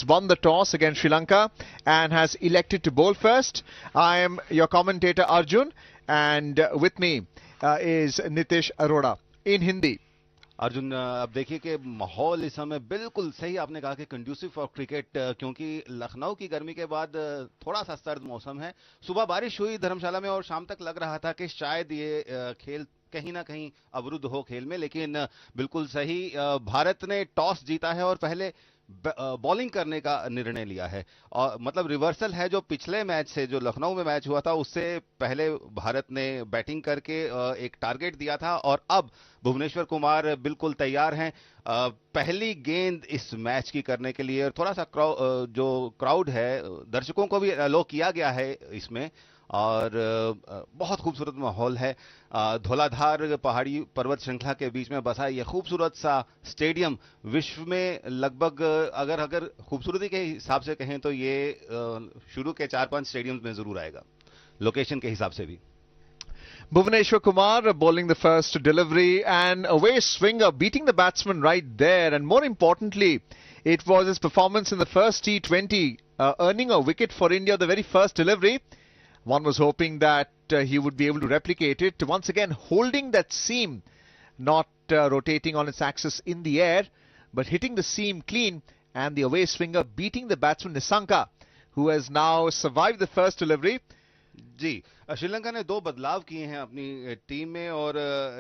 won the toss against Sri Lanka and has elected to bowl first. I am your commentator Arjun, and with me is Nitish Arora in Hindi. Arjun, अब देखिए कि माहौल इस समय बिल्कुल सही आपने कहा कि कंड्यूसिव फॉर क्रिकेट, क्योंकि लखनऊ की गर्मी के बाद थोड़ा सा सर्द मौसम है. सुबह बारिश हुई धर्मशाला में और शाम तक लग रहा था कि शायद ये खेल कहीं ना कहीं अवरुद्ध हो खेल में, लेकिन बिल्कुल सही, भारत ने टॉस जीता है और पहले बॉलिंग करने का निर्णय लिया है. और मतलब रिवर्सल है जो पिछले मैच से, जो लखनऊ में मैच हुआ था उससे पहले भारत ने बैटिंग करके एक टारगेट दिया था और अब भुवनेश्वर कुमार बिल्कुल तैयार हैं पहली गेंद इस मैच की करने के लिए. थोड़ा सा जो क्राउड है, दर्शकों को भी अलो किया गया है इसमें और बहुत खूबसूरत माहौल है. धौलाधार पहाड़ी पर्वत श्रृंखला के बीच में बसा यह खूबसूरत सा स्टेडियम विश्व में लगभग, अगर खूबसूरती के हिसाब से कहें तो ये शुरू के 4-5 स्टेडियम्स में जरूर आएगा, लोकेशन के हिसाब से भी. Bhuvaneshwar Kumar bowling the first delivery and away swinger beating the batsman right there, and more importantly it was his performance in the first T20 earning a wicket for India, the very first delivery. One was hoping that he would be able to replicate it, once again holding that seam, not rotating on its axis in the air, but hitting the seam clean, and the away swinger beating the batsman Nissanka, who has now survived the first delivery. जी, श्रीलंका ने दो बदलाव किए हैं अपनी team में और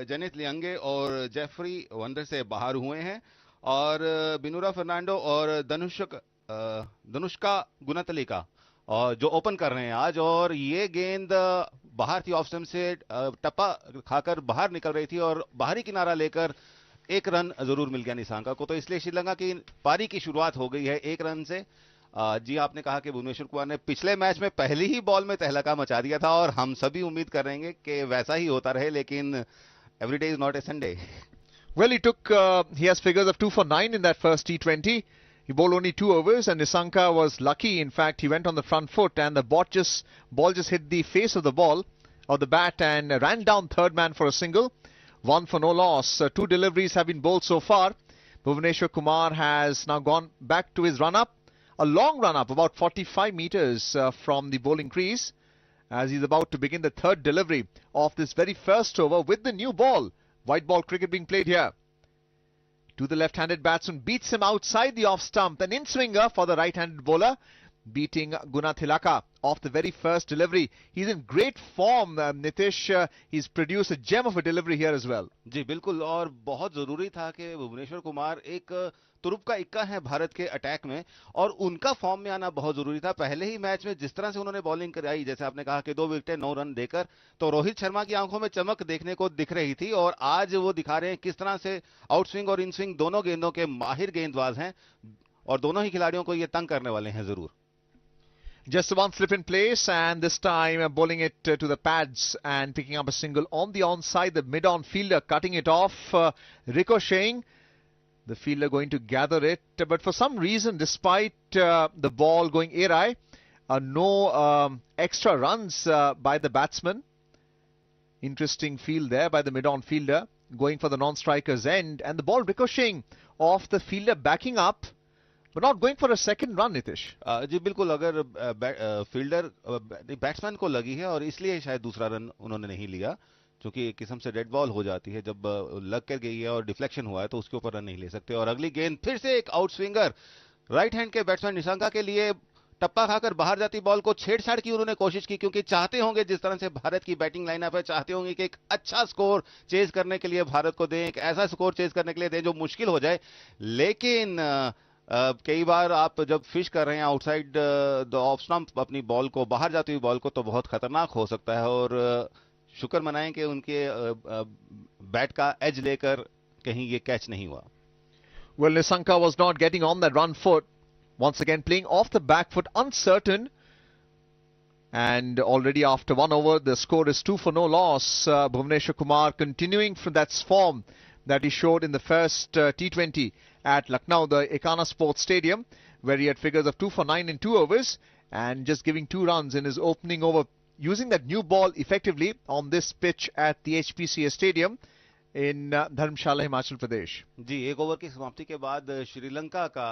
zenith Liyanage और Jeffrey wonder से बाहर हुए हैं और बिनुरा फर्नांडो और धनुष्का गुनातलिका और जो ओपन कर रहे हैं आज. और ये गेंद बाहर थी, ऑफ स्टंप से टप्पा खाकर बाहर निकल रही थी और बाहरी किनारा लेकर एक रन जरूर मिल गया निशांका को, तो इसलिए श्रीलंका की पारी की शुरुआत हो गई है एक रन से. जी, आपने कहा कि भुवनेश्वर कुमार ने पिछले मैच में पहली ही बॉल में तहलका मचा दिया था और हम सभी उम्मीद कर रहे हैं कि वैसा ही होता रहे, लेकिन every day is not a Sunday. Well, he has figures of 2 for 9 in that first T20. He bowled only 2 overs and Nissanka was lucky. In fact, he went on the front foot and the ball just hit the face of the bat and ran down third man for a single. 1 for no loss. 2 deliveries have been bowled so far. Bhuvaneshwar Kumar has now gone back to his run-up. A long run-up, about 45 meters from the bowling crease, as he's about to begin the third delivery of this very first over with the new ball. White ball cricket being played here. To the left-handed batsman, beats him outside the off-stump. An in-swinger for the right-handed bowler, beating Gunathilaka off the very first delivery. He's in great form, Nitish. He's produced a gem of a delivery here as well. जी बिल्कुल, और बहुत जरूरी था कि भुवनेश्वर कुमार एक तुरुप का इक्का है भारत के अटैक में और उनका फॉर्म में आना बहुत जरूरी था. पहले ही मैच में जिस तरह से उन्होंने बॉलिंग कराई, जैसे आपने कहा कि 2 विकेटें 9 रन देकर, तो रोहित शर्मा की आंखों में चमक देखने को दिख रही थी और आज वो दिखा रहे हैं किस तरह से आउट स्विंग और इन स्विंग दोनों गेंदों के माहिर गेंदबाज हैं और दोनों ही खिलाड़ियों को ये तंग करने वाले हैं जरूर. Just one slip in place and this time bowling it to the pads and picking up a single on the onside. The mid-on fielder cutting it off, ricocheting. The fielder going to gather it, but for some reason, despite the ball going awry, no extra runs by the batsman. Interesting field there by the mid-on fielder, going for the non-striker's end, and the ball ricocheting off the fielder backing up, but not going for a second run, Nitish. जी बिल्कुल, अगर fielder batsman को लगी है और इसलिए शायद दूसरा run उन्होंने नहीं लिया, क्योंकि एक किस्म से डेड बॉल हो जाती है जब लग कर गई है और डिफ्लेक्शन हुआ है तो उसके ऊपर रन नहीं ले सकते. और अगली गेंद फिर से एक आउट स्विंगर राइट हैंड के बैट्समैन निशांका के लिए, टप्पा खाकर बाहर जाती बॉल को छेड़छाड़ की उन्होंने कोशिश की, क्योंकि चाहते होंगे जिस तरह से भारत की बैटिंग लाइनअप है, चाहते होंगे कि एक अच्छा स्कोर चेज करने के लिए भारत को दें, एक ऐसा स्कोर चेज करने के लिए दें जो मुश्किल हो जाए. लेकिन कई बार आप जब फिश कर रहे हैं आउटसाइड द ऑफ स्टंप अपनी बॉल को, बाहर जाती हुई बॉल को, तो बहुत खतरनाक हो सकता है. और शुक्र मनाएं कि उनके बैट का एज लेकर कहीं ये कैच नहीं हुआ. Well, Nissanka was not getting on that run foot. Once again playing off the back foot, uncertain. And already after 1 over, the score is 2 for no loss. Bhuvaneshwar Kumar continuing from that form that he showed in the first T20 at Lucknow, the Ekana Sports Stadium, where he had figures of 2 for 9 in 2 overs and just giving 2 runs in his opening over, using that new ball effectively on this pitch at the HPCA Stadium in Dharamshala, Himachal Pradesh. जी, 1 over की समाप्ति के बाद श्रीलंका का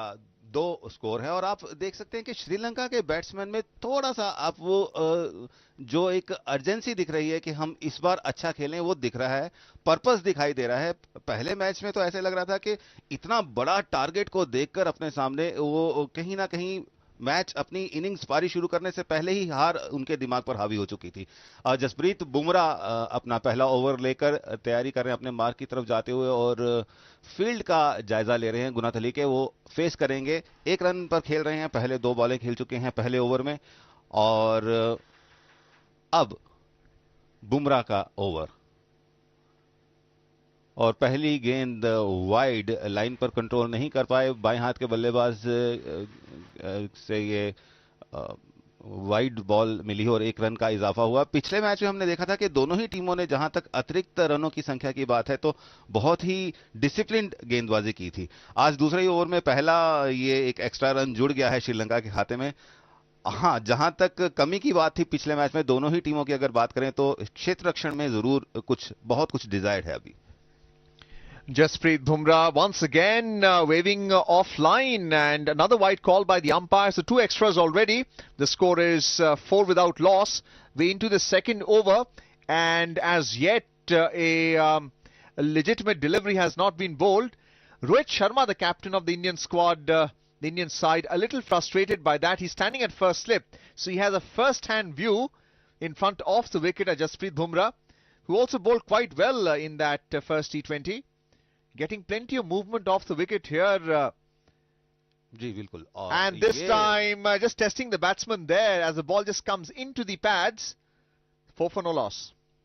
2 score है। और आप देख सकते हैं कि श्रीलंका के बैट्समैन में थोड़ा सा आप वो जो एक अर्जेंसी दिख रही है कि हम इस बार अच्छा खेलें, वो दिख रहा है, पर्पस दिखाई दे रहा है। पहले मैच में तो ऐसे लग रहा था कि इतना बड़ा टारगेट को देखकर अपने सामने वो कहीं ना कहीं मैच अपनी इनिंग्स पारी शुरू करने से पहले ही हार उनके दिमाग पर हावी हो चुकी थी। जसप्रीत बुमराह अपना पहला ओवर लेकर तैयारी कर रहे हैं अपने मार्क की तरफ जाते हुए और फील्ड का जायजा ले रहे हैं। गुनाथली के वो फेस करेंगे, 1 रन पर खेल रहे हैं, पहले 2 बॉलें खेल चुके हैं पहले ओवर में। और अब बुमराह का ओवर और पहली गेंद वाइड, लाइन पर कंट्रोल नहीं कर पाए बाएं हाथ के बल्लेबाज से, ये वाइड बॉल मिली और 1 रन का इजाफा हुआ। पिछले मैच में हमने देखा था कि दोनों ही टीमों ने जहां तक अतिरिक्त रनों की संख्या की बात है तो बहुत ही डिसिप्लिन्ड गेंदबाजी की थी। आज दूसरे ही ओवर में पहला ये एक एक्स्ट्रा रन जुड़ गया है श्रीलंका के खाते में। हाँ, जहां तक कमी की बात थी पिछले मैच में दोनों ही टीमों की अगर बात करें तो क्षेत्र रक्षण में जरूर बहुत कुछ डिजायर्ड है अभी। Jasprit Bumrah once again waving offline, and another wide call by the umpire. So 2 extras already. The score is 4 without loss. We're into the second over, and as yet a legitimate delivery has not been bowled. Rohit Sharma, the captain of the Indian squad, the Indian side, a little frustrated by that. He's standing at first slip, so he has a first-hand view in front of the wicket at Jasprit Bumrah, who also bowled quite well in that first T20. Getting plenty of movement off the wicket here. जी बिल्कुल। And this time just testing the batsman there as the ball just comes into the pads. 4 for no loss.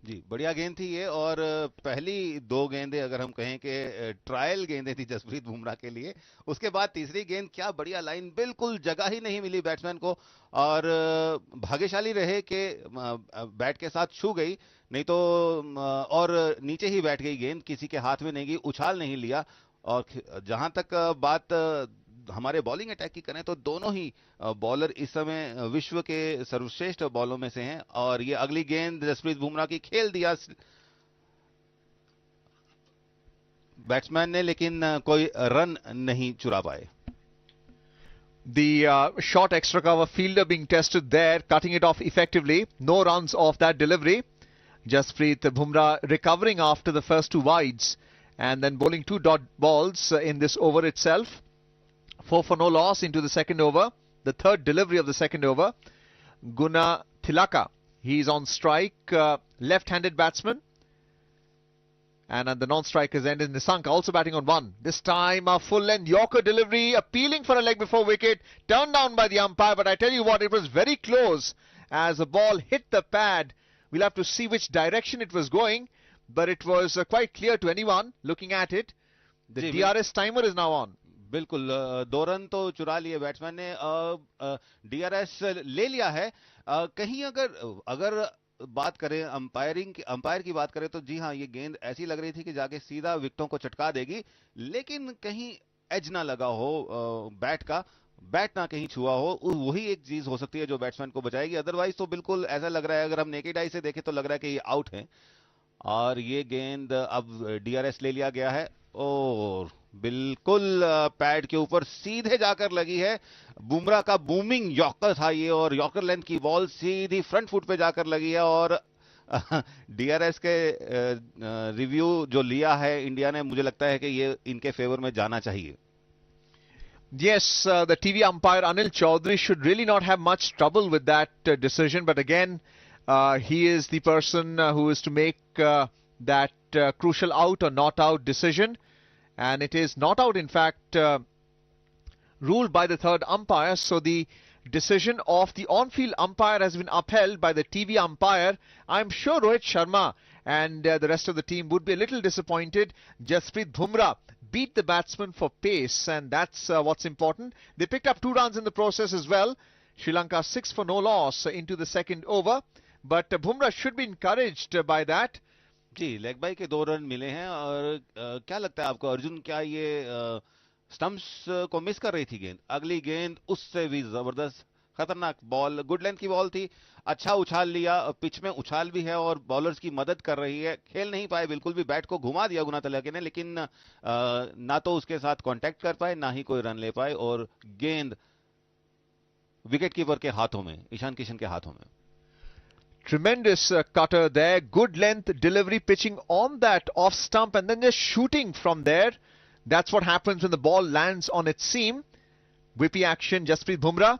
जी बढ़िया गेंद थी ये। और पहली 2 गेंदें अगर हम कहें कि ट्रायल गेंदें थी जसप्रीत बुमराह के लिए, उसके बाद तीसरी गेंद क्या बढ़िया लाइन, बिल्कुल जगह ही नहीं मिली बैट्समैन को। और भाग्यशाली रहे कि बैट के साथ छू गई, नहीं तो और नीचे ही बैठ गई गेंद, किसी के हाथ में नहीं गई, उछाल नहीं लिया। और जहां तक बात हमारे बॉलिंग अटैक की करें तो दोनों ही बॉलर इस समय विश्व के सर्वश्रेष्ठ बॉलों में से हैं। और ये अगली गेंद जसप्रीत बुमराह की खेल दिया बैट्समैन ने, लेकिन कोई रन नहीं चुरा पाए। The short extra cover fielder being tested there, cutting it off effectively. No runs off that delivery. Jasprit Bumrah recovering after the first 2 wides and then bowling 2 dot balls in this over itself. 4 for no loss into the second over, the third delivery of the second over. Guna Thilaka, he's on strike, left-handed batsman. And at the non-striker's end is Nisanka, also batting on 1. This time a full-length Yorker delivery, appealing for a leg before wicket, turned down by the umpire. But I tell you what, it was very close as the ball hit the pad. We'll have to see which direction it was going, but it was quite clear to anyone looking at it. The DRS timer is now on. बिल्कुल, 2 run तो चुरा लिए batsman ने, DRS ले लिया है। कहीं अगर बात करें अंपायर की बात करें तो जी हाँ, ये गेंद ऐसी लग रही थी कि जाके सीधा विकेटों को चटका देगी, लेकिन कहीं एज ना लगा हो बैट ना कहीं छुआ हो, वही एक चीज हो सकती है जो बैट्समैन को बचाएगी। अदरवाइज तो बिल्कुल ऐसा लग रहा है, अगर हम नेकेड आई से देखें तो लग रहा है कि ये आउट है। और ये गेंद अब डीआरएस ले लिया गया है और बिल्कुल पैड के ऊपर सीधे जाकर लगी है। बुमराह का बूमिंग यॉर्कर था ये, और यॉर्कर लेंथ की बॉल सीधी फ्रंट फुट पे जाकर लगी है। और डीआरएस के रिव्यू जो लिया है इंडिया ने, मुझे लगता है कि ये इनके फेवर में जाना चाहिए। Yes, the TV umpire Anil Chaudhary should really not have much trouble with that decision, but again he is the person who is to make that crucial out or not out decision, and it is not out in fact ruled by the third umpire. So the decision of the on-field umpire has been upheld by the TV umpire. I'm sure Rohit Sharma and the rest of the team would be a little disappointed. Jasprit Bumrah beat the batsman for pace, and that's what's important. They picked up 2 runs in the process as well. Sri Lanka 6 for no loss into the second over, but Bumrah should be encouraged by that. जी, leg bye के 2 run मिले हैं। और क्या लगता है आपको अर्जुन, क्या ये स्टंप्स को मिस कर रही थी गेंद? अगली गेंद उससे भी जबरदस्त खतरनाक बॉल, गुड लेंथ की बॉल थी, अच्छा उछाल लिया, पिच में उछाल भी है और बॉलर्स की मदद कर रही है। खेल नहीं पाए बिल्कुल भी, बैट को घुमा दिया गुना तिलक ने, लेकिन ना तो उसके साथ कांटेक्ट कर पाए, ना ही कोई रन ले पाए, और गेंद विकेट कीपर के हाथों में, ईशान किशन के हाथों में। Tremendous cutter there, good length delivery, pitching on that off stump and then just shooting from there. That's what happens when the ball lands on its seam. Whippy action, Jasprit Bumrah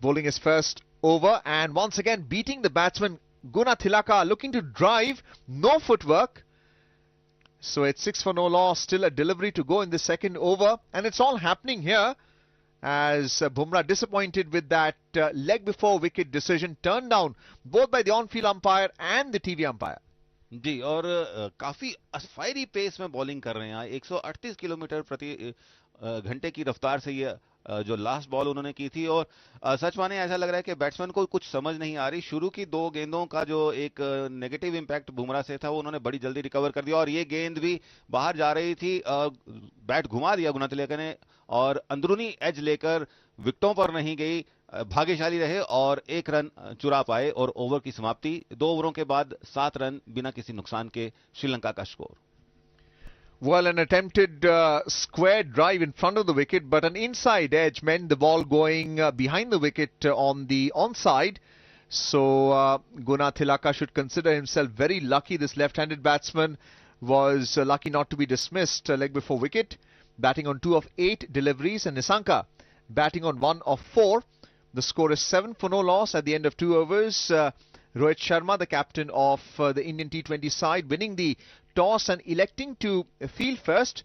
bowling his first over and once again beating the batsman Guna Tilaka, looking to drive, no footwork. So it's 6 for no loss, still a delivery to go in the second over, and it's all happening here as Bumrah disappointed with that leg before wicket decision turned down both by the on-field umpire and the TV umpire. जी, और काफी fiery pace में bowling कर रहे हैं, 138 kilometre प्रति घंटे की रफ्तार से ये जो लास्ट बॉल उन्होंने की थी, और सच माने ऐसा लग रहा है कि बैट्समैन को कुछ समझ नहीं आ रही। शुरू की 2 गेंदों का जो एक नेगेटिव इंपैक्ट बुमराह से था वो उन्होंने बड़ी जल्दी रिकवर कर दिया, और ये गेंद भी बाहर जा रही थी, बैट घुमा दिया गुना तिलक ने, और अंदरूनी एज लेकर विकेटों पर नहीं गई, भाग्यशाली रहे और 1 रन चुरा पाए, और ओवर की समाप्ति 2 ओवरों के बाद 7 रन बिना किसी नुकसान के, श्रीलंका का score. Well, an attempted square drive in front of the wicket, but an inside edge meant the ball going behind the wicket on the onside. So Guna Tilaka should consider himself very lucky. This left-handed batsman was lucky not to be dismissed leg before wicket, batting on 2 of 8 deliveries, and Nissanka batting on 1 of 4. The score is 7 for no loss at the end of 2 overs. Rohit Sharma, the captain of the Indian T20 side, winning the toss and electing to field first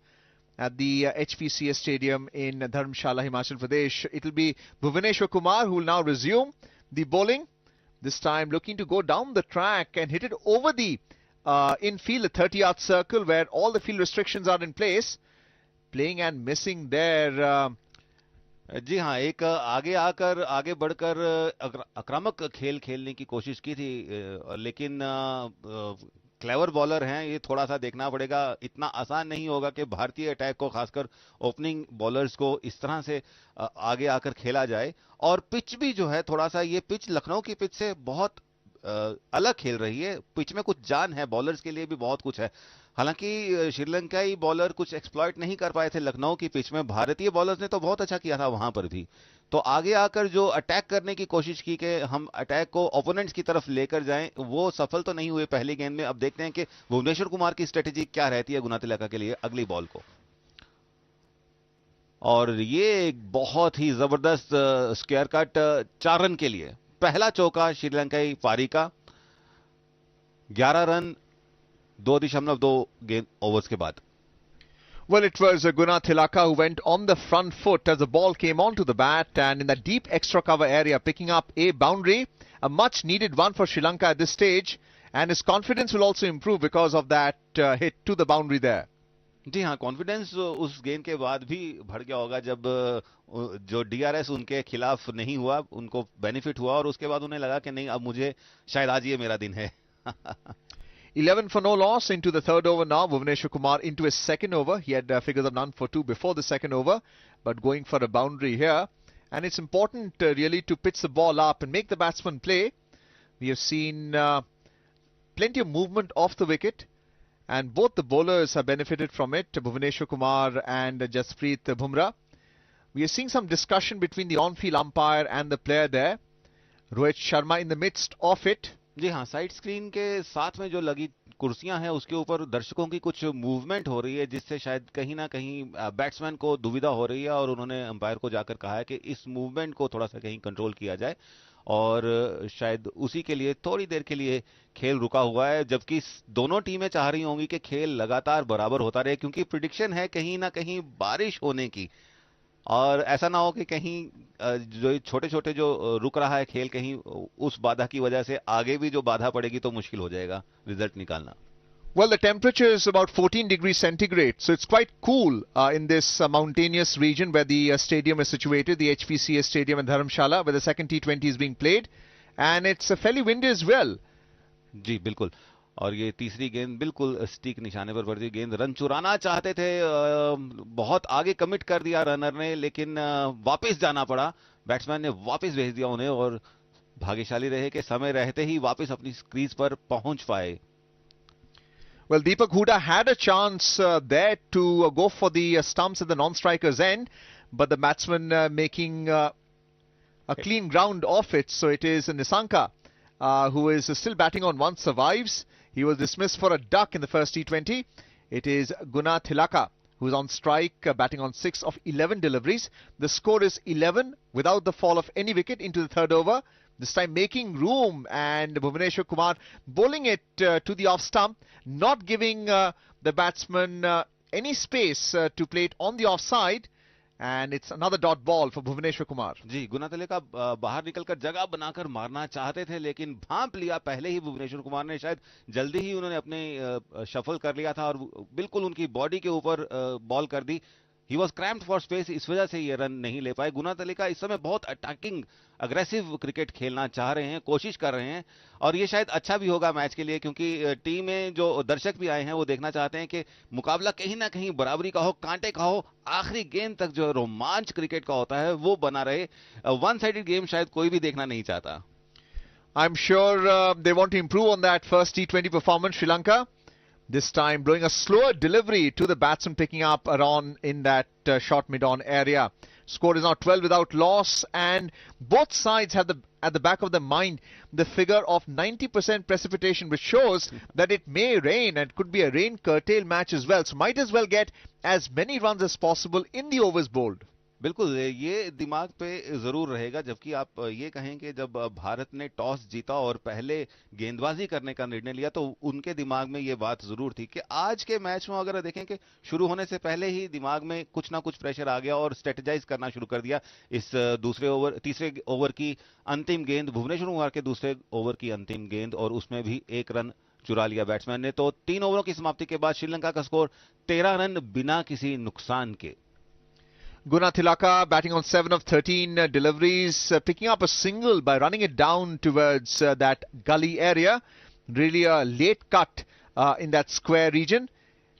at the HPCS Stadium in Dharamshala, Himachal Pradesh. It will be Bhuvaneshwar Kumar who will now resume the bowling, this time looking to go down the track and hit it over the infield, the 30-yard circle where all the field restrictions are in place. Playing and missing there. जी हाँ, एक आगे आकर, आगे बढ़कर आक्रामक खेल खेलने की कोशिश की थी, लेकिन क्लेवर बॉलर हैं, ये थोड़ा सा देखना पड़ेगा। इतना आसान नहीं होगा कि भारतीय अटैक को, खासकर ओपनिंग बॉलर्स को इस तरह से आगे आकर खेला जाए। और पिच भी जो है थोड़ा सा, ये पिच लखनऊ की पिच से बहुत अलग खेल रही है, पिच में कुछ जान है, बॉलर्स के लिए भी बहुत कुछ है। हालांकि श्रीलंकाई बॉलर कुछ एक्सप्लॉइट नहीं कर पाए थे लखनऊ की पिच में, भारतीय बॉलर्स ने तो बहुत अच्छा किया था वहां पर भी। तो आगे आकर जो अटैक करने की कोशिश की कि हम अटैक को ओपोनेंट्स की तरफ लेकर जाएं, वो सफल तो नहीं हुए पहली गेंद में। अब देखते हैं कि भुवनेश्वर कुमार की स्ट्रेटेजी क्या रहती है गुना तिलका के लिए अगली बॉल को। और ये एक बहुत ही जबरदस्त स्क्वायर कट 4 रन के लिए, पहला चौका श्रीलंकाई पारी का, 11 रन 2.2 गेंद ओवर्स के बाद। Well, it was Guna Tilaka who went on the front foot as the ball came onto the bat, and in that deep extra cover area picking up a boundary, a much needed one for Sri Lanka at this stage, and his confidence will also improve because of that hit to the boundary there. जी हाँ, confidence उस गेंद के बाद भी बढ़ गया होगा जब जो डीआरएस उनके खिलाफ नहीं हुआ, उनको बेनिफिट हुआ, और उसके बाद उन्हें लगा कि नहीं, अब मुझे शायद आज ये मेरा दिन है। 11 for no loss into the third over now. Bhuvaneshwar Kumar into his second over. He had figures of none for 2 before the second over, but going for a boundary here. And it's important really to pitch the ball up and make the batsman play. We have seen plenty of movement off the wicket, and both the bowlers have benefited from it, Bhuvaneshwar Kumar and Jasprit Bumrah. We are seeing some discussion between the on-field umpire and the player there. Rohit Sharma in the midst of it. जी हाँ, side screen के साथ में जो लगी कुर्सियां हैं उसके ऊपर दर्शकों की कुछ मूवमेंट हो रही है, जिससे शायद कहीं ना कहीं बैट्समैन को दुविधा हो रही है, और उन्होंने अंपायर को जाकर कहा है कि इस मूवमेंट को थोड़ा सा कहीं कंट्रोल किया जाए, और शायद उसी के लिए थोड़ी देर के लिए खेल रुका हुआ है, जबकि दोनों टीमें चाह रही होंगी कि खेल लगातार बराबर होता रहे, क्योंकि प्रिडिक्शन है कहीं ना कहीं बारिश होने की, और ऐसा ना हो कि कहीं जो छोटे छोटे जो रुक रहा है खेल, कहीं उस बाधा की वजह से आगे भी जो बाधा पड़ेगी तो मुश्किल हो जाएगा रिजल्ट निकालना। Well, the temperature is about 14 degrees centigrade, so it's quite cool in this mountainous region where the stadium is situated, the HPCS Stadium in Dharamshala, where the second T20 is being played, and it's fairly windy as well. जी बिल्कुल, और ये तीसरी गेंद बिल्कुल stick निशाने पर पड़ती गेंद, रन चुराना चाहते थे, बहुत आगे कमिट कर दिया रनर ने, लेकिन वापस जाना पड़ा, बैट्समैन ने वापस भेज दिया उन्हें और भाग्यशाली रहे कि समय रहते ही वापस अपनी क्रीज पर पहुंच पाए. Well, Deepak Huda had a chance there to go for the stumps at the non-striker's end, but the batsman making a clean ground off it. So it is Nissanka who is still batting on one, survives. He was dismissed for a duck in the first T20. It is Guna Thilaka who is on strike, batting on 6 of 11 deliveries. The score is 11 without the fall of any wicket into the third over. This time making room, and Bhuvneshwar Kumar bowling it to the off stump, not giving the batsman any space to play it on the offside, and it's another dot ball for Bhuvneshwar Kumar. जी, गुनातले का बाहर निकलकर जगह बनाकर मारना चाहते थे, लेकिन भांप लिया पहले ही भुवनेश्वर कुमार ने. शायद जल्दी ही उन्होंने अपने शफल कर लिया था और बिल्कुल उनकी बॉडी के ऊपर बॉल कर दी. He was cramped for space, इस वजह से ये रन नहीं ले पाए. गुनातले का इस समय बहुत अटैकिंग अग्रेसिव क्रिकेट खेलना चाह रहे हैं, कोशिश कर रहे हैं, और ये शायद अच्छा भी होगा मैच के लिए, क्योंकि टीम में जो दर्शक भी आए हैं वो देखना चाहते हैं कि मुकाबला कहीं ना कहीं बराबरी का हो, कांटे का हो, आखिरी गेंद तक जो रोमांच क्रिकेट का होता है वो बना रहे. वन साइडेड गेम शायद कोई भी देखना नहीं चाहता. I'm sure they want to improve on that first T20 performance, Sri Lanka. This time blowing a slower delivery to the batsman, picking up around in that short mid-on area. Score is now 12 without loss, and both sides have at the back of their mind the figure of 90% precipitation, which shows that it may rain, and could be a rain curtail match as well. So might as well get as many runs as possible in the overs bowled. बिल्कुल, ये दिमाग पे जरूर रहेगा. जबकि आप ये कहें कि जब भारत ने टॉस जीता और पहले गेंदबाजी करने का निर्णय लिया, तो उनके दिमाग में ये बात जरूर थी कि आज के मैच में अगर देखें कि शुरू होने से पहले ही दिमाग में कुछ ना कुछ प्रेशर आ गया और स्ट्रेटेजाइज करना शुरू कर दिया. इस तीसरे ओवर की अंतिम गेंद, भुवनेश्वर कुमार के दूसरे ओवर की अंतिम गेंद, और उसमें भी एक रन चुरा लिया बैट्समैन ने. तो 3 ओवरों की समाप्ति के बाद श्रीलंका का स्कोर 13 रन बिना किसी नुकसान के. Guna Thilaka batting on 7 of 13 deliveries, picking up a single by running it down towards that gully area. Really a late cut in that square region.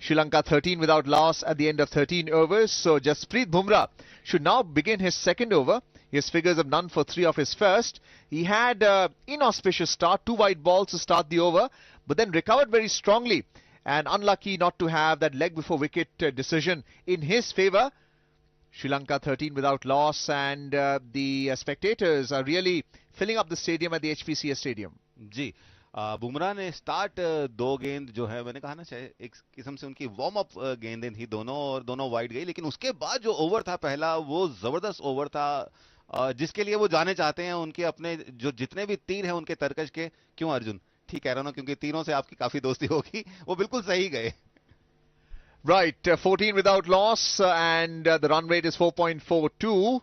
Sri Lanka 13 without loss at the end of 13 overs. So Jasprit Bumrah should now begin his second over. He has figures of none for 3 of his first. He had inauspicious start, 2 wide balls to start the over, but then recovered very strongly, and unlucky not to have that leg before wicket decision in his favour. Sri Lanka 13 without loss, and the spectators are really filling up the stadium at the HPCS stadium. जी, बुमराह ने start 2 गेंद जो है, मैंने कहा ना, एक किस्म से उनकी वार्म अप गेंदें थी दोनों, और दोनों वाइड गई. लेकिन उसके बाद जो ओवर था पहला, वो जबरदस्त ओवर था, जिसके लिए वो जाने चाहते हैं. उनके अपने जो जितने भी तीर हैं उनके तरकश के, क्यों अर्जुन, ठीक कह रहा हूं, क्योंकि तीरों से आपकी काफी दोस्ती होगी, वो बिल्कुल सही गए. Right, 14 without loss, and the run rate is 4.42.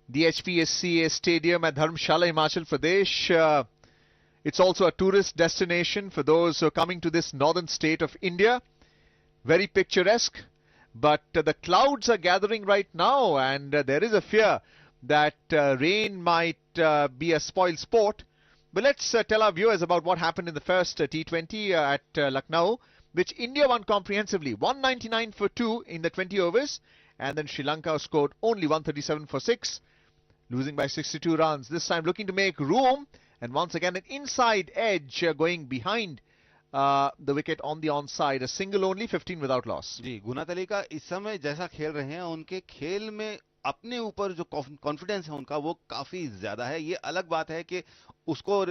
The HPSCA stadium at Dharamshala, Himachal Pradesh. It's also a tourist destination for those who are coming to this northern state of India. Very picturesque, but the clouds are gathering right now, and there is a fear that rain might be a spoil sport. But let's tell our viewers about what happened in the first T20 at Lucknow, which India won comprehensively, 199 for 2 in the 20 overs, and then Sri Lanka scored only 137 for 6, losing by 62 runs. This time looking to make room, and once again an inside edge going behind the wicket on the onside. A single only, 15 without loss. जी, गुनातली का इस समय जैसा खेल रहे हैं, उनके खेल में अपने ऊपर जो कॉन्फिडेंस है उनका, वो काफी ज्यादा है. ये अलग बात है कि उसको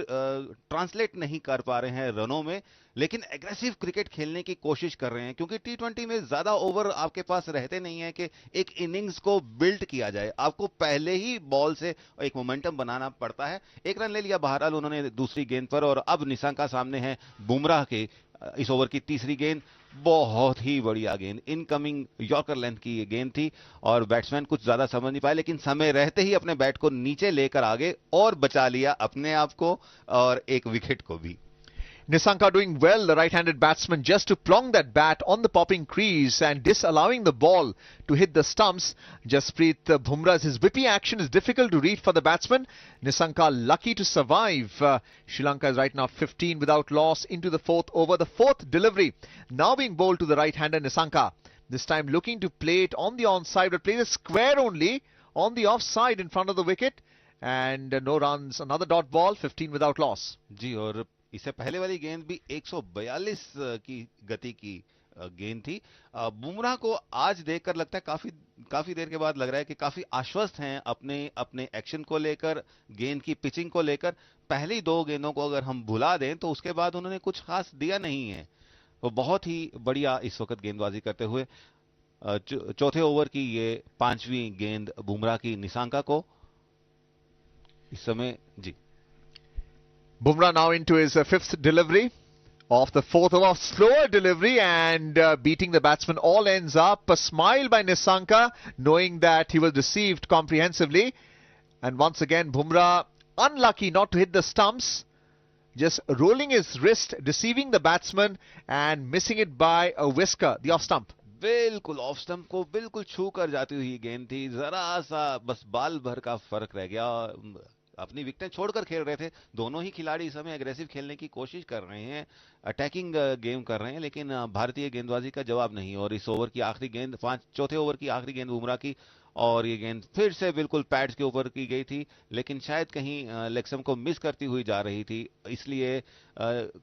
ट्रांसलेट नहीं कर पा रहे हैं रनों में, लेकिन एग्रेसिव क्रिकेट खेलने की कोशिश कर रहे हैं, क्योंकि T20 में ज्यादा ओवर आपके पास रहते नहीं है कि एक इनिंग्स को बिल्ड किया जाए. आपको पहले ही बॉल से एक मोमेंटम बनाना पड़ता है. 1 रन ले लिया बहरहाल उन्होंने दूसरी गेंद पर, और अब निशांका सामने है बुमराह के इस ओवर की तीसरी गेंद. बहुत ही बढ़िया गेंद, इनकमिंग यॉर्कर लेंथ की ये गेंद थी, और बैट्समैन कुछ ज्यादा समझ नहीं पाए, लेकिन समय रहते ही अपने बैट को नीचे लेकर आगे और बचा लिया अपने आप को और एक विकेट को भी. Nissanka doing well, the right-handed batsman, just to plonk that bat on the popping crease and disallowing the ball to hit the stumps. Jasprit Bumrah's whippy action is difficult to read for the batsman. Nissanka lucky to survive. Sri Lanka is right now 15 without loss into the 4th over. The 4th delivery now being bowled to the right-hander Nissanka. This time looking to play it on the onside, but plays a square only on the offside in front of the wicket, and no runs. Another dot ball, 15 without loss. जी, और इससे पहले वाली गेंद भी 142 की गति की गेंद थी। बुमराह को आज देखकर लगता है काफी देर के बाद लग रहा है कि काफी आश्वस्त हैं अपने अपने एक्शन को लेकर, गेंद की पिचिंग को लेकर। पहली दो गेंदों को अगर हम भुला दें तो उसके बाद उन्होंने कुछ खास दिया नहीं है। वो बहुत ही बढ़िया इस वक्त गेंदबाजी करते हुए चौथे ओवर की ये 5वीं गेंद बुमराह की निशांका को इस समय। जी, Bumrah now into his fifth delivery of the fourth over. Slower delivery and beating the batsman. All ends up. A smile by Nissanka, knowing that he was deceived comprehensively. And once again, Bumrah unlucky not to hit the stumps. Just rolling his wrist, deceiving the batsman and missing it by a whisker, the off stump. बिल्कुल off stump को बिल्कुल छू कर जाती हुई गेंद थी। जरा सा बस बाल भर का फर्क रह गया। अपनी विकेटें छोड़कर खेल रहे थे। दोनों ही खिलाड़ी इस समय एग्रेसिव खेलने की कोशिश कर रहे हैं, अटैकिंग गेम कर रहे हैं, लेकिन भारतीय गेंदबाजी का जवाब नहीं। और इस ओवर की आखिरी गेंद, चौथे ओवर की आखिरी गेंद बुमराह की, और ये गेंद फिर से बिल्कुल पैड्स के ऊपर की गई थी, लेकिन शायद कहीं लेक्सम को मिस करती हुई जा रही थी, इसलिए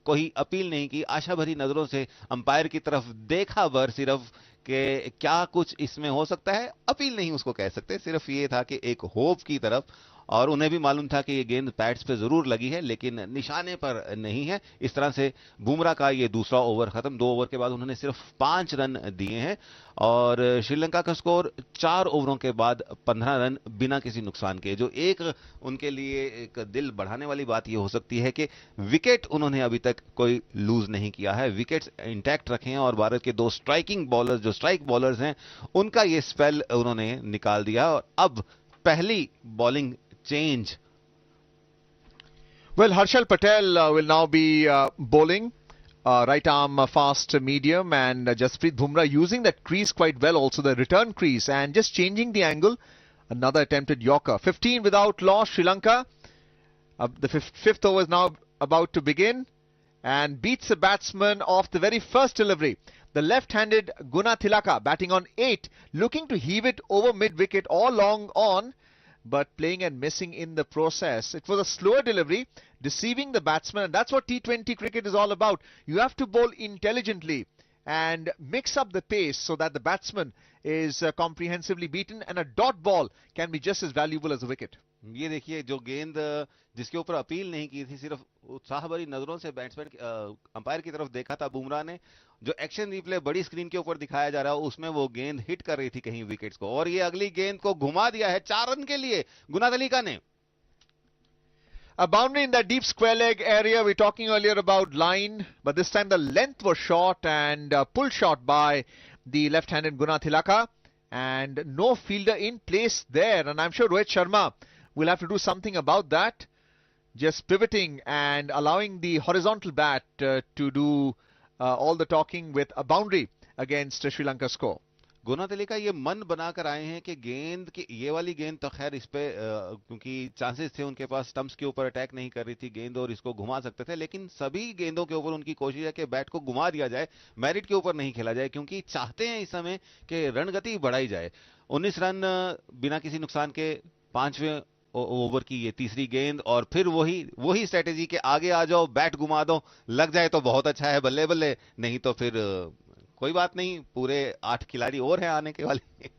कोई अपील नहीं की। आशा भरी नजरों से अंपायर की तरफ देखा भर सिर्फ कि क्या कुछ इसमें हो सकता है। अपील नहीं उसको कह सकते, सिर्फ ये था कि एक होप की तरफ। और उन्हें भी मालूम था कि ये गेंद पैड्स पे जरूर लगी है, लेकिन निशाने पर नहीं है। इस तरह से बुमराह का ये दूसरा ओवर खत्म। 2 ओवर के बाद उन्होंने सिर्फ 5 रन दिए हैं, और श्रीलंका का स्कोर 4 ओवरों के बाद 15 रन बिना किसी नुकसान के। जो एक उनके लिए एक दिल बढ़ाने वाली बात ये हो सकती है कि विकेट उन्होंने अभी तक कोई लूज नहीं किया है, विकेट्स इंटैक्ट रखे हैं। और भारत के 2 स्ट्राइकिंग बॉलर्स, जो स्ट्राइक बॉलर्स हैं, उनका ये स्पेल उन्होंने निकाल दिया। और अब पहली bowling change. Well, Harshal Patel will now be bowling right arm fast medium, and Jasprit Bumrah using that crease quite well, also the return crease, and just changing the angle. Another attempted Yorker. 15 without loss, Sri Lanka. The fifth over is now about to begin, and beats the batsman off the very first delivery. The left-handed Guna Tilaka batting on 8, looking to heave it over mid-wicket all long on, but playing and missing in the process. It was a slower delivery, deceiving the batsman, and that's what T20 cricket is all about. You have to bowl intelligently and mix up the pace so that the batsman is comprehensively beaten, and a dot ball can be just as valuable as a wicket. ये देखिए, जो गेंद जिसके ऊपर appeal नहीं की थी, सिर्फ उत्साह भरी नजरों से बैट्समैन अंपायर की तरफ देखा था बुमराह ने। जो एक्शन रिप्ले बड़ी स्क्रीन के ऊपर दिखाया जा रहा है, उसमें वो गेंद हिट कर रही थी कहीं विकेट्स को, और ये अगली गेंद को घुमा दिया है 4 रन के लिए गुनातलिका ने। A boundary in that deep square leg area. We're talking earlier about line, but this time the length was short and pull shot by the left-handed Guna Tilaka, and no fielder in place there. And I'm sure Rohit Sharma will have to do something about that. Just pivoting and allowing the horizontal bat to do all the talking with a boundary against Sri Lanka's score. गुनातलिका ये मन बनाकर आए हैं कि गेंद की ये वाली गेंद तो खैर इस पे क्योंकि चांसेस थे उनके पास, स्टंप्स के ऊपर अटैक नहीं कर रही थी गेंद और इसको घुमा सकते थे, लेकिन सभी गेंदों के ऊपर उनकी कोशिश है कि बैट को घुमा दिया जाए, मेरिट के ऊपर नहीं खेला जाए, क्योंकि चाहते हैं इस समय कि रणगति बढ़ाई जाए। 19 रन बिना किसी नुकसान के 5वें ओवर की ये तीसरी गेंद, और फिर वही स्ट्रेटेजी के आगे आ जाओ, बैट घुमा दो, लग जाए तो बहुत अच्छा है, बल्ले बल्ले, नहीं तो फिर कोई बात नहीं, पूरे 8 खिलाड़ी और हैं आने के वाले।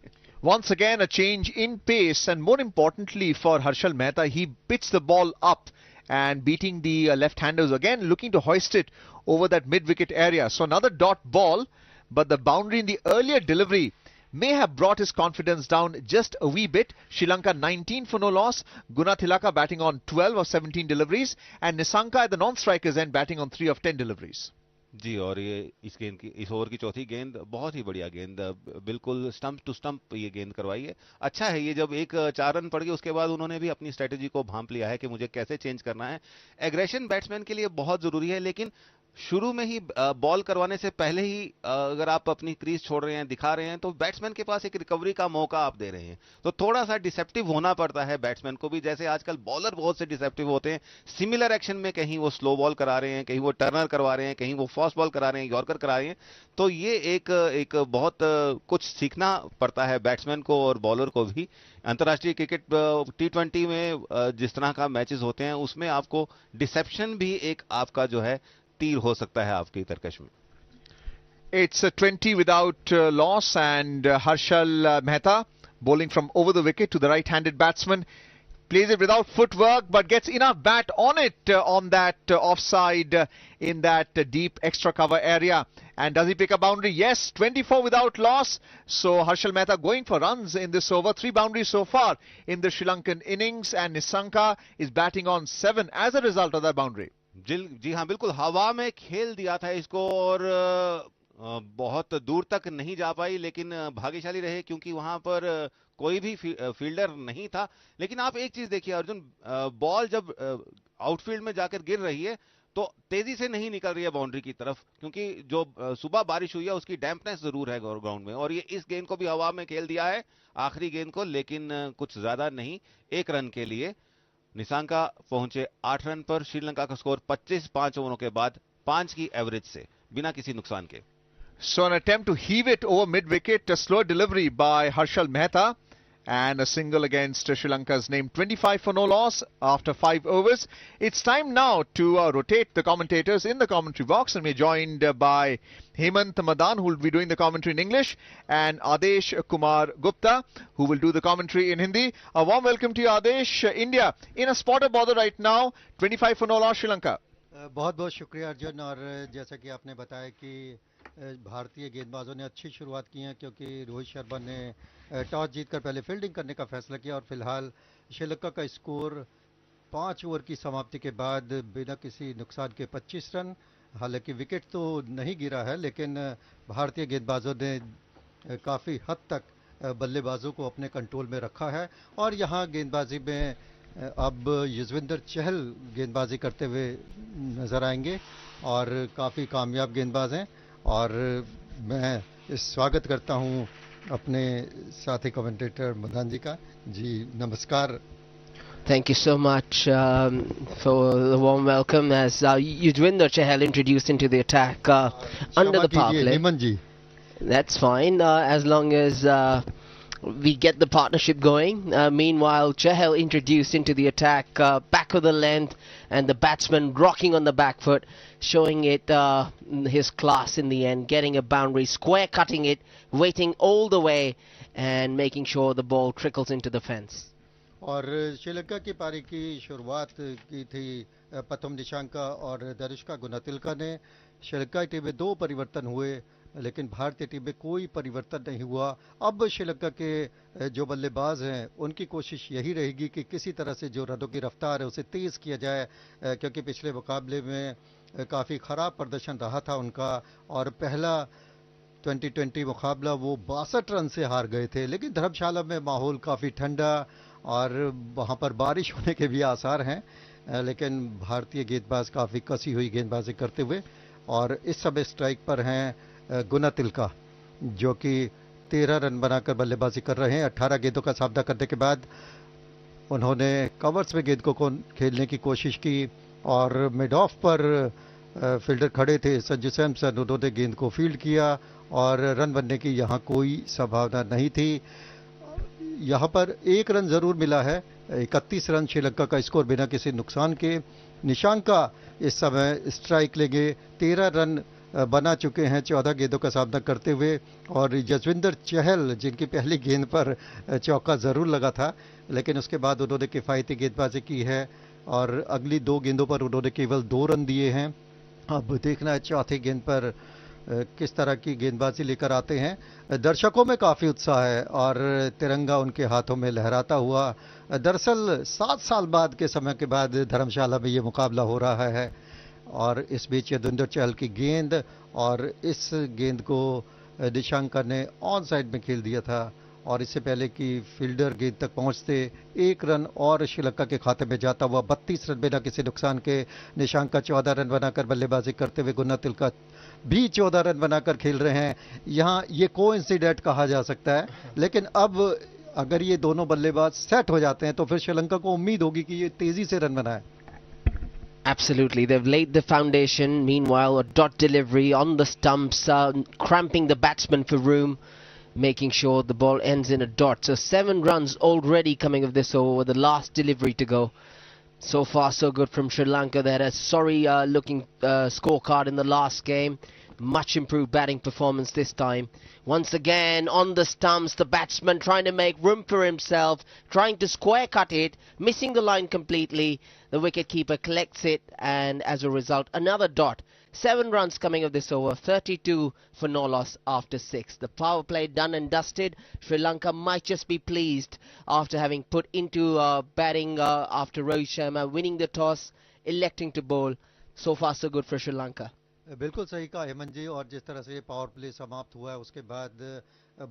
Once again a change in pace, and more importantly for Harshal Mehta, he pitched the ball up and beating the left-handers again, looking to hoist it over that mid-wicket area. So another dot ball, but the boundary in the earlier delivery may have brought his confidence down just a wee bit. Sri Lanka 19 for no loss. Guna Tilaka batting on 12 of 17 deliveries, and Nissanka at the non-strikers end batting on 3 of 10 deliveries. जी, और ये इस over की चौथी गेंद बहुत ही बढ़िया गेंद, बिल्कुल स्टंप टू स्टंप ये गेंद करवाई है। अच्छा है ये, जब 4 रन पड़ गए उसके बाद उन्होंने भी अपनी स्ट्रेटेजी को भांप लिया है कि मुझे कैसे चेंज करना है। एग्रेशन बैट्समैन के लिए बहुत जरूरी है, लेकिन शुरू में ही बॉल करवाने से पहले ही अगर आप अपनी क्रीज छोड़ रहे हैं, दिखा रहे हैं, तो बैट्समैन के पास एक रिकवरी का मौका आप दे रहे हैं। तो थोड़ा सा डिसेप्टिव होना पड़ता है बैट्समैन को भी, जैसे आजकल बॉलर बहुत से डिसेप्टिव होते हैं। सिमिलर एक्शन में कहीं वो स्लो बॉल करा रहे हैं, कहीं वो टर्नर करवा रहे हैं, कहीं वो फास्ट बॉल करा रहे हैं, यॉर्कर करा रहे हैं। तो ये एक एक बहुत कुछ सीखना पड़ता है बैट्समैन को और बॉलर को भी। अंतर्राष्ट्रीय क्रिकेट T20 में जिस तरह का मैचेस होते हैं उसमें आपको डिसेप्शन भी एक आपका जो है तीर हो सकता है आपकी तरकश में। It's a 20 without loss, and Harshal Mehta bowling from over the wicket to the right-handed batsman. Plays it without footwork but gets enough bat on it on that offside in that deep extra cover area. And does he pick a boundary? Yes, 24 without loss. So Harshal Mehta going for runs in this over. 3 boundaries so far in the Sri Lankan innings, and Nisanka is batting on 7 as a result of that boundary. जी हाँ, बिल्कुल हवा में खेल दिया था इसको और बहुत दूर तक नहीं जा पाई, लेकिन भाग्यशाली रहे क्योंकि वहां पर कोई भी फील्डर नहीं था। लेकिन आप एक चीज देखिए अर्जुन, बॉल जब आउटफील्ड में जाकर गिर रही है तो तेजी से नहीं निकल रही है बाउंड्री की तरफ, क्योंकि जो सुबह बारिश हुई है उसकी डैम्पनेस जरूर है ग्राउंड में, और ये इस गेंद को भी हवा में खेल दिया है, आखिरी गेंद को, लेकिन कुछ ज्यादा नहीं, 1 रन के लिए निसांका पहुंचे 8 रन पर। श्रीलंका का स्कोर 25 5 ओवरों के बाद 5 की एवरेज से बिना किसी नुकसान के। So an attempt to heave it over mid-wicket, a slow delivery by Harshal Mehta, and a single against Sri Lanka's name. 25 for no loss after 5 overs. It's time now to rotate the commentators in the commentary box, and we're joined by Hemant Madan, who will be doing the commentary in English, and Adesh Kumar Gupta, who will do the commentary in Hindi. A warm welcome to you, Adesh. India in a spot of bother right now, 25 for no loss Sri Lanka. बहुत बहुत शुक्रिया अर्जुन, और जैसा कि आपने बताया कि भारतीय गेंदबाजों ने अच्छी शुरुआत की है, क्योंकि रोहित शर्मा ने टॉस जीतकर पहले फील्डिंग करने का फैसला किया, और फिलहाल श्रीलंका का स्कोर 5 ओवर की समाप्ति के बाद बिना किसी नुकसान के 25 रन। हालांकि विकेट तो नहीं गिरा है, लेकिन भारतीय गेंदबाजों ने काफ़ी हद तक बल्लेबाजों को अपने कंट्रोल में रखा है, और यहाँ गेंदबाजी में अब युजवेंद्र चहल गेंदबाजी करते हुए नजर आएंगे, और काफ़ी कामयाब गेंदबाज हैं। और मैं स्वागत करता हूं अपने साथी कमेंटेटर मदान जी का। जी नमस्कार। Thank you so much for the warm welcome as Yuzwinder Chahal introduced into the attack under the power play. Hemant ji, That's fine as long as we get the partnership going. Meanwhile, Chahal introduced into the attack, back of the length, and the batsman rocking on the back foot, showing it his class in the end, getting a boundary, square cutting it, waiting all the way, and making sure the ball trickles into the fence. और श्रीलंका की पारी की शुरुआत की थी प्रथम निशांका और दरिश्का गुनातिलका ने। श्रीलंका टीम में 2 परिवर्तन हुए, लेकिन भारतीय टीम में कोई परिवर्तन नहीं हुआ। अब श्रीलंका के जो बल्लेबाज हैं उनकी कोशिश यही रहेगी कि किसी तरह से जो रनों की रफ्तार है उसे तेज़ किया जाए, क्योंकि पिछले मुकाबले में काफ़ी ख़राब प्रदर्शन रहा था उनका, और पहला 2020 मुकाबला वो 62 रन से हार गए थे। लेकिन धर्मशाला में माहौल काफ़ी ठंडा और वहाँ पर बारिश होने के भी आसार हैं, लेकिन भारतीय गेंदबाज काफ़ी कसी हुई गेंदबाजी करते हुए, और इस समय स्ट्राइक पर हैं गुनातिलका, जो कि 13 रन बनाकर बल्लेबाजी कर रहे हैं। 18 गेंदों का सामना करने के बाद उन्होंने कवर्स में गेंद को खेलने की कोशिश की, और मिड ऑफ पर फील्डर खड़े थे संजू सैमसन, उन्होंने गेंद को फील्ड किया, और रन बनने की यहाँ कोई संभावना नहीं थी। यहाँ पर 1 रन जरूर मिला है। 31 रन श्रीलंका का स्कोर बिना किसी नुकसान के। निशांका इस समय स्ट्राइक लेंगे, 13 रन बना चुके हैं 14 गेंदों का सामना करते हुए, और जसविंदर चहल जिनकी पहली गेंद पर चौका ज़रूर लगा था, लेकिन उसके बाद उन्होंने किफ़ायती गेंदबाजी की है, और अगली 2 गेंदों पर उन्होंने केवल 2 रन दिए हैं। अब देखना है चौथी गेंद पर किस तरह की गेंदबाजी लेकर आते हैं। दर्शकों में काफ़ी उत्साह है और तिरंगा उनके हाथों में लहराता हुआ। दरअसल 7 साल बाद के समय के बाद धर्मशाला में ये मुकाबला हो रहा है, और इस बीच युजवेंद्र चहल की गेंद, और इस गेंद को निशांका ने ऑन साइड में खेल दिया था, और इससे पहले कि फील्डर गेंद तक पहुंचते 1 रन और श्रीलंका के खाते में जाता हुआ 32 रन बिना किसी नुकसान के। निशांक का 14 रन बनाकर बल्लेबाजी करते हुए गुना तिलका भी 14 रन बनाकर खेल रहे हैं। यहाँ ये कोइंसिडेंट कहा जा सकता है, लेकिन अब अगर ये दोनों बल्लेबाज सेट हो जाते हैं तो फिर श्रीलंका को उम्मीद होगी कि ये तेजी से रन बनाए। Absolutely, they've laid the foundation. Meanwhile, a dot delivery on the stumps, cramping the batsman for room, making sure the ball ends in a dot. So 7 runs already coming of this over with the last delivery to go. So far so good from Sri Lanka. They had a sorry looking scorecard in the last game. Much improved batting performance this time. Once again on the stumps, the batsman trying to make room for himself, trying to square cut it, missing the line completely. The wicketkeeper collects it, and as a result another dot. 7 runs coming of this over, 32 for no loss after 6. The power play done and dusted. Sri Lanka might just be pleased after having put into batting after Rohit Sharma winning the toss, electing to bowl. So far so good for Sri Lanka. बिल्कुल सही कहा हेमंत जी। और जिस तरह से ये power play समाप्त हुआ है उसके बाद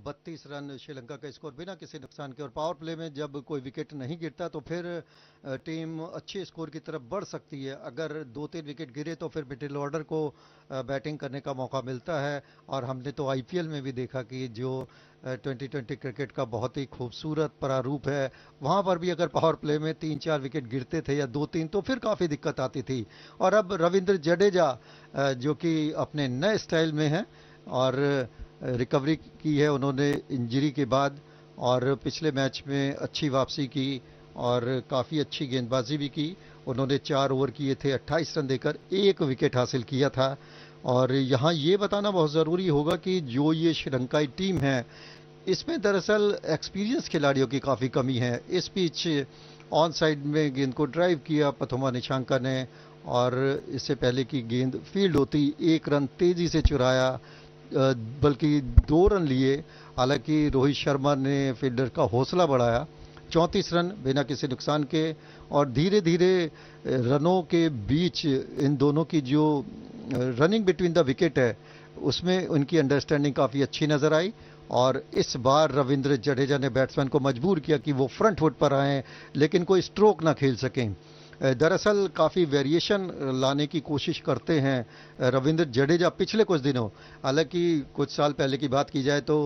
32 रन श्रीलंका का स्कोर बिना किसी नुकसान के। और पावर प्ले में जब कोई विकेट नहीं गिरता तो फिर टीम अच्छे स्कोर की तरफ बढ़ सकती है। अगर 2-3 विकेट गिरे तो फिर मिडिल ऑर्डर को बैटिंग करने का मौका मिलता है। और हमने तो आईपीएल में भी देखा कि जो 2020 क्रिकेट का बहुत ही खूबसूरत प्रारूप है, वहाँ पर भी अगर पावर प्ले में 3-4 विकेट गिरते थे या 2-3 तो फिर काफ़ी दिक्कत आती थी। और अब रविंद्र जडेजा जो कि अपने नए स्टाइल में हैं और रिकवरी की है उन्होंने इंजरी के बाद, और पिछले मैच में अच्छी वापसी की और काफ़ी अच्छी गेंदबाजी भी की। उन्होंने 4 ओवर किए थे, 28 रन देकर 1 विकेट हासिल किया था। और यहाँ ये बताना बहुत ज़रूरी होगा कि जो ये श्रीलंकाई टीम है इसमें दरअसल एक्सपीरियंस खिलाड़ियों की काफ़ी कमी है। इस पिच ऑन साइड में गेंद को ड्राइव किया प्रथमा निशांका ने, और इससे पहले कि गेंद फील्ड होती 1 रन तेज़ी से चुराया, बल्कि 2 रन लिए। हालांकि रोहित शर्मा ने फील्डर का हौसला बढ़ाया, 34 रन बिना किसी नुकसान के। और धीरे धीरे रनों के बीच इन दोनों की जो रनिंग बिटवीन द विकेट है उसमें उनकी अंडरस्टैंडिंग काफ़ी अच्छी नज़र आई। और इस बार रविंद्र जडेजा ने बैट्समैन को मजबूर किया कि वो फ्रंट फुट पर आएँ लेकिन कोई स्ट्रोक ना खेल सकें। दरअसल काफ़ी वेरिएशन लाने की कोशिश करते हैं रविंद्र जडेजा पिछले कुछ दिनों। हालांकि कुछ साल पहले की बात की जाए तो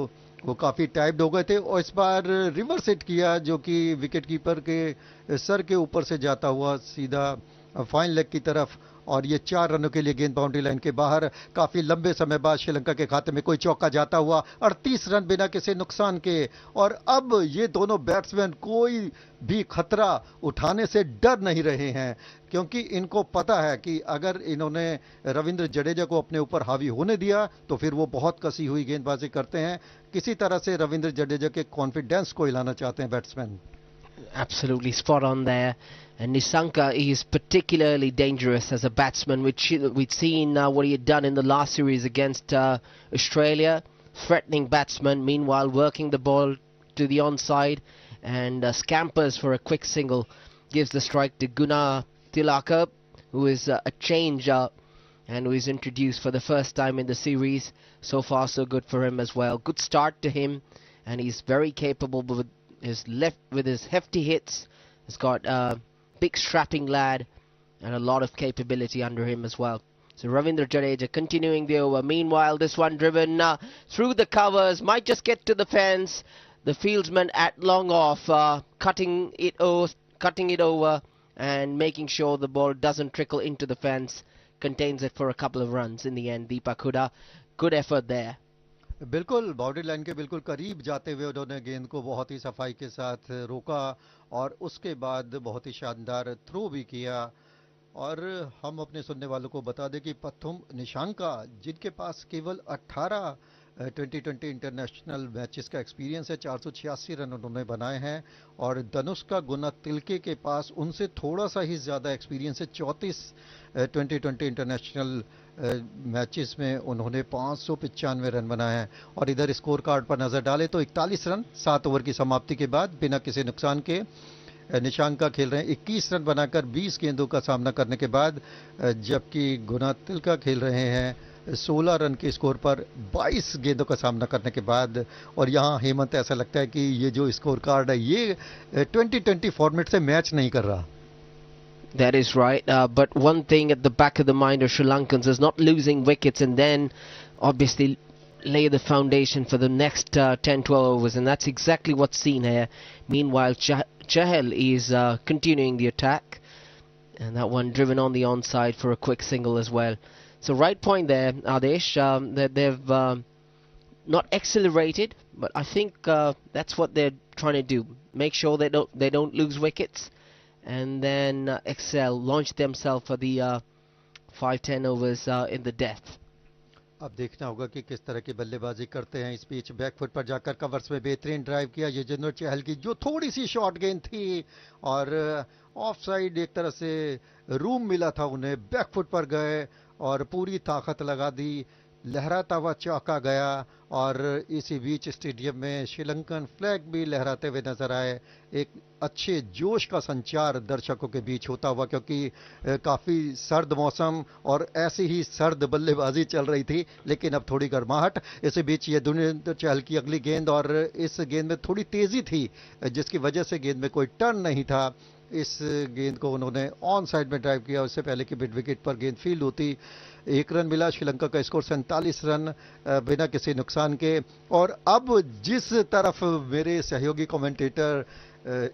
वो काफ़ी टाइप्ड हो गए थे, और इस बार रिवर्स हिट किया जो कि विकेट कीपर के सर के ऊपर से जाता हुआ सीधा फाइन लेग की तरफ। और ये 4 रनों के लिए गेंद बाउंड्री लाइन के बाहर। काफ़ी लंबे समय बाद श्रीलंका के खाते में कोई चौका जाता हुआ, 38 रन बिना किसी नुकसान के। और अब ये दोनों बैट्समैन कोई भी खतरा उठाने से डर नहीं रहे हैं, क्योंकि इनको पता है कि अगर इन्होंने रविंद्र जडेजा को अपने ऊपर हावी होने दिया तो फिर वो बहुत कसी हुई गेंदबाजी करते हैं। किसी तरह से रविंद्र जडेजा के कॉन्फिडेंस को हिलाना चाहते हैं batsman. Absolutely spot on there. And Nisanka is particularly dangerous as a batsman. We'd seen what he had done in the last series against Australia. Threatening batsman, meanwhile working the ball to the onside, and scampers for a quick single. Gives the strike to Guna Tilaka, who is a change and who is introduced for the first time in the series. So far so good for him as well. Good start to him, and he's very capable with his hefty hits. He's got a big strapping lad and a lot of capability under him as well. So Ravindra Jadeja continuing the over. Meanwhile, this one driven through the covers, might just get to the fence. The fieldsman at long off, cutting it over and making sure the ball doesn't trickle into the fence. Contains it for a couple of runs in the end. Deepak Hooda, good effort there. बिल्कुल boundary line के बिल्कुल करीब जाते हुए उन्होंने गेंद को बहुत ही सफाई के साथ रोका, और उसके बाद बहुत ही शानदार थ्रो भी किया। और हम अपने सुनने वालों को बता दें कि प्रथम निशांका, जिनके पास केवल 18 2020 इंटरनेशनल मैचेस का एक्सपीरियंस है, 486 रन उन्होंने बनाए हैं। और धनुष्का गुना तिलके के पास उनसे थोड़ा सा ही ज़्यादा एक्सपीरियंस है, 34 2020 इंटरनेशनल मैचेस में उन्होंने 595 रन बनाए हैं। और इधर स्कोर कार्ड पर नज़र डालें तो 41 रन 7 ओवर की समाप्ति के बाद बिना किसी नुकसान के। निशांका खेल रहे हैं 21 रन बनाकर 20 गेंदों का सामना करने के बाद, जबकि गुना तिलका खेल रहे हैं 16 रन के स्कोर पर 22 गेंदों का सामना करने के बाद। और यहां हेमंत ऐसा लगता है कि ये जो स्कोर कार्ड है ये 2020 फॉर्मेट से मैच नहीं कर रहा। That is right, but one thing at the back of the mind of Sri Lankans is not losing wickets and then obviously lay the foundation for the next 10-12 overs, and that's exactly what's seen here. Meanwhile, Chahal is continuing the attack, and that one driven on the onside for a quick single as well. So right point there, Adesh, that they've not accelerated, but I think that's what they're trying to do. Make sure they don't lose wickets, and then excel, launch themselves for the 5-10 overs in the death. अब देखना होगा कि किस तरह की बल्लेबाजी करते हैं। इस बीच बैकफुट पर जाकर कवर्स में बेहतरीन ड्राइव किया युजवेंद्र चहल की, जो थोड़ी सी शॉर्ट गेंद थी और ऑफ साइड एक तरह से रूम मिला था उन्हें, बैकफुट पर गए और पूरी ताकत लगा दी, लहराता हुआ चौका गया। और इसी बीच स्टेडियम में श्रीलंकन फ्लैग भी लहराते हुए नजर आए। एक अच्छे जोश का संचार दर्शकों के बीच होता हुआ, क्योंकि काफी सर्द मौसम और ऐसी ही सर्द बल्लेबाजी चल रही थी, लेकिन अब थोड़ी गर्माहट। इसी बीच ये युजवेंद्र चहल की अगली गेंद, और इस गेंद में थोड़ी तेजी थी जिसकी वजह से गेंद में कोई टर्न नहीं था। इस गेंद को उन्होंने ऑन साइड में ड्राइव किया, उससे पहले कि मिड विकेट पर गेंद फील्ड होती। 1 रन मिला, श्रीलंका का स्कोर 47 रन बिना किसी नुकसान के। और अब जिस तरफ मेरे सहयोगी कमेंटेटर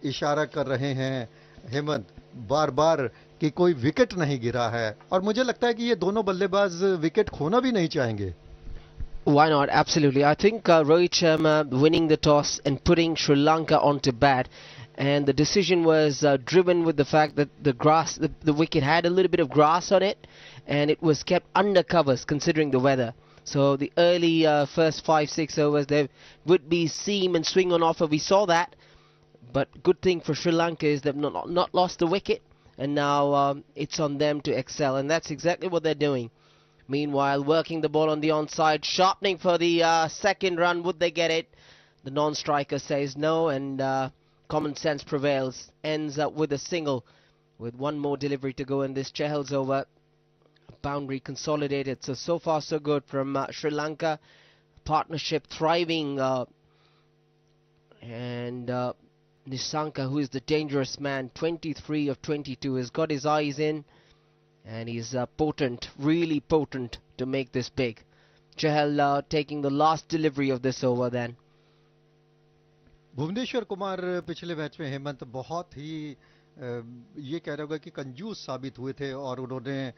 इशारा कर रहे हैं हेमंत बार बार कि कोई विकेट नहीं गिरा है, और मुझे लगता है कि ये दोनों बल्लेबाज विकेट खोना भी नहीं चाहेंगे। Why not? Absolutely. I think Rohit Sharma winning the toss and putting Sri Lanka onto bat, and the decision was driven with the fact that the wicket had a little bit of grass on it, and it was kept under covers considering the weather. So the early first 5-6 overs there would be seam and swing on offer. We saw that, but good thing for Sri Lanka is they've not lost the wicket, and now it's on them to excel, and that's exactly what they're doing. Meanwhile, working the ball on the onside, sharpening for the second run. Would they get it? The non-striker says no, and common sense prevails. Ends up with a single, with one more delivery to go in this Chahal's over. Boundary consolidated. So far so good from Sri Lanka. Partnership thriving, and Nissanka, who is the dangerous man, 23 of 22, has got his eyes in. And he's potent, really potent to make this big. Chahal taking the last delivery of this over then. Bhuvneshwar Kumar पिछले match में हेमंत बहुत ही ये कह रहा होगा कि कंजूस साबित हुए थे, और उन्होंने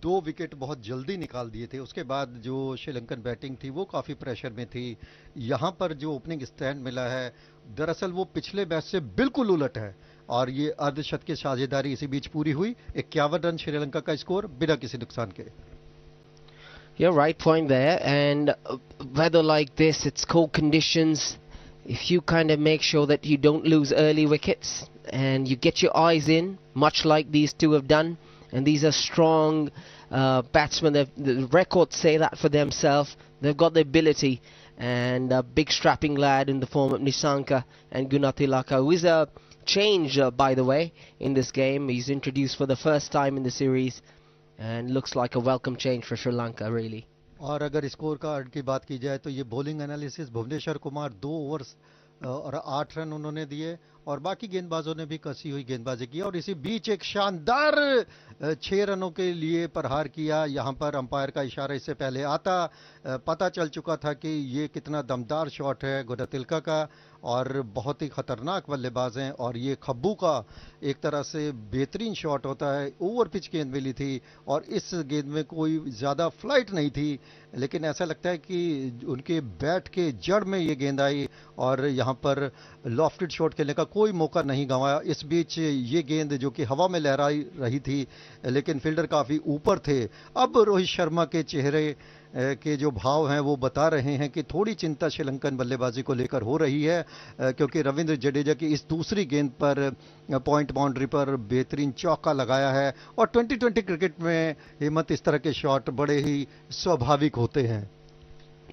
2 विकेट बहुत जल्दी निकाल दिए थे। उसके बाद जो श्रीलंकन बैटिंग थी वो काफी प्रेशर में थी। यहां पर जो ओपनिंग स्टैंड मिला है दरअसल वो पिछले मैच से बिल्कुल उलट है, और ये अर्धशतक की साझेदारी इसी बीच पूरी हुई। 51 रन श्रीलंका का स्कोर बिना किसी नुकसान के। You're right point there, and weather like this, it's cold conditions. If you kind of make sure that you don't lose early wickets and you get your eyes in, much like these two have done, and these are strong batsmen. The records say that for themselves. They've got the ability, and a big strapping lad in the form of Nissanka and Gunathilaka, who is a change, by the way, in this game. He's introduced for the first time in the series, and looks like a welcome change for Sri Lanka, really. और अगर score card की बात की जाए तो ये bowling analysis, Bhuvneshwar Kumar 2 overs और 8 run उन्होंने दिए, और बाकी गेंदबाजों ने भी कसी हुई गेंदबाजी की, और इसी बीच एक शानदार 6 रनों के लिए प्रहार किया। यहां पर अंपायर का इशारा इससे पहले आता, पता चल चुका था कि ये कितना दमदार शॉट है गुणतिलका का, और बहुत ही खतरनाक बल्लेबाज हैं। और ये खब्बू का एक तरह से बेहतरीन शॉट होता है। ओवर पिच गेंद मिली थी, और इस गेंद में कोई ज़्यादा फ्लाइट नहीं थी, लेकिन ऐसा लगता है कि उनके बैट के जड़ में ये गेंद आई, और यहाँ पर लॉफ्टेड शॉट खेलने का कोई मौका नहीं गंवाया। इस बीच ये गेंद जो कि हवा में लहरा रही थी, लेकिन फील्डर काफ़ी ऊपर थे। अब रोहित शर्मा के चेहरे के जो भाव हैं वो बता रहे हैं कि थोड़ी चिंता श्रीलंकन बल्लेबाजी को लेकर हो रही है, क्योंकि रविंद्र जडेजा की इस दूसरी गेंद पर पॉइंट बाउंड्री पर बेहतरीन चौका लगाया है। और 2020 क्रिकेट में हेमंत इस तरह के शॉट बड़े ही स्वाभाविक होते हैं।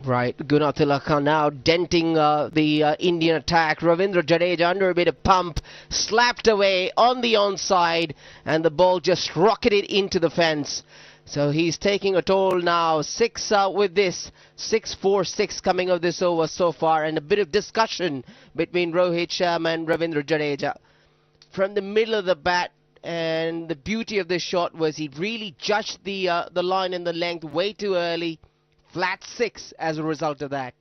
Right, Gunathilaka now denting the Indian attack. Ravindra Jadeja under a bit of pump, slapped away on the onside, and the ball just rocketed into the fence. So he's taking a toll now. 6 with this. 6-4-6 coming of this over so far, and a bit of discussion between Rohit Sharma and Ravindra Jadeja. From the middle of the bat, and the beauty of this shot was he really judged the line and the length way too early. Flat 6 as a result of that.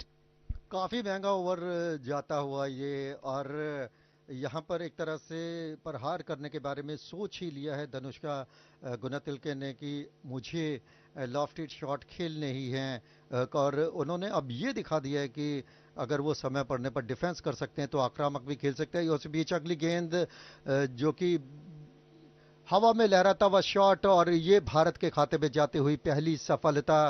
काफी महंगा over जाता हुआ ये, और यहाँ पर एक तरह से प्रहार करने के बारे में सोच ही लिया है धनुष्का गुणतिलके ने कि मुझे लॉफ्टेड शॉट खेलने ही हैं, और उन्होंने अब ये दिखा दिया है कि अगर वो समय पड़ने पर डिफेंस कर सकते हैं तो आक्रामक भी खेल सकते हैं। उस बीच अगली गेंद जो कि हवा में लहराता हुआ शॉट, और ये भारत के खाते में जाती हुई पहली सफलता।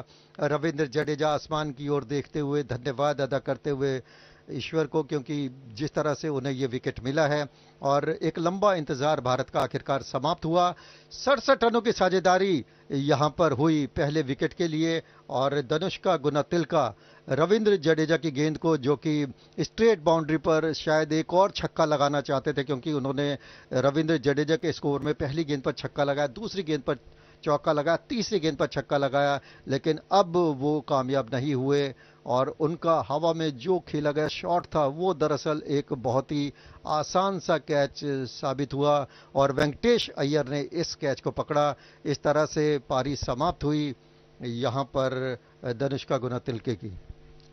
रविंद्र जडेजा आसमान की ओर देखते हुए धन्यवाद अदा करते हुए ईश्वर को, क्योंकि जिस तरह से उन्हें ये विकेट मिला है, और एक लंबा इंतजार भारत का आखिरकार समाप्त हुआ। 67 रनों की साझेदारी यहां पर हुई पहले विकेट के लिए, और धनुष्का गुणतिलका रविंद्र जडेजा की गेंद को, जो कि स्ट्रेट बाउंड्री पर शायद एक और छक्का लगाना चाहते थे, क्योंकि उन्होंने रविंद्र जडेजा के स्कोर में पहली गेंद पर छक्का लगाया, दूसरी गेंद पर चौका लगाया, तीसरी गेंद पर छक्का लगाया, लेकिन अब वो कामयाब नहीं हुए, और उनका हवा में जो खेला गया शॉट था वो दरअसल एक बहुत ही आसान सा कैच साबित हुआ, और वेंकटेश अय्यर ने इस कैच को पकड़ा। इस तरह से पारी समाप्त हुई यहां पर धनुष्का गुणतिलके की।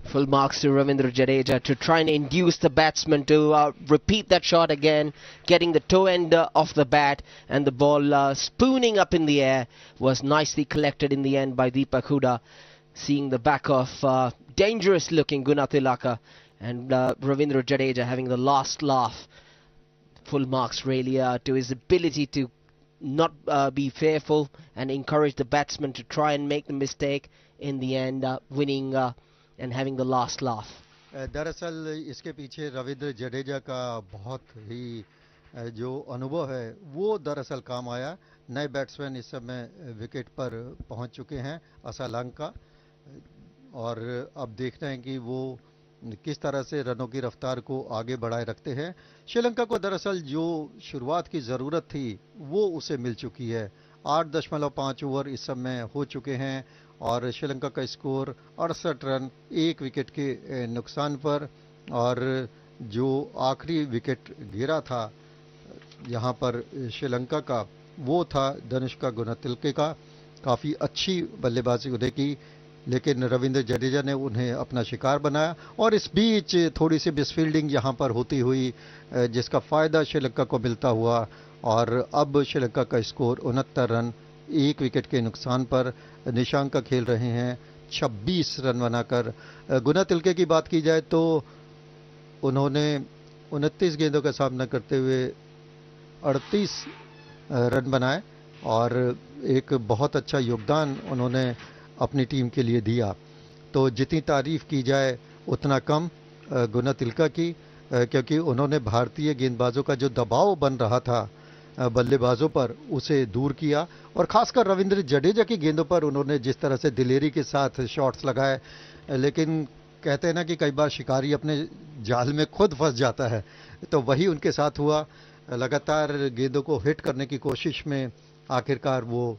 Full marks to Ravindra Jadeja to try and induce the batsman to repeat that shot again, getting the toe end of the bat, and the ball spooning up in the air was nicely collected in the end by Deepak Hooda, seeing the back of dangerous looking Gunatilaka, and Ravindra Jadeja having the last laugh. Full marks really to his ability to not be fearful and encourage the batsman to try and make the mistake, in the end winning and having the last laugh. दरअसल इसके पीछे रविंद्र जडेजा का बहुत ही जो अनुभव है वो दरअसल काम आया। नए बैट्समैन इस समय विकेट पर पहुंच चुके हैं, लंका, और अब देखना है कि वो किस तरह से रनों की रफ्तार को आगे बढ़ाए रखते हैं। श्रीलंका को दरअसल जो शुरुआत की ज़रूरत थी वो उसे मिल चुकी है। 8.5 ओवर इस समय हो चुके हैं, और श्रीलंका का स्कोर 68 रन 1 विकेट के नुकसान पर, और जो आखिरी विकेट गिरा था यहाँ पर श्रीलंका का वो था धनुष्का गुणतिलके का। काफ़ी अच्छी बल्लेबाजी उन्हें की, लेकिन रविंद्र जडेजा ने उन्हें अपना शिकार बनाया, और इस बीच थोड़ी सी मिसफील्डिंग यहाँ पर होती हुई जिसका फ़ायदा श्रीलंका को मिलता हुआ, और अब श्रीलंका का स्कोर 69 रन 1 विकेट के नुकसान पर। निशांका खेल रहे हैं 26 रन बनाकर। गुणतिलके की बात की जाए तो उन्होंने 29 गेंदों का सामना करते हुए 38 रन बनाए, और एक बहुत अच्छा योगदान उन्होंने अपनी टीम के लिए दिया। तो जितनी तारीफ की जाए उतना कम गुणतिलका की, क्योंकि उन्होंने भारतीय गेंदबाजों का जो दबाव बन रहा था बल्लेबाजों पर उसे दूर किया, और खासकर रविंद्र जडेजा की गेंदों पर उन्होंने जिस तरह से दिलेरी के साथ शॉट्स लगाए। लेकिन कहते हैं ना कि कई बार शिकारी अपने जाल में खुद फंस जाता है, तो वही उनके साथ हुआ। लगातार गेंदों को हिट करने की कोशिश में आखिरकार वो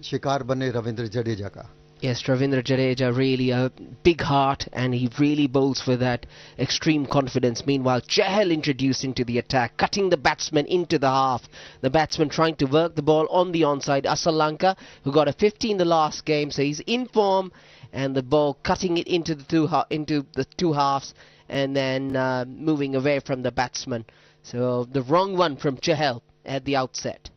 शिकार बने रविंद्र जडेजा का। Yes, Ravindra Jadeja really a big heart, and he really bowls with that extreme confidence. Meanwhile, Chahal introduced into the attack, cutting the batsman into the half. The batsman trying to work the ball on the onside. Lanka, who got a 50 in the last game, so he's in form, and the ball cutting it into the two halves, and then moving away from the batsman. So the wrong one from Chahal at the outset.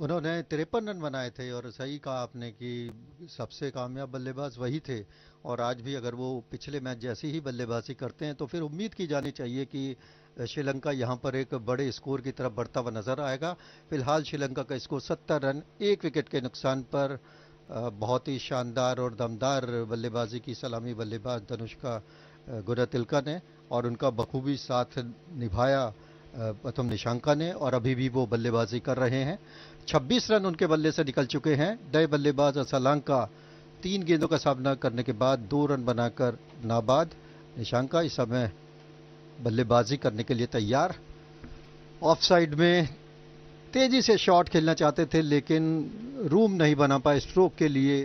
उन्होंने 53 run बनाए थे, और सही कहा आपने कि सबसे कामयाब बल्लेबाज वही थे, और आज भी अगर वो पिछले मैच जैसी ही बल्लेबाजी करते हैं तो फिर उम्मीद की जानी चाहिए कि श्रीलंका यहां पर एक बड़े स्कोर की तरफ बढ़ता हुआ नजर आएगा। फिलहाल श्रीलंका का स्कोर 70 रन 1 विकेट के नुकसान पर। बहुत ही शानदार और दमदार बल्लेबाजी की सलामी बल्लेबाज धनुष्का गुणतिलका ने, और उनका बखूबी साथ निभाया प्रथम निशांका ने, और अभी भी वो बल्लेबाजी कर रहे हैं। 26 रन उनके बल्ले से निकल चुके हैं। नए बल्लेबाज लंका 3 गेंदों का सामना करने के बाद 2 रन बनाकर नाबाद। निशांका इस समय बल्लेबाजी करने के लिए तैयार। ऑफ साइड में तेजी से शॉट खेलना चाहते थे, लेकिन रूम नहीं बना पाए स्ट्रोक के लिए।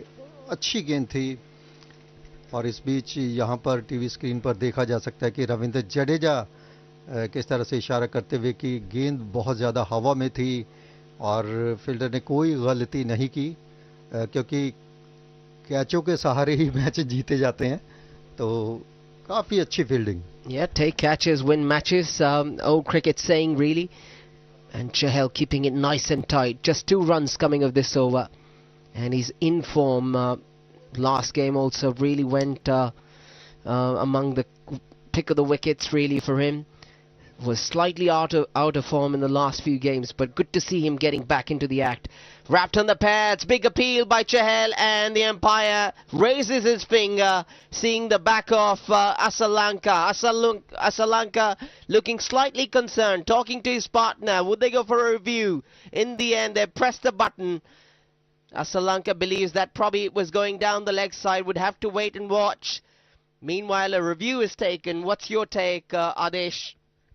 अच्छी गेंद थी। और इस बीच यहाँ पर टीवी स्क्रीन पर देखा जा सकता है कि रविंद्र जडेजा किस तरह से इशारा करते हुए कि गेंद बहुत ज़्यादा हवा में थी और फील्डर ने कोई गलती नहीं की, क्योंकि कैचों के सहारे ही मैच जीते जाते हैं। तो काफ़ी अच्छी fielding. Yeah, take catches, win matches. Old cricket saying, really. And Chahal keeping it nice and tight. Just 2 runs coming of this over. And he's in form. Last game also really went among the pick of the wickets, really, for him. Was slightly out of form in the last few games, but good to see him getting back into the act. Wrapped on the pads, big appeal by Chahal, and the umpire raises his finger, seeing the back of Asalanka. Asalanka looking slightly concerned, talking to his partner. Would they go for a review? In the end, they pressed the button. Asalanka believes that probably it was going down the leg side, would have to wait and watch. Meanwhile, a review is taken. What's your take, Adesh?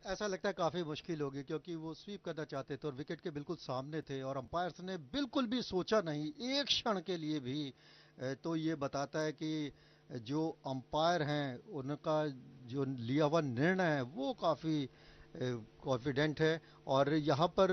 ऐसा लगता है काफी मुश्किल होगी, क्योंकि वो SVEEP करना चाहते थे और विकेट के बिल्कुल सामने थे और अंपायर्स ने बिल्कुल भी सोचा नहीं एक क्षण के लिए भी। तो ये बताता है कि जो अंपायर हैं उनका जो लिया हुआ निर्णय है वो काफी कॉन्फिडेंट है। और यहाँ पर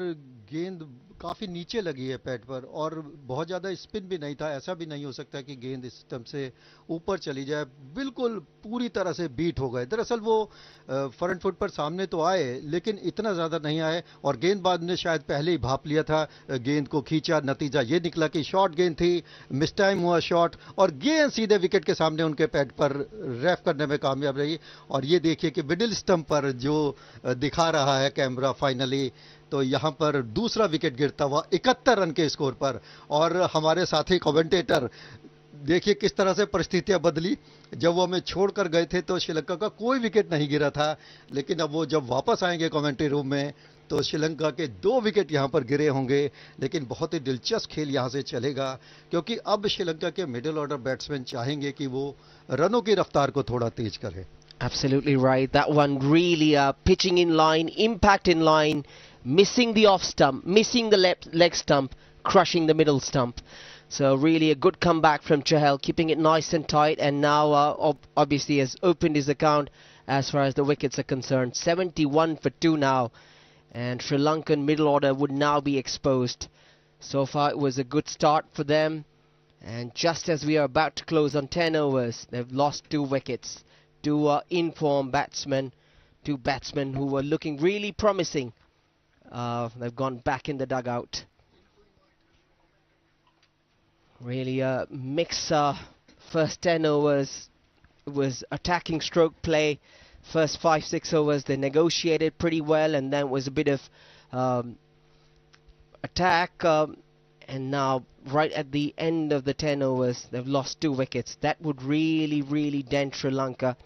गेंद काफी नीचे लगी है पैड पर और बहुत ज्यादा स्पिन भी नहीं था। ऐसा भी नहीं हो सकता कि गेंद इस स्टंप से ऊपर चली जाए। बिल्कुल पूरी तरह से बीट हो गए। दरअसल वो फ्रंट फुट पर सामने तो आए लेकिन इतना ज्यादा नहीं आए और गेंदबाज ने शायद पहले ही भाप लिया था। गेंद को खींचा, नतीजा ये निकला कि शॉर्ट गेंद थी, मिस टाइम हुआ शॉट और गेंद सीधे विकेट के सामने उनके पैड पर रैफ करने में कामयाब रही। और ये देखिए कि मिडिल स्टंप पर जो दिखा रहा है कैमरा फाइनली, तो यहां पर दूसरा विकेट गिरता हुआ 71 रन के स्कोर पर। और हमारे साथी कमेंटेटर देखिए किस तरह से परिस्थितियां बदली। जब वो हमें छोड़कर गए थे तो श्रीलंका का कोई विकेट नहीं गिरा था, लेकिन अब वो जब वापस आएंगे कमेंट्री रूम में तो श्रीलंका के 2 विकेट यहां पर गिरे होंगे। लेकिन बहुत ही दिलचस्प खेल यहां से चलेगा, क्योंकि अब श्रीलंका के मिडिल ऑर्डर बैट्समैन चाहेंगे कि वो रनों की रफ्तार को थोड़ा तेज करें। Absolutely right. That one really pitching in line, impact in line, missing the off stump, missing the leg stump, crushing the middle stump. So really a good comeback from Chahal, keeping it nice and tight, and now obviously has opened his account as far as the wickets are concerned. 71 for 2 now, and Sri Lankan middle order would now be exposed. So far it was a good start for them, and just as we are about to close on 10 overs, they've lost 2 wickets. 2 in-form batsmen, 2 batsmen who were looking really promising. They've gone back in the dugout. Really a mix. First 10 overs was attacking stroke play. First 5-6 overs they negotiated pretty well, and then was a bit of attack. And now right at the end of the 10 overs they've lost 2 wickets. That would really dent Sri Lanka.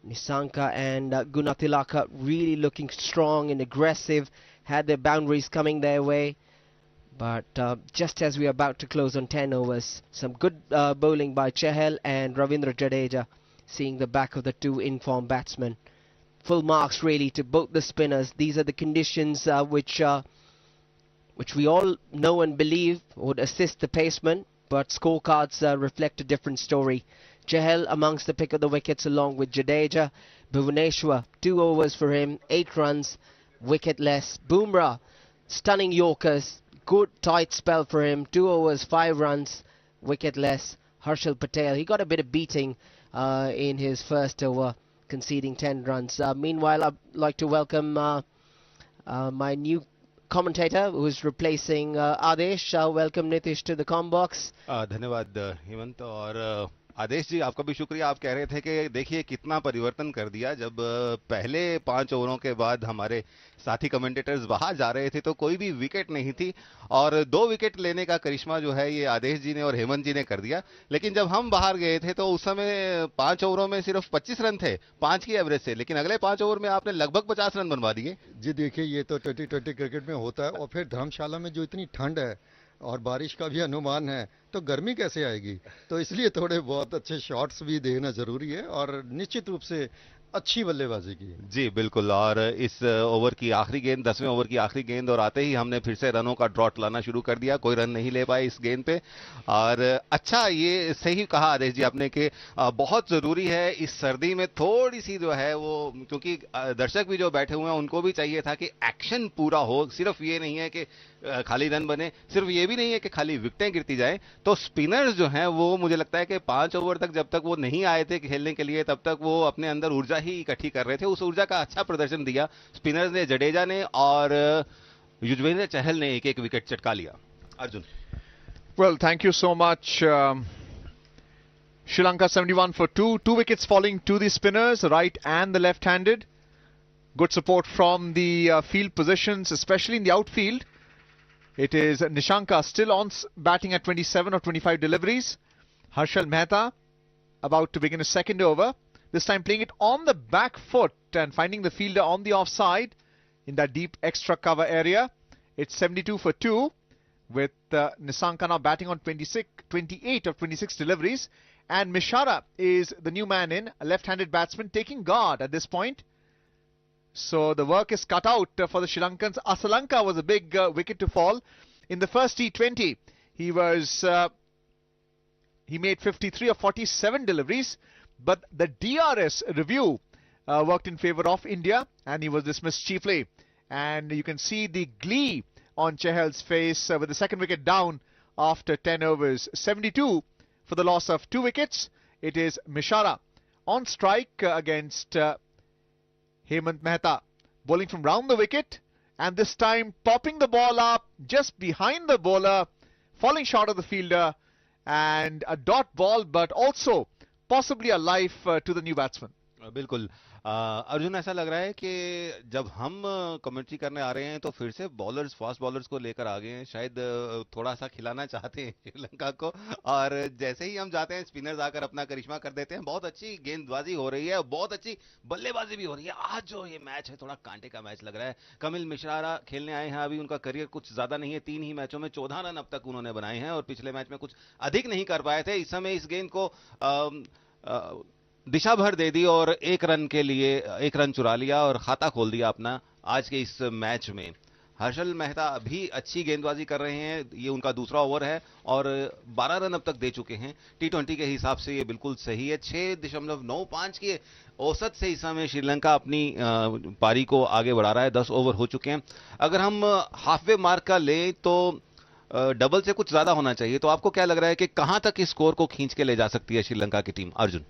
Nissanka and Gunathilaka really looking strong and aggressive, had their boundaries coming their way. But just as we are about to close on 10 overs, some good bowling by Chahal and Ravindra Jadeja, seeing the back of the 2 in-form batsmen. Full marks really to both the spinners. These are the conditions which we all know and believe would assist the paceman, but scorecards reflect a different story. Chahal amongst the pick of the wickets along with Jadeja. Bhuvaneshwar, 2 overs for him, 8 runs, wicketless. Bumrah, stunning Yorkers, good tight spell for him, 2 overs, 5 runs, wicketless. Harshal Patel, he got a bit of beating in his first over, conceding 10 runs. Meanwhile, I'd like to welcome my new commentator who is replacing Adesh. Welcome Nitish to the com box. धन्यवाद हेमंत। और आदेश जी आपका भी शुक्रिया। आप कह रहे थे कि देखिए कितना परिवर्तन कर दिया। जब पहले 5 ओवरों के बाद हमारे साथी कमेंटेटर्स बाहर जा रहे थे तो कोई भी विकेट नहीं थी, और 2 विकेट लेने का करिश्मा जो है ये आदेश जी ने और हेमंत जी ने कर दिया। लेकिन जब हम बाहर गए थे तो उस समय 5 ओवरों में सिर्फ 25 रन थे 5 की एवरेज से, लेकिन अगले 5 ओवर में आपने लगभग 50 रन बनवा दिए। जी देखिए ये तो T20 क्रिकेट में होता है, और फिर धर्मशाला में जो इतनी ठंड है और बारिश का भी अनुमान है तो गर्मी कैसे आएगी। तो इसलिए थोड़े बहुत अच्छे शॉट्स भी देना जरूरी है, और निश्चित रूप से अच्छी बल्लेबाजी की। जी बिल्कुल। और इस ओवर की आखिरी गेंद, 10वें ओवर की आखिरी गेंद, और आते ही हमने फिर से रनों का ड्रॉट लाना शुरू कर दिया। कोई रन नहीं ले पाए इस गेंद पे। और अच्छा, ये सही कहा आदेश जी आपने कि बहुत जरूरी है इस सर्दी में थोड़ी सी जो है वो, क्योंकि दर्शक भी जो बैठे हुए हैं उनको भी चाहिए था कि एक्शन पूरा हो। सिर्फ ये नहीं है कि खाली रन बने, सिर्फ ये भी नहीं है कि खाली विकेटें गिरती जाएं। तो स्पिनर्स जो हैं वो, मुझे लगता है कि 5 ओवर तक जब तक वो नहीं आए थे खेलने के लिए, तब तक वो अपने अंदर ऊर्जा ही इकट्ठी कर रहे थे। उस ऊर्जा का अच्छा प्रदर्शन दिया स्पिनर्स ने, जडेजा ने और युजवेंद्र चहल ने एक एक विकेट चटका लिया। Arjun. Well, thank you so much. Sri Lanka 71 for 2. 2 wickets falling to the spinners, right and the left-handed. Good support from the field positions, especially in the outfield. It is Nishanka still on batting at 27 or 25 deliveries. Harshal Mehta about to begin his second over. This time playing it on the back foot and finding the fielder on the offside in that deep extra cover area. It's 72 for 2 with Nishanka now batting on 28 of 26 deliveries. And Mishara is the new man in, a left-handed batsman taking guard at this point. So the work is cut out for the Sri Lankans. Asalanka was a big wicket to fall. In the first T20, he made 53 of 47 deliveries, but the DRS review worked in favour of India and he was dismissed chiefly. And you can see the glee on Chahal's face with the second wicket down after 10 overs. 72 for the loss of 2 wickets. It is Mishara on strike against Hemant Mehta, bowling from round the wicket, and this time popping the ball up just behind the bowler, falling short of the fielder, and a dot ball, but also possibly a life to the new batsman. बिल्कुल। अर्जुन, ऐसा लग रहा है कि जब हम commentary करने आ रहे हैं तो फिर से बॉलर्स, फास्ट बॉलर्स को लेकर आ गए हैं। शायद थोड़ा सा खिलाना चाहते हैं श्रीलंका को, और जैसे ही हम जाते हैं स्पिनर्स आकर अपना करिश्मा कर देते हैं। बहुत अच्छी गेंदबाजी हो रही है, बहुत अच्छी बल्लेबाजी भी हो रही है। आज जो ये मैच है थोड़ा कांटे का मैच लग रहा है। कमिल मिश्रा खेलने आए हैं, अभी उनका करियर कुछ ज्यादा नहीं है, 3 ही मैचों में 14 रन अब तक उन्होंने बनाए हैं और पिछले मैच में कुछ अधिक नहीं कर पाए थे। इस समय इस गेंद को दिशा भर दे दी और 1 रन के लिए 1 रन चुरा लिया और खाता खोल दिया अपना आज के इस मैच में। हर्षल मेहता भी अच्छी गेंदबाजी कर रहे हैं, ये उनका दूसरा ओवर है और 12 रन अब तक दे चुके हैं। T20 के हिसाब से ये बिल्कुल सही है। 6.95 की औसत से इस समय श्रीलंका अपनी पारी को आगे बढ़ा रहा है। 10 ओवर हो चुके हैं। अगर हम हाफवे मार्क का लें तो डबल से कुछ ज्यादा होना चाहिए। तो आपको क्या लग रहा है कि कहां तक इस स्कोर को खींच के ले जा सकती है श्रीलंका की team? Arjun.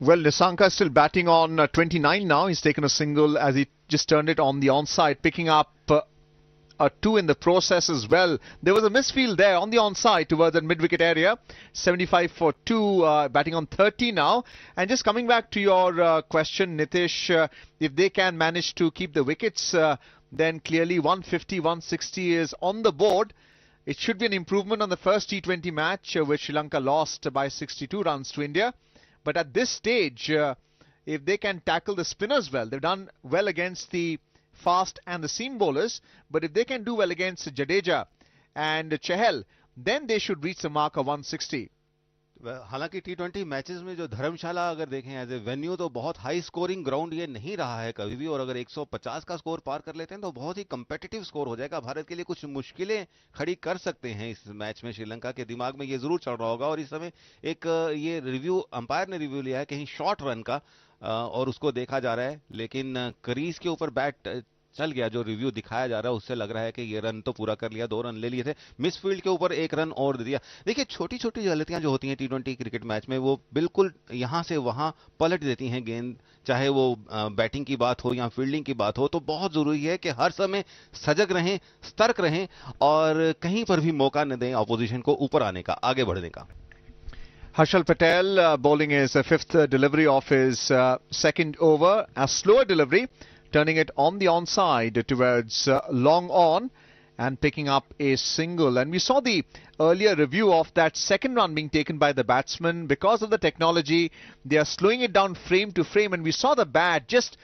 Well, Nissanka is still batting on 29 now. He's taken a single as he just turned it on the onside, picking up a 2 in the process as well. There was a misfield there on the onside towards that mid-wicket area. 75 for 2, batting on 30 now. And just coming back to your question, Nitish, if they can manage to keep the wickets, then clearly 150, 160 is on the board. It should be an improvement on the first T20 match, which Sri Lanka lost by 62 runs to India. But at this stage, if they can tackle the spinners well, they've done well against the fast and the seam bowlers. But if they can do well against Jadeja and Chahal, then they should reach the mark of 160. हालांकि T20 matches में जो धर्मशाला अगर देखें as a venue तो बहुत high scoring ground ये नहीं रहा है कभी भी, और अगर 150 का स्कोर पार कर लेते हैं तो बहुत ही कंपेटिटिव स्कोर हो जाएगा। भारत के लिए कुछ मुश्किलें खड़ी कर सकते हैं इस मैच में। श्रीलंका के दिमाग में ये जरूर चल रहा होगा। और इस समय एक ये रिव्यू, अंपायर ने रिव्यू लिया है कहीं शॉर्ट रन का और उसको देखा जा रहा है, लेकिन क्रीज के ऊपर बैट चल गया। जो रिव्यू दिखाया जा रहा है उससे लग रहा है कि ये रन तो पूरा कर लिया, 2 रन ले लिए थे, मिस फील्ड के ऊपर 1 रन और दे दिया। देखिए छोटी छोटी गलतियां जो होती हैं T20 क्रिकेट मैच में वो बिल्कुल यहां से वहां पलट देती हैं गेंद, चाहे वो बैटिंग की बात हो या फील्डिंग की बात हो। तो बहुत जरूरी है कि हर समय सजग रहें, सतर्क रहें और कहीं पर भी मौका न दें ऑपोजिशन को ऊपर आने का, आगे बढ़ने का। Harshal Patel bowling his 5th delivery of his second over, a slower delivery, turning it on the onside towards long on and picking up a single. And we saw the earlier review of that second run being taken by the batsman. Because of the technology, they are slowing it down frame to frame, and we saw the bat just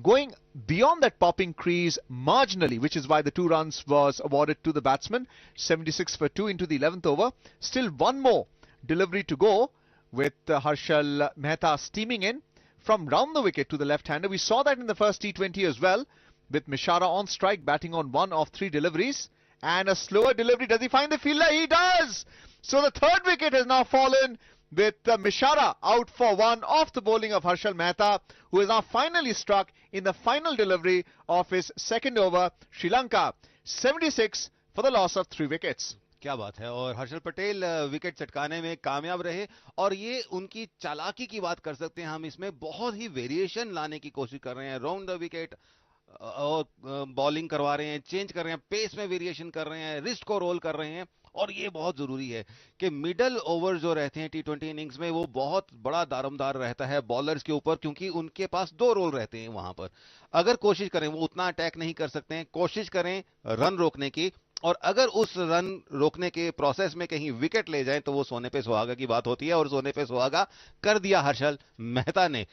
going beyond that popping crease marginally, which is why the 2 runs was awarded to the batsman. 76 for 2 into the 11th over. Still one more delivery to go with Harshal Mehta steaming in from round the wicket to the left-hander. We saw that in the first T20 as well, with Mishara on strike, batting on 1 of 3 deliveries. And a slower delivery. Does he find the fielder? He does! So the third wicket has now fallen with Mishara out for 1 off the bowling of Harshal Mehta, who has now finally struck in the final delivery of his second over. Sri Lanka 76 for the loss of 3 wickets. क्या बात है। और Harshal Patel wicket चटकाने में कामयाब रहे, और ये उनकी चालाकी की बात कर सकते हैं हम। इसमें बहुत ही वेरिएशन लाने की कोशिश कर रहे हैं, राउंड द विकेट और बॉलिंग करवा रहे हैं, चेंज कर रहे हैं, पेस में वेरिएशन कर रहे हैं, रिस्ट को रोल कर रहे हैं। और ये बहुत जरूरी है कि मिडल ओवर जो रहते हैं T20 इनिंग्स में, वो बहुत बड़ा दारोमदार रहता है बॉलर्स के ऊपर, क्योंकि उनके पास 2 रोल रहते हैं वहां पर। अगर कोशिश करें, वो उतना अटैक नहीं कर सकते हैं, कोशिश करें रन रोकने की, और अगर उस रन रोकने के प्रोसेस में कहीं विकेट ले जाएं तो वो सोने पे सुहागा की बात होती है, और सोने पे सुहागा कर दिया हर्षल मेहता ने।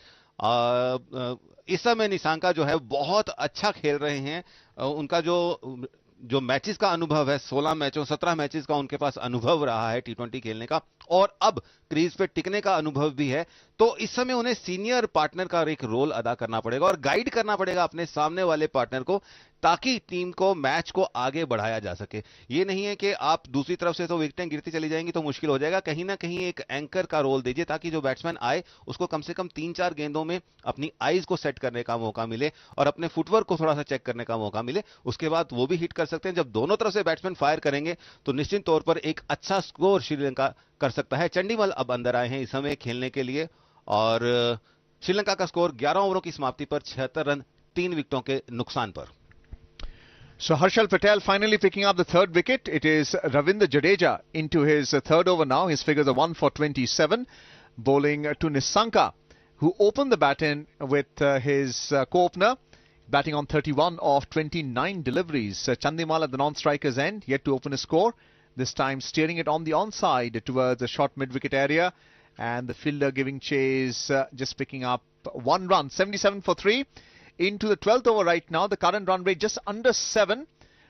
इस समय निशांका जो है बहुत अच्छा खेल रहे हैं। उनका जो मैचेस का अनुभव है, 16 मैचों 17 मैचेस का उनके पास अनुभव रहा है T20 खेलने का, और अब क्रीज पे टिकने का अनुभव भी है। तो इस समय उन्हें सीनियर पार्टनर का एक रोल अदा करना पड़ेगा और गाइड करना पड़ेगा अपने सामने वाले पार्टनर को, ताकि टीम को, मैच को आगे बढ़ाया जा सके। ये नहीं है कि आप दूसरी तरफ से तो विकेटें गिरती चली जाएंगी तो मुश्किल हो जाएगा। कहीं ना कहीं एक एंकर का रोल दीजिए, ताकि जो बैट्समैन आए उसको कम से कम 3-4 गेंदों में अपनी आईज को सेट करने का मौका मिले और अपने फुटवर्क को थोड़ा सा चेक करने का मौका मिले। उसके बाद वो भी हिट कर सकते हैं। जब दोनों तरफ से बैट्समैन फायर करेंगे तो निश्चित तौर पर एक अच्छा स्कोर श्रीलंका कर सकता है। चंडीमल अब अंदर आए हैं इस समय खेलने के लिए, और श्रीलंका का स्कोर 11 ओवरों की समाप्ति पर 76 रन 3 विकेटों के नुकसान पर। So Harshal Patel finally picking up the third wicket. It is Ravindra Jadeja into his third over now. His figures are 1 for 27, bowling to Nisanka, who opened the bat in with his co-opener, batting on 31 of 29 deliveries. Chandimal at the non-striker's end, yet to open a score. This time steering it on the onside towards the short mid-wicket area, and the fielder giving chase, just picking up 1 run, 77 for 3. Into the 12th over right now, the current run rate just under 7.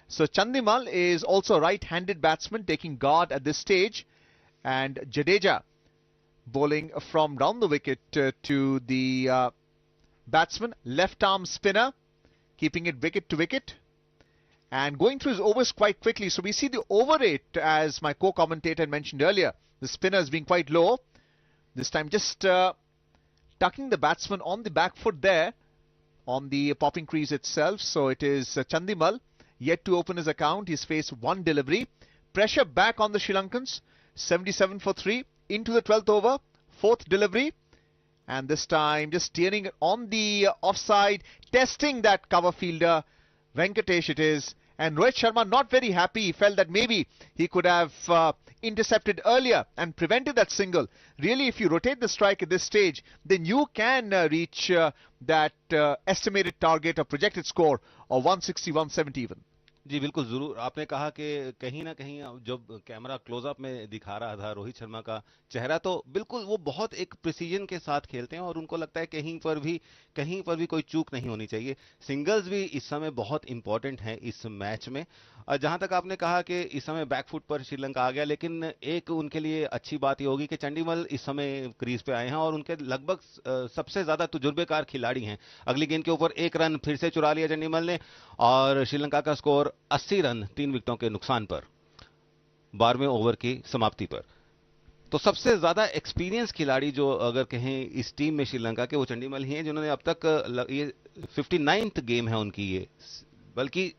So Chandimal is also a right-handed batsman taking guard at this stage, and Jadeja bowling from round the wicket to the batsman, left-arm spinner, keeping it wicket to wicket and going through his overs quite quickly. So we see the over rate, as my co-commentator mentioned earlier, the spinners being quite low. This time just tucking the batsman on the back foot there, on the popping crease itself. So it is Chandimal yet to open his account. He's faced 1 delivery. Pressure back on the Sri Lankans. 77 for 3 into the 12th over. 4th delivery. And this time just steering on the offside, testing that cover fielder. Venkatesh it is. And Rohit Sharma not very happy. He felt that maybe he could have intercepted earlier and prevented that single. Really, if you rotate the strike at this stage, then you can reach that estimated target or projected score of 160, 170 even. जी बिल्कुल, जरूर। आपने कहा कि कहीं ना कहीं जब camera close up में दिखा रहा था रोहित शर्मा का चेहरा, तो बिल्कुल वो बहुत एक प्रिसीजन के साथ खेलते हैं और उनको लगता है कहीं पर भी कोई चूक नहीं होनी चाहिए। सिंगल्स भी इस समय बहुत इंपॉर्टेंट है इस मैच में। जहां तक आपने कहा कि इस समय बैकफुट पर श्रीलंका आ गया, लेकिन एक उनके लिए अच्छी बात ये होगी कि चंडीमल इस समय क्रीज पे आए हैं और उनके लगभग सबसे ज्यादा तजुर्बेकार खिलाड़ी हैं। अगली गेंद के ऊपर 1 रन फिर से चुरा लिया चंडीमल ने, और श्रीलंका का स्कोर 80 रन 3 विकेटों के नुकसान पर 12वें ओवर की समाप्ति पर। तो सबसे ज्यादा एक्सपीरियंस खिलाड़ी जो अगर कहें इस टीम में श्रीलंका के, वो चंडीमल ही हैं, जिन्होंने अब तक ये 59th गेम है उनकी, ये बल्कि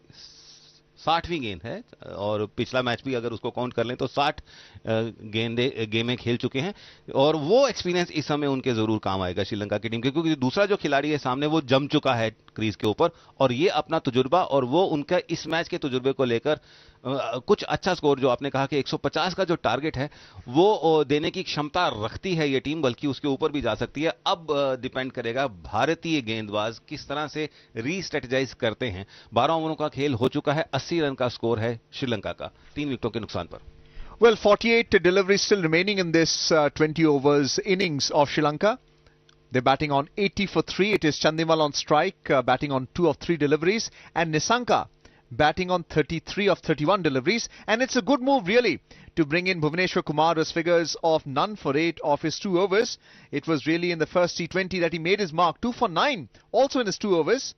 60वीं गेंद है, और पिछला मैच भी अगर उसको काउंट कर लें तो 60 गेमें खेल चुके हैं। और वो एक्सपीरियंस इस समय उनके जरूर काम आएगा श्रीलंका की टीम के, क्योंकि दूसरा जो खिलाड़ी है सामने वो जम चुका है क्रीज के ऊपर, और ये अपना तजुर्बा और वो उनका इस मैच के तजुर्बे को लेकर कुछ अच्छा स्कोर, जो आपने कहा कि 150 का जो टारगेट है वो देने की क्षमता रखती है ये टीम, बल्कि उसके ऊपर भी जा सकती है। अब डिपेंड करेगा भारतीय गेंदबाज किस तरह से रीस्ट्रेटेजाइज करते हैं। 12 ओवरों का खेल हो चुका है, 80 रन का स्कोर है श्रीलंका का 3 विकेटों के नुकसान पर। Well, 48 deliveries still remaining in this 20 overs innings of Sri Lanka. They're batting on 80 for 3. It is Chandimal on strike, batting on 2 of 3 deliveries, and Nisanka batting on 33 of 31 deliveries, and it's a good move really to bring in Bhuvneshwar Kumar with figures of none for 8 of his 2 overs. It was really in the first T20 that he made his mark, 2 for 9 also in his 2 overs.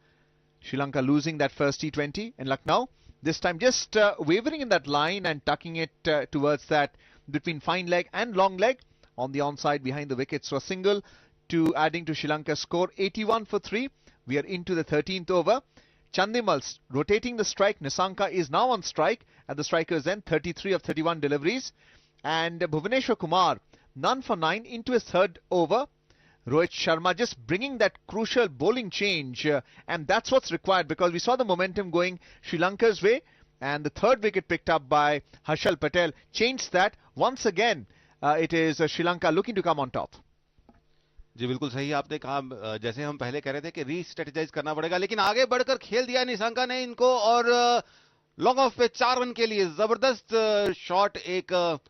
Sri Lanka losing that first T20 in Lucknow. This time just wavering in that line and tucking it towards that between fine leg and long leg on the onside behind the wickets. So a single to adding to Sri Lanka's score, 81 for 3. We are into the 13th over. Chandimal rotating the strike. Nissanka is now on strike at the striker's end, 33 of 31 deliveries. And Bhuvneshwar Kumar, none for 9 into his 3rd over. Rohit Sharma just bringing that crucial bowling change, and that's what's required, because we saw the momentum going Sri Lanka's way, and the 3rd wicket picked up by Harshal Patel changed that. Once again, it is Sri Lanka looking to come on top. जी बिल्कुल सही आपने कहा, जैसे हम पहले कह रहे थे कि रीस्ट्रेटेजाइज करना पड़ेगा, लेकिन आगे बढ़कर खेल दिया निशंका ने इनको और लॉन्ग ऑफ पे 4 रन के लिए जबरदस्त शॉट। एक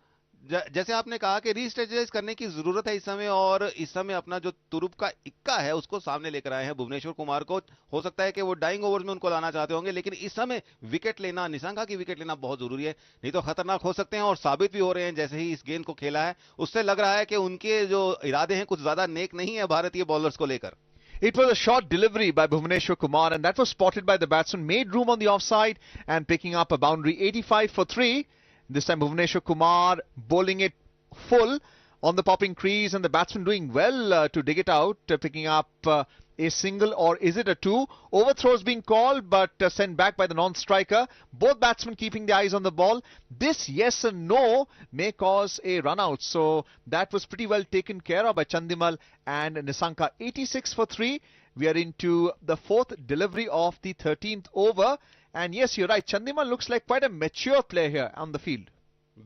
जैसे आपने कहा कि रीस्ट्रेटेजाइज करने की जरूरत है इस समय, और इस समय अपना जो तुरुप का इक्का है उसको सामने लेकर आए हैं भुवनेश्वर कुमार को। हो सकता है कि वो डाइंग ओवर्स में उनको लाना चाहते होंगे, लेकिन इस समय विकेट लेना, निशंका की विकेट लेना बहुत जरूरी है, नहीं तो खतरनाक हो सकते हैं, और साबित भी हो रहे हैं। जैसे ही इस गेंद को खेला है उससे लग रहा है कि उनके जो इरादे हैं कुछ ज्यादा नेक नहीं है भारतीय बॉलर्स को लेकर। It was a short delivery by Bhuvneshwar Kumar, and that was spotted by the batsman, made room on the offside and picking up a boundary, 85 for 3. This time Bhuvneshwar Kumar bowling it full on the popping crease, and the batsman doing well to dig it out, picking up a single, or is it a 2? Overthrows being called, but sent back by the non-striker. Both batsmen keeping their eyes on the ball. This yes and no may cause a run out. So that was pretty well taken care of by Chandimal and Nissanka. 86 for 3. We are into the 4th delivery of the 13th over. And yes, you're right. Chandimal looks like quite a mature player here on the field.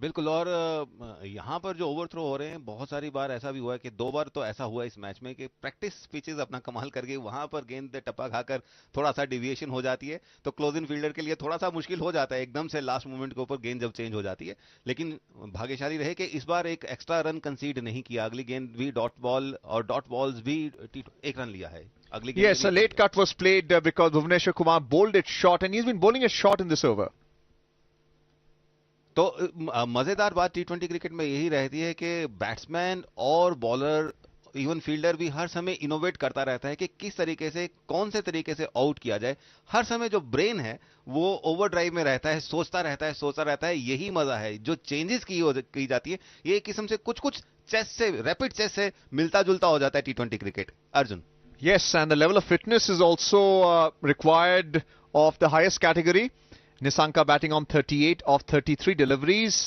बिल्कुल, और यहाँ पर जो overthrow हो रहे हैं, बहुत सारी बार ऐसा भी हुआ है कि 2 बार तो ऐसा हुआ इस मैच में कि प्रैक्टिस पिचेस अपना कमाल कर गई, वहां पर गेंद टप्पा खाकर थोड़ा सा डिविएशन हो जाती है, तो क्लोज इन फील्डर के लिए थोड़ा सा मुश्किल हो जाता है एकदम से लास्ट मोमेंट के ऊपर गेंद जब चेंज हो जाती है। लेकिन भाग्यशाली रहे कि इस बार एक एक्स्ट्रा रन कंसीड नहीं किया, अगली गेंद भी डॉट बॉल और डॉट बॉल्स भी 1 रन लिया है। Yes, a late cut was played because Bhuvneshwar Kumar bowled it short, and he's been bowling it short in this over. तो मजेदार बात टी20 क्रिकेट में यही रहती है कि बैट्समैन और बॉलर, इवन फील्डर भी हर समय इनोवेट करता रहता है कि किस तरीके से, कौन से तरीके से आउट किया जाए। हर समय जो ब्रेन है वो ओवरड्राइव में रहता है, सोचता रहता है। यही मजा है, जो चेंजेस की जाती है ये किस्म से कुछ चेस से, रैपिड चेस से मिलता जुलता हो जाता है टी20 cricket. Arjun. Yes, and the level of fitness is also required of the highest category. Nissanka batting on 38 of 33 deliveries.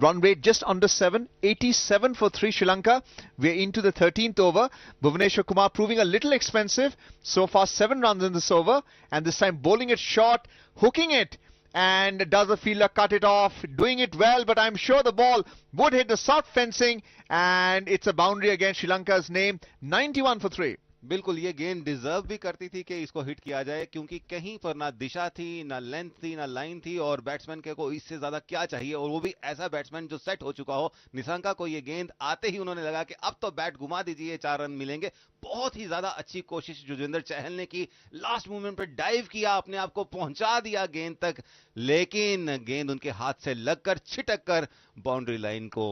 Run rate just under 7. 87 for 3 Sri Lanka. We're into the 13th over. Bhuvneshwar Kumar proving a little expensive. So far 7 runs in this over. And this time bowling it short, hooking it. And does the fielder cut it off? Doing it well, but I'm sure the ball would hit the south fencing. And it's a boundary against Sri Lanka's name. 91 for 3. बिल्कुल, ये गेंद deserve भी करती थी कि इसको hit किया जाए, क्योंकि कहीं पर ना दिशा थी, ना लेंथ थी, ना लाइन थी, और बैट्समैन के को इससे ज्यादा क्या चाहिए, और वो भी ऐसा बैट्समैन जो सेट हो चुका हो। निशंका को ये गेंद आते ही उन्होंने लगा कि अब तो बैट घुमा दीजिए, 4 रन मिलेंगे। बहुत ही ज्यादा अच्छी कोशिश युजवेंद्र चहल ने की, लास्ट मोमेंट पे डाइव किया, अपने आप को पहुंचा दिया गेंद तक, लेकिन गेंद उनके हाथ से लगकर छिटक कर बाउंड्री लाइन को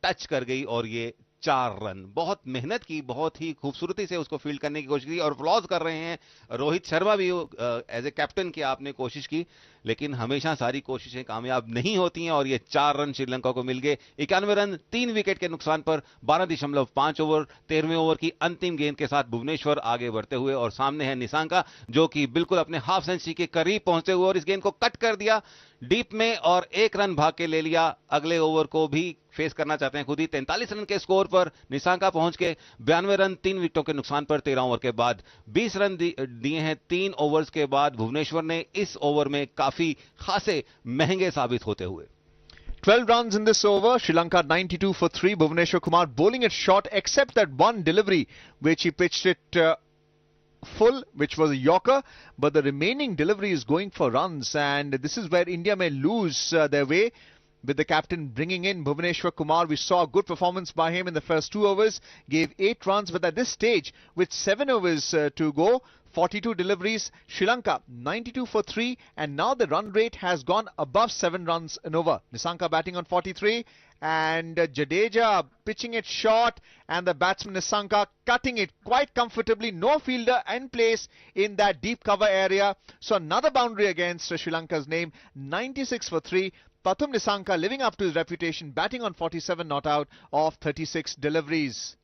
टच कर गई, और ये 4 रन। बहुत मेहनत की, बहुत ही खूबसूरती से उसको फील्ड करने की कोशिश की, और फ्लॉज कर रहे हैं रोहित शर्मा भी एज ए कैप्टन की आपने कोशिश की, लेकिन हमेशा सारी कोशिशें कामयाब नहीं होती हैं, और ये 4 रन श्रीलंका को मिल गए। 91 रन 3 विकेट के नुकसान पर 12.5 ओवर, 13वें ओवर की अंतिम गेंद के साथ भुवनेश्वर आगे बढ़ते हुए, और सामने है निशंका जो कि बिल्कुल अपने हाफ सेंचुरी के करीब पहुंचते हुए, और इस गेंद को कट कर दिया डीप में और 1 रन भाग के ले लिया। अगले ओवर को भी फेस करना चाहते हैं खुद ही। 43 रन के स्कोर पर निशंका पहुंच के 92 रन 3 विकेटों के नुकसान पर 13 ओवर के बाद 20 रन दिए हैं 3 ओवर्स के बाद। भुवनेश्वर ने इस ओवर में काफी खासे महंगे साबित होते हुए। 12 runs in this over. Sri Lanka 92 for 3. Bhuvneshwar Kumar bowling it short, except that one delivery which he pitched it full, which was a yorker, but the remaining delivery is going for runs, and this is where India may lose their way. with the captain bringing in Bhuvneshwar Kumar. We saw a good performance by him in the first 2 overs, gave 8 runs, but at this stage, with 7 overs to go, 42 deliveries, Sri Lanka 92 for 3, and now the run rate has gone above 7 runs an over. Nissanka batting on 43, and Jadeja pitching it short, and the batsman Nissanka cutting it quite comfortably. No fielder in place in that deep cover area. So another boundary against Sri Lanka's name, 96 for 3. Pathum Nissanka living up to his reputation, batting on 47 not out of 36 deliveries.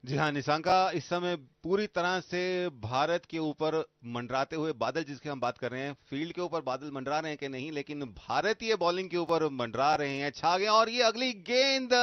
जी हाँ, निशांका इस समय पूरी तरह से भारत के ऊपर मंडराते हुए बादल, जिसकी हम बात कर रहे हैं, फील्ड के ऊपर बादल मंडरा रहे हैं कि नहीं, लेकिन भारतीय बॉलिंग के ऊपर मंडरा रहे हैं, छा गए। और ये अगली गेंद,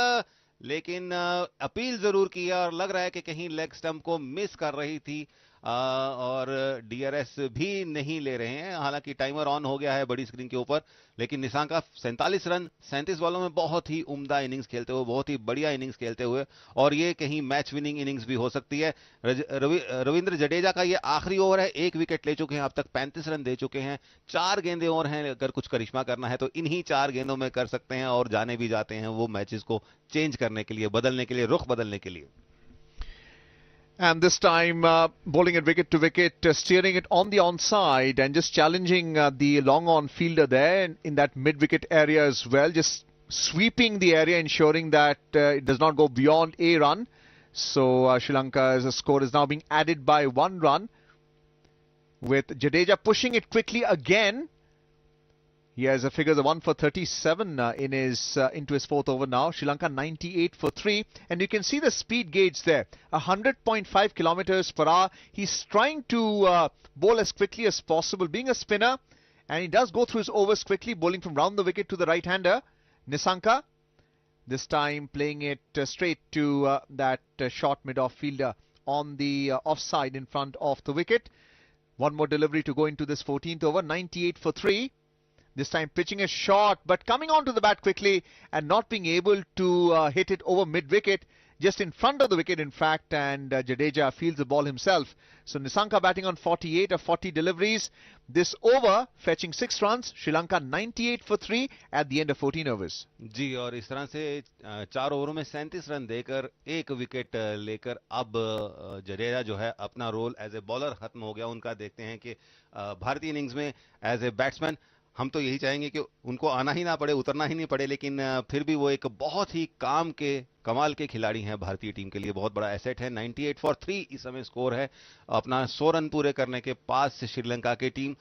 लेकिन अपील जरूर की है और लग रहा है कि कहीं लेग स्टंप को मिस कर रही थी, और डीआरएस भी नहीं ले रहे हैं। हालांकि टाइमर ऑन हो गया है बड़ी स्क्रीन के ऊपर, लेकिन निशांका 47 रन 37 बॉलों में बहुत ही उम्दा इनिंग्स खेलते हुए, बहुत ही बढ़िया इनिंग्स खेलते हुए, और ये कहीं मैच विनिंग इनिंग्स भी हो सकती है। रविंद्र जडेजा का ये आखिरी ओवर है, 1 विकेट ले चुके हैं, अब तक 35 रन दे चुके हैं, 4 गेंदें और हैं। अगर कुछ करिश्मा करना है तो इन्हीं 4 गेंदों में कर सकते हैं, और जाने भी जाते हैं वो मैचेस को चेंज करने के लिए, बदलने के लिए, रुख बदलने के लिए। And this time bowling it wicket to wicket, steering it on the onside and just challenging the long on fielder there in that mid-wicket area as well, just sweeping the area, ensuring that it does not go beyond a run. So Sri Lanka's score is now being added by 1 run, with Jadeja pushing it quickly again. He has a figure of 1 for 37 into his 4th over now. Sri Lanka 98 for 3, and you can see the speed gauge there, 100.5 kilometers per hour. He's trying to bowl as quickly as possible, being a spinner, and he does go through his overs quickly, bowling from round the wicket to the right-hander. Nissanka, this time playing it straight to that short mid-off fielder on the offside in front of the wicket. One more delivery to go into this 14th over, 98 for 3. This time pitching a shot, but coming onto the bat quickly and not being able to hit it over mid-wicket, just in front of the wicket in fact, and Jadeja fields the ball himself. So Nissanka batting on 48 of 40 deliveries. This over fetching 6 runs, Sri Lanka 98 for 3 at the end of 14 overs. जी, और इस तरह से 4 ओवरों में 37 run देकर 1 wicket लेकर अब जडेजा जो है अपना रोल एज ए बॉलर खत्म हो गया उनका। देखते हैं कि भारतीय इनिंग्स में एज ए बैट्समैन हम तो यही चाहेंगे कि उनको आना ही ना पड़े, उतरना ही नहीं पड़े, लेकिन फिर भी वो एक बहुत ही कमाल के खिलाड़ी हैं, भारतीय टीम के लिए बहुत बड़ा एसेट है। 98 फॉर 3 इस समय स्कोर है। अपना 100 रन पूरे करने के पास श्रीलंका की टीम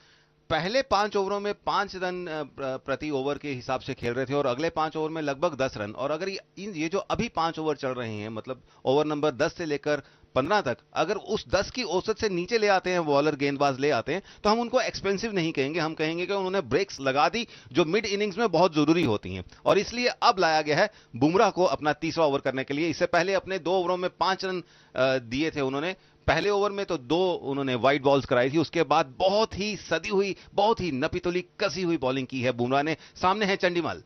पहले 5 ओवरों में 5 रन प्रति ओवर के हिसाब से खेल रहे थे, और अगले 5 ओवर में लगभग 10 रन। और अगर ये जो अभी 5 ओवर चल रहे हैं, मतलब ओवर नंबर 10 से लेकर 15 तक, अगर उस 10 की औसत से नीचे ले आते हैं, बॉलर गेंदबाज ले आते हैं, तो हम उनको एक्सपेंसिव नहीं कहेंगे, हम कहेंगे कि उन्होंने ब्रेक्स लगा दी जो मिड इनिंग्स में बहुत जरूरी होती हैं। और इसलिए अब लाया गया है बुमराह को अपना 30वां ओवर करने के लिए। इससे पहले अपने 2 ओवरों में 5 रन दिए थे उन्होंने। पहले ओवर में तो 2 उन्होंने वाइड बॉल्स कराई थी, उसके बाद बहुत ही सदी हुई, बहुत ही नपीतुली कसी हुई बॉलिंग की है बुमराह ने। सामने है चंडीमल,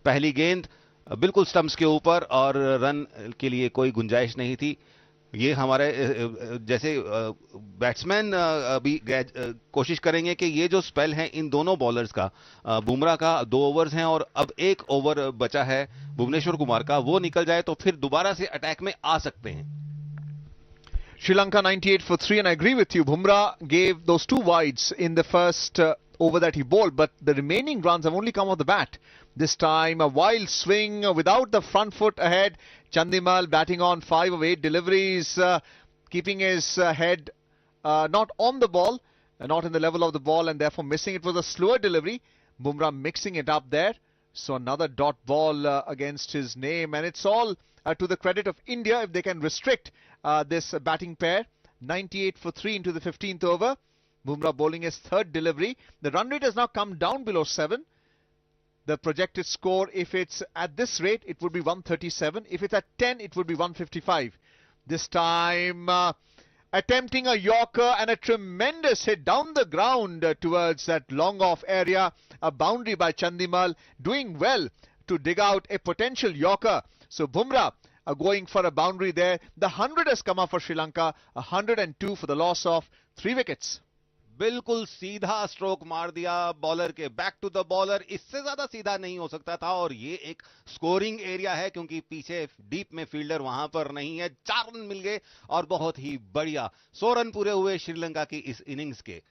पहली गेंद बिल्कुल स्टंप्स के ऊपर, और रन के लिए कोई गुंजाइश नहीं थी। ये हमारे जैसे बैट्समैन अभी कोशिश करेंगे कि ये जो स्पेल है इन दोनों बॉलर्स का, बुमराह का 2 ओवर्स हैं और अब 1 ओवर बचा है भुवनेश्वर कुमार का, वो निकल जाए तो फिर दोबारा से अटैक में आ सकते हैं। Sri Lanka 98 for 3, and I agree with you. Bumrah gave those 2 wides in the first over that he bowled, but the remaining runs have only come off the bat. This time a wild swing without the front foot ahead. Chandimal batting on 5 of 8 deliveries, keeping his head not on the ball, not in the level of the ball, and therefore missing. It was a slower delivery. Bumrah mixing it up there. So another dot ball against his name, and it's all to the credit of India if they can restrict this batting pair. 98 for 3 into the 15th over. Bumrah bowling his 3rd delivery. The run rate has now come down below 7. The projected score, if it's at this rate, it would be 137. If it's at 10, it would be 155. This time attempting a yorker and a tremendous hit down the ground towards that long off area. A boundary by Chandimal, doing well to dig out a potential yorker. So Bumrah going for a boundary there. The 100 has come up for Sri Lanka, 102 for the loss of 3 wickets. बिल्कुल सीधा stroke मार दिया bowler के back to the bowler, इससे ज्यादा सीधा नहीं हो सकता था। और ये एक स्कोरिंग एरिया है क्योंकि पीछे डीप में फील्डर वहां पर नहीं है। 4 रन मिल गए और बहुत ही बढ़िया 100 रन पूरे हुए श्रीलंका की इस इनिंग्स के।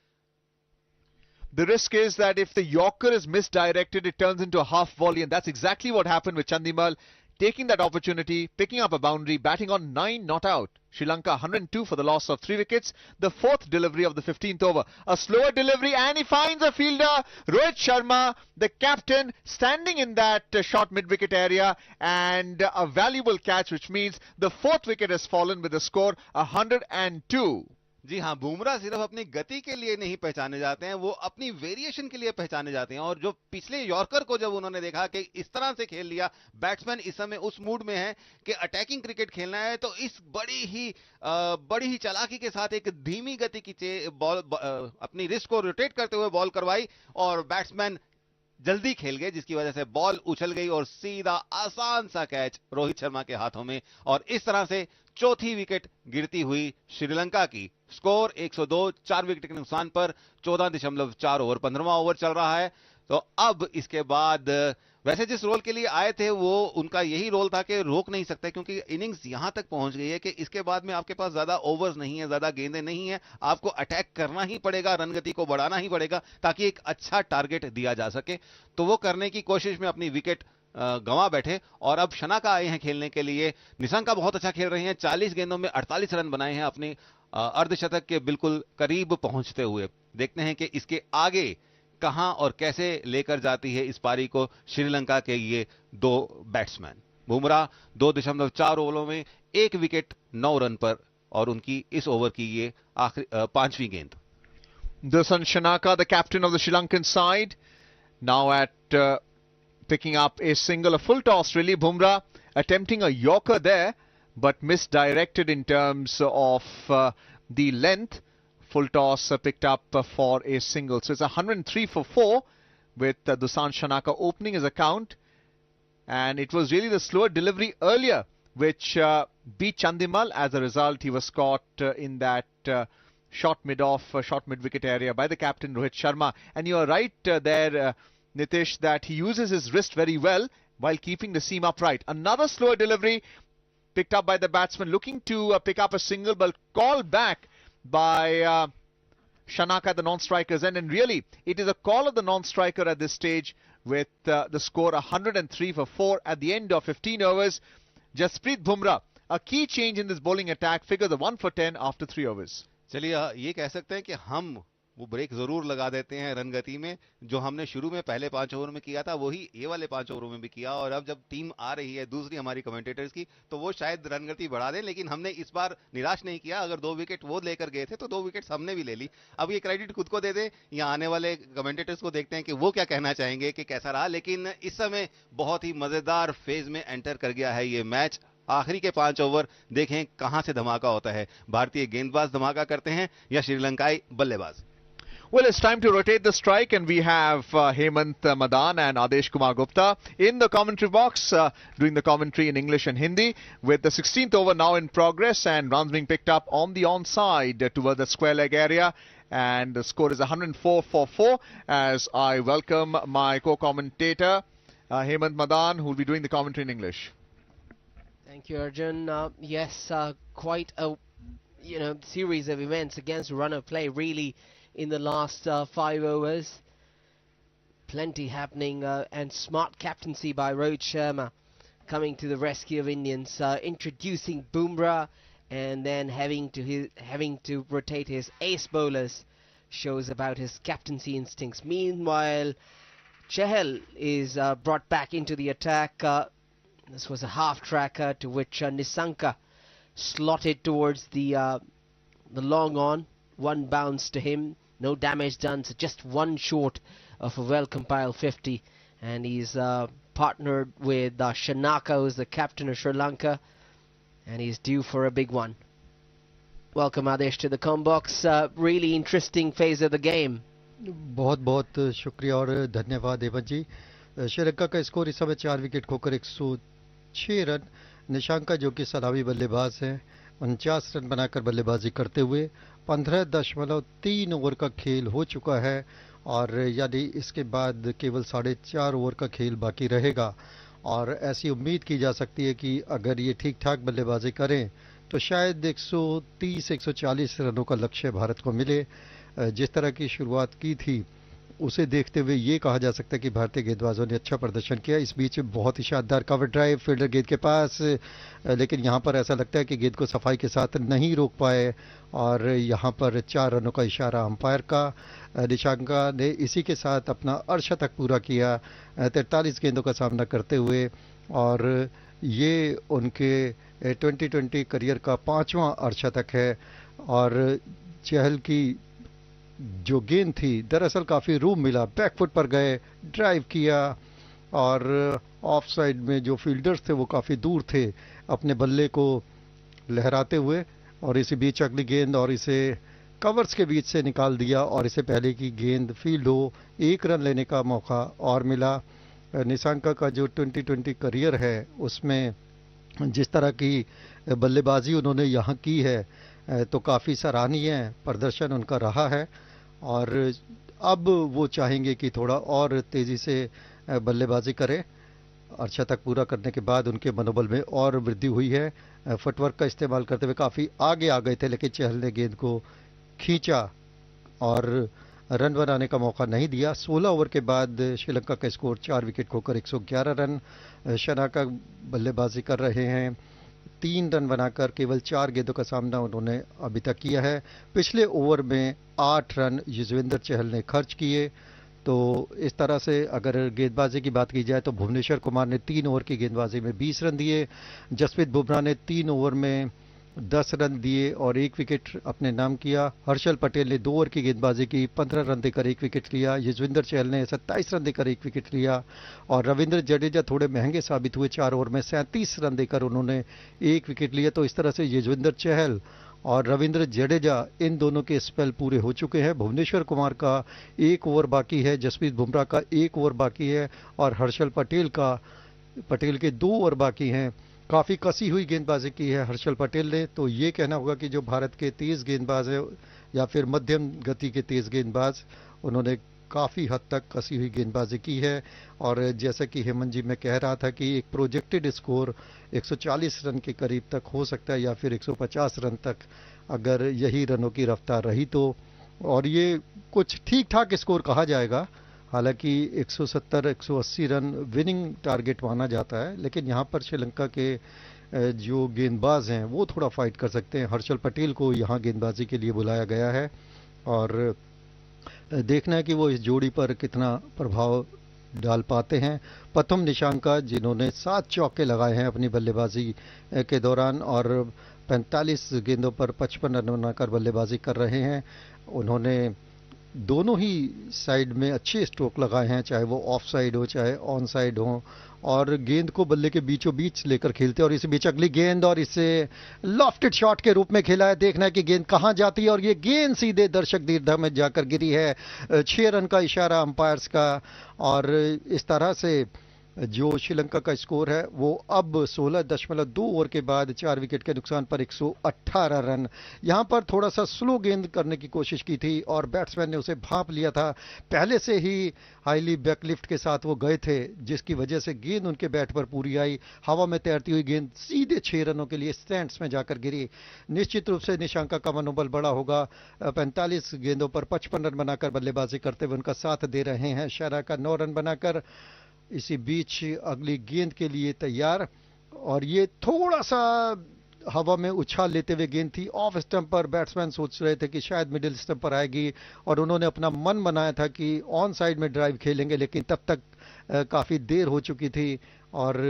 The risk is that if the Yorker is misdirected, it turns into a half volley, and that's exactly what happened with Chandimal, taking that opportunity, picking up a boundary, batting on 9 not out. Sri Lanka 102 for the loss of 3 wickets. The 4th delivery of the 15th over. A slower delivery, and he finds a fielder, Rohit Sharma, the captain, standing in that short mid-wicket area, and a valuable catch, which means the 4th wicket has fallen with a score 102. जी हां, बुमराह सिर्फ अपनी गति के लिए नहीं पहचाने जाते हैं, वो अपनी वेरिएशन के लिए पहचाने जाते हैं। और जो पिछले यॉर्कर को जब उन्होंने देखा कि इस तरह से खेल लिया, बैट्समैन इस समय उस मूड में है कि अटैकिंग क्रिकेट खेलना है, तो इस बड़ी ही चालाकी के साथ एक धीमी गति की बॉल अपनी रिस्ट को रोटेट करते हुए बॉल करवाई और बैट्समैन जल्दी खेल गए, जिसकी वजह से बॉल उछल गई और सीधा आसान सा कैच रोहित शर्मा के हाथों में। और इस तरह से चौथी विकेट गिरती हुई श्रीलंका की। स्कोर 102, 4 विकेट के नुकसान पर 14.4 ओवर, 15वां ओवर चल रहा है। तो अब इसके बाद वैसे जिस रोल के लिए आए थे वो उनका यही रोल था कि रोक नहीं सकते, क्योंकि इनिंग्स यहां तक पहुंच गई है कि इसके बाद में आपके पास ज्यादा ओवर्स नहीं है, ज्यादा गेंदें नहीं है, आपको अटैक करना ही पड़ेगा, रन गति को बढ़ाना ही पड़ेगा ताकि एक अच्छा टारगेट दिया जा सके। तो वो करने की कोशिश में अपनी विकेट गंवा बैठे और अब शनाका आए हैं खेलने के लिए। निशंका बहुत अच्छा खेल रहे हैं, 40 गेंदों में 48 रन बनाए हैं अपने अर्धशतक के बिल्कुल करीब पहुंचते हुए। देखते हैं कि इसके आगे कहां और कैसे लेकर जाती है इस पारी को श्रीलंका के ये 2 बैट्समैन। बुमराह 2.4 ओवरों में 1 विकेट 9 रन पर और उनकी इस ओवर की ये आखिरी 5वीं गेंद। Dusan Shanaka, the captain of the Sri Lankan side, now at picking up a single, a full toss really. Bumrah attempting a Yorker there, but misdirected in terms of the length. Full toss picked up for a single. So it's 103 for 4 with Dusan Shanaka opening his account. And it was really the slower delivery earlier which beat Chandimal. As a result, he was caught in that short mid-off, short mid-wicket area by the captain Rohit Sharma. And you are right there, Nitish, that he uses his wrist very well while keeping the seam upright. Another slower delivery picked up by the batsman, looking to pick up a single, but called back by Shanaka, the non-strikers. And really, it is a call of the non-striker at this stage with the score 103 for 4 at the end of 15 overs. Jasprit Bumrah, a key change in this bowling attack, figures a 1 for 10 after 3 overs. चलिए ये कह सकते हैं कि हम वो break जरूर लगा देते हैं रन गति में। जो हमने शुरू में पहले 5 ओवर में किया था वही ये वाले 5 ओवरों में भी किया, और अब जब टीम आ रही है दूसरी हमारी कमेंटेटर्स की तो वो शायद रन गति बढ़ा दें, लेकिन हमने इस बार निराश नहीं किया। अगर 2 विकेट वो लेकर गए थे तो 2 विकेट हमने भी ले ली। अब ये क्रेडिट खुद को दे दें या आने वाले कमेंटेटर्स को, देखते हैं कि वो क्या कहना चाहेंगे कि कैसा रहा। लेकिन इस समय बहुत ही मजेदार फेज में एंटर कर गया है ये मैच। आखिरी के 5 ओवर देखें कहां से धमाका होता है। भारतीय गेंदबाज धमाका करते हैं या श्रीलंकाई बल्लेबाज? Well, it's time to rotate the strike, and we have Hemant Madan and Adesh Kumar Gupta in the commentary box, doing the commentary in English and Hindi, with the 16th over now in progress and runs being picked up on the onside towards the square leg area. And the score is 104 for 4 as I welcome my co-commentator, Hemant Madan, who will be doing the commentary in English. Thank you, Arjun. Yes, quite a series of events against run of play, really, in the last 5 overs. Plenty happening, and smart captaincy by Rohit Sharma coming to the rescue of Indians, introducing Bumrah and then having to rotate his ace bowlers shows about his captaincy instincts. Meanwhile, Chahal is brought back into the attack. This was a half tracker to which Nisanka slotted towards the long on. One bounce to him, no damage done, so just one short of a well-compiled 50. And he's partnered with Shanaka, who's the captain of Sri Lanka, and he's due for a big one. Welcome, Adesh, to the com box. Really interesting phase of the game. बहुत बहुत शुक्रिया और धन्यवाद हेमंत जी। श्रीलंका का score इस समय 4 wicket खोकर 106 run. Nissanka जो कि सलामी बल्लेबाज हैं 49 रन बनाकर बल्लेबाजी करते हुए 15.3 ओवर का खेल हो चुका है और यानी इसके बाद केवल 4.5 ओवर का खेल बाकी रहेगा और ऐसी उम्मीद की जा सकती है कि अगर ये ठीक ठाक बल्लेबाजी करें तो शायद 130-140 रनों का लक्ष्य भारत को मिले। जिस तरह की शुरुआत की थी उसे देखते हुए ये कहा जा सकता है कि भारतीय गेंदबाजों ने अच्छा प्रदर्शन किया। इस बीच बहुत ही शानदार कवर ड्राइव फील्डर गेंद के पास, लेकिन यहाँ पर ऐसा लगता है कि गेंद को सफाई के साथ नहीं रोक पाए और यहाँ पर 4 रनों का इशारा अंपायर का। निशांका ने इसी के साथ अपना अर्धशतक पूरा किया 43 गेंदों का सामना करते हुए और ये उनके 2020 करियर का 5वां अर्धशतक है। और चहल की जो गेंद थी दरअसल काफ़ी रूम मिला, बैकफुट पर गए, ड्राइव किया और ऑफ साइड में जो फील्डर्स थे वो काफ़ी दूर थे अपने बल्ले को लहराते हुए और इसी बीच अगली गेंद और इसे कवर्स के बीच से निकाल दिया और इससे पहले कि गेंद फील्ड हो 1 रन लेने का मौका और मिला। निशांका का जो 2020 करियर है उसमें जिस तरह की बल्लेबाजी उन्होंने यहाँ की है तो काफ़ी सराहनीय प्रदर्शन उनका रहा है और अब वो चाहेंगे कि थोड़ा और तेज़ी से बल्लेबाजी करें। अर्धशतक पूरा करने के बाद उनके मनोबल में और वृद्धि हुई है। फुटवर्क का इस्तेमाल करते हुए काफ़ी आगे आ गए थे लेकिन चहल ने गेंद को खींचा और रन बनाने का मौका नहीं दिया। 16 ओवर के बाद श्रीलंका का स्कोर 4 विकेट खोकर 111 रन। शनाका बल्लेबाजी कर रहे हैं, 3 रन बनाकर केवल 4 गेंदों का सामना उन्होंने अभी तक किया है। पिछले ओवर में 8 रन युजवेंद्र चहल ने खर्च किए। तो इस तरह से अगर गेंदबाजी की बात की जाए तो भुवनेश्वर कुमार ने 3 ओवर की गेंदबाजी में 20 रन दिए, जसप्रीत बुमराह ने 3 ओवर में 10 रन दिए और 1 विकेट अपने नाम किया। हर्षल पटेल ने 2 ओवर की गेंदबाजी की, 15 रन देकर 1 विकेट लिया। युजवेंद्र चहल ने 27 रन देकर 1 विकेट लिया और रविंद्र जडेजा थोड़े महंगे साबित हुए, 4 ओवर में 37 रन देकर उन्होंने 1 विकेट लिया। तो इस तरह से युजवेंद्र चहल और रविंद्र जडेजा इन दोनों के स्पेल पूरे हो चुके हैं। भुवनेश्वर कुमार का 1 ओवर बाकी है, जसप्रीत बुमराह का 1 ओवर बाकी है और हर्षल पटेल के 2 ओवर बाकी हैं। काफ़ी कसी हुई गेंदबाजी की है हर्षल पटेल ने। तो ये कहना होगा कि जो भारत के तेज़ गेंदबाज है या फिर मध्यम गति के तेज़ गेंदबाज, उन्होंने काफ़ी हद तक कसी हुई गेंदबाजी की है। और जैसा कि हेमंत जी मैं कह रहा था कि एक प्रोजेक्टेड स्कोर 140 रन के करीब तक हो सकता है या फिर 150 रन तक अगर यही रनों की रफ्तार रही तो, और ये कुछ ठीक ठाक स्कोर कहा जाएगा। हालांकि 170-180 रन विनिंग टारगेट माना जाता है, लेकिन यहाँ पर श्रीलंका के जो गेंदबाज हैं वो थोड़ा फाइट कर सकते हैं। हर्षल पटेल को यहाँ गेंदबाजी के लिए बुलाया गया है और देखना है कि वो इस जोड़ी पर कितना प्रभाव डाल पाते हैं। प्रथम निशांका जिन्होंने 7 चौके लगाए हैं अपनी बल्लेबाजी के दौरान और 45 गेंदों पर 55 रन बनाकर बल्लेबाजी कर रहे हैं। उन्होंने दोनों ही साइड में अच्छे स्ट्रोक लगाए हैं, चाहे वो ऑफ साइड हो चाहे ऑन साइड हो, और गेंद को बल्ले के बीचों बीच लेकर खेलते हैं। और इसी बीच अगली गेंद और इसे लॉफ्टेड शॉट के रूप में खेला है। देखना है कि गेंद कहां जाती है और ये गेंद सीधे दर्शक दीर्घा में जाकर गिरी है। 6 रन का इशारा अंपायर्स का और इस तरह से जो श्रीलंका का स्कोर है वो अब 16.2 ओवर के बाद 4 विकेट के नुकसान पर 118 रन। यहां पर थोड़ा सा स्लो गेंद करने की कोशिश की थी और बैट्समैन ने उसे भांप लिया था। पहले से ही हाईली बैकलिफ्ट के साथ वो गए थे जिसकी वजह से गेंद उनके बैट पर पूरी आई। हवा में तैरती हुई गेंद सीधे 6 रनों के लिए स्टैंड्स में जाकर गिरी। निश्चित रूप से निशांका का मनोबल बड़ा होगा। 45 गेंदों पर 55 रन बनाकर बल्लेबाजी करते हुए उनका साथ दे रहे हैं शरा का 9 रन बनाकर। इसी बीच अगली गेंद के लिए तैयार और ये थोड़ा सा हवा में उछाल लेते हुए गेंद थी ऑफ स्टंप पर। बैट्समैन सोच रहे थे कि शायद मिडिल स्टंप पर आएगी और उन्होंने अपना मन बनाया था कि ऑन साइड में ड्राइव खेलेंगे, लेकिन तब तक काफ़ी देर हो चुकी थी और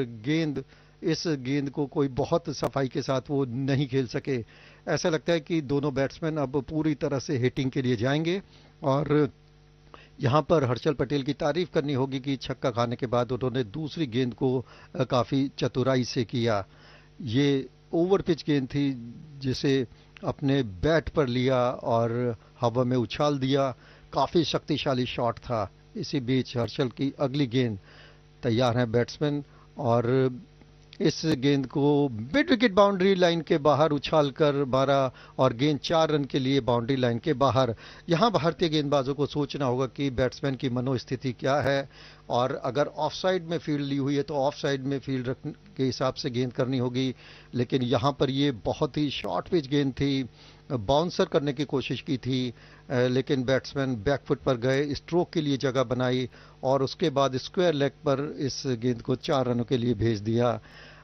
इस गेंद को कोई बहुत सफाई के साथ वो नहीं खेल सके। ऐसा लगता है कि दोनों बैट्समैन अब पूरी तरह से हिटिंग के लिए जाएंगे और यहाँ पर हर्षल पटेल की तारीफ करनी होगी कि छक्का खाने के बाद उन्होंने दूसरी गेंद को काफ़ी चतुराई से किया। ये ओवर पिच गेंद थी जिसे अपने बैट पर लिया और हवा में उछाल दिया। काफ़ी शक्तिशाली शॉट था। इसी बीच हर्षल की अगली गेंद तैयार है बैट्समैन और इस गेंद को मिड विकेट बाउंड्री लाइन के बाहर उछाल कर मारा और गेंद 4 रन के लिए बाउंड्री लाइन के बाहर। यहां भारतीय गेंदबाजों को सोचना होगा कि बैट्समैन की मनोस्थिति क्या है, और अगर ऑफ साइड में फील्ड ली हुई है तो ऑफ साइड में फील्ड रखने के हिसाब से गेंद करनी होगी। लेकिन यहां पर ये बहुत ही शॉर्ट पिच गेंद थी, बाउंसर करने की कोशिश की थी, लेकिन बैट्समैन बैकफुट पर गए, स्ट्रोक के लिए जगह बनाई और उसके बाद स्क्वायर लेग पर इस गेंद को 4 रनों के लिए भेज दिया।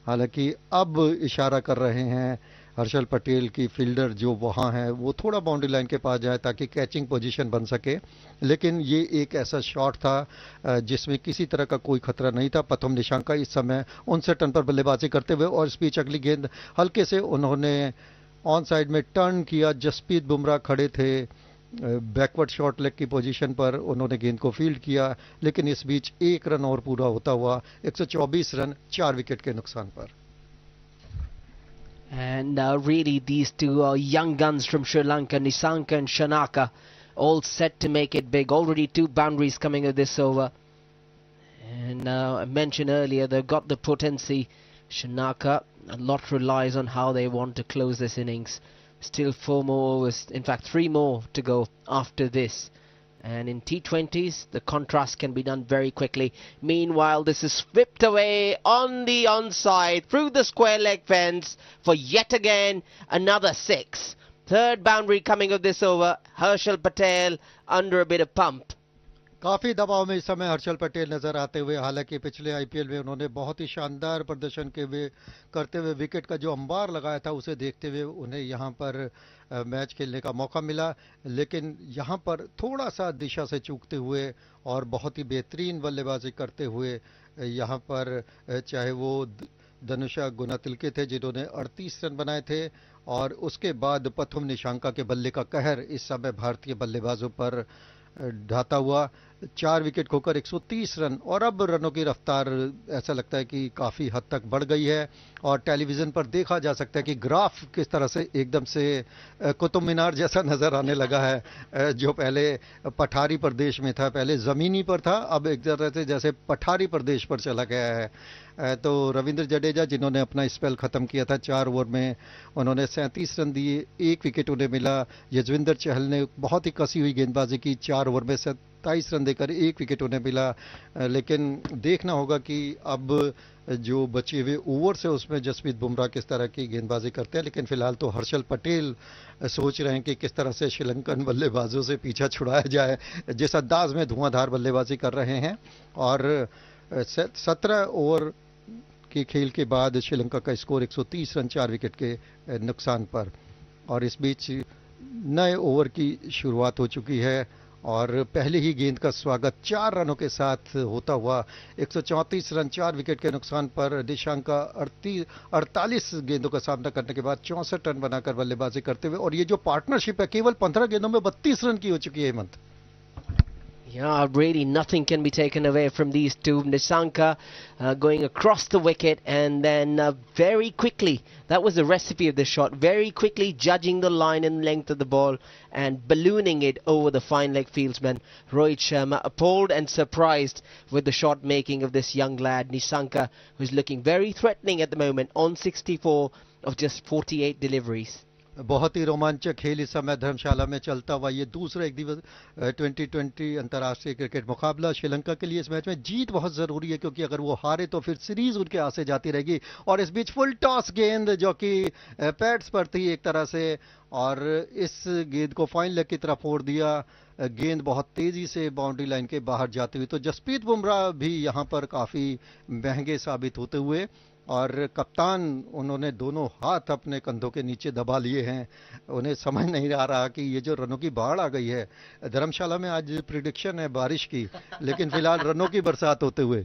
हालांकि अब इशारा कर रहे हैं हर्षल पटेल की फील्डर जो वहां है वो थोड़ा बाउंड्री लाइन के पास जाए ताकि कैचिंग पोजीशन बन सके, लेकिन ये एक ऐसा शॉट था जिसमें किसी तरह का कोई खतरा नहीं था। प्रथम निशांका इस समय 59 रन पर बल्लेबाजी करते हुए, और इस बीच अगली गेंद हल्के से उन्होंने ऑन साइड में टर्न किया। जसप्रीत बुमराह खड़े थे बैकवर्ड शॉर्ट लेग की पोजीशन पर, उन्होंने गेंद को फील्ड किया, लेकिन इस बीच 1 रन और पूरा होता हुआ 124 रन 4 विकेट के नुकसान पर। And really these two young guns from Sri Lanka, Nisanka and Shanaka, all set to make it big. Already 2 boundaries coming of this over. And I mentioned earlier they've got the potency. Shanaka, a lot relies on how they want to close this innings. Still 4 more overs, in fact 3 more to go after this. And in T20s, the contrast can be done very quickly. Meanwhile, this is whipped away on the onside through the square leg fence for yet again another 6. Third boundary coming of this over. Harshal Patel under a bit of pump. काफी दबाव में इस समय हर्षल पटेल नजर आते हुए, हालांकि पिछले आईपीएल में उन्होंने बहुत ही शानदार प्रदर्शन करते हुए विकेट का जो अंबार लगाया था उसे देखते हुए उन्हें यहां पर मैच खेलने का मौका मिला, लेकिन यहां पर थोड़ा सा दिशा से चूकते हुए और बहुत ही बेहतरीन बल्लेबाजी करते हुए यहां पर चाहे वो धनुषा गुनातिलके थे जिन्होंने 38 रन बनाए थे, और उसके बाद प्रथम निशांका के बल्ले का कहर इस समय भारतीय बल्लेबाजों पर ढाता हुआ। 4 विकेट खोकर 130 रन, और अब रनों की रफ्तार ऐसा लगता है कि काफ़ी हद तक बढ़ गई है, और टेलीविज़न पर देखा जा सकता है कि ग्राफ किस तरह से एकदम से कुतुब मीनार जैसा नज़र आने लगा है। जो पहले पठारी प्रदेश में था, पहले ज़मीनी पर था, अब एक तरह से जैसे पठारी प्रदेश पर चला गया है। तो रविंद्र जडेजा जिन्होंने अपना स्पेल ख़त्म किया था 4 ओवर में, उन्होंने 37 रन दिए, 1 विकेट उन्हें मिला। यजविंदर चहल ने बहुत ही कसी हुई गेंदबाजी की, 4 ओवर में 27 रन देकर 1 विकेट उन्हें मिला। लेकिन देखना होगा कि अब जो बचे हुए ओवर से उसमें जसप्रीत बुमराह किस तरह की गेंदबाजी करते हैं। लेकिन फिलहाल तो हर्षल पटेल सोच रहे हैं कि किस तरह से श्रीलंकन बल्लेबाजों से पीछा छुड़ाया जाए, जिस अंदाज में धुआंधार बल्लेबाजी कर रहे हैं। और 17 ओवर के खेल के बाद श्रीलंका का स्कोर 130 रन 4 विकेट के नुकसान पर, और इस बीच नए ओवर की शुरुआत हो चुकी है और पहले ही गेंद का स्वागत 4 रनों के साथ होता हुआ 134 रन 4 विकेट के नुकसान पर निशांका 48 गेंदों का सामना करने के बाद 64 रन बनाकर बल्लेबाजी करते हुए, और ये जो पार्टनरशिप है केवल 15 गेंदों में 32 रन की हो चुकी है। Hemant, Yeah, really nothing can be taken away from these two. Nisanka going across the wicket and then very quickly, that was the recipe of the shot, very quickly judging the line and length of the ball and ballooning it over the fine leg fieldsman. Rohit Sharma appalled and surprised with the shot making of this young lad. Nisanka, who's looking very threatening at the moment on 64 of just 48 deliveries. बहुत ही रोमांचक खेल इस समय धर्मशाला में चलता हुआ ये दूसरा एक दिवस 2020 अंतर्राष्ट्रीय क्रिकेट मुकाबला श्रीलंका के लिए इस मैच में जीत बहुत जरूरी है, क्योंकि अगर वो हारे तो फिर सीरीज उनके हाथ से जाती रहेगी। और इस बीच फुल टॉस गेंद जो कि पैड्स पर थी एक तरह से, और इस गेंद को फाइन लेग की तरफ फोड़ दिया। गेंद बहुत तेजी से बाउंड्री लाइन के बाहर जाती हुई, तो जसप्रीत बुमराह भी यहां पर काफी महंगे साबित होते हुए, और कप्तान उन्होंने दोनों हाथ अपने कंधों के नीचे दबा लिए हैं। उन्हें समझ नहीं आ रहा कि ये जो रनों की बाढ़ आ गई है। धर्मशाला में आज प्रिडिक्शन है बारिश की, लेकिन फिलहाल रनों की बरसात होते हुए।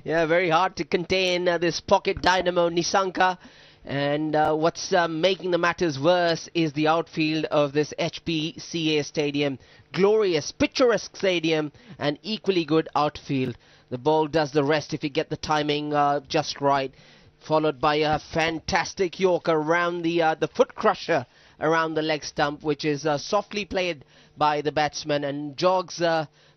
Yeah, very hard to contain this pocket dynamo Nisanka. And what's making the matters worse is the outfield of this HPCA stadium. Glorious, picturesque stadium and equally good outfield. The ball does the rest if you get the timing just right. Followed by a fantastic Yorker around the foot crusher around the leg stump, which is softly played by the batsman and jogs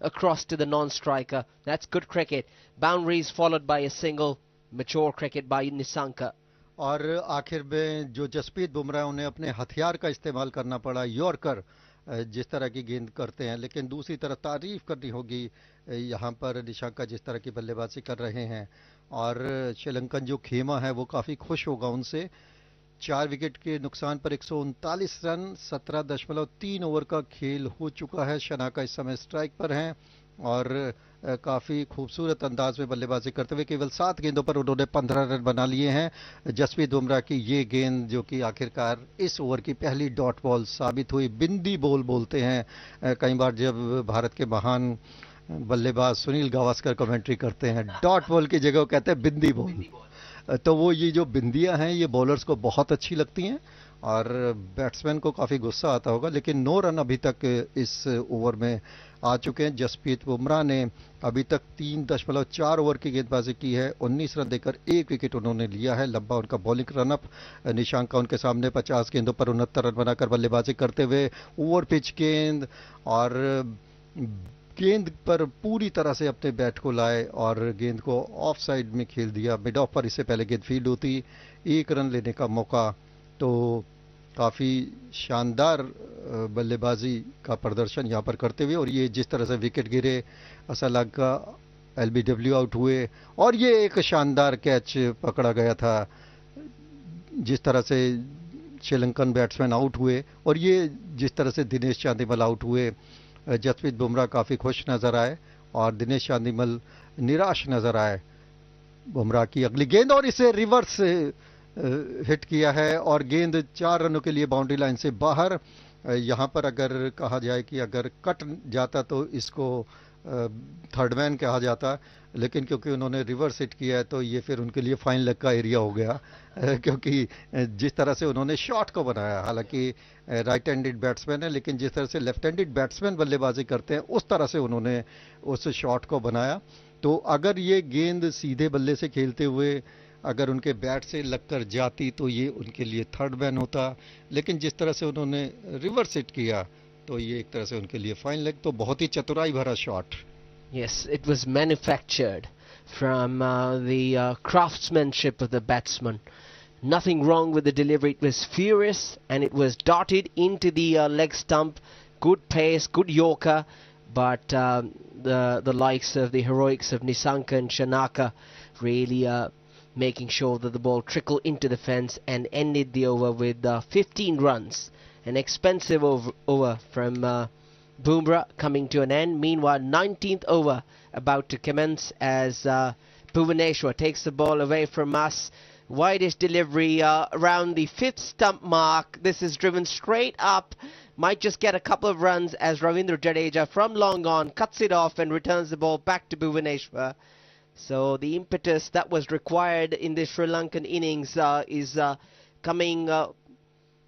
across to the non-striker. That's good cricket. Boundaries followed by a single. mature cricket by Nissanka. और आखिर में जो जसप्रीत बुमराह उन्हें अपने हथियार का इस्तेमाल करना पड़ा, यॉर्कर जिस तरह की गेंद करते हैं। लेकिन दूसरी तरफ तारीफ करनी होगी यहाँ पर निशांका जिस तरह की बल्लेबाजी कर रहे हैं, और श्रीलंकन जो खेमा है वो काफ़ी खुश होगा उनसे। 4 विकेट के नुकसान पर 139 रन, 17.3 ओवर का खेल हो चुका है। शनाका इस समय स्ट्राइक पर हैं और काफ़ी खूबसूरत अंदाज में बल्लेबाजी करते हुए केवल 7 गेंदों पर उन्होंने 15 रन बना लिए हैं। जसप्रीत बुमराह की ये गेंद जो कि आखिरकार इस ओवर की पहली डॉट बॉल साबित हुई, बिंदी बॉल बोलते हैं कई बार जब भारत के महान बल्लेबाज सुनील गावस्कर कमेंट्री करते हैं, डॉट बॉल की जगह वो कहते हैं बिंदी बॉल। तो वो ये जो बिंदियां हैं ये बॉलर्स को बहुत अच्छी लगती हैं और बैट्समैन को काफ़ी गुस्सा आता होगा। लेकिन 9 रन अभी तक इस ओवर में आ चुके हैं। जसप्रीत बुमराह ने अभी तक 3.4 ओवर की गेंदबाजी की है, 19 रन देकर 1 विकेट उन्होंने लिया है। लंबा उनका बॉलिंग रनअप। निशांका उनके सामने 50 गेंदों पर 69 रन बनाकर बल्लेबाजी करते हुए ओवर पिच गेंद और गेंद पर पूरी तरह से अपने बैट को लाए और गेंद को ऑफ साइड में खेल दिया। मिड ऑफ पर इससे पहले गेंद फील्ड होती, 1 रन लेने का मौका। तो काफ़ी शानदार बल्लेबाजी का प्रदर्शन यहाँ पर करते हुए, और ये जिस तरह से विकेट गिरे, असलंका एलबीडब्ल्यू आउट हुए और ये एक शानदार कैच पकड़ा गया था जिस तरह से श्रीलंकन बैट्समैन आउट हुए, और ये जिस तरह से दिनेश चांदीमल आउट हुए। जसप्रीत बुमराह काफ़ी खुश नज़र आए और दिनेश चांदीमल निराश नज़र आए। बुमराह की अगली गेंद और इसे रिवर्स हिट किया है और गेंद 4 रनों के लिए बाउंड्री लाइन से बाहर। यहाँ पर अगर कहा जाए कि अगर कट जाता तो इसको थर्ड मैन कहा जाता, लेकिन क्योंकि उन्होंने रिवर्स हिट किया है तो ये फिर उनके लिए फाइन लेग का एरिया हो गया क्योंकि जिस तरह से उन्होंने शॉट को बनाया, हालांकि राइट हैंडेड बैट्समैन है लेकिन जिस तरह से लेफ्ट हैंडेड बैट्समैन बल्लेबाजी करते हैं उस तरह से उन्होंने उस शॉट को बनाया। तो अगर ये गेंद सीधे बल्ले से खेलते हुए अगर उनके बैट से लगकर जाती तो ये उनके लिए थर्ड मैन होता, लेकिन जिस तरह से उन्होंने रिवर्स हिट किया तो ये एक तरह से उनके लिए फाइन लेग। तो बहुत ही चतुराई भरा shot. Yes, it was manufactured from the craftsmanship of the batsman. Nothing wrong with the delivery. It was furious and it was darted into the leg stump. Good pace, good yorker, but the likes of the heroics of Nissanka and Shanaka really making sure that the ball trickled into the fence and ended the over with 15 runs. An expensive over from Bumrah coming to an end. Meanwhile, 19th over about to commence as Bhuvaneshwar takes the ball away from us. Widest delivery around the 5th stump mark. This is driven straight up. Might just get a couple of runs as Ravindra Jadeja from long on cuts it off and returns the ball back to Bhuvaneshwar. So the impetus that was required in the Sri Lankan innings is coming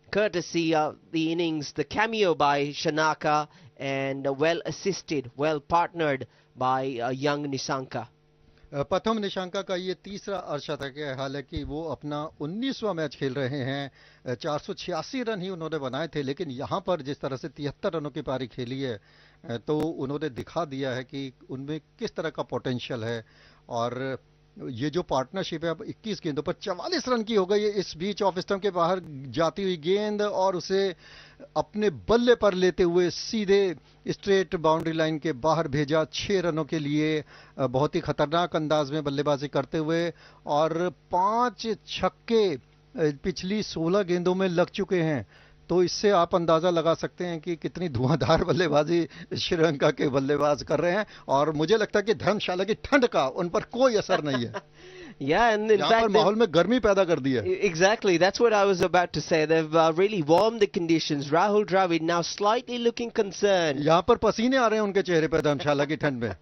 courtesy of the innings, the cameo by Shanaka, and well assisted, well partnered by young Nissanka. प्रथम निशांका का ये तीसरा अर्धशतक है, हालांकि वो अपना 19वां match खेल रहे हैं। 486 रन ही उन्होंने बनाए थे, लेकिन यहाँ पर जिस तरह से 73 रनों की पारी खेली है तो उन्होंने दिखा दिया है कि उनमें किस तरह का पोटेंशियल है। और ये जो पार्टनरशिप है अब 21 गेंदों पर 44 रन की हो गई है। इस बीच ऑफ स्टंप के बाहर जाती हुई गेंद और उसे अपने बल्ले पर लेते हुए सीधे स्ट्रेट बाउंड्री लाइन के बाहर भेजा 6 रनों के लिए। बहुत ही खतरनाक अंदाज में बल्लेबाजी करते हुए और 5 छक्के पिछली 16 गेंदों में लग चुके हैं। तो इससे आप अंदाजा लगा सकते हैं कि कितनी धुआंधार बल्लेबाजी श्रीलंका के बल्लेबाज कर रहे हैं, और मुझे लगता है कि धर्मशाला की ठंड का उन पर कोई असर नहीं है। Yeah, and in fact, माहौल में गर्मी पैदा कर दी है। Exactly, that's what I was about to say. They've really warmed the conditions. Rahul Dravid now slightly looking concerned. यहाँ पर पसीने आ रहे हैं उनके चेहरे पर धर्मशाला की ठंड में।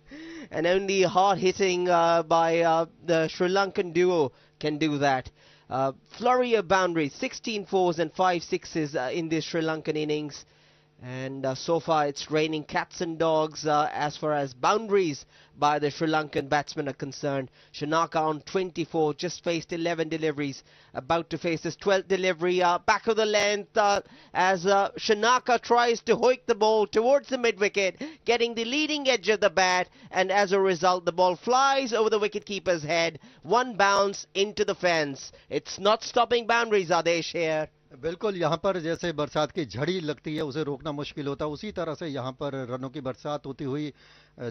And only hard hitting by the Sri Lankan duo can do that. Flurry of boundaries, 16 fours and 5 sixes in this Sri Lankan innings. And so far it's raining cats and dogs as far as boundaries by the Sri Lankan batsmen are concerned. Shanaka on 24, just faced 11 deliveries, about to face his 12th delivery, back of the length as Shanaka tries to hoik the ball towards the mid-wicket, getting the leading edge of the bat, and as a result the ball flies over the wicket-keeper's head, one bounce into the fence. It's not stopping boundaries, Adesh, here. बिल्कुल, यहाँ पर जैसे बरसात की झड़ी लगती है उसे रोकना मुश्किल होता है, उसी तरह से यहाँ पर रनों की बरसात होती हुई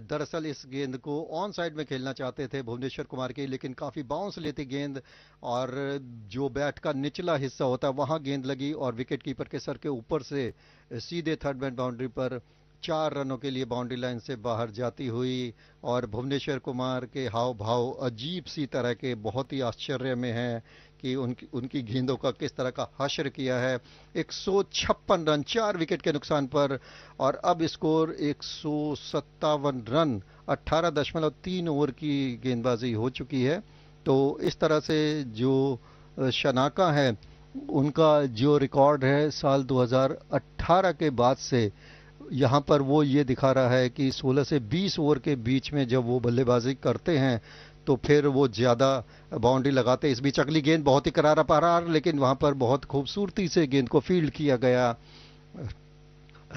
दरअसल इस गेंद को ऑन साइड में खेलना चाहते थे भुवनेश्वर कुमार की, लेकिन काफ़ी बाउंस लेती गेंद और जो बैट का निचला हिस्सा होता है वहाँ गेंद लगी और विकेट कीपर के सर के ऊपर से सीधे थर्ड मैन बाउंड्री पर 4 रनों के लिए बाउंड्री लाइन से बाहर जाती हुई। और भुवनेश्वर कुमार के हाव भाव अजीब सी तरह के, बहुत ही आश्चर्य में हैं कि उनकी गेंदों का किस तरह का हश्र किया है। 156 रन 4 विकेट के नुकसान पर और अब स्कोर 157 रन 18.3 ओवर की गेंदबाजी हो चुकी है। तो इस तरह से जो शनाका है उनका जो रिकॉर्ड है साल 2018 के बाद से यहाँ पर वो ये दिखा रहा है कि 16 से 20 ओवर के बीच में जब वो बल्लेबाजी करते हैं तो फिर वो ज़्यादा बाउंड्री लगाते हैं। इस बीच अगली गेंद बहुत ही करारा पारार, लेकिन वहाँ पर बहुत खूबसूरती से गेंद को फील्ड किया गया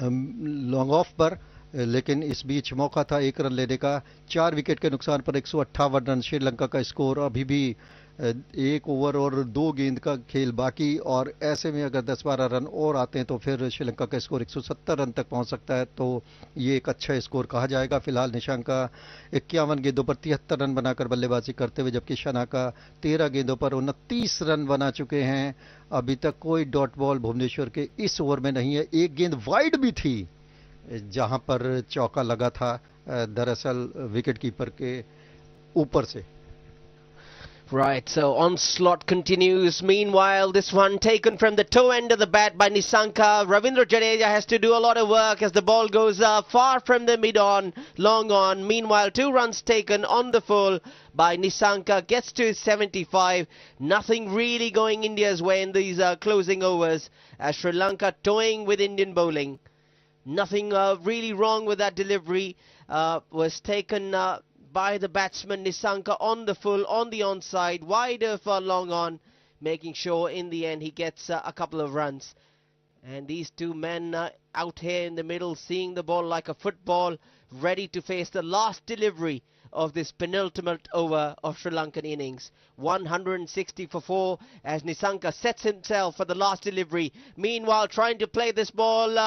लॉन्ग ऑफ पर, लेकिन इस बीच मौका था 1 रन लेने का। 4 विकेट के नुकसान पर 158 रन श्रीलंका का स्कोर। अभी भी 1 ओवर और 2 गेंद का खेल बाकी, और ऐसे में अगर 10-12 रन और आते हैं तो फिर श्रीलंका का स्कोर 170 रन तक पहुंच सकता है। तो ये एक अच्छा स्कोर कहा जाएगा। फिलहाल निशांका 51 गेंदों पर 73 रन बनाकर बल्लेबाजी करते हुए, जबकि शनाका 13 गेंदों पर 29 रन बना चुके हैं। अभी तक कोई डॉट बॉल भुवनेश्वर के इस ओवर में नहीं है। एक गेंद वाइड भी थी जहां पर चौका लगा था दरअसल विकेट कीपर के ऊपर से। Right, so onslaught continues. Meanwhile, this one taken from the toe end of the bat by Nisanka. Ravindra Jadeja has to do a lot of work as the ball goes far from the mid-on, long on. Meanwhile, 2 runs taken on the full by Nisanka. Gets to 75. Nothing really going India's way in these closing overs as Sri Lanka toying with Indian bowling. Nothing really wrong with that delivery. Was taken by the batsman Nisanka on the full, on the onside, wider for long on, making sure in the end he gets a couple of runs. And these two men out here in the middle, seeing the ball like a football, ready to face the last delivery of this penultimate over of Sri Lankan innings. 160 for 4 as Nisanka sets himself for the last delivery. Meanwhile, trying to play this ball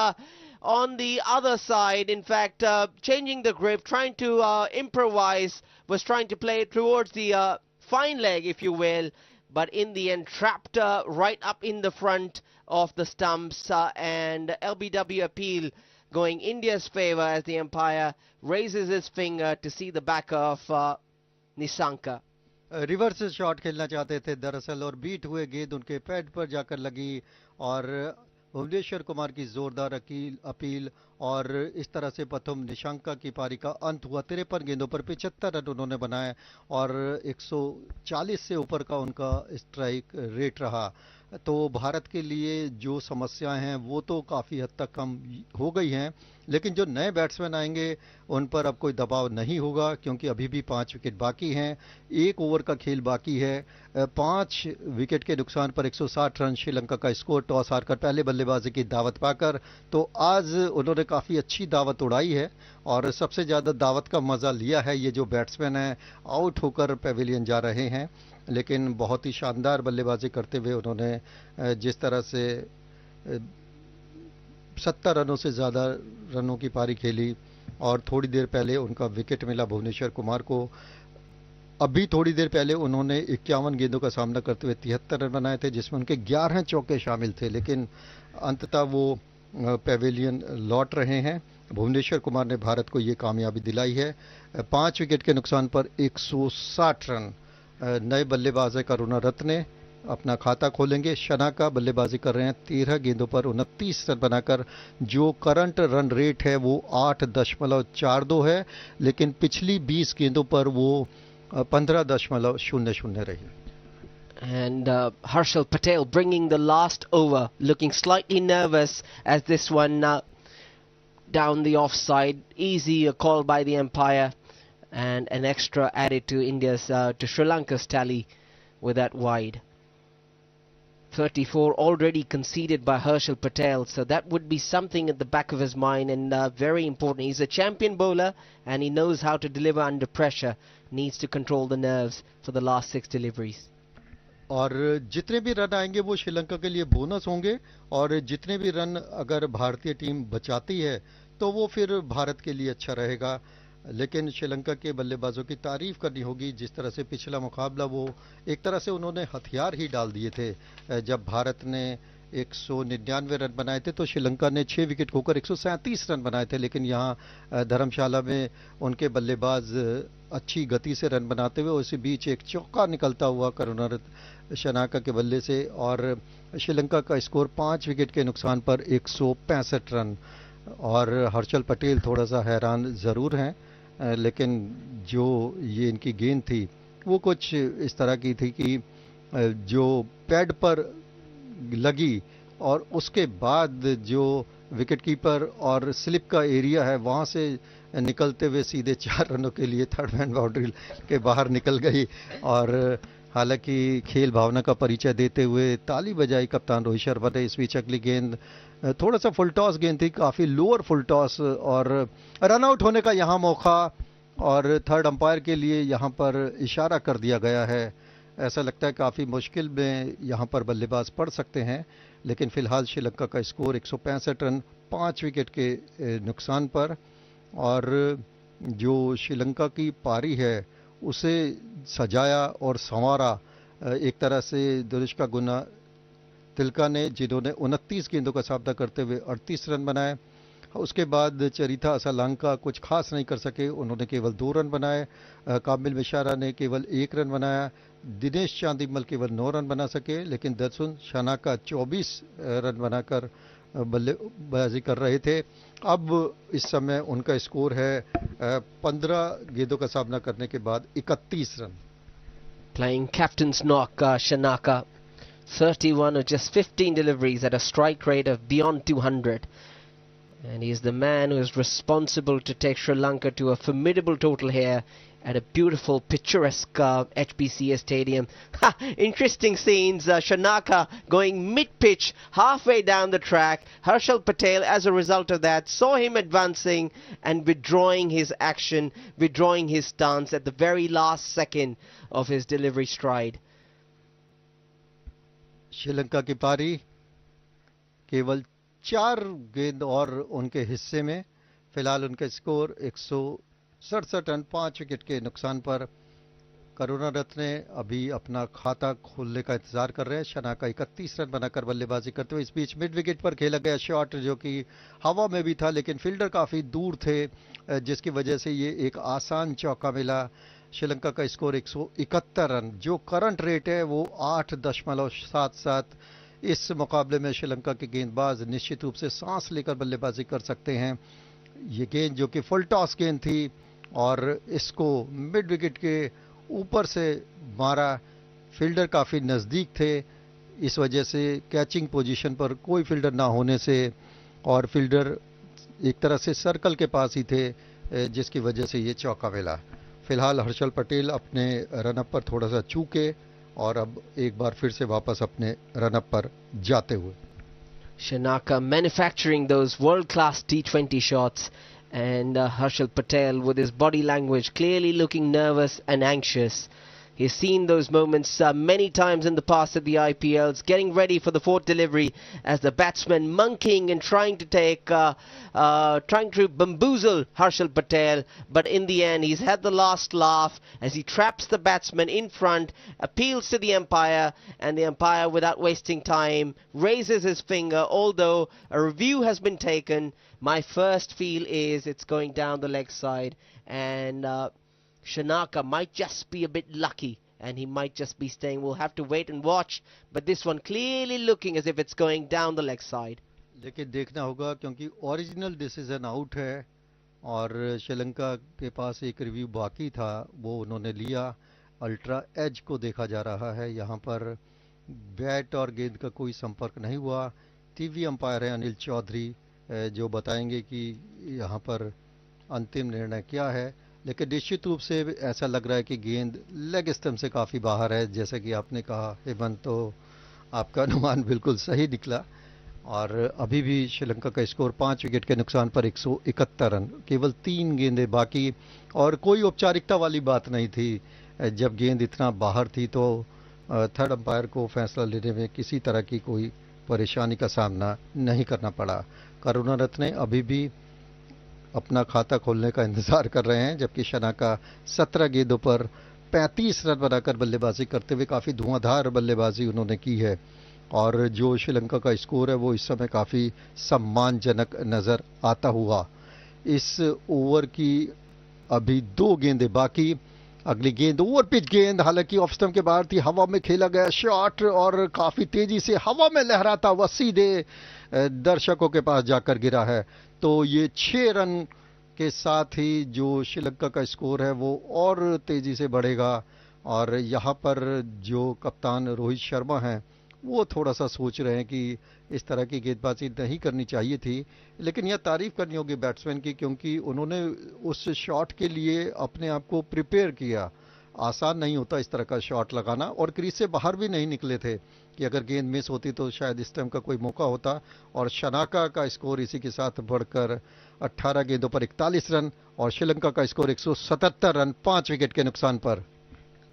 on the other side, in fact changing the grip, trying to improvise, was trying to play it towards the fine leg, if you will, but in the end trapped right up in the front of the stumps, and LBW appeal going India's favour as the umpire raises his finger to see the back of Nisanka. Reverse shot खेलना चाहते थे दरअसल, और beat हुए गेंद उनके pad पर जाकर लगी और भुवनेश्वर कुमार की जोरदार अपील और इस तरह से प्रथम निशांका की पारी का अंत हुआ। 53 गेंदों पर 75 रन उन्होंने बनाए और 140 से ऊपर का उनका स्ट्राइक रेट रहा। तो भारत के लिए जो समस्याएं हैं वो तो काफ़ी हद तक कम हो गई हैं, लेकिन जो नए बैट्समैन आएंगे उन पर अब कोई दबाव नहीं होगा क्योंकि अभी भी 5 विकेट बाकी हैं, 1 ओवर का खेल बाकी है। 5 विकेट के नुकसान पर 160 रन श्रीलंका का स्कोर टॉस हारकर पहले बल्लेबाजी की दावत पाकर। तो आज उन्होंने काफ़ी अच्छी दावत उड़ाई है और सबसे ज़्यादा दावत का मज़ा लिया है ये जो बैट्समैन हैं आउट होकर पेविलियन जा रहे हैं, लेकिन बहुत ही शानदार बल्लेबाजी करते हुए उन्होंने जिस तरह से 70 रनों से ज़्यादा रनों की पारी खेली और थोड़ी देर पहले उनका विकेट मिला भुवनेश्वर कुमार को। अभी थोड़ी देर पहले उन्होंने 51 गेंदों का सामना करते हुए 73 रन बनाए थे जिसमें उनके 11 चौके शामिल थे, लेकिन अंततः वो पेविलियन लौट रहे हैं। भुवनेश्वर कुमार ने भारत को ये कामयाबी दिलाई है। 5 विकेट के नुकसान पर 160 रन। नए बल्लेबाज है करुणा रत्ने अपना खाता खोलेंगे। शनाका बल्लेबाजी कर रहे हैं 13 गेंदों पर 29 रन बनाकर। जो करंट रन रेट है वो 8.42 है, लेकिन पिछली 20 गेंदों पर वो 15.00 रही। And Harshal Patel bringing the last over, looking slightly nervous as this one down the offside. Easy a call by the umpire, and an extra added to to Sri Lanka's tally with that wide. 34 already conceded by Harshal Patel, so that would be something at the back of his mind, and very important. He's a champion bowler and he knows how to deliver under pressure. Needs to control the nerves for the last 6 deliveries. और जितने भी run आएंगे वो श्रीलंका के लिए bonus होंगे, और जितने भी रन अगर भारतीय टीम बचाती है तो वो फिर भारत के लिए अच्छा रहेगा। लेकिन श्रीलंका के बल्लेबाजों की तारीफ करनी होगी, जिस तरह से पिछला मुकाबला वो एक तरह से उन्होंने हथियार ही डाल दिए थे। जब भारत ने 199 रन बनाए थे तो श्रीलंका ने 6 विकेट खोकर 137 रन बनाए थे, लेकिन यहाँ धर्मशाला में उनके बल्लेबाज अच्छी गति से रन बनाते हुए उसी बीच एक चौका निकलता हुआ करुणारत्न शनाका के बल्ले से, और श्रीलंका का स्कोर 5 विकेट के नुकसान पर 165 रन। और हर्षल पटेल थोड़ा सा हैरान ज़रूर हैं, लेकिन जो ये इनकी गेंद थी वो कुछ इस तरह की थी कि जो पैड पर लगी और उसके बाद जो विकेट कीपर और स्लिप का एरिया है वहाँ से निकलते हुए सीधे 4 रनों के लिए थर्ड मैन बाउंड्री के बाहर निकल गई। और हालांकि खेल भावना का परिचय देते हुए ताली बजाई कप्तान रोहित शर्मा ने। इस बीच अगली गेंद थोड़ा सा फुल टॉस गेंद थी, काफ़ी लोअर फुल टॉस, और रन आउट होने का यहाँ मौका, और थर्ड अंपायर के लिए यहाँ पर इशारा कर दिया गया है। ऐसा लगता है काफ़ी मुश्किल में यहाँ पर बल्लेबाज पड़ सकते हैं, लेकिन फिलहाल श्रीलंका का स्कोर 165 रन 5 विकेट के नुकसान पर। और जो श्रीलंका की पारी है उसे सजाया और संवारा एक तरह से दुरुष्का गुना तिलका ने, जिन्होंने 29 गेंदों का सामना करते हुए 38 रन बनाए। उसके बाद चरिता असलांका कुछ खास नहीं कर सके, उन्होंने केवल 2 रन बनाए। कामिल मिश्रा ने केवल 1 रन बनाया। दिनेश चांदीमल केवल 9 रन बना सके, लेकिन दर्शन शनाका 24 रन बनाकर बल्लेबाजी कर रहे थे। अब इस समय उनका स्कोर है 15 गेंदों का सामना करने के बाद 31 run. Playing captain's knock, Shanaka, 31 or just 15 deliveries at a strike rate of beyond 200. And he's the man who is responsible to take Sri Lanka to a formidable total here at a beautiful, picturesque HBCA stadium. Interesting scenes. Shanaka going mid-pitch, halfway down the track. Harshal Patel, as a result of that, saw him advancing and withdrawing his action, withdrawing his stance at the very last second of his delivery stride. Sri Lanka की पारी, केवल 4 गेंद और उनके हिस्से में। फिलहाल उनका स्कोर 167 रन 5 विकेट के नुकसान पर। करुणारत्न ने अभी अपना खाता खोलने का इंतजार कर रहे हैं। शनाका 31 रन बनाकर बल्लेबाजी करते हुए। इस बीच मिड विकेट पर खेला गया शॉट जो कि हवा में भी था, लेकिन फील्डर काफ़ी दूर थे, जिसकी वजह से ये एक आसान चौका मिला। श्रीलंका का स्कोर 171 रन, जो करंट रेट है वो 8.77। इस मुकाबले में श्रीलंका के गेंदबाज निश्चित रूप से सांस लेकर बल्लेबाजी कर सकते हैं। ये गेंद जो कि फुल टॉस गेंद थी और इसको मिड विकेट के ऊपर से मारा। फील्डर काफ़ी नज़दीक थे, इस वजह से कैचिंग पोजीशन पर कोई फील्डर ना होने से, और फील्डर एक तरह से सर्कल के पास ही थे, जिसकी वजह से ये चौका मिला। फिलहाल हर्षल पटेल अपने रनअप पर थोड़ा सा चूके और अब एक बार फिर से वापस अपने रनअप पर जाते हुए। Shanaka manufacturing those world-class T20 shots, and Harshal Patel with his body language clearly looking nervous and anxious. He's seen those moments many times in the past at the IPLs, getting ready for the 4th delivery as the batsman monkeying and trying to bamboozle Harshal Patel, but in the end he's had the last laugh as he traps the batsman in front, appeals to the umpire, and the umpire, without wasting time, raises his finger. Although a review has been taken, my first feel is it's going down the leg side, and Shanaka might just be a bit lucky and he might just be staying. We'll have to wait and watch, but this one clearly looking as if it's going down the leg side. लेकिन देखना होगा क्योंकि original decision out है और श्रीलंका के पास एक review बाकी था, वो उन्होंने लिया। अल्ट्रा एज को देखा जा रहा है, यहाँ पर बैट और गेंद का कोई संपर्क नहीं हुआ। टीवी अंपायर है अनिल चौधरी, जो बताएंगे कि यहाँ पर अंतिम निर्णय क्या है। लेकिन निश्चित रूप से ऐसा लग रहा है कि गेंद लेग स्टंप से काफ़ी बाहर है, जैसे कि आपने कहा हेमंत, तो आपका अनुमान बिल्कुल सही निकला। और अभी भी श्रीलंका का स्कोर 5 विकेट के नुकसान पर 171 रन, केवल 3 गेंदें बाकी, और कोई औपचारिकता वाली बात नहीं थी। जब गेंद इतना बाहर थी तो थर्ड अंपायर को फैसला लेने में किसी तरह की कोई परेशानी का सामना नहीं करना पड़ा। करुणारत्ने अभी भी अपना खाता खोलने का इंतजार कर रहे हैं, जबकि शनाका 17 गेंदों पर 35 रन बनाकर बल्लेबाजी करते हुए काफ़ी धुआंधार बल्लेबाजी उन्होंने की है। और जो श्रीलंका का स्कोर है वो इस समय काफ़ी सम्मानजनक नज़र आता हुआ। इस ओवर की अभी 2 गेंदें बाकी। अगली गेंद ओवर पिच गेंद, हालांकि ऑफ स्टंप के बाहर थी, हवा में खेला गया शॉट और काफ़ी तेज़ी से हवा में लहराता हुआ सीधे दर्शकों के पास जाकर गिरा है। तो ये 6 रन के साथ ही जो श्रीलंका का स्कोर है वो और तेज़ी से बढ़ेगा। और यहाँ पर जो कप्तान रोहित शर्मा हैं वो थोड़ा सा सोच रहे हैं कि इस तरह की गेंदबाजी नहीं करनी चाहिए थी। लेकिन यह तारीफ करनी होगी बैट्समैन की, क्योंकि उन्होंने उस शॉट के लिए अपने आप को प्रिपेयर किया। आसान नहीं होता इस तरह का शॉट लगाना, और क्रीज से बाहर भी नहीं निकले थे कि अगर गेंद मिस होती तो शायद स्टंप का कोई मौका होता। और शनाका का स्कोर इसी के साथ बढ़कर 18 गेंदों पर 41 रन, और श्रीलंका का स्कोर 177 रन 5 विकेट के नुकसान पर।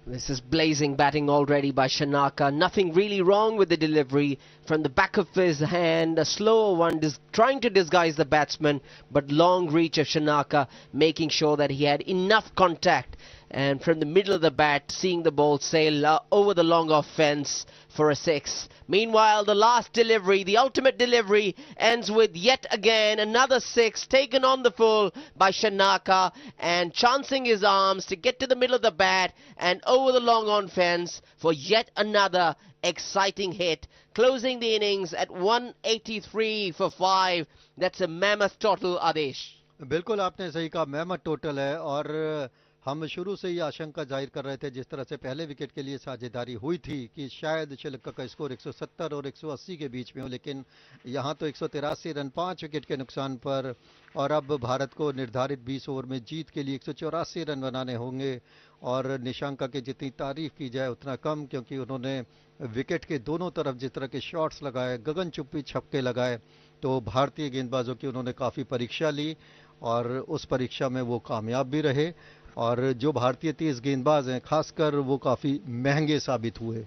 This is blazing batting already by Shanaka. Nothing really wrong with the delivery. From the back of his hand, a slower one trying to disguise the batsman, but long reach of Shanaka, making sure that he had enough contact. And from the middle of the bat, seeing the ball sail over the long off fence for a 6. Meanwhile, the last delivery, the ultimate delivery, ends with yet again another 6 taken on the full by Shanaka, and chancing his arms to get to the middle of the bat and over the long on fence for yet another exciting hit, closing the innings at 183 for 5. That's a mammoth total, Adesh. बिल्कुल आपने सही कहा, mammoth total है। और हम शुरू से ही आशंका जाहिर कर रहे थे, जिस तरह से पहले विकेट के लिए साझेदारी हुई थी, कि शायद श्रीलंका का स्कोर 170 और 180 के बीच में हो, लेकिन यहाँ तो 183 रन 5 विकेट के नुकसान पर। और अब भारत को निर्धारित 20 ओवर में जीत के लिए 184 रन बनाने होंगे। और निशांका की जितनी तारीफ की जाए उतना कम, क्योंकि उन्होंने विकेट के दोनों तरफ जिस तरह के शॉट्स लगाए, गगनचुंबी छक्के लगाए, तो भारतीय गेंदबाजों की उन्होंने काफ़ी परीक्षा ली और उस परीक्षा में वो कामयाब भी रहे। और जो भारतीय तेज़ गेंदबाज हैं खासकर वो काफ़ी महंगे साबित हुए।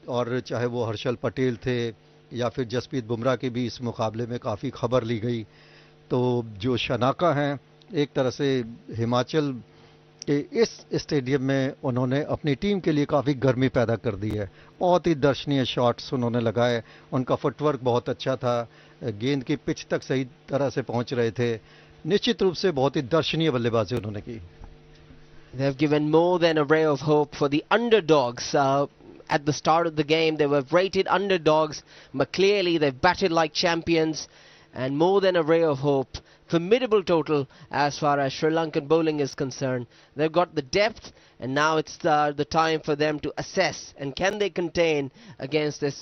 और चाहे वो हर्षल पटेल थे या फिर जसप्रीत बुमराह की भी इस मुकाबले में काफ़ी खबर ली गई। तो जो शनाका हैं, एक तरह से हिमाचल के इस स्टेडियम में उन्होंने अपनी टीम के लिए काफ़ी गर्मी पैदा कर दी है। बहुत ही दर्शनीय शॉट्स उन्होंने लगाए, उनका फुटवर्क बहुत अच्छा था, गेंद की पिच तक सही तरह से पहुंच रहे थे। निश्चित रूप से बहुत ही दर्शनीय बल्लेबाजी उन्होंने की। They have given more than a ray of hope for the underdogs. At the start of the game, they were rated underdogs, but clearly they've batted like champions, and more than a ray of hope. Formidable total as far as Sri Lankan bowling is concerned. They've got the depth, and now it's the time for them to assess, and can they contain against this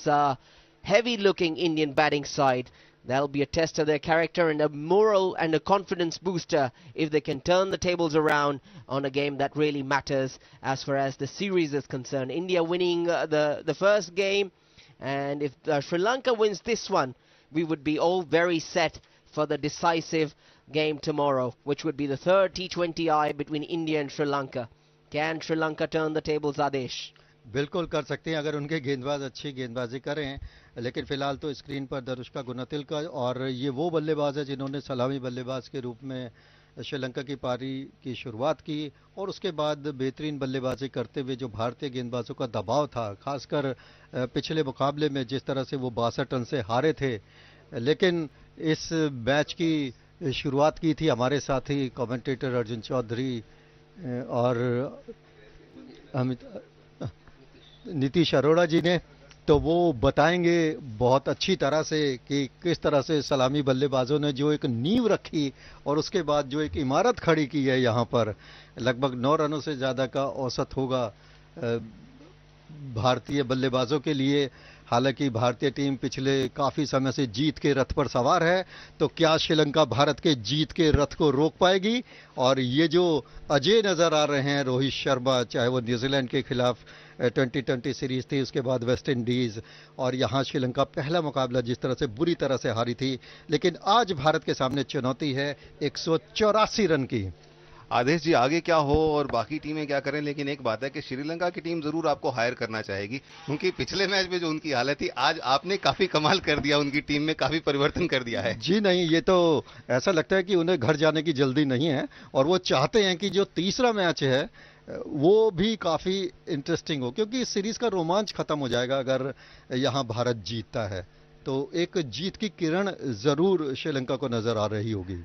heavy-looking Indian batting side. That'll be a test of their character and a moral and a confidence booster if they can turn the tables around on a game that really matters as far as the series is concerned. India winning the first game, and if Sri Lanka wins this one, we would be all very set for the decisive game tomorrow, which would be the third T20I between India and Sri Lanka. Can Sri Lanka turn the tables, Adesh? बिल्कुल कर सकते हैं अगर उनके गेंदबाज अच्छी गेंदबाजी करें। लेकिन फिलहाल तो स्क्रीन पर दरुष्का गुणतिलका, और ये वो बल्लेबाज है जिन्होंने सलामी बल्लेबाज के रूप में श्रीलंका की पारी की शुरुआत की, और उसके बाद बेहतरीन बल्लेबाजी करते हुए जो भारतीय गेंदबाजों का दबाव था, खासकर पिछले मुकाबले में जिस तरह से वो 62 रन से हारे थे। लेकिन इस मैच की शुरुआत की थी हमारे साथी कमेंटेटर अर्जुन चौधरी और नीतीश अरोड़ा जी ने, तो वो बताएंगे बहुत अच्छी तरह से कि किस तरह से सलामी बल्लेबाजों ने जो एक नींव रखी और उसके बाद जो एक इमारत खड़ी की है। यहाँ पर लगभग 9 रनों से ज़्यादा का औसत होगा भारतीय बल्लेबाजों के लिए। हालांकि भारतीय टीम पिछले काफी समय से जीत के रथ पर सवार है, तो क्या श्रीलंका भारत के जीत के रथ को रोक पाएगी? और ये जो अजय नजर आ रहे हैं रोहित शर्मा, चाहे वो न्यूजीलैंड के खिलाफ 2020 सीरीज थी, उसके बाद वेस्ट इंडीज, और यहां श्रीलंका पहला मुकाबला जिस तरह से बुरी तरह से हारी थी, लेकिन आज भारत के सामने चुनौती है 184 रन की। आदेश जी, आगे क्या हो और बाकी टीमें क्या करें, लेकिन एक बात है कि श्रीलंका की टीम जरूर आपको हायर करना चाहेगी, क्योंकि पिछले मैच में जो उनकी हालत थी, आज आपने काफी कमाल कर दिया, उनकी टीम में काफी परिवर्तन कर दिया है। जी नहीं, ये तो ऐसा लगता है कि उन्हें घर जाने की जल्दी नहीं है, और वो चाहते हैं कि जो तीसरा मैच है वो भी काफी इंटरेस्टिंग हो, क्योंकि इस सीरीज का रोमांच खत्म हो जाएगा अगर यहां भारत जीतता है। तो एक जीत की किरण जरूर श्रीलंका को नजर आ रही होगी।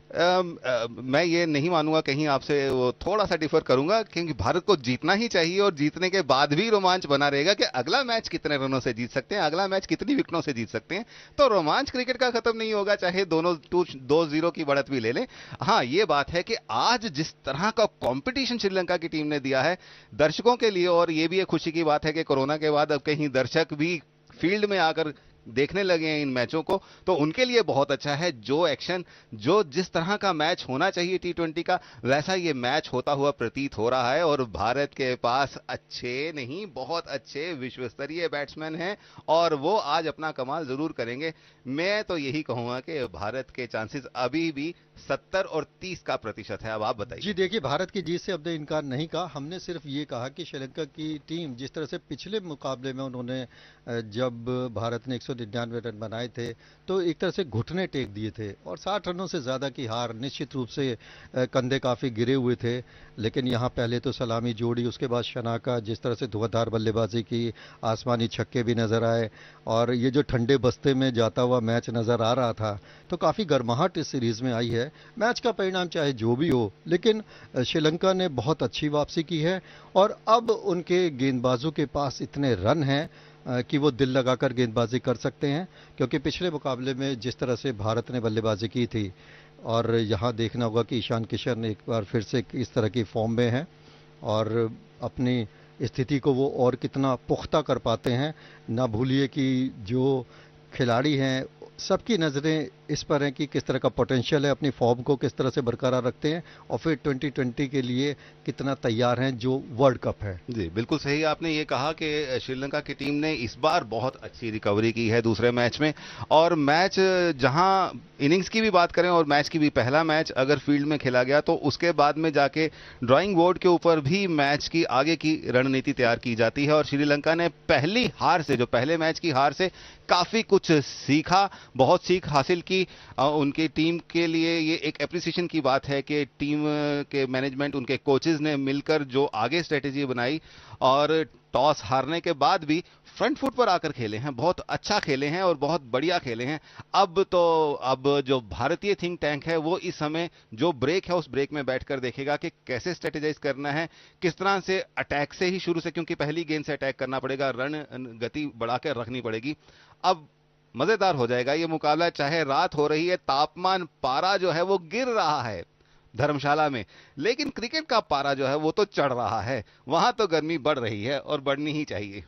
मैं ये नहीं मानूंगा, कहीं आपसे वो थोड़ा सा डिफर करूंगा, क्योंकि भारत को जीतना ही चाहिए, और जीतने के बाद भी रोमांच बना रहेगा कि अगला मैच कितने रनों से जीत सकते हैं, अगला मैच कितनी विकेटों से जीत सकते हैं। तो रोमांच क्रिकेट का खत्म नहीं होगा, चाहे दोनों 2-0 की बढ़त भी ले लें। हाँ, ये बात है कि आज जिस तरह का कॉम्पिटिशन श्रीलंका की टीम ने दिया है दर्शकों के लिए, और ये भी एक खुशी की बात है कि कोरोना के बाद अब कहीं दर्शक भी फील्ड में आकर देखने लगे हैं इन मैचों को, तो उनके लिए बहुत अच्छा है। जो एक्शन, जो जिस तरह का मैच होना चाहिए T20 का, वैसा ये मैच होता हुआ प्रतीत हो रहा है। और भारत के पास अच्छे नहीं, बहुत अच्छे विश्व स्तरीय बैट्समैन हैं, और वो आज अपना कमाल जरूर करेंगे। मैं तो यही कहूंगा कि भारत के चांसेस अभी भी 70 और 30 का प्रतिशत है। अब आप बताइए। जी देखिए, भारत की जीत से हमने इनकार नहीं कहा, हमने सिर्फ ये कहा कि श्रीलंका की टीम जिस तरह से पिछले मुकाबले में उन्होंने जब भारत ने 199 रन बनाए थे तो एक तरह से घुटने टेक दिए थे, और 60 रनों से ज्यादा की हार, निश्चित रूप से कंधे काफी गिरे हुए थे। लेकिन यहाँ पहले तो सलामी जोड़ी, उसके बाद शनाका जिस तरह से धुआंधार बल्लेबाजी की, आसमानी छक्के भी नजर आए, और ये जो ठंडे बस्ते में जाता हुआ मैच नजर आ रहा था, तो काफी गर्माहट इस सीरीज में आई है। मैच का परिणाम चाहे जो भी हो, लेकिन श्रीलंका ने बहुत अच्छी वापसी की है, और अब उनके गेंदबाजों के पास इतने रन हैं कि वो दिल लगाकर गेंदबाजी कर सकते हैं। क्योंकि पिछले मुकाबले में जिस तरह से भारत ने बल्लेबाजी की थी, और यहाँ देखना होगा कि ईशान किशन एक बार फिर से इस तरह की फॉर्म में हैं, और अपनी स्थिति को वो और कितना पुख्ता कर पाते हैं। ना भूलिए कि जो खिलाड़ी हैं सबकी नज़रें इस पर हैं कि किस तरह का पोटेंशियल है, अपनी फॉर्म को किस तरह से बरकरार रखते हैं, और फिर 2020 के लिए कितना तैयार हैं जो वर्ल्ड कप है। जी बिल्कुल सही आपने ये कहा कि श्रीलंका की टीम ने इस बार बहुत अच्छी रिकवरी की है दूसरे मैच में, और मैच जहां इनिंग्स की भी बात करें और मैच की भी, पहला मैच अगर फील्ड में खेला गया तो उसके बाद में जाके ड्राइंग बोर्ड के ऊपर भी मैच की आगे की रणनीति तैयार की जाती है। और श्रीलंका ने पहली हार से, जो पहले मैच की हार से काफी कुछ सीखा, बहुत सीख हासिल की। उनकी टीम के लिए ये एक एप्रिसिएशन की बात है कि टीम के मैनेजमेंट, उनके कोचेज ने मिलकर जो आगे स्ट्रेटेजी बनाई, और टॉस हारने के बाद भी फ्रंट फुट पर आकर खेले हैं, बहुत अच्छा खेले हैं और बहुत बढ़िया खेले हैं। अब जो भारतीय थिंक टैंक है वो इस समय जो ब्रेक है उस ब्रेक में बैठकर देखेगा कि कैसे स्ट्रेटेजाइज करना है, किस तरह से अटैक से ही शुरू से, क्योंकि पहली गेंद से अटैक करना पड़ेगा, रन गति बढ़ाकर रखनी पड़ेगी। अब मजेदार हो जाएगा ये मुकाबला, चाहे रात हो रही है, तापमान, पारा जो है वो गिर रहा है धर्मशाला में, लेकिन क्रिकेट का पारा जो है वो तो चढ़ रहा है, वहां तो गर्मी बढ़ रही है और बढ़नी ही चाहिए।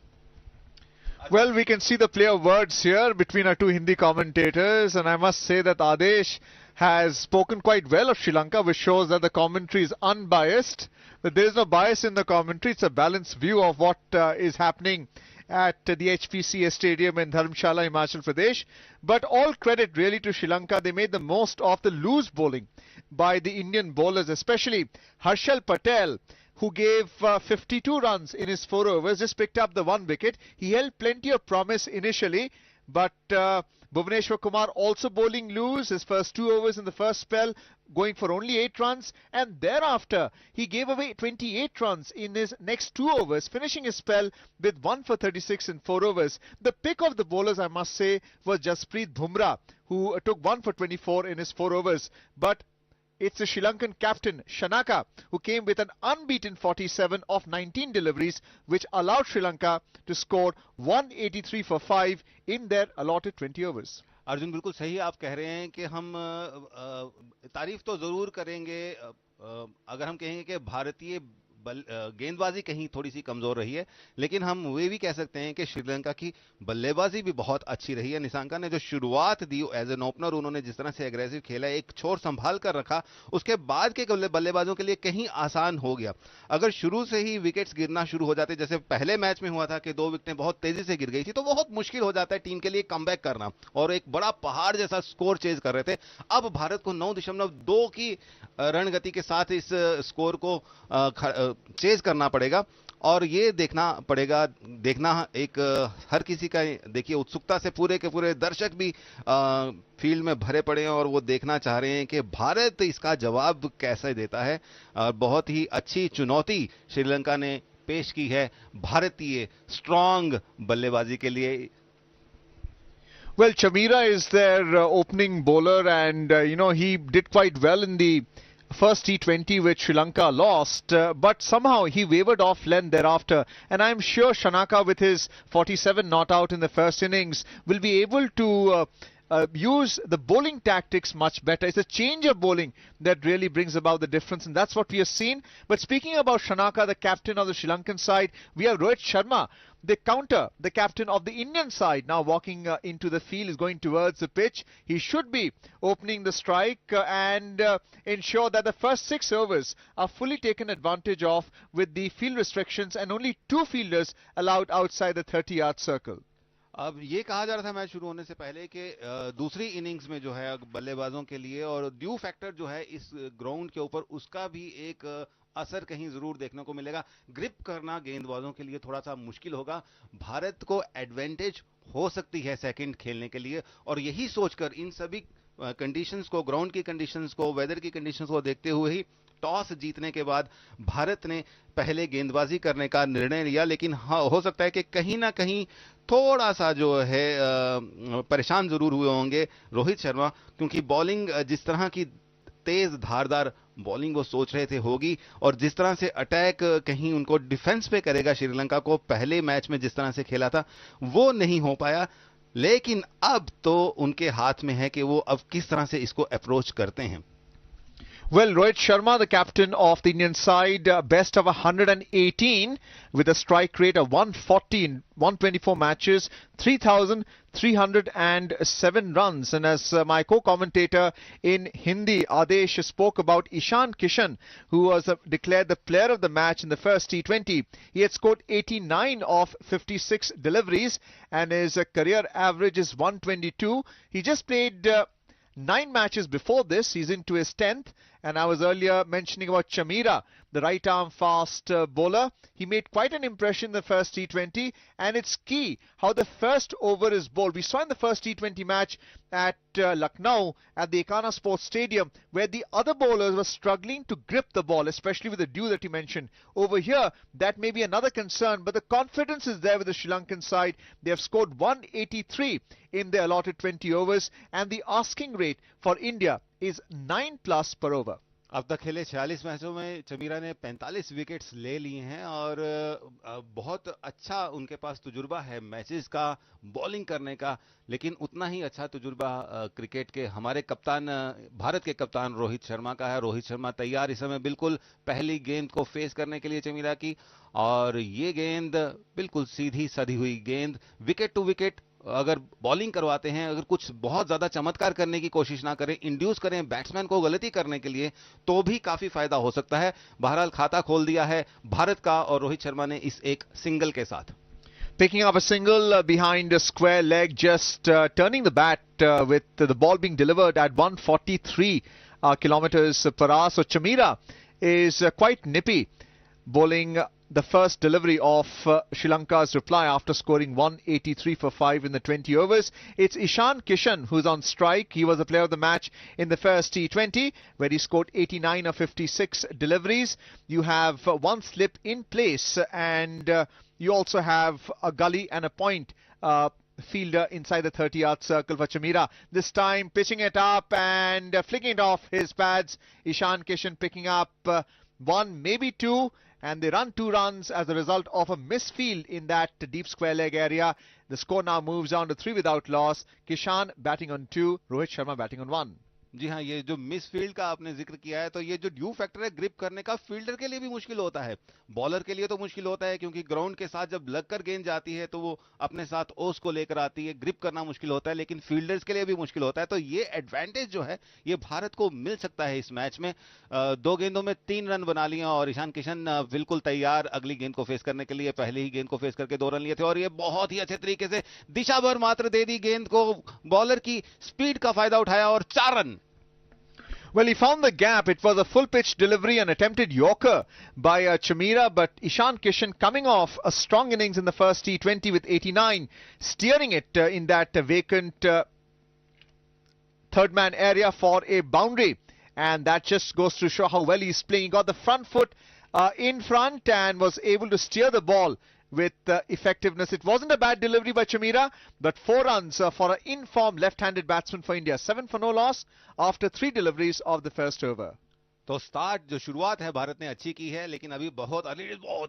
Well, we can see the play of words here between our two Hindi commentators, and I must say that Adesh has spoken quite well of Sri Lanka, which shows that the commentary is unbiased, that there is no bias in the commentary. It's a balanced view of what is happening at the HPCA Stadium in Dharamshala, Himachal Pradesh. But all credit really to Sri Lanka. They made the most of the loose bowling by the Indian bowlers, especially Harshal Patel, who gave 52 runs in his 4 overs, just picked up the 1 wicket. He held plenty of promise initially, but Bhuvaneshwar Kumar also bowling loose, his first 2 overs in the first spell, going for only 8 runs, and thereafter he gave away 28 runs in his next 2 overs, finishing his spell with 1 for 36 in 4 overs. The pick of the bowlers, I must say, was Jasprit Bumrah, who took 1 for 24 in his 4 overs. But it's the Sri Lankan captain, Shanaka, who came with an unbeaten 47 of 19 deliveries, which allowed Sri Lanka to score 183 for 5 in their allotted 20 overs. Arjun, बिल्कुल सही आप कह रहे हैं कि हम तारीफ तो जरूर करेंगे अगर हम कहेंगे कि भारतीय गेंदबाजी कहीं थोड़ी सी कमजोर रही है, लेकिन हम वे भी कह सकते हैं कि श्रीलंका की बल्लेबाजी भी बहुत अच्छी रही है। निशंका ने जो शुरुआत दी एज एन ओपनर, उन्होंने जिस तरह से एग्रेसिव खेला, एक छोर संभाल कर रखा, उसके बाद के बल्लेबाजों के लिए कहीं आसान हो गया। अगर शुरू से ही विकेट्स गिरना शुरू हो जाते, जैसे पहले मैच में हुआ था कि 2 विकेटें बहुत तेजी से गिर गई थी, तो बहुत मुश्किल हो जाता है टीम के लिए कमबैक करना, और एक बड़ा पहाड़ जैसा स्कोर चेज कर रहे थे। अब भारत को 9.2 की रन गति के साथ इस स्कोर को चेज करना पड़ेगा, और ये देखना एक हर किसी का, देखिए उत्सुकता से पूरे के पूरे दर्शक भी फील्ड में भरे पड़े हैं और वो देखना चाह रहे हैं कि भारत इसका जवाब कैसे देता है। बहुत ही अच्छी चुनौती श्रीलंका ने पेश की है भारतीय स्ट्रांग बल्लेबाजी के लिए। Well, Chamira is their opening bowler, and he did quite well in the first T20 which Sri Lanka lost, but somehow he wavered off length thereafter, and I'm sure Shanaka, with his 47 not out in the first innings, will be able to use the bowling tactics much better. It's a change of bowling that really brings about the difference, and that's what we have seen. But speaking about Shanaka, the captain of the Sri Lankan side, we have Rohit Sharma, the captain of the Indian side, now walking into the field, is going towards the pitch. He should be opening the strike and ensure that the first 6 overs are fully taken advantage of with the field restrictions and only 2 fielders allowed outside the 30-yard circle. अब ये कहा जा रहा था match शुरू होने से पहले कि दूसरी इनिंग्स में जो है बल्लेबाजों के लिए, और ड्यू फैक्टर जो है इस ग्राउंड के ऊपर, उसका भी एक असर कहीं जरूर देखने को मिलेगा। ग्रिप करना गेंदबाजों के लिए थोड़ा सा मुश्किल होगा। भारत को एडवांटेज हो सकती है सेकंड खेलने के लिए, और यही सोचकर इन सभी कंडीशंस को, ग्राउंड की कंडीशंस को, वेदर की कंडीशंस को देखते हुए ही टॉस जीतने के बाद भारत ने पहले गेंदबाजी करने का निर्णय लिया। लेकिन हाँ, हो सकता है कि कहीं ना कहीं थोड़ा सा जो है परेशान जरूर हुए होंगे रोहित शर्मा, क्योंकि बॉलिंग जिस तरह की तेज धारदार बॉलिंग वो सोच रहे थे होगी, और जिस तरह से अटैक कहीं उनको डिफेंस पे करेगा श्रीलंका को, पहले मैच में जिस तरह से खेला था वो नहीं हो पाया। लेकिन अब तो उनके हाथ में है कि वो अब किस तरह से इसको अप्रोच करते हैं। Well, Rohit Sharma, the captain of the Indian side, best of 118 with a strike rate of 140 in 124 matches, 3,307 runs. And as my co-commentator in Hindi, Adesh, spoke about Ishan Kishan, who was declared the player of the match in the first T20. He had scored 89 of 56 deliveries, and his career average is 122. He just played 9 matches before this. He's into his 10th. And I was earlier mentioning about Chamira, the right-arm fast bowler. He made quite an impression in the first T20, and it's key how the first over is bowled. We saw in the first T20 match at Lucknow at the Ekana Sports Stadium, where the other bowlers were struggling to grip the ball, especially with the dew that you mentioned. Over here, that may be another concern, but the confidence is there with the Sri Lankan side. They have scored 183 in the allotted 20 overs, and the asking rate for India is 9+ per over. अब तक खेले 46 मैचों में चमीरा ने 45 wickets ले लिए हैं, और बहुत अच्छा उनके पास तजुर्बा है मैचेस का, बॉलिंग करने का। लेकिन उतना ही अच्छा तजुर्बा क्रिकेट के हमारे कप्तान, भारत के कप्तान रोहित शर्मा का है। रोहित शर्मा तैयार इस समय बिल्कुल पहली गेंद को फेस करने के लिए चमीरा की, और ये गेंद बिल्कुल सीधी सधी हुई गेंद, विकेट टू विकेट। अगर बॉलिंग करवाते हैं, अगर कुछ बहुत ज्यादा चमत्कार करने की कोशिश ना करें, इंड्यूस करें बैट्समैन को गलती करने के लिए, तो भी काफी फायदा हो सकता है। बहरहाल खाता खोल दिया है भारत का, और रोहित शर्मा ने इस एक सिंगल के साथ। Picking up a single behind a square leg, just turning the bat with the ball being delivered at 143 kilometers per hour. So Chamira is quite nippy, bowling the first delivery of Sri Lanka's reply after scoring 183 for 5 in the 20 overs. It's Ishan Kishan who's on strike. He was the player of the match in the first T20, where he scored 89 of 56 deliveries. You have one slip in place, and you also have a gully and a point fielder inside the 30-yard circle for Chamira. This time pitching it up and flicking it off his pads. Ishan Kishan picking up 1, maybe 2. And they run 2 runs as a result of a misfield in that deep square leg area. The score now moves on to 3 without loss. Kishan batting on 2, Rohit Sharma batting on 1. जी हाँ, ये जो miss field का आपने जिक्र किया है, तो ये जो ड्यू फैक्टर है ग्रिप करने का, फील्डर के लिए भी मुश्किल होता है, बॉलर के लिए तो मुश्किल होता है क्योंकि ग्राउंड के साथ जब लगकर गेंद जाती है तो वो अपने साथ ओस को लेकर आती है, ग्रिप करना मुश्किल होता है, लेकिन फील्डर्स के लिए भी मुश्किल होता है। तो ये एडवांटेज जो है ये भारत को मिल सकता है इस मैच में। 2 गेंदों में 3 रन बना लिए और ईशान किशन बिल्कुल तैयार अगली गेंद को फेस करने के लिए। पहले ही गेंद को फेस करके 2 रन लिए थे और ये बहुत ही अच्छे तरीके से दिशा भर मात्र दे दी गेंद को, बॉलर की स्पीड का फायदा उठाया और 4 run. Well, he found the gap. It was a full pitch delivery, an attempted Yorker by Chamira, but Ishan Kishan coming off a strong innings in the first T20 with 89, steering it in that vacant third man area for a boundary. And that just goes to show how well he's playing. He got the front foot in front and was able to steer the ball with effectiveness. It wasn't a bad delivery by Chamira, but 4 runs for an informed left-handed batsman for India. 7 for no loss after 3 deliveries of the first over. तो start जो शुरुआत है भारत ने अच्छी की है, लेकिन अभी बहुत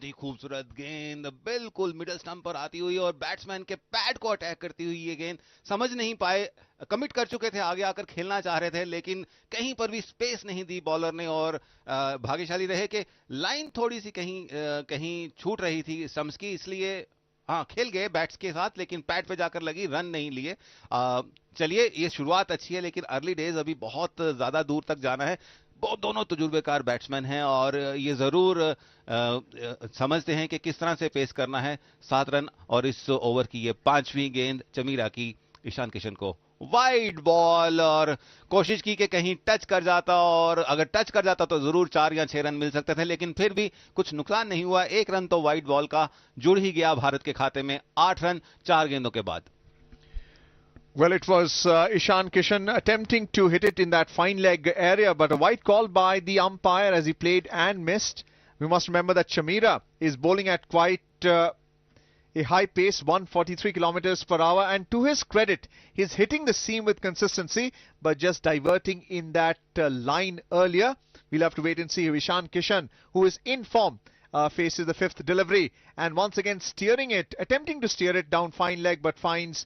ही खूबसूरत गेंद बिल्कुल मिडल स्टंप पर आती हुई और बैट्समैन के पैड को अटैक करती हुई ये गेंद समझ नहीं पाए, कमिट कर चुके थे, आगे आकर खेलना चाह रहे थे, लेकिन कहीं पर भी स्पेस नहीं दी बॉलर ने और भाग्यशाली रहे कि लाइन थोड़ी सी कहीं छूट रही थी स्टंप्स की, इसलिए हाँ खेल गए बैट्स के साथ, लेकिन पैड पे जाकर लगी, रन नहीं लिए। चलिए ये शुरुआत अच्छी है, लेकिन अर्ली डेज अभी बहुत ज्यादा दूर तक जाना है। वो दोनों तजुर्बेकार बैट्समैन हैं और ये जरूर समझते हैं कि किस तरह से पेस करना है। 7 रन और इस ओवर की ये 5वीं गेंद चमीरा की ईशान किशन को वाइड बॉल, और कोशिश की कि कहीं टच कर जाता, और अगर टच कर जाता तो जरूर 4 या 6 रन मिल सकते थे, लेकिन फिर भी कुछ नुकसान नहीं हुआ। 1 रन तो वाइड बॉल का जुड़ ही गया भारत के खाते में। 8 रन 4 गेंदों के बाद। Well, it was Ishan Kishan attempting to hit it in that fine leg area, but a white call by the umpire as he played and missed. We must remember that Chamira is bowling at quite a high pace, 143 kilometers per hour, and to his credit, he's hitting the seam with consistency, but just diverting in that line earlier. We'll have to wait and see. Ishan Kishan, who is in form, faces the 5th delivery and once again steering it, attempting to steer it down fine leg, but finds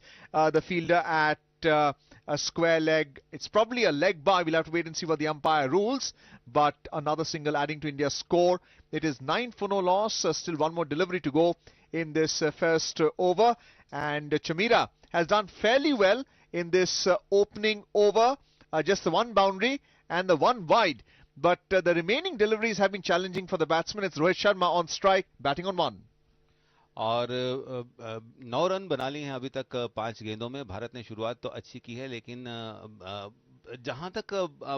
the fielder at a square leg. It's probably a leg bar. We'll have to wait and see what the umpire rules, but another single adding to India's score. It is 9 for no loss. Still one more delivery to go in this first over, and Chamira has done fairly well in this opening over. Just the 1 boundary and the 1 wide. But the remaining deliveries have been challenging for the batsman. It's Rohit Sharma on strike, batting on 1. और 9 run बना लिए हैं अभी तक 5 गेंदों में। भारत ने शुरुआत तो अच्छी की है, लेकिन जहां तक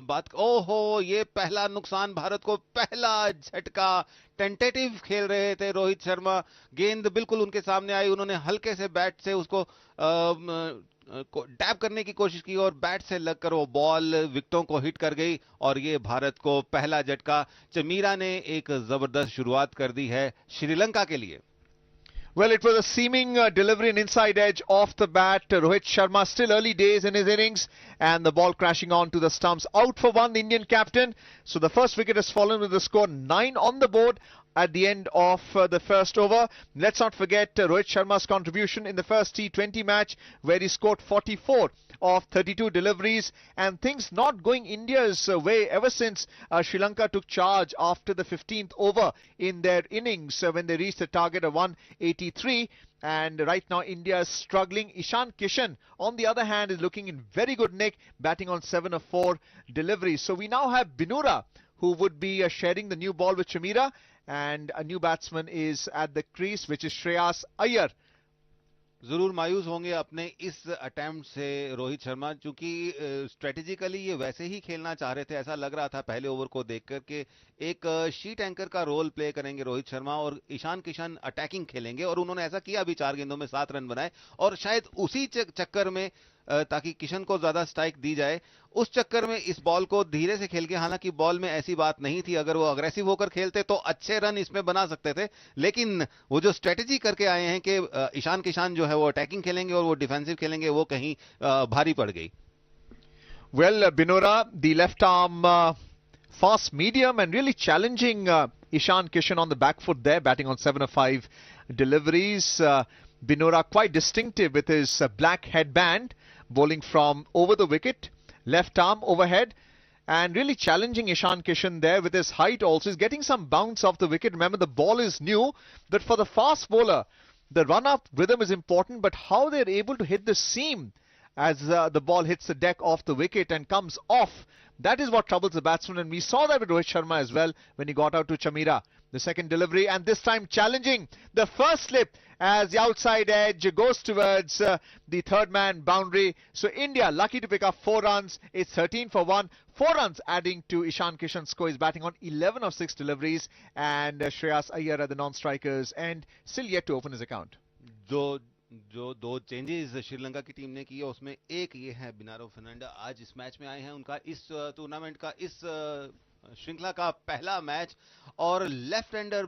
बात, ओहो ये पहला नुकसान भारत को, पहला झटका। टेंटेटिव खेल रहे थे रोहित शर्मा, गेंद बिल्कुल उनके सामने आई, उन्होंने हल्के से बैट से उसको टैप करने की कोशिश की और बैट से लगकर वो बॉल विकेटों को हिट कर गई और ये भारत को पहला झटका। चमीरा ने एक जबरदस्त शुरुआत कर दी है श्रीलंका के लिए। Well, it was a seeming delivery, an inside edge off the bat. Rohit Sharma, still early days in his innings, and the ball crashing on to the stumps. Out for 1, the Indian captain. So the first wicket has fallen with the score 9 on the board at the end of the first over. Let's not forget Rohit Sharma's contribution in the first T20 match, where he scored 44 of 32 deliveries, and things not going India's way ever since Sri Lanka took charge after the 15th over in their innings when they reached a target of 183. And right now India is struggling. Ishan Kishan, on the other hand, is looking in very good nick, batting on 7 of 4 deliveries. So we now have Binura, who would be sharing the new ball with Chamira, and a new batsman is at the crease, which is Shreyas Iyer. जरूर मायूस होंगे अपने इस attempt से रोहित शर्मा, क्योंकि strategically ये वैसे ही खेलना चाह रहे थे। ऐसा लग रहा था पहले ओवर को देखकर कि एक शीट एंकर का रोल प्ले करेंगे रोहित शर्मा और ईशान किशन अटैकिंग खेलेंगे, और उन्होंने ऐसा किया। अभी 4 गेंदों में 7 रन बनाए, और शायद उसी चक्कर में, ताकि किशन को ज्यादा स्ट्राइक दी जाए, उस चक्कर में इस बॉल को धीरे से खेल के, हालांकि बॉल में ऐसी बात नहीं थी, अगर वो अग्रेसिव होकर खेलते तो अच्छे रन इसमें बना सकते थे, लेकिन वो जो स्ट्रेटेजी करके आए हैं कि ईशान किशन जो है वो अटैकिंग खेलेंगे और वो डिफेंसिव खेलेंगे, वो कहीं भारी पड़ गई। Well, Binura, the left arm fast medium and really challenging Ishan Kishan on the back foot there, batting on 7 of 5 deliveries. Binura quite distinctive with his black headband, bowling from over the wicket. left arm overhead and really challenging Ishan Kishan there with his height also. He's getting some bounce off the wicket. Remember, the ball is new, but for the fast bowler, the run-up rhythm is important, but how they're able to hit the seam as the ball hits the deck off the wicket and comes off, that is what troubles the batsman, and we saw that with Rohit Sharma as well when he got out to Chamira. The second delivery, and this time challenging the first slip as the outside edge goes towards the third man boundary. So India lucky to pick up 4 runs. It's 13 for 1. 4 runs adding to Ishan Kishan's score. He's batting on 11 of 6 deliveries, and Shreyas Iyer at the non-strikers and still yet to open his account. जो 2 changes Sri Lanka की team ने किए उसमें एक ये है बिनारो Fernanda आज इस मैच में आए हैं, उनका इस टूर्नामेंट का इस श्रृंखला का पहला मैच, और लेफ्ट हैंडर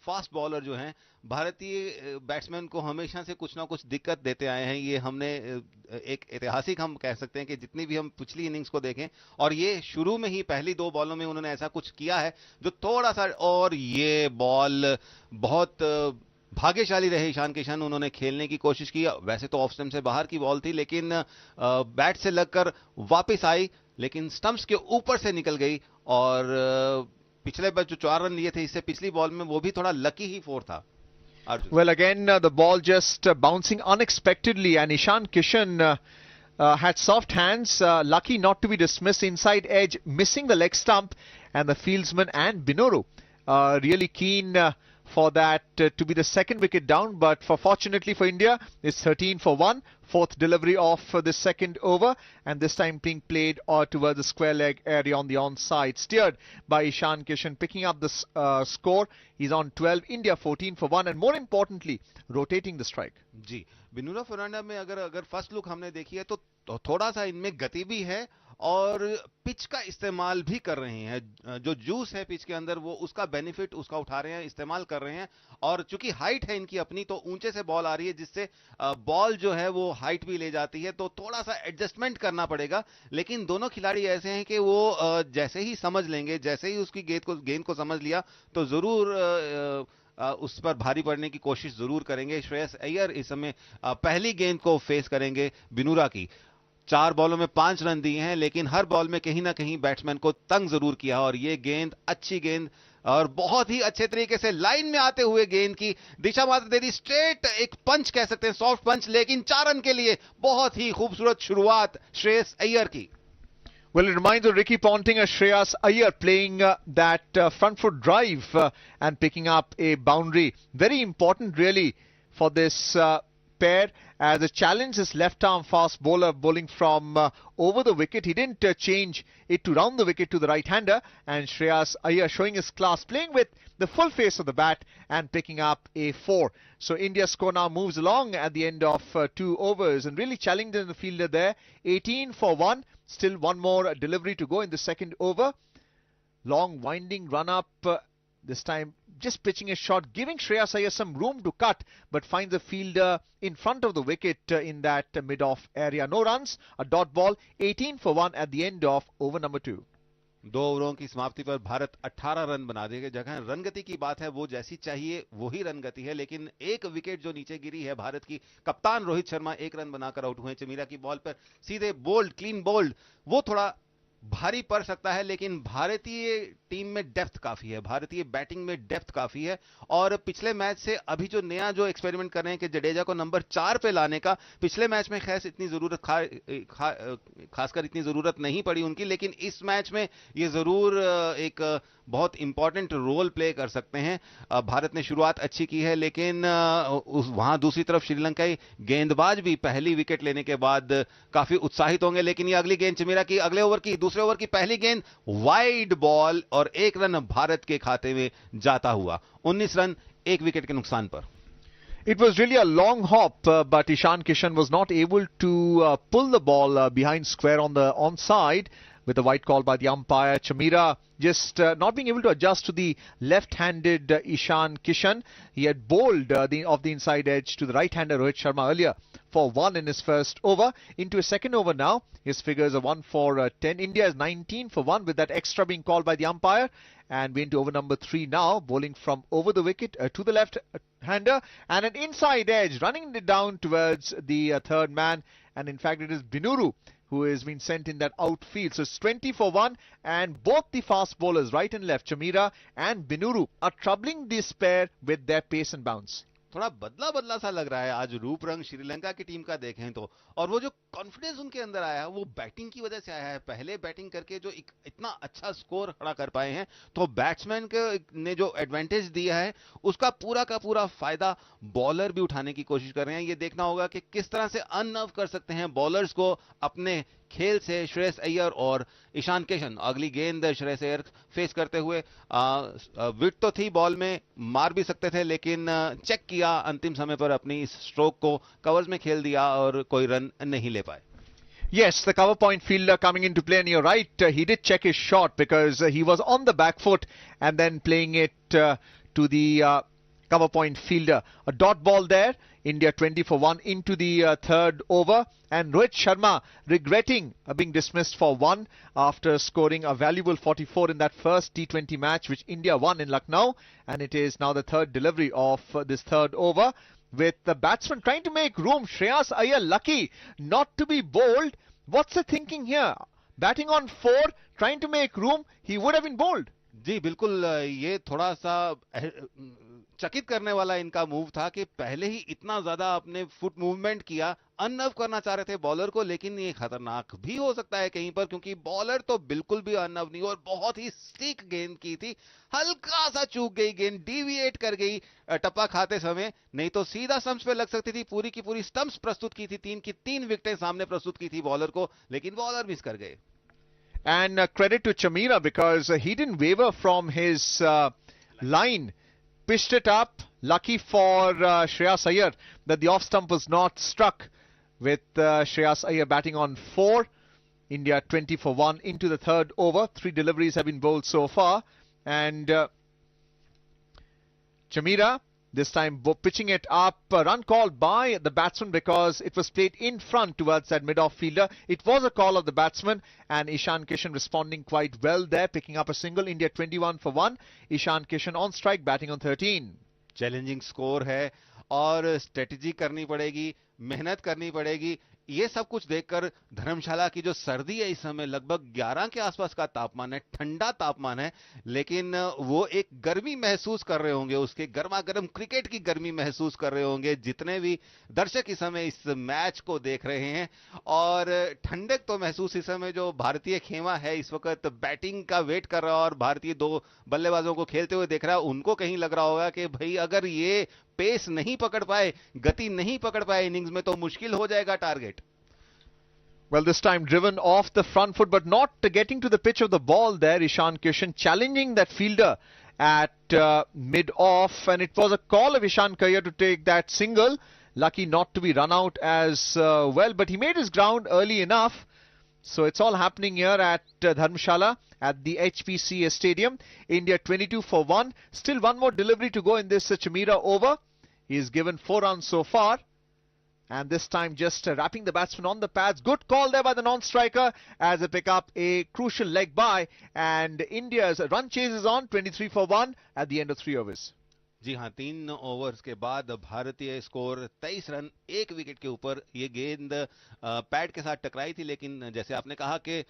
फास्ट बॉलर जो हैं भारतीय बैट्समैन को हमेशा से कुछ ना कुछ दिक्कत देते आए हैं। ये हमने एक ऐतिहासिक हम कह सकते हैं कि जितनी भी हम पिछली इनिंग्स को देखें, और ये शुरू में ही पहली 2 बॉलों में उन्होंने ऐसा कुछ किया है जो थोड़ा सा, और ये बॉल बहुत भाग्यशाली रहे ईशान किशन, उन्होंने खेलने की कोशिश की। वैसे तो ऑफ स्टंप से बाहर की बॉल थी, लेकिन बैट से लगकर वापस आई, लेकिन स्टंप्स के ऊपर से निकल गई, और पिछले बार जो 4 रन लिए थे इससे पिछली बॉल में वो भी थोड़ा लकी ही 4 था। Well, again the ball just bouncing unexpectedly, and Ishan Kishan had soft hands, lucky not to be dismissed. Inside edge missing the leg stump, and the fieldsman and Binuru really keen for that to be the second wicket down, but fortunately for India, it's 13 for 1. 4th delivery of the second over, and this time being played towards the square leg area on the onside, steered by Ishan Kishan, picking up the score. He's on 12. India 14 for 1, and more importantly, rotating the strike. जी, बिनूरा फर्नांडा में अगर first look हमने देखी है तो थोड़ा सा इनमें गति भी है, और पिच का इस्तेमाल भी कर रहे हैं। जो जूस है पिच के अंदर वो उसका बेनिफिट उसका उठा रहे हैं, इस्तेमाल कर रहे हैं, और चूंकि हाइट है इनकी अपनी, तो ऊंचे से बॉल आ रही है जिससे बॉल जो है वो हाइट भी ले जाती है, तो थोड़ा सा एडजस्टमेंट करना पड़ेगा। लेकिन दोनों खिलाड़ी ऐसे हैं कि वो जैसे ही समझ लेंगे, जैसे ही उसकी गेंद को समझ लिया तो जरूर उस पर भारी पड़ने की कोशिश जरूर करेंगे। श्रेयस अय्यर इस समय पहली गेंद को फेस करेंगे बिनूरा की। 4 बॉलों में 5 रन दिए हैं, लेकिन हर बॉल में कहीं ना कहीं बैट्समैन को तंग जरूर किया, और ये गेंद अच्छी गेंद और बहुत ही अच्छे तरीके से लाइन में आते हुए गेंद की दिशा मात्र दे दी, स्ट्रेट एक पंच कह सकते हैं, सॉफ्ट पंच, लेकिन 4 रन के लिए बहुत ही खूबसूरत शुरुआत श्रेयस अय्यर की। Well, it reminds of Ricky Ponting as Shreyas Iyer playing that front foot drive and picking up a boundary. Very important really for this pair, as a challenge is left arm fast bowler bowling from over the wicket. He didn't change it to round the wicket to the right hander, and Shreyas Iyer showing his class, playing with the full face of the bat and picking up a 4. So India's score now moves along at the end of 2 overs, and really challenging the fielder there. 18 for 1. Still one more delivery to go in the second over. Long winding run up. This time just pitching a shot, giving Shreyas Iyer some room to cut, but finds the fielder in front of the wicket in that mid-off area. No runs, a dot ball. 18 for 1 at the end of over number 2. 2 ओवरों की समाप्ति पर Bharat 18 run बना देगा। जगह run गति की बात है वो जैसी चाहिए वही रन गति है, लेकिन एक विकेट जो नीचे गिरी है भारत की, कप्तान रोहित शर्मा 1 रन बनाकर आउट हुए। चमीरा की बॉल पर सीधे बोल्ड, क्लीन बोल्ड, वो थोड़ा भारी पड़ सकता है, लेकिन भारतीय टीम में डेप्थ काफी है, भारतीय बैटिंग में डेप्थ काफी है, और पिछले मैच से अभी जो नया जो एक्सपेरिमेंट कर रहे हैं कि जडेजा को नंबर 4 पे लाने का, पिछले मैच में खैर इतनी जरूरत खासकर इतनी जरूरत नहीं पड़ी उनकी, लेकिन इस मैच में ये जरूर एक बहुत इंपॉर्टेंट रोल प्ले कर सकते हैं। भारत ने शुरुआत अच्छी की है, लेकिन वहां दूसरी तरफ श्रीलंकाई गेंदबाज भी पहली विकेट लेने के बाद काफी उत्साहित होंगे। लेकिन ये अगली गेंद चमीरा की अगले ओवर की दूसरे ओवर की पहली गेंद वाइड बॉल, और 1 रन भारत के खाते में जाता हुआ। 19 रन 1 विकेट के नुकसान पर। It was really a long hop, but Ishan Kishan was not able to pull the ball behind square on the onside with a white call by the umpire. Chamira just not being able to adjust to the left-handed Ishan Kishan. He had bowled off the inside edge to the right-hander Rohit Sharma earlier for 1 in his first over. Into his second over now, his figures are 1 for 10. India is 19 for 1 with that extra being called by the umpire. And we're into over number 3 now, bowling from over the wicket to the left-hander, and an inside edge running it down towards the third man. And in fact, it is Binuru who has been sent in that outfield. So it's 20 for 1, and both the fast bowlers, right and left, Chameera and Binuru, are troubling this pair with their pace and bounce. थोड़ा बदला बदला सा लग रहा है आज रूप रंग श्रीलंका की टीम का देखें तो, और वो जो कॉन्फिडेंस उनके अंदर आया है वो बैटिंग की वजह से आया है। पहले बैटिंग करके जो इतना अच्छा स्कोर खड़ा कर पाए हैं, तो बैट्समैन ने जो एडवांटेज दिया है उसका पूरा का पूरा फायदा बॉलर भी उठाने की कोशिश कर रहे हैं। ये देखना होगा कि किस तरह से अननर्व कर सकते हैं बॉलर्स को अपने खेल से श्रेयस अय्यर और ईशान किशन। अगली गेंद श्रेयस अय्यर फेस करते हुए, विकेट तो थी बॉल में, मार भी सकते थे, लेकिन चेक किया अंतिम समय पर अपनी इस स्ट्रोक को, कवर्स में खेल दिया और कोई रन नहीं ले पाए। Yes, the cover point fielder coming into play, and you're right, he did check his shot because he was on the back foot and then playing it to the cover point fielder. A dot ball there, India 20 for 1 into the third over, and Rohit Sharma regretting being dismissed for 1 after scoring a valuable 44 in that first T20 match which India won in Lucknow, and it is now the third delivery of this third over, with the batsman trying to make room. Shreyas Iyer lucky not to be bowled. What's the thinking here? Batting on 4, trying to make room, he would have been bowled. जी बिल्कुल, ये थोड़ा सा चकित करने वाला इनका move था कि पहले ही इतना ज्यादा अपने फुट मूवमेंट किया, अननर्व करना चाह रहे थे बॉलर को, लेकिन ये खतरनाक भी हो सकता है कहीं पर, क्योंकि बॉलर तो बिल्कुल भी अननर्व नहीं, और बहुत ही स्टीक गेंद की थी, हल्का सा चूक गई गेंद, डिविएट कर गई टप्पा खाते समय, नहीं तो सीधा स्टंप्स पे लग सकती थी। पूरी की पूरी स्टंप्स प्रस्तुत की थी, 3 की 3 विकेटें सामने प्रस्तुत की थी बॉलर को, लेकिन बॉलर मिस कर गए। And credit to Chameera because he didn't waver from his line. Pitched it up. Lucky for Shreyas Iyer that the off stump was not struck, with Shreyas Iyer batting on 4. India 20 for 1 into the third over. 3 deliveries have been bowled so far. And Chameera this time pitching it up. A run called by the batsman because it was played in front towards that mid-off fielder. It was a call of the batsman, and Ishan Kishan responding quite well there, picking up a single. India 21 for 1. Ishan Kishan on strike, batting on 13. Challenging score है और strategy करनी पड़ेगी, मेहनत करनी पड़ेगी। ये सब कुछ देखकर धर्मशाला की जो सर्दी है, इस समय लगभग 11 के आसपास का तापमान है, ठंडा तापमान है, लेकिन वो एक गर्मी महसूस कर रहे होंगे, उसके गर्मा गर्म क्रिकेट की गर्मी महसूस कर रहे होंगे जितने भी दर्शक इस समय इस मैच को देख रहे हैं। और ठंडक तो महसूस इस समय जो भारतीय खेमा है इस वक्त बैटिंग का वेट कर रहा है और भारतीय 2 बल्लेबाजों को खेलते हुए देख रहा है, उनको कहीं लग रहा होगा कि भाई अगर ये पेस नहीं पकड़ पाए, गति नहीं पकड़ पाए इनिंग्स में, तो मुश्किल हो जाएगा target. Well, this time driven off the front foot, but not getting to the pitch of the ball there. Ishan Kishan challenging that fielder at mid-off, and it was a call of Ishan Kaya to take that single. Lucky not to be run out as well, but he made his ground early enough. So it's all happening here at Dharamshala at the HPCA Stadium. India 22 for 1. Still one more delivery to go in this Chameera over. He's given 4 runs so far. And this time just wrapping the batsman on the pads. Good call there by the non-striker as they pick up a crucial leg by. And India's run chase is on, 23 for 1 at the end of 3 overs. जी हाँ, 3 overs के बाद भारतीय score 23 run 1 wicket के ऊपर। ये गेंद pad के साथ टकराई थी, लेकिन जैसे आपने कहा कि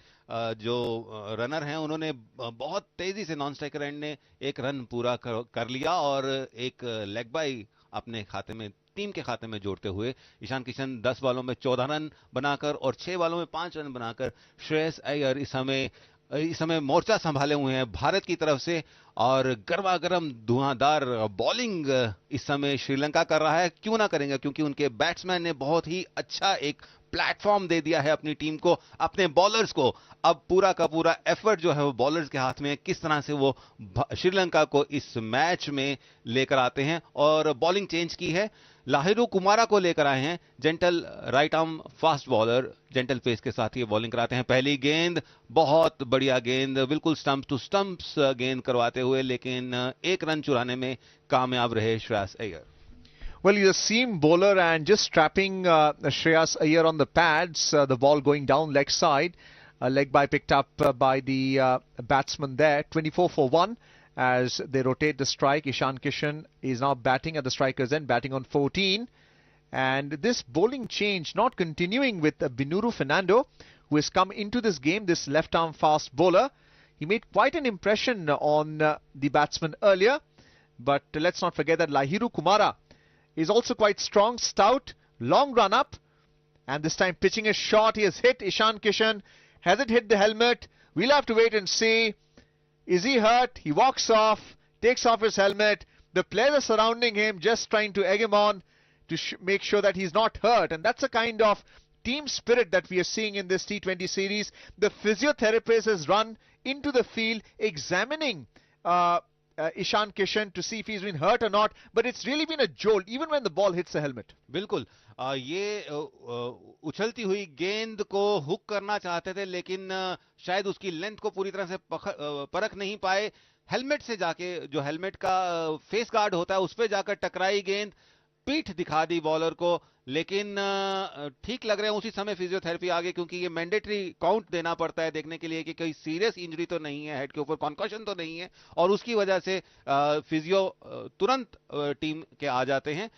जो रनर हैं उन्होंने बहुत तेजी से नॉन स्ट्राइकर एंड ने 1 रन पूरा कर लिया और एक लेग बाई अपने खाते में, टीम के खाते में जोड़ते हुए ईशान किशन 10 बॉलों में 14 रन बनाकर और 6 बॉलों में 5 रन बनाकर श्रेयस अय्यर इस समय मोर्चा संभाले हुए हैं भारत की तरफ से। और गर्मा गर्म धुआंधार बॉलिंग इस समय श्रीलंका कर रहा है। क्यों ना करेंगे, क्योंकि उनके बैट्समैन ने बहुत ही अच्छा एक प्लेटफॉर्म दे दिया है अपनी टीम को, अपने बॉलर्स को। अब पूरा का पूरा एफर्ट जो है वो बॉलर्स के हाथ में है, किस तरह से वो श्रीलंका को इस मैच में लेकर आते हैं। और बॉलिंग चेंज की है, लाहिरू कुमारा को लेकर आए हैं, gentle right arm fast bowler, gentle pace के साथ ये बॉलिंग कराते हैं। पहली गेंद बहुत बढ़िया गेंद, बिल्कुल स्टंप टू स्टंप्स गेंद करवाते हुए, लेकिन 1 रन चुराने में कामयाब रहे Shreyas Iyer. Well, he's a seam bowler and just trapping Shreyas Iyer on the pads, the ball going down leg side, a leg by picked up by the batsman there, 24 for 1 as they rotate the strike. Ishan Kishan is now batting at the striker's end, batting on 14. And this bowling change not continuing with Binuru Fernando, who has come into this game, this left-arm fast bowler. He made quite an impression on the batsman earlier, but let's not forget that Lahiru Kumara is also quite strong, stout, long run up, and this time pitching a shot. He has hit Ishan Kishan. Has it hit the helmet? We'll have to wait and see. Is he hurt? He walks off, takes off his helmet. The players are surrounding him, just trying to egg him on to make sure that he's not hurt. And that's a kind of team spirit that we are seeing in this T20 series. The physiotherapist has run into the field examining Ishan Kishan to see if he's been hurt or not, but it's really been a jolt even when the ball hits the helmet. बिल्कुल ये उछलती हुई गेंद को hook करना चाहते थे, लेकिन शायद उसकी लेंथ को पूरी तरह से परख नहीं पाए. हेलमेट से जाके, जो हेलमेट का फेस गार्ड होता है, उस पे जाकर टकराई गेंद, पीठ दिखा दी बॉलर को, लेकिन ठीक लग रहे हैं. उसी समय फिजियोथेरेपी आ गई, क्योंकि ये मैंडेटरी काउंट देना पड़ता है देखने के लिए कि कोई सीरियस इंजरी तो नहीं है, हेड के ऊपर कॉन्कशन तो नहीं है, और उसकी वजह से फिजियो तुरंत टीम के आ जाते हैं.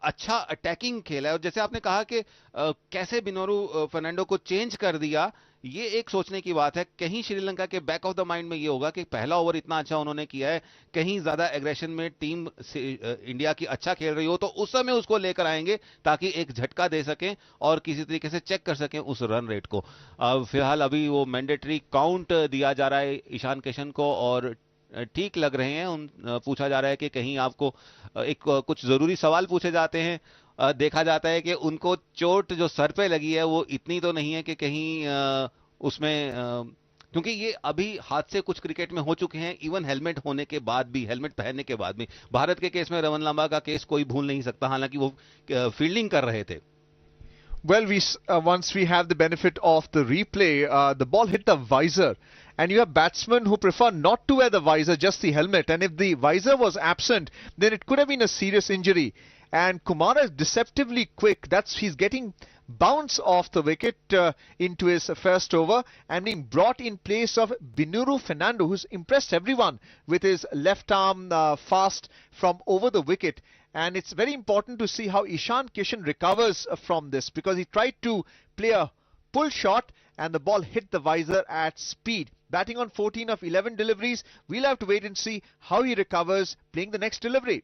अच्छा अटैकिंग खेला है, और जैसे आपने कहा कि कैसे बिनोरू फर्नांडो को चेंज कर दिया, ये एक सोचने की बात है. कहीं श्रीलंका के बैक ऑफ द माइंड में ये होगा कि पहला ओवर इतना अच्छा उन्होंने किया है, कहीं ज्यादा एग्रेशन में टीम इंडिया की अच्छा खेल रही हो तो उस समय उसको लेकर आएंगे ताकि एक झटका दे सकें और किसी तरीके से चेक कर सकें उस रन रेट को. फिलहाल अभी वो मैंडेटरी काउंट दिया जा रहा है ईशान किशन को, और ठीक लग रहे हैं. पूछा जा रहा है कि कहीं आपको कुछ जरूरी सवाल पूछे जाते हैं. देखा जाता है कि उनको चोट जो सर पे लगी है वो इतनी तो नहीं है कि कहीं उसमें, क्योंकि ये अभी हादसे कुछ क्रिकेट में हो चुके हैं, इवन हेलमेट होने के बाद भी, हेलमेट पहनने के बाद भी. भारत के केस में रमन लांबा का केस कोई भूल नहीं सकता, हालांकि वो फील्डिंग कर रहे थे. Well, once we have the benefit of the replay, the ball hit the visor, and you have batsmen who prefer not to wear the visor, just the helmet, and if the visor was absent, then it could have been a serious injury. And Kumara is deceptively quick. He's getting bounce off the wicket into his first over and being brought in place of Binuru Fernando, who's impressed everyone with his left arm fast from over the wicket. And it's very important to see how Ishan Kishan recovers from this, because he tried to play a pull shot and the ball hit the visor at speed. Batting on 14 of 11 deliveries, we'll have to wait and see how he recovers playing the next delivery.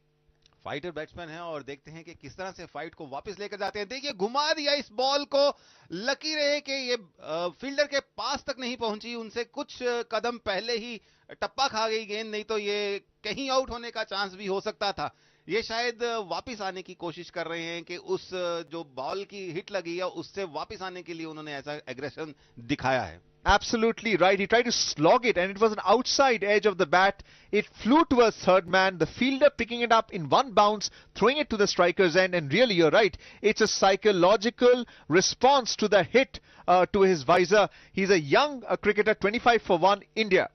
Fighter batsman है और देखते हैं कि किस तरह से fight को वापस लेकर जाते हैं. देखिए, घुमा दिया इस बॉल को. लकी रहे कि ये फील्डर के पास तक नहीं पहुंची, उनसे कुछ कदम पहले ही टप्पा खा गई गेंद, नहीं तो ये कहीं आउट होने का चांस भी हो सकता था. ये शायद वापस आने की कोशिश कर रहे हैं कि उस जो बॉल की हिट लगी है उससे वापस आने के लिए उन्होंने ऐसा एग्रेशन दिखाया है. Absolutely right. He tried to slog it and it was an outside edge of the bat. It flew towards third man. The fielder picking it up in one bounce, throwing it to the striker's end. And really, you're right. It's a psychological response to the hit to his visor. He's a young cricketer, 25 for 1, India.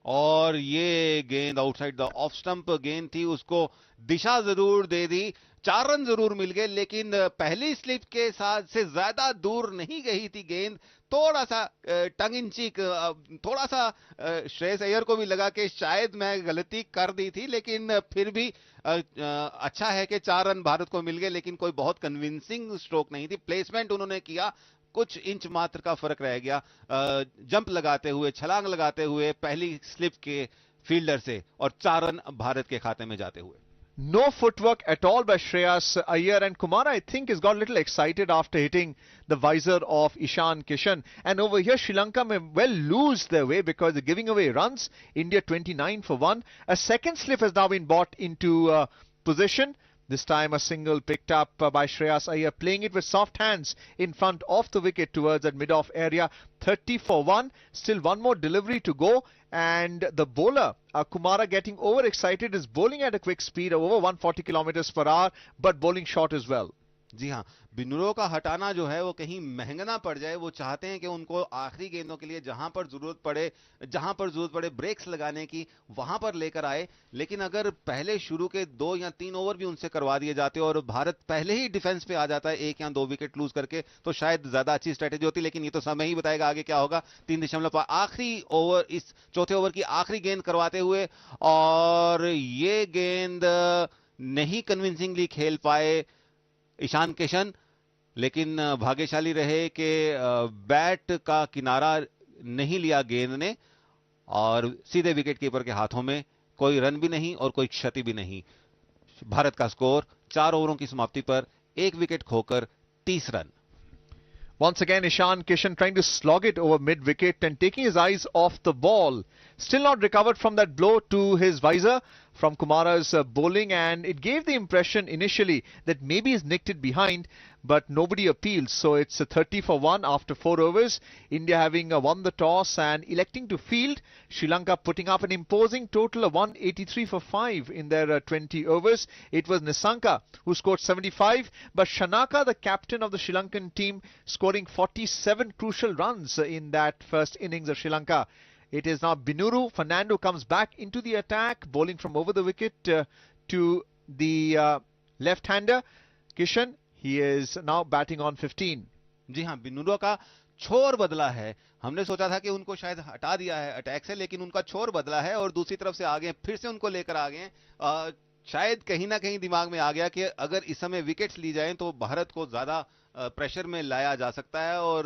और ये गेंद outside the off stump गेंद थी, उसको दिशा जरूर दे दी. 4 run जरूर मिल गए, लेकिन पहली स्लिप के साथ से ज्यादा दूर नहीं गई थी गेंद. थोड़ा सा टंग इन चीक, थोड़ा सा श्रेयस अय्यर को भी लगा कि शायद मैं गलती कर दी थी, लेकिन फिर भी अच्छा है कि 4 रन भारत को मिल गए, लेकिन कोई बहुत कन्विंसिंग स्ट्रोक नहीं थी. प्लेसमेंट उन्होंने किया, कुछ इंच मात्र का फर्क रह गया जंप लगाते हुए, छलांग लगाते हुए पहली स्लिप के फील्डर से, और 4 रन भारत के खाते में जाते हुए. No footwork at all by Shreyas Iyer, and Kumara, I think, has got a little excited after hitting the visor of Ishan Kishan. And over here, Sri Lanka may well lose their way because they're giving away runs. India 29 for 1. A second slip has now been brought into position. This time a single picked up by Shreyas Iyer, playing it with soft hands in front of the wicket towards that mid-off area. 30 for 1. Still one more delivery to go. And the bowler, Kumara, getting overexcited, is bowling at a quick speed of over 140 kilometers per hour, but bowling short as well. जी हाँ, बिनुरो का हटाना जो है वो कहीं महंगा ना पड़ जाए. वो चाहते हैं कि उनको आखिरी गेंदों के लिए जहां पर जरूरत पड़े ब्रेक्स लगाने की, वहां पर लेकर आए. लेकिन अगर पहले शुरू के 2 या 3 ओवर भी उनसे करवा दिए जाते और भारत पहले ही डिफेंस पे आ जाता है 1 या 2 विकेट लूज करके, तो शायद ज्यादा अच्छी स्ट्रेटेजी होती. लेकिन ये तो समय ही बताएगा आगे क्या होगा. 3.5 आखिरी ओवर, इस चौथे ओवर की आखिरी गेंद करवाते हुए, और ये गेंद नहीं कन्विंसिंगली खेल पाए ईशान किशन. लेकिन भाग्यशाली रहे कि बैट का किनारा नहीं लिया गेंद ने और सीधे विकेट कीपर के हाथों में, कोई रन भी नहीं और कोई क्षति भी नहीं। भारत का स्कोर 4 ओवरों की समाप्ति पर 1 wicket Khokhar 30 run. Once again, Ishan Kishan trying to slog it over mid-wicket and taking his eyes off the ball. Still not recovered from that blow to his visor from Kumara's bowling, and it gave the impression initially that maybe he's nicked it behind, but nobody appealed. So it's a 30 for 1 after 4 overs. India having won the toss and electing to field. Sri Lanka putting up an imposing total of 183 for 5 in their 20 overs. It was Nisanka who scored 75, but Shanaka, the captain of the Sri Lankan team, scoring 47 crucial runs in that first innings of Sri Lanka. It is now Binuru. Fernando comes back into the attack, bowling from over the wicket to the left-hander. Kishan, he is now batting on 15. जी हाँ, बिनुरो का छोर बदला है। हमने सोचा था कि उनको शायद हटा दिया है अटैक से, लेकिन उनका छोर बदला है और दूसरी तरफ से आ गए, फिर से उनको लेकर आ गए। शायद कहीं ना कहीं दिमाग में आ गया कि अगर इस समय विकेट्स ली जाएं तो भारत को ज्यादा प्रेशर में लाया जा सकता है, और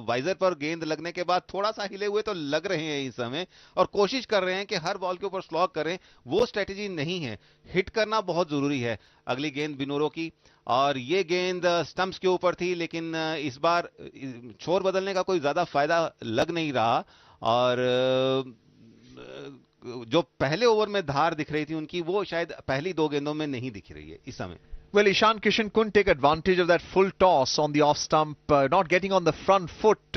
वाइजर पर गेंद लगने के बाद थोड़ा सा हिले हुए तो लग रहे हैं इस समय, और कोशिश कर रहे हैं कि हर बॉल के ऊपर स्लॉग करें। वो स्ट्रेटेजी नहीं है, हिट करना बहुत जरूरी है। अगली गेंद बिनोरो की, और ये गेंद स्टंप्स के ऊपर थी, लेकिन इस बार छोर बदलने का कोई ज्यादा फायदा लग नहीं रहा, और जो पहले ओवर में धार दिख रही थी उनकी, वो शायद पहली 2 गेंदों में नहीं दिख रही है इस समय। Well, Ishan Kishan couldn't take advantage of that full toss on the off stump, not getting on the front foot,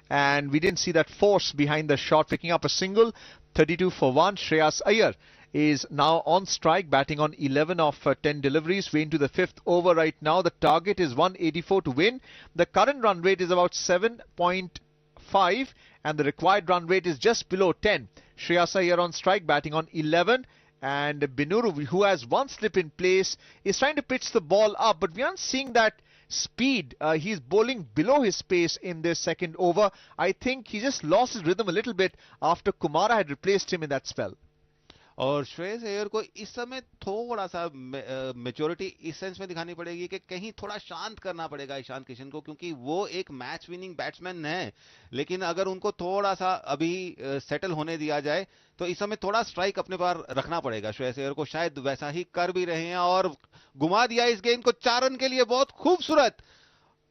and we didn't see that force behind the shot, picking up a single. 32 for 1. Shreyas Iyer is now on strike, batting on 11 of 10 deliveries. We're into the 5th over right now. The target is 184 to win. The current run rate is about 7.5, and the required run rate is just below 10. Shreyas Iyer on strike, batting on 11. And Binuru, who has one slip in place, is trying to pitch the ball up, but we aren't seeing that speed. He's bowling below his pace in this second over. I think he just lost his rhythm a little bit after Kumara had replaced him in that spell. और श्रेयस अय्यर को इस समय थोड़ा सा maturity इस sense में दिखानी पड़ेगी कि कहीं थोड़ा शांत करना पड़ेगा ईशान किशन को, क्योंकि वो एक मैच विनिंग बैट्समैन है, लेकिन अगर उनको थोड़ा सा अभी सेटल होने दिया जाए तो इस समय थोड़ा स्ट्राइक अपने पार रखना पड़ेगा श्रेयस अय्यर को। शायद वैसा ही कर भी रहे हैं और घुमा दिया इस गेंद को 4 रन के लिए। बहुत खूबसूरत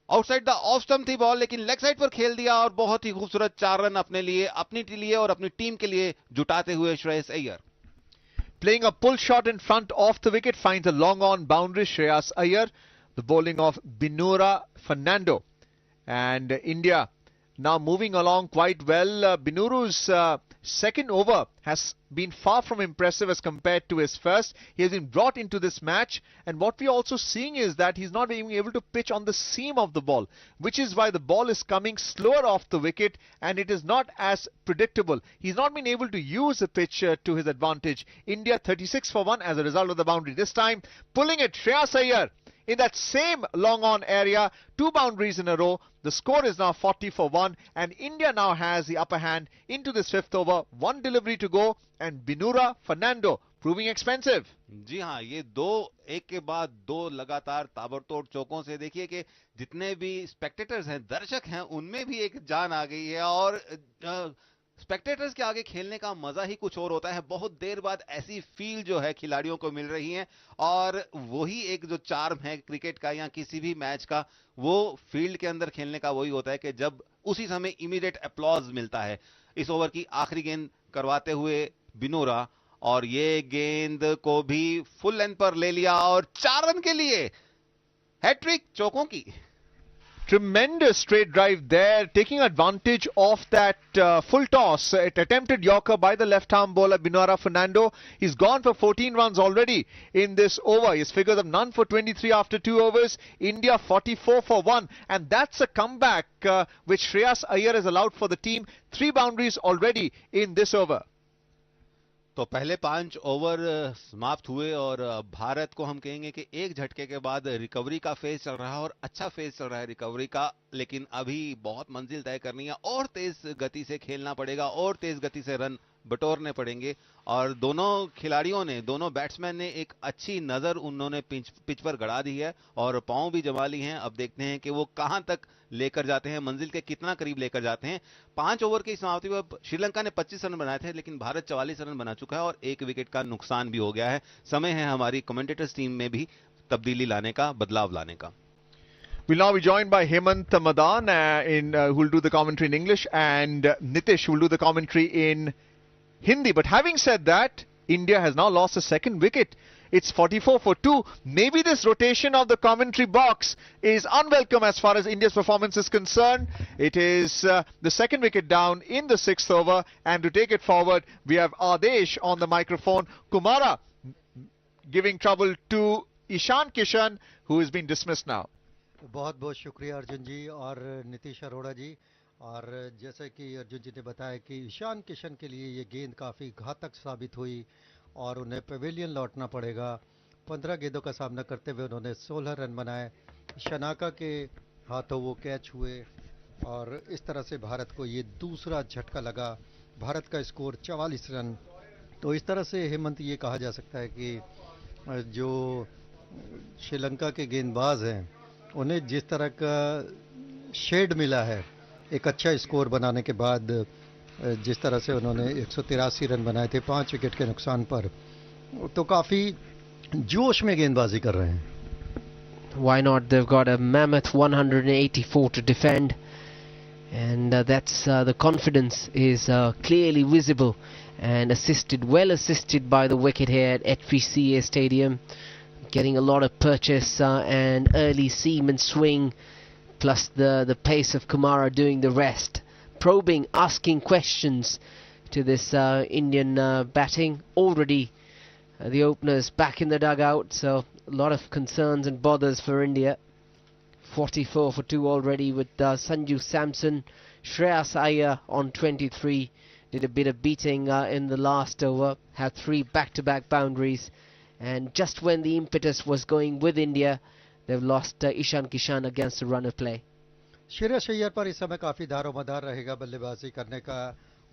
आउटसाइड द ऑफ स्टंप थी बॉल, लेकिन लेग साइड पर खेल दिया और बहुत ही खूबसूरत 4 रन अपने लिए, अपनी लिए और अपनी टीम के लिए जुटाते हुए Shreyas Iyer. Playing a pull shot in front of the wicket, finds a long on boundary. Shreyas Iyer, the bowling of Binura Fernando. And India now moving along quite well. Binuru's second over has been far from impressive as compared to his first. He has been brought into this match, and what we're also seeing is that he's not being able to pitch on the seam of the ball, which is why the ball is coming slower off the wicket and it is not as predictable. He's not been able to use the pitch to his advantage. India 36 for 1 as a result of the boundary. This time pulling it, Shreyas Iyer in that same long on area, 2 boundaries in a row. The score is now 40 for 1, and India now has the upper hand into this 5th over. 1 delivery to go, and Binura Fernando proving expensive. जी हाँ, ये 2 एक के बाद 2 लगातार ताबड़तोड़ चौकों से देखिए कि जितने भी स्पेक्टेटर्स हैं, दर्शक हैं, उनमें भी एक जान आ गई है, और स्पेक्टेटर्स के आगे खेलने का मजा ही कुछ और होता है। बहुत देर बाद ऐसी फील जो है खिलाड़ियों को मिल रही है, और वही एक जो चार्म है क्रिकेट का या किसी भी मैच का, वो फील्ड के अंदर खेलने का वही होता है कि जब उसी समय इमीडिएट अप्लॉज मिलता है। इस ओवर की आखिरी गेंद करवाते हुए बिनोरा, और ये गेंद को भी फुल लेंथ पर ले लिया और 4 रन के लिए हैट्रिक चौकों की। Tremendous straight drive there, taking advantage of that full toss. It attempted Yorker by the left-arm bowler Binura Fernando. He's gone for 14 runs already in this over. His figures of none for 23 after 2 overs. India 44 for 1. And that's a comeback which Shreyas Iyer has allowed for the team. 3 boundaries already in this over. तो पहले 5 over समाप्त हुए और भारत को हम कहेंगे कि एक झटके के बाद रिकवरी का फेज चल रहा है, और अच्छा फेज चल रहा है रिकवरी का, लेकिन अभी बहुत मंजिल तय करनी है और तेज गति से खेलना पड़ेगा और तेज गति से रन बटोरने पड़ेंगे। और दोनों खिलाड़ियों ने, दोनों बैट्समैन ने एक अच्छी नजर उन्होंने पिच पर गड़ा दी है और पांव भी जमा ली हैं। अब देखते हैं कि वो कहां तक लेकर जाते हैं, मंजिल के कितना करीब लेकर जाते हैं। 5 ओवर की समाप्ति पर श्रीलंका ने 25 रन बनाए थे, लेकिन भारत 44 रन बना चुका है और 1 विकेट का नुकसान भी हो गया है। समय है हमारी कमेंटेटर्स टीम में भी तब्दीली लाने का, बदलाव लाने का। We'll now be joined by Hemant Madan, who will do the commentary in English, and Nitish, who will do the commentary in Hindi. But having said that, India has now lost a second wicket. It's 44 for 2. Maybe this rotation of the commentary box is unwelcome as far as India's performance is concerned. It is the second wicket down in the 6th over. And to take it forward, we have Adesh on the microphone. Kumara giving trouble to Ishan Kishan, who has been dismissed now. बहुत बहुत शुक्रिया अर्जुन जी और नीतीश अरोड़ा जी। और जैसे कि अर्जुन जी ने बताया कि ईशान किशन के लिए ये गेंद काफ़ी घातक साबित हुई और उन्हें पवेलियन लौटना पड़ेगा। 15 गेंदों का सामना करते हुए उन्होंने 16 रन बनाए। शनाका के हाथों वो कैच हुए और इस तरह से भारत को ये दूसरा झटका लगा। भारत का स्कोर 44 रन। तो इस तरह से हेमंत ये कहा जा सकता है कि जो श्रीलंका के गेंदबाज हैं उन्हें जिस तरह का शेड मिला है एक अच्छा स्कोर बनाने के बाद, जिस तरह से उन्होंने 183 रन बनाए थे 5 विकेट के नुकसान पर, तो काफ़ी जोश में गेंदबाजी कर रहे हैं। Why not? They've got a mammoth 184 to defend, and that's the confidence is clearly visible and well assisted by the wicket here at HVCA Stadium. Getting a lot of purchase and early seam and swing, plus the pace of Kumara doing the rest. Probing, asking questions to this Indian batting. Already the openers back in the dugout, so a lot of concerns and bothers for India. 44 for 2 already with Sanju Samson. Shreyas Iyer on 23. Did a bit of beating in the last over. Had 3 back-to-back boundaries. And just when the impetus was going with India, they've lost Ishan Kishan against the run of play. Shreyas Iyer पर इस समय काफ़ी दारोमदार रहेगा बल्लेबाजी करने का।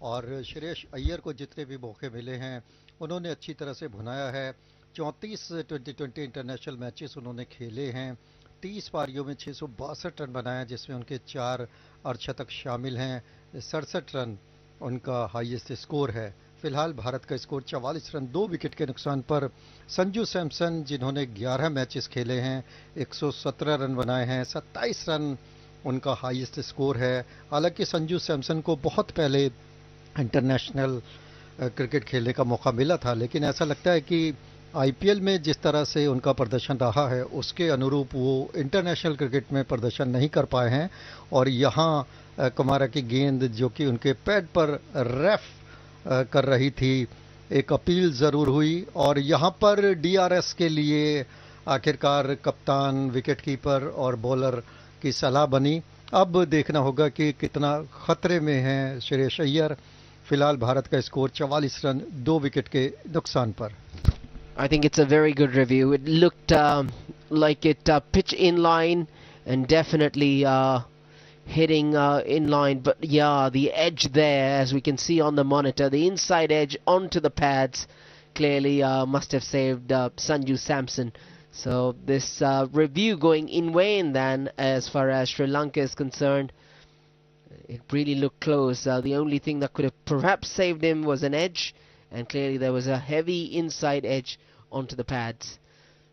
और श्रेयस अय्यर को जितने भी मौके मिले हैं उन्होंने अच्छी तरह से भुनाया है। 34 2020 इंटरनेशनल मैचेस उन्होंने खेले हैं। 30 पारियों में 662 रन बनाए, जिसमें उनके 4 अर्धशतक शामिल हैं। 67 रन उनका हाईएस्ट स्कोर है। फिलहाल भारत का स्कोर 44 रन 2 विकेट के नुकसान पर। संजू सैमसन जिन्होंने 11 मैचेस खेले हैं 117 रन बनाए हैं, 27 रन उनका हाईएस्ट स्कोर है। हालांकि संजू सैमसन को बहुत पहले इंटरनेशनल क्रिकेट खेलने का मौका मिला था, लेकिन ऐसा लगता है कि आईपीएल में जिस तरह से उनका प्रदर्शन रहा है उसके अनुरूप वो इंटरनेशनल क्रिकेट में प्रदर्शन नहीं कर पाए हैं। और यहाँ कुमारा की गेंद जो कि उनके पैड पर रेफ कर रही थी, एक अपील ज़रूर हुई और यहाँ पर डीआरएस के लिए आखिरकार कप्तान, विकेटकीपर और बॉलर की सलाह बनी। अब देखना होगा कि कितना खतरे में हैं श्रेयस अय्यर। फिलहाल भारत का स्कोर 44 रन 2 विकेट के नुकसान पर। I think it's a very good review. It looked like it pitched in line and definitely hitting in line, but yeah, the edge there, as we can see on the monitor, the inside edge onto the pads clearly must have saved Sanju Samson. So this review going in vain then as far as Sri Lanka is concerned. It really looked close. The only thing that could have perhaps saved him was an edge, and clearly there was a heavy inside edge onto the pads.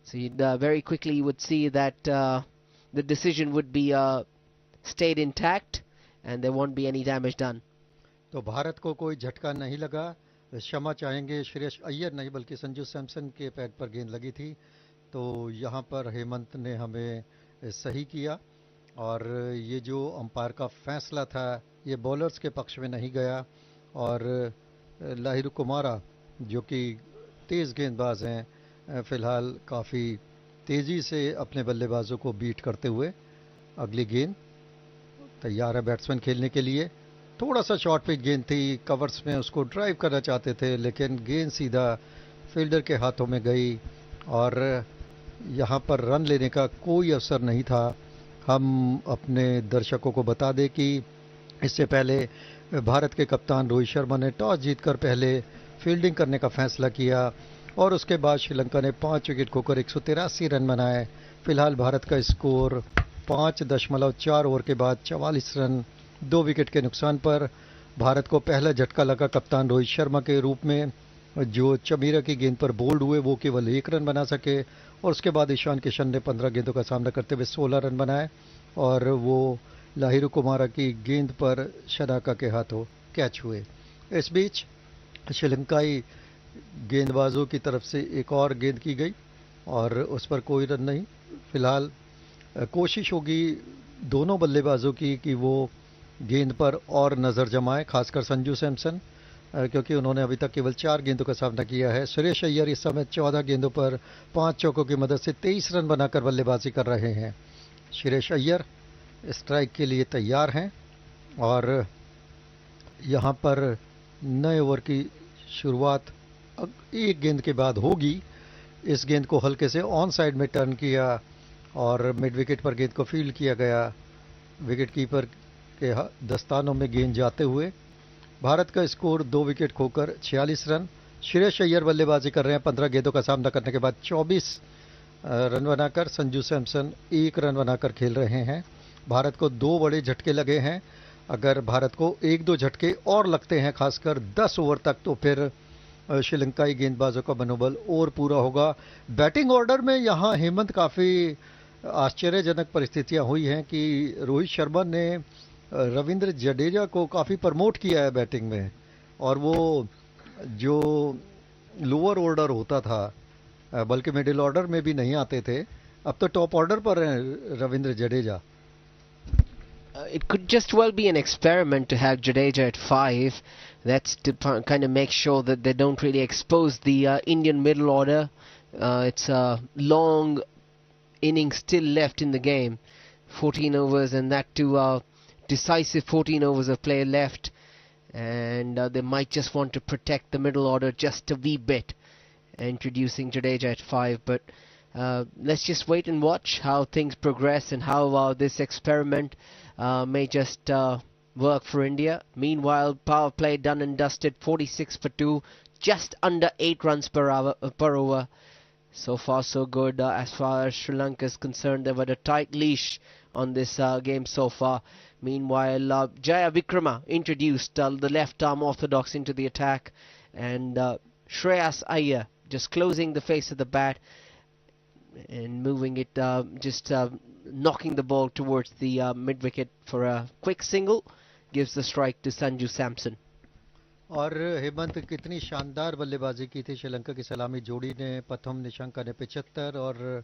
So you'd very quickly would see that the decision would be stayed intact and there won't be any damage done. तो भारत को कोई झटका नहीं लगा। क्षमा चाहेंगे श्रेयस अय्यर नहीं बल्कि संजू सैमसन के पैड पर गेंद लगी थी। तो यहाँ पर हेमंत ने हमें सही किया और ये जो अंपायर का फैसला था ये बॉलर्स के पक्ष में नहीं गया। और लाहिरू कुमारा जो कि तेज़ गेंदबाज हैं, फ़िलहाल काफ़ी तेज़ी से अपने बल्लेबाजों को बीट करते हुए अगली गेंद तैयार है बैट्समैन खेलने के लिए। थोड़ा सा शॉर्ट पिच गेंद थी, कवर्स में उसको ड्राइव करना चाहते थे, लेकिन गेंद सीधा फील्डर के हाथों में गई और यहाँ पर रन लेने का कोई अवसर नहीं था। हम अपने दर्शकों को बता दें कि इससे पहले भारत के कप्तान रोहित शर्मा ने टॉस जीतकर पहले फील्डिंग करने का फैसला किया और उसके बाद श्रीलंका ने 5 विकेट खोकर 183 रन बनाए। फिलहाल भारत का स्कोर 5.4 ओवर के बाद 44 रन 2 विकेट के नुकसान पर। भारत को पहला झटका लगा कप्तान रोहित शर्मा के रूप में, जो चमीरा की गेंद पर बोल्ड हुए, वो केवल 1 रन बना सके और उसके बाद ईशान किशन ने 15 गेंदों का सामना करते हुए 16 रन बनाए और वो लाहिरू कुमारा की गेंद पर शनाका के हाथों कैच हुए। इस बीच श्रीलंकाई गेंदबाजों की तरफ से एक और गेंद की गई और उस पर कोई रन नहीं। फिलहाल कोशिश होगी दोनों बल्लेबाजों की कि वो गेंद पर और नज़र जमाएं, खासकर संजू सैमसन, क्योंकि उन्होंने अभी तक केवल 4 गेंदों का सामना किया है। सुरेश अय्यर इस समय 14 गेंदों पर 5 चौकों की मदद से 23 रन बनाकर बल्लेबाजी कर रहे हैं। सुरेश अय्यर स्ट्राइक के लिए तैयार हैं और यहाँ पर नए ओवर की शुरुआत एक गेंद के बाद होगी। इस गेंद को हल्के से ऑन साइड में टर्न किया और मिड विकेट पर गेंद को फील्ड किया गया। विकेट कीपर के दस्तानों में गेंद जाते हुए भारत का स्कोर 2 विकेट खोकर 46 रन। सुरेश अय्यर बल्लेबाजी कर रहे हैं 15 गेंदों का सामना करने के बाद 24 रन बनाकर। संजू सैमसन 1 रन बनाकर खेल रहे हैं। भारत को 2 बड़े झटके लगे हैं। अगर भारत को 1-2 झटके और लगते हैं, खासकर 10 ओवर तक, तो फिर श्रीलंकाई गेंदबाजों का मनोबल और पूरा होगा। बैटिंग ऑर्डर में यहाँ हेमंत काफ़ी आश्चर्यजनक परिस्थितियाँ हुई हैं कि रोहित शर्मा ने रविंद्र जडेजा को काफ़ी प्रमोट किया है बैटिंग में, और वो जो लोअर ऑर्डर होता था, बल्कि मिडिल ऑर्डर में भी नहीं आते थे, अब तो टॉप ऑर्डर पर हैं Ravindra Jadeja. It could just well be an experiment to have Jadeja at 5. That's to kind of make sure that they don't really expose the Indian middle order. It's a long inning still left in the game, 14 overs, and that too decisive 14 overs of play left, and they might just want to protect the middle order just a wee bit, introducing Jadeja at 5. But let's just wait and watch how things progress and how this experiment may just work for India. Meanwhile, power play done and dusted, 46 for 2, just under 8 runs per over. So far so good as far as Sri Lanka is concerned. They've had a tight leash on this game so far. Meanwhile, Jaya Vikrama introduced the left arm orthodox into the attack, and Shreyas Iyer just closing the face of the bat and moving it, just knocking the ball towards the mid wicket for a quick single, gives the strike to Sanju Samson. और हेमंत, कितनी शानदार बल्लेबाजी की थी श्रीलंका की सलामी जोड़ी ने। प्रथम निशंका ने 75 और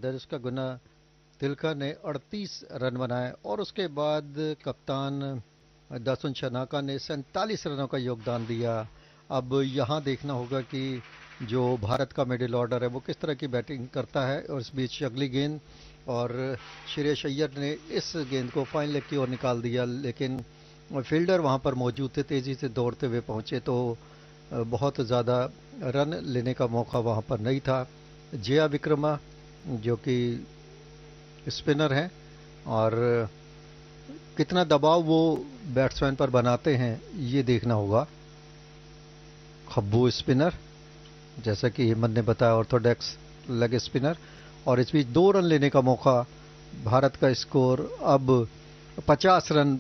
दरुष्का गुणतिलका ने 38 रन बनाए, और उसके बाद कप्तान दासुन शनाका ने 47 रनों का योगदान दिया। अब यहाँ देखना होगा कि जो भारत का मिडिल ऑर्डर है वो किस तरह की बैटिंग करता है। और इस बीच अगली गेंद, और सुरेश अय्यर ने इस गेंद को फाइन लेग की ओर निकाल दिया, लेकिन फील्डर वहां पर मौजूद थे, तेजी से दौड़ते हुए पहुंचे, तो बहुत ज़्यादा रन लेने का मौका वहां पर नहीं था। जया विक्रमा जो कि स्पिनर हैं, और कितना दबाव वो बैट्समैन पर बनाते हैं ये देखना होगा। खब्बू स्पिनर, जैसा कि हेमंत ने बताया, ऑर्थोडॉक्स लेग स्पिनर, और इस बीच 2 रन लेने का मौका। भारत का स्कोर अब 50 रन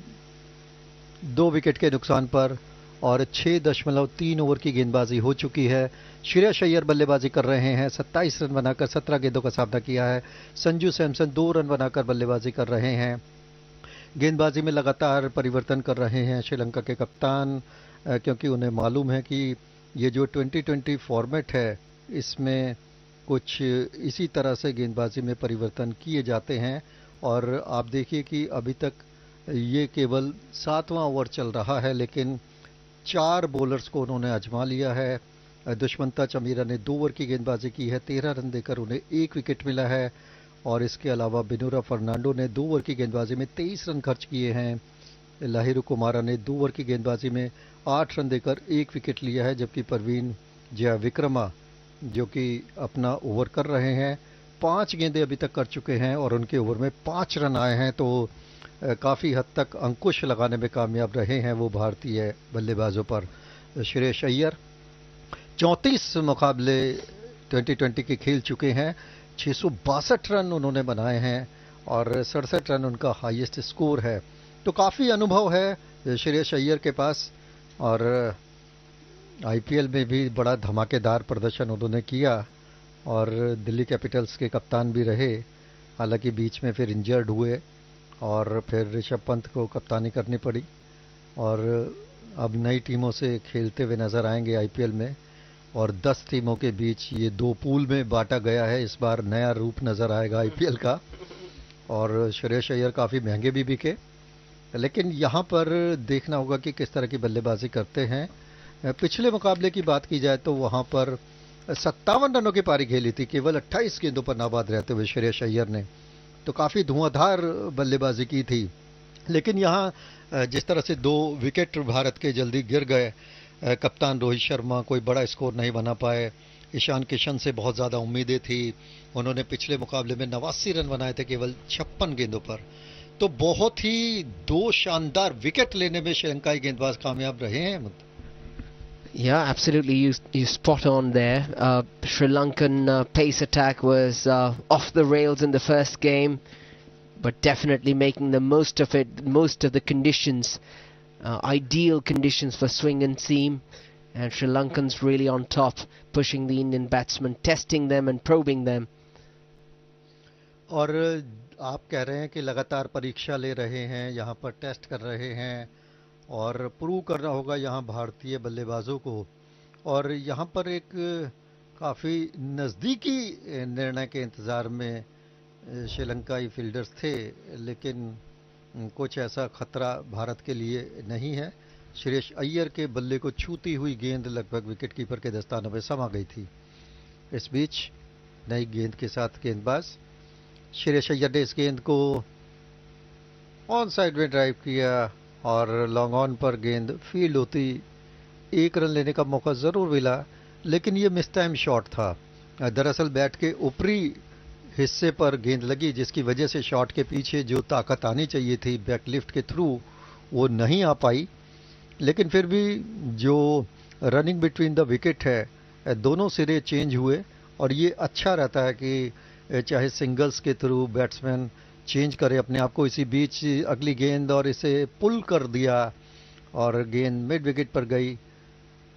2 विकेट के नुकसान पर, और 6.3 ओवर की गेंदबाजी हो चुकी है। सुरेश अय्यर बल्लेबाजी कर रहे हैं, 27 रन बनाकर 17 गेंदों का सामना किया है। संजू सैमसन 2 रन बनाकर बल्लेबाजी कर रहे हैं। गेंदबाजी में लगातार परिवर्तन कर रहे हैं श्रीलंका के कप्तान, क्योंकि उन्हें मालूम है कि ये जो 2020 फॉर्मेट है, इसमें कुछ इसी तरह से गेंदबाजी में परिवर्तन किए जाते हैं। और आप देखिए कि अभी तक ये केवल 7वां ओवर चल रहा है, लेकिन 4 बॉलर्स को उन्होंने आजमा लिया है। दुष्मंता चमीरा ने 2 ओवर की गेंदबाजी की है, 13 रन देकर उन्हें 1 विकेट मिला है, और इसके अलावा बिनूरा फर्नांडो ने 2 ओवर की गेंदबाजी में 23 रन खर्च किए हैं। लाहिरू कुमारा ने 2 ओवर की गेंदबाजी में 8 रन देकर 1 विकेट लिया है, जबकि परवीन जया विक्रमा जो कि अपना ओवर कर रहे हैं, 5 गेंदें अभी तक कर चुके हैं और उनके ओवर में 5 रन आए हैं। तो काफ़ी हद तक अंकुश लगाने में कामयाब रहे हैं वो भारतीय बल्लेबाजों पर। श्रेयस अय्यर 34 मुकाबले 2020 के खेल चुके हैं, 662 रन उन्होंने बनाए हैं और 67 रन उनका हाईएस्ट स्कोर है। तो काफ़ी अनुभव है श्रेयस अय्यर के पास और आईपीएल में भी बड़ा धमाकेदार प्रदर्शन उन्होंने किया और दिल्ली कैपिटल्स के कप्तान भी रहे। हालांकि बीच में फिर इंजर्ड हुए और फिर ऋषभ पंत को कप्तानी करनी पड़ी और अब नई टीमों से खेलते हुए नजर आएंगे आईपीएल में और 10 टीमों के बीच ये 2 पूल में बांटा गया है। इस बार नया रूप नजर आएगा आईपीएल का और श्रेयस अय्यर काफ़ी महंगे भी बिके, लेकिन यहाँ पर देखना होगा कि किस तरह की बल्लेबाजी करते हैं। पिछले मुकाबले की बात की जाए तो वहाँ पर 57 रनों की पारी खेली थी, केवल 28 गेंदों पर नाबाद रहते हुए श्रेयस अय्यर ने, तो काफ़ी धुआंधार बल्लेबाजी की थी। लेकिन यहाँ जिस तरह से 2 विकेट भारत के जल्दी गिर गए, कप्तान रोहित शर्मा कोई बड़ा स्कोर नहीं बना पाए, ईशान किशन से बहुत ज़्यादा उम्मीदें थी, उन्होंने पिछले मुकाबले में 89 रन बनाए थे केवल 56 गेंदों पर, तो बहुत ही 2 शानदार विकेट लेने में श्रीलंकाई गेंदबाज कामयाब रहे हैं। Yeah, absolutely. You spot on there. Sri Lankan pace attack was off the rails in the first game, but definitely making the most of it, most of the conditions, ideal conditions for swing and seam. And Sri Lankans really on top, pushing the Indian batsmen, testing them and probing them. और आप कह रहे हैं कि लगातार परीक्षा ले रहे हैं, यहाँ पर टेस्ट कर रहे हैं और प्रूव करना होगा यहाँ भारतीय बल्लेबाजों को। और यहाँ पर एक काफ़ी नज़दीकी निर्णय के इंतज़ार में श्रीलंकाई फील्डर्स थे, लेकिन कुछ ऐसा खतरा भारत के लिए नहीं है। श्रेयस अय्यर के बल्ले को छूती हुई गेंद लगभग विकेटकीपर के दस्तानों में समा गई थी। इस बीच नई गेंद के साथ गेंदबाज श्रेयस अय्यर ने इस गेंद को ऑन साइड में ड्राइव किया और लॉन्ग ऑन पर गेंद फील्ड होती 1 रन लेने का मौका ज़रूर मिला, लेकिन ये मिस टाइम शॉट था। दरअसल बैट के ऊपरी हिस्से पर गेंद लगी, जिसकी वजह से शॉट के पीछे जो ताकत आनी चाहिए थी बैकलिफ्ट के थ्रू वो नहीं आ पाई। लेकिन फिर भी जो रनिंग बिटवीन द विकेट है, दोनों सिरे चेंज हुए और ये अच्छा रहता है कि चाहे सिंगल्स के थ्रू बैट्समैन चेंज करे अपने आप को। इसी बीच अगली गेंद और इसे पुल कर दिया और गेंद मिड विकेट पर गई।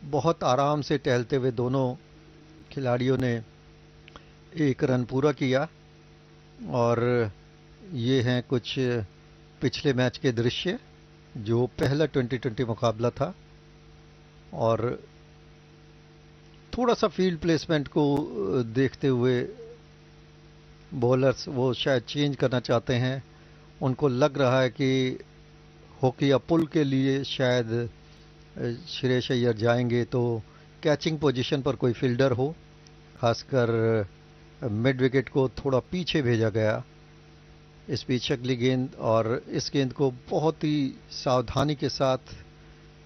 बहुत आराम से टहलते हुए दोनों खिलाड़ियों ने 1 रन पूरा किया और ये हैं कुछ पिछले मैच के दृश्य जो पहला 2020 मुकाबला था। और थोड़ा सा फील्ड प्लेसमेंट को देखते हुए बॉलर्स वो शायद चेंज करना चाहते हैं, उनको लग रहा है कि हॉकी या पुल के लिए शायद श्रेयस अय्यर जाएंगे तो कैचिंग पोजीशन पर कोई फील्डर हो, खासकर मिड विकेट को थोड़ा पीछे भेजा गया। इस बीच अगली गेंद और इस गेंद को बहुत ही सावधानी के साथ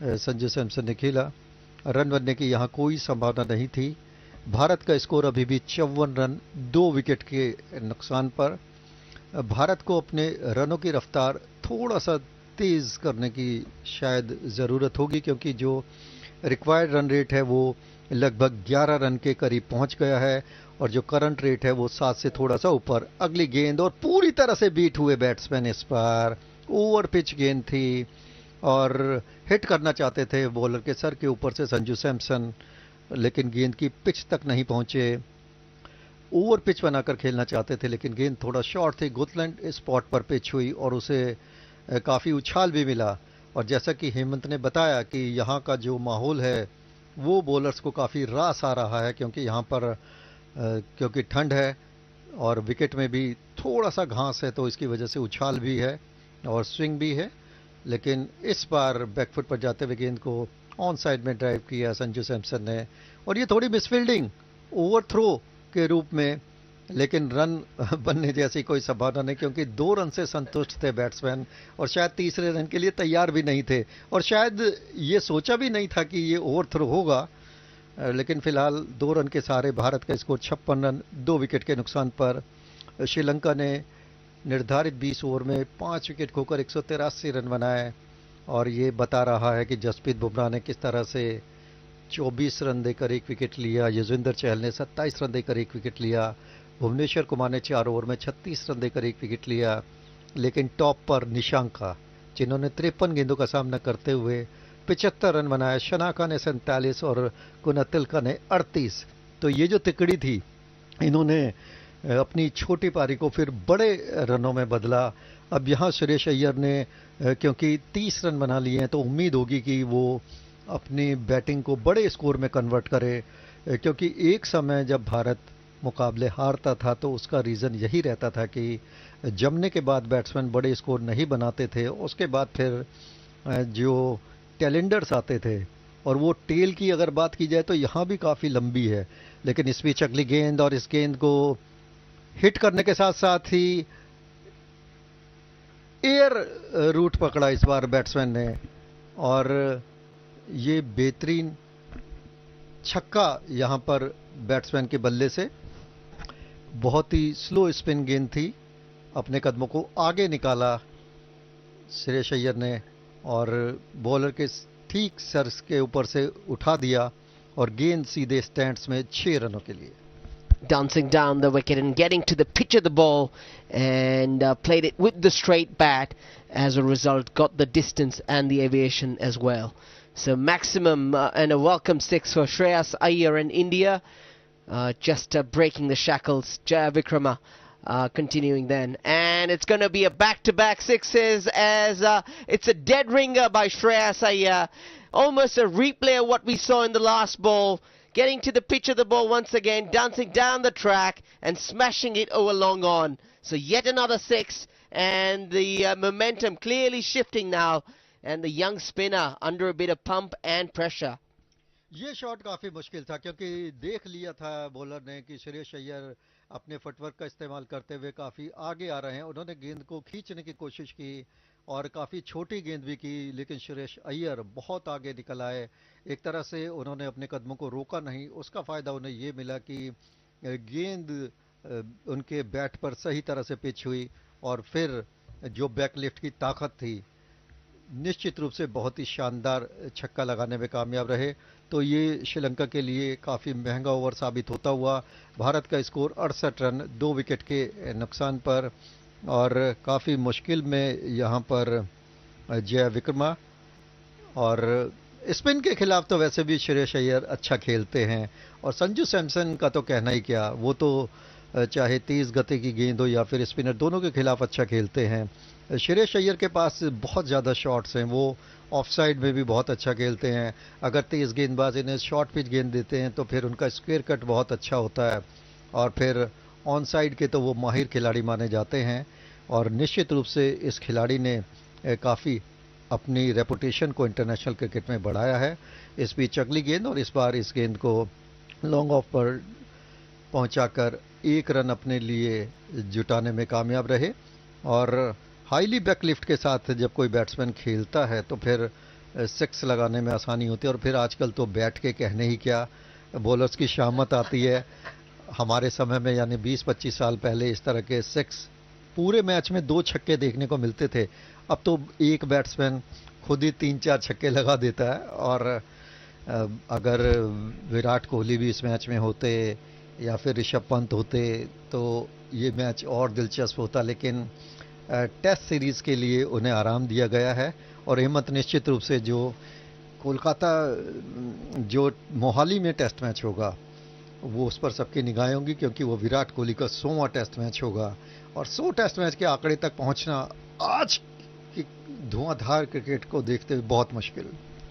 संजू सैमसन ने खेला। रन बनने की यहाँ कोई संभावना नहीं थी। भारत का स्कोर अभी भी 54 रन 2 विकेट के नुकसान पर। भारत को अपने रनों की रफ्तार थोड़ा सा तेज़ करने की शायद ज़रूरत होगी, क्योंकि जो रिक्वायर्ड रन रेट है वो लगभग 11 रन के करीब पहुंच गया है और जो करंट रेट है वो 7 से थोड़ा सा ऊपर। अगली गेंद और पूरी तरह से बीट हुए बैट्समैन। इस पर ओवर पिच गेंद थी और हिट करना चाहते थे बॉलर के सर के ऊपर से संजू सैमसन, लेकिन गेंद की पिच तक नहीं पहुंचे। ओवर पिच बनाकर खेलना चाहते थे लेकिन गेंद थोड़ा शॉर्ट थी। गुथलैंड स्पॉट पर पिच हुई और उसे काफ़ी उछाल भी मिला। और जैसा कि हेमंत ने बताया कि यहाँ का जो माहौल है वो बॉलर्स को काफ़ी रास आ रहा है, क्योंकि यहाँ पर क्योंकि ठंड है और विकेट में भी थोड़ा सा घास है तो इसकी वजह से उछाल भी है और स्विंग भी है। लेकिन इस बार बैकफुट पर जाते हुए गेंद को ऑन साइड में ड्राइव किया संजू सैमसन ने और ये थोड़ी मिसफील्डिंग ओवर थ्रो के रूप में, लेकिन रन बनने जैसी कोई संभावना नहीं, क्योंकि 2 रन से संतुष्ट थे बैट्समैन और शायद तीसरे रन के लिए तैयार भी नहीं थे और शायद ये सोचा भी नहीं था कि ये ओवर थ्रो होगा। लेकिन फिलहाल 2 रन के सहारे भारत का स्कोर 56 रन 2 विकेट के नुकसान पर। श्रीलंका ने निर्धारित 20 ओवर में 5 विकेट खोकर 183 रन बनाए। और ये बता रहा है कि जसप्रीत बुमराह ने किस तरह से 24 रन देकर 1 विकेट लिया, युजवेंद्र चहल ने 27 रन देकर 1 विकेट लिया, भुवनेश्वर कुमार ने 4 ओवर में 36 रन देकर 1 विकेट लिया। लेकिन टॉप पर निशांका, जिन्होंने 53 गेंदों का सामना करते हुए 75 रन बनाए, शनाका ने 47 और कुनतिलका ने 38। तो ये जो तिकड़ी थी, इन्होंने अपनी छोटी पारी को फिर बड़े रनों में बदला। अब यहाँ सुरेश अय्यर ने क्योंकि 30 रन बना लिए हैं, तो उम्मीद होगी कि वो अपनी बैटिंग को बड़े स्कोर में कन्वर्ट करे, क्योंकि एक समय जब भारत मुकाबले हारता था तो उसका रीज़न यही रहता था कि जमने के बाद बैट्समैन बड़े स्कोर नहीं बनाते थे। उसके बाद फिर जो कैलेंडर्स आते थे, और वो टेल की अगर बात की जाए तो यहाँ भी काफ़ी लंबी है, लेकिन इस बीच अगली गेंद, और इस गेंद को हिट करने के साथ साथ ही एयर रूट पकड़ा इस बार बैट्समैन ने, और ये बेहतरीन छक्का यहाँ पर बैट्समैन के बल्ले से। बहुत ही स्लो स्पिन गेंद थी, अपने कदमों को आगे निकाला सुरेश अय्यर ने, और बॉलर के ठीक सर के ऊपर से उठा दिया, और गेंद सीधे स्टैंड्स में 6 रनों के लिए। Dancing down the wicket and getting to the pitch of the ball, and played it with the straight bat. As a result, got the distance and the aviation as well. So maximum and a welcome 6 for Shreyas Iyer and India. Just breaking the shackles. Jaya Vikrama continuing then. And it's going to be a back-to-back sixes, as it's a dead ringer by Shreyas Iyer. Almost a replay of what we saw in the last ball. Getting to the pitch of the ball once again, dancing down the track and smashing it over long on. So yet another 6, and the momentum clearly shifting now, and the young spinner under a bit of pump and pressure. ये shot काफी मुश्किल था, क्योंकि देख लिया था bowler ने कि सुरेश अय्यर अपने फुटवर्क का इस्तेमाल करते हुए काफी आगे आ रहे हैं। उन्होंने गेंद को खींचने की कोशिश की और काफी छोटी गेंद भी की, लेकिन सुरेश अय्यर बहुत आगे निकल आए। एक तरह से उन्होंने अपने कदमों को रोका नहीं। उसका फायदा उन्हें ये मिला कि गेंद उनके बैट पर सही तरह से पिच हुई, और फिर जो बैकलिफ्ट की ताकत थी, निश्चित रूप से बहुत ही शानदार छक्का लगाने में कामयाब रहे। तो ये श्रीलंका के लिए काफ़ी महंगा ओवर साबित होता हुआ। भारत का स्कोर 68 रन 2 विकेट के नुकसान पर, और काफ़ी मुश्किल में यहाँ पर जय विक्रमा। और स्पिन के खिलाफ तो वैसे भी सुरेश अय्यर अच्छा खेलते हैं, और संजू सैमसन का तो कहना ही क्या, वो तो चाहे तेज़ गति की गेंद हो या फिर स्पिनर, दोनों के खिलाफ अच्छा खेलते हैं। सुरेश अय्यर के पास बहुत ज़्यादा शॉट्स हैं, वो ऑफ साइड में भी बहुत अच्छा खेलते हैं। अगर तेज़ गेंदबाज इन्हें शॉर्ट पिच गेंद देते हैं तो फिर उनका स्क्वायर कट बहुत अच्छा होता है, और फिर ऑन साइड के तो वो माहिर खिलाड़ी माने जाते हैं। और निश्चित रूप से इस खिलाड़ी ने काफ़ी अपनी रेपुटेशन को इंटरनेशनल क्रिकेट में बढ़ाया है। इस बीच अगली गेंद, और इस बार इस गेंद को लॉन्ग ऑफ पर पहुंचाकर 1 रन अपने लिए जुटाने में कामयाब रहे। और हाईली बैकलिफ्ट के साथ जब कोई बैट्समैन खेलता है तो फिर 6 लगाने में आसानी होती है, और फिर आजकल तो बैट के कहने ही क्या, बॉलर्स की शामत आती है। हमारे समय में यानी 20-25 साल पहले इस तरह के 6 पूरे मैच में 2 छक्के देखने को मिलते थे। अब तो एक बैट्समैन खुद ही 3-4 छक्के लगा देता है। और अगर विराट कोहली भी इस मैच में होते या फिर ऋषभ पंत होते तो ये मैच और दिलचस्प होता, लेकिन टेस्ट सीरीज़ के लिए उन्हें आराम दिया गया है। और हिम्मत निश्चित रूप से जो कोलकाता, जो मोहाली में टेस्ट मैच होगा, वो उस पर सबकी निगाहें होंगी, क्योंकि वो विराट कोहली का 100वां टेस्ट मैच होगा। और 100 टेस्ट मैच के आंकड़े तक पहुंचना आज की धुआंधार क्रिकेट को देखते हुए बहुत मुश्किल।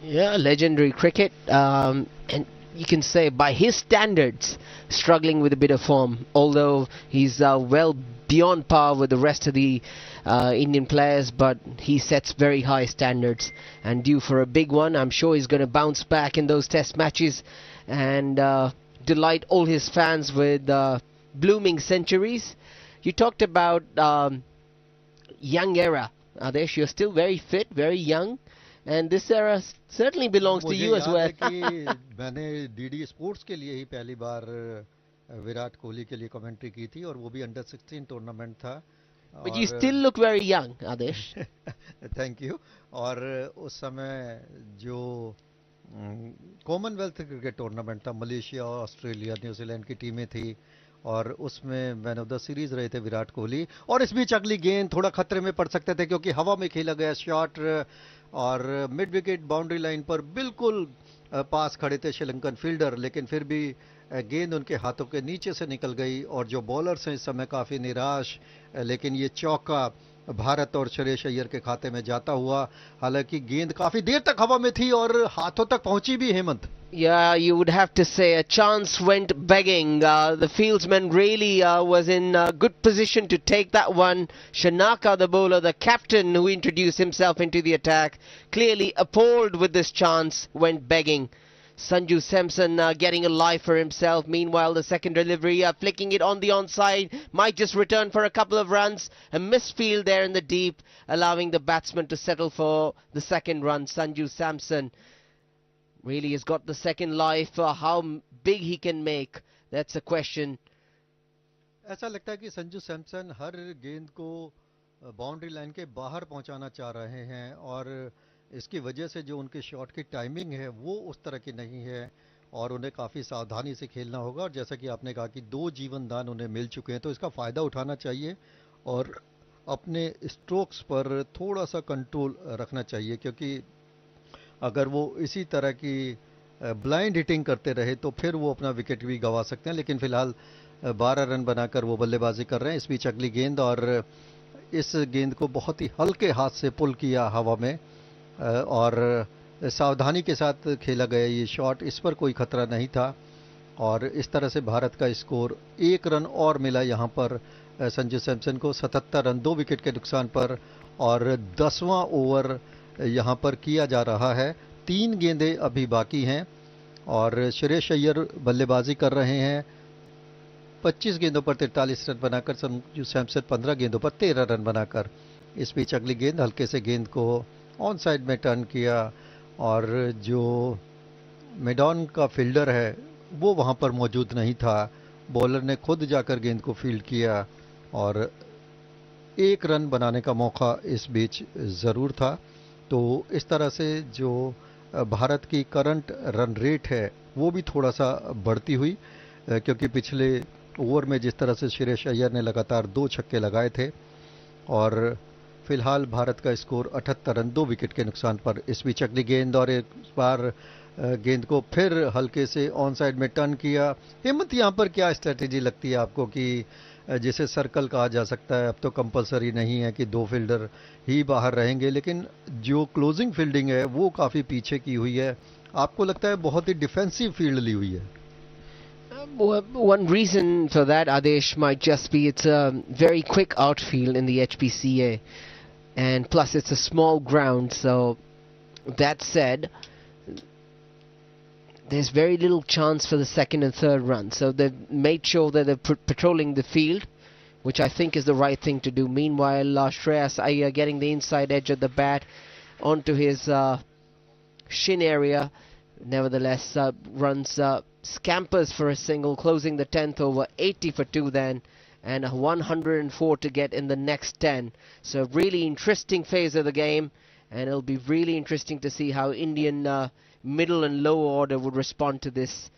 Yeah, legendary cricket, and you can say by his standards, struggling with a bit of form, although he's well beyond par with the rest of the Indian players, but he sets very high standards and due for a big one. I'm sure he's going to bounce back in those test matches and delight all his fans with blooming centuries. You talked about young era. Adesh, you're still very fit, very young. And this era certainly belongs to you as well. मैंने DD sports के लिए ही पहली बार विराट कोहली के लिए commentary की थी, और वो भी अंडर 16 टूर्नामेंट था। But you still look very young, Adesh. Thank you. और उस समय जो कॉमनवेल्थ क्रिकेट टूर्नामेंट था, मलेशिया, ऑस्ट्रेलिया, न्यूजीलैंड की टीमें थी और उसमें मैन ऑफ द सीरीज रहे थे विराट कोहली। और इस बीच अगली गेंद थोड़ा खतरे में पड़ सकते थे क्योंकि हवा में खेला गया शॉट और मिड विकेट बाउंड्री लाइन पर बिल्कुल पास खड़े थे श्रीलंकन फील्डर, लेकिन फिर भी गेंद उनके हाथों के नीचे से निकल गई और जो बॉलर्स हैं इस समय काफी निराश। लेकिन ये चौका भारत और श्रेयस अय्यर के खाते में जाता हुआ, हालांकि गेंद काफी देर तक हवा में थी और हाथों तक पहुंची भी Hemant. Yeah, you would have to say a chance went begging. The fieldsman really was in good position to take that one. Shanaka, the bowler, the captain who introduced himself into the attack, clearly appalled with this chance, went begging. Sanju Samson getting a life for himself. Meanwhile, the second delivery, flicking it on the onside, might just return for a couple of runs. A misfield there in the deep, allowing the batsman to settle for the second run. Sanju Samson really has got the second life. How big he can make, that's a question. ऐसा लगता है कि संजू सैमसन हर गेंद को boundary line के बाहर पहुंचाना चाह रहे हैं और इसकी वजह से जो उनके शॉट की टाइमिंग है वो उस तरह की नहीं है और उन्हें काफ़ी सावधानी से खेलना होगा। और जैसा कि आपने कहा कि 2 जीवन दान उन्हें मिल चुके हैं तो इसका फ़ायदा उठाना चाहिए और अपने स्ट्रोक्स पर थोड़ा सा कंट्रोल रखना चाहिए, क्योंकि अगर वो इसी तरह की ब्लाइंड हिटिंग करते रहे तो फिर वो अपना विकेट भी गंवा सकते हैं। लेकिन फिलहाल 12 रन बनाकर वो बल्लेबाजी कर रहे हैं। इस बीच अगली गेंद, और इस गेंद को बहुत ही हल्के हाथ से पुल किया हवा में और सावधानी के साथ खेला गया ये शॉट, इस पर कोई खतरा नहीं था और इस तरह से भारत का स्कोर 1 रन और मिला यहाँ पर संजू सैमसन को। 77 रन 2 विकेट के नुकसान पर और 10वां ओवर यहाँ पर किया जा रहा है। 3 गेंदें अभी बाकी हैं और श्रेयस अय्यर बल्लेबाजी कर रहे हैं। 25 गेंदों पर 43 रन बनाकर, संजू सैमसन 15 गेंदों पर 13 रन बनाकर। इस बीच अगली गेंद, हल्के से गेंद को ऑन साइड में टर्न किया और जो मेडॉन का फील्डर है वो वहां पर मौजूद नहीं था। बॉलर ने खुद जाकर गेंद को फील्ड किया और 1 रन बनाने का मौका इस बीच ज़रूर था। तो इस तरह से जो भारत की करंट रन रेट है वो भी थोड़ा सा बढ़ती हुई, क्योंकि पिछले ओवर में जिस तरह से श्रेयस अय्यर ने लगातार 2 छक्के लगाए थे और फिलहाल भारत का स्कोर 78 रन 2 विकेट के नुकसान पर। इस बीच अगली गेंद और एक बार गेंद को फिर हल्के से ऑन साइड में टर्न किया। हिम्मत, यहाँ पर क्या स्ट्रेटेजी लगती है आपको कि जिसे सर्कल कहा जा सकता है? अब तो कंपलसरी नहीं है कि 2 फील्डर ही बाहर रहेंगे, लेकिन जो क्लोजिंग फील्डिंग है वो काफ़ी पीछे की हुई है। आपको लगता है बहुत ही डिफेंसिव फील्ड ली हुई है? One reason for that, Adesh, might just be it's a very quick outfield in the HPCA. And plus it's a small ground, so that said, there's very little chance for the second and third run. So they've made sure that they're patrolling the field, which I think is the right thing to do. Meanwhile, Shreyas Iyer getting the inside edge of the bat onto his shin area. Nevertheless, runs scampers for a single, closing the 10th over, 80 for 2 then, and 104 to get in the next 10. So really interesting phase of the game, and it'll be really interesting to see how Indian middle and lower order would respond to this.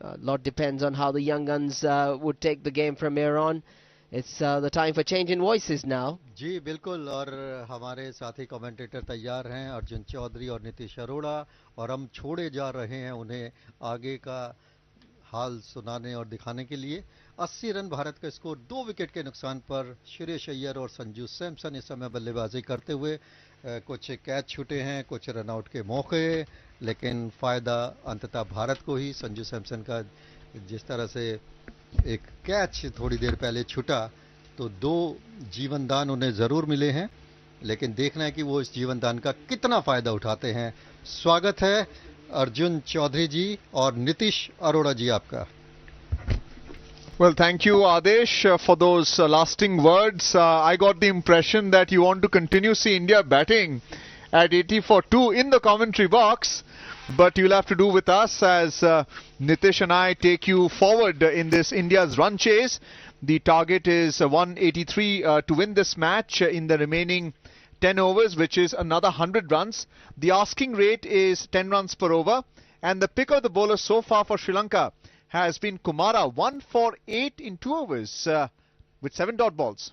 A lot depends on how the young guns would take the game from here on. It's the time for change in voices now. जी बिल्कुल, और हमारे साथी commentator तैयार हैं, अर्जुन चौधरी और नीतीश अरोड़ा, और हम छोड़े जा रहे हैं उन्हें आगे का हाल सुनाने और दिखाने के लिए। 80 रन भारत का स्कोर, 2 विकेट के नुकसान पर। श्रेयस अय्यर और संजू सैमसन इस समय बल्लेबाजी करते हुए, कुछ कैच छूटे हैं, कुछ रनआउट के मौके, लेकिन फ़ायदा अंततः भारत को ही। संजू सैमसन का जिस तरह से एक कैच थोड़ी देर पहले छूटा तो 2 जीवनदान उन्हें ज़रूर मिले हैं, लेकिन देखना है कि वो इस जीवनदान का कितना फ़ायदा उठाते हैं। स्वागत है अर्जुन चौधरी जी और नीतीश अरोड़ा जी आपका। Well, thank you, Adesh, for those lasting words. I got the impression that you want to continue see India batting at 80 for 2 in the commentary box, but you'll have to do with us as Nitish and I take you forward in this India's run chase. The target is 183 to win this match in the remaining 10 overs, which is another 100 runs. The asking rate is 10 runs per over. And the pick of the bowler so far for Sri Lanka has been Kumara, 1 for 8 in 2 overs with 7 dot balls.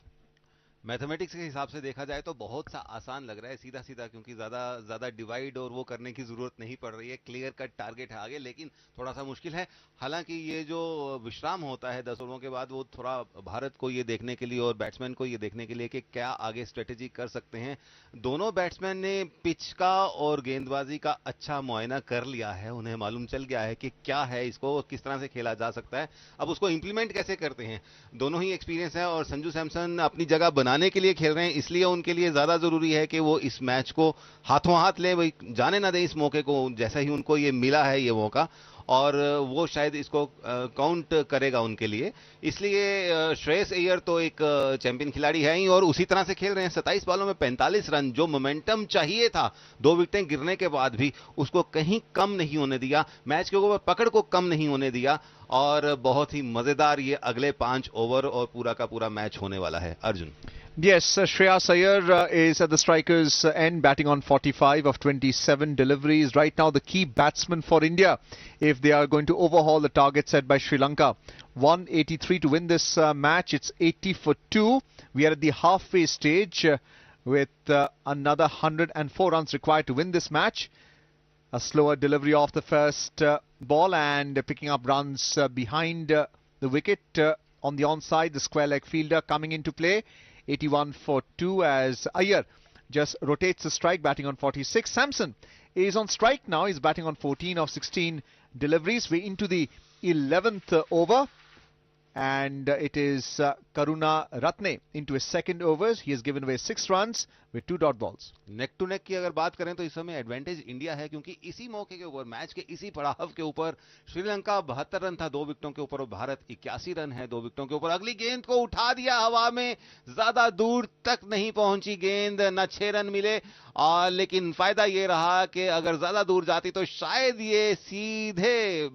Mathematics के हिसाब से देखा जाए तो बहुत सा आसान लग रहा है, सीधा सीधा, क्योंकि ज्यादा डिवाइड और वो करने की जरूरत नहीं पड़ रही है, क्लियर कट टारगेट है आगे, लेकिन थोड़ा सा मुश्किल है। हालांकि ये जो विश्राम होता है 10 ओवरों के बाद, वो थोड़ा भारत को ये देखने के लिए और बैट्समैन को ये देखने के लिए कि क्या आगे स्ट्रेटेजी कर सकते हैं। दोनों बैट्समैन ने पिच का और गेंदबाजी का अच्छा मुआयना कर लिया है, उन्हें मालूम चल गया है कि क्या है, इसको किस तरह से खेला जा सकता है, अब उसको इंप्लीमेंट कैसे करते हैं। दोनों ही एक्सपीरियंस है और संजू सैमसन अपनी जगह बनाने के लिए खेल रहे हैं, इसलिए उनके लिए ज्यादा जरूरी है कि वो इस मैच को हाथों हाथ ले, वही जाने ना दे इस मौके को, जैसा ही उनको ये मिला है ये मौका, और वो शायद इसको काउंट करेगा उनके लिए। इसलिए श्रेयस अय्यर तो एक चैंपियन खिलाड़ी है ही और उसी तरह से खेल रहे हैं। 27 बॉलों में 45 रन, जो मोमेंटम चाहिए था 2 विकेटें गिरने के बाद भी उसको कहीं कम नहीं होने दिया, मैच के ऊपर पकड़ को कम नहीं होने दिया, और बहुत ही मजेदार ये अगले 5 ओवर और पूरा का पूरा मैच होने वाला है। Arjun. Yes, Shreyas Iyer is at the strikers' end, batting on 45 of 27 deliveries. Right now, the key batsman for India, if they are going to overhaul the target set by Sri Lanka. 183 to win this match. It's 80 for 2. We are at the halfway stage with another 104 runs required to win this match. A slower delivery off the first ball and picking up runs behind the wicket on the onside. The square leg fielder coming into play. 81 for 2 as Iyer just rotates the strike, batting on 46. Samson is on strike now. He's batting on 14 of 16 deliveries. We're into the 11th over. And it is Karuna Ratne into his second overs. He has given away 6 runs with 2 dot balls. Neck to neck की अगर बात करें तो इस समय advantage India है, क्योंकि इसी मौके के ऊपर, मैच के इसी पड़ाव के ऊपर श्रीलंका 72 रन था 2 विकेटों के ऊपर और भारत 81 रन है 2 विकेटों के ऊपर। अगली गेंद को उठा दिया हवा में, ज्यादा दूर तक नहीं पहुंची गेंद, न 6 रन मिले, लेकिन फायदा ये रहा कि अगर ज्यादा दूर जाती तो शायद ये सीधे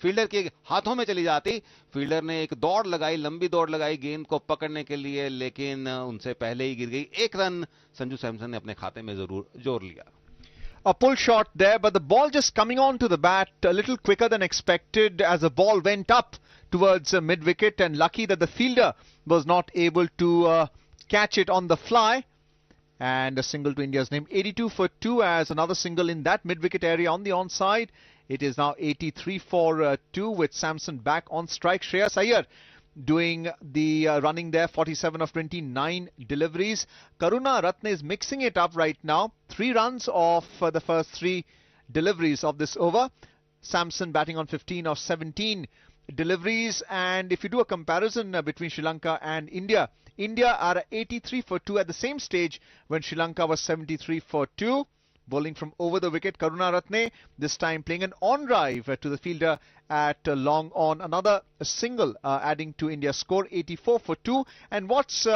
फील्डर के हाथों में चली जाती। फील्डर ने एक दौड़ लगाई, लंबी दौड़ लगाई गेंद को पकड़ने के लिए, लेकिन उनसे पहले ही गिर गई। 1 रन संजू सैमसन ने अपने खाते में जरूर जोड़ लिया। A pull shot there, but the ball just coming on to the bat a little quicker than expected as the ball went up towards mid-wicket, and lucky that the fielder was not able to catch it on the fly. And a single to India's name. 82 for 2 as another single in that mid-wicket area on the onside. It is now 83 for 2 with Samson back on strike. Shreyas Iyer doing the running there, 47 of 29 deliveries. Karuna Ratne is mixing it up right now. 3 runs off the first 3 deliveries of this over. Samson batting on 15 of 17 deliveries. And if you do a comparison between Sri Lanka and India, India are at 83 for 2 at the same stage when Sri Lanka was 73 for 2. Bowling from over the wicket, Karuna Ratne, this time playing an on-drive to the fielder at long on. Another single adding to India's score, 84 for 2. And what's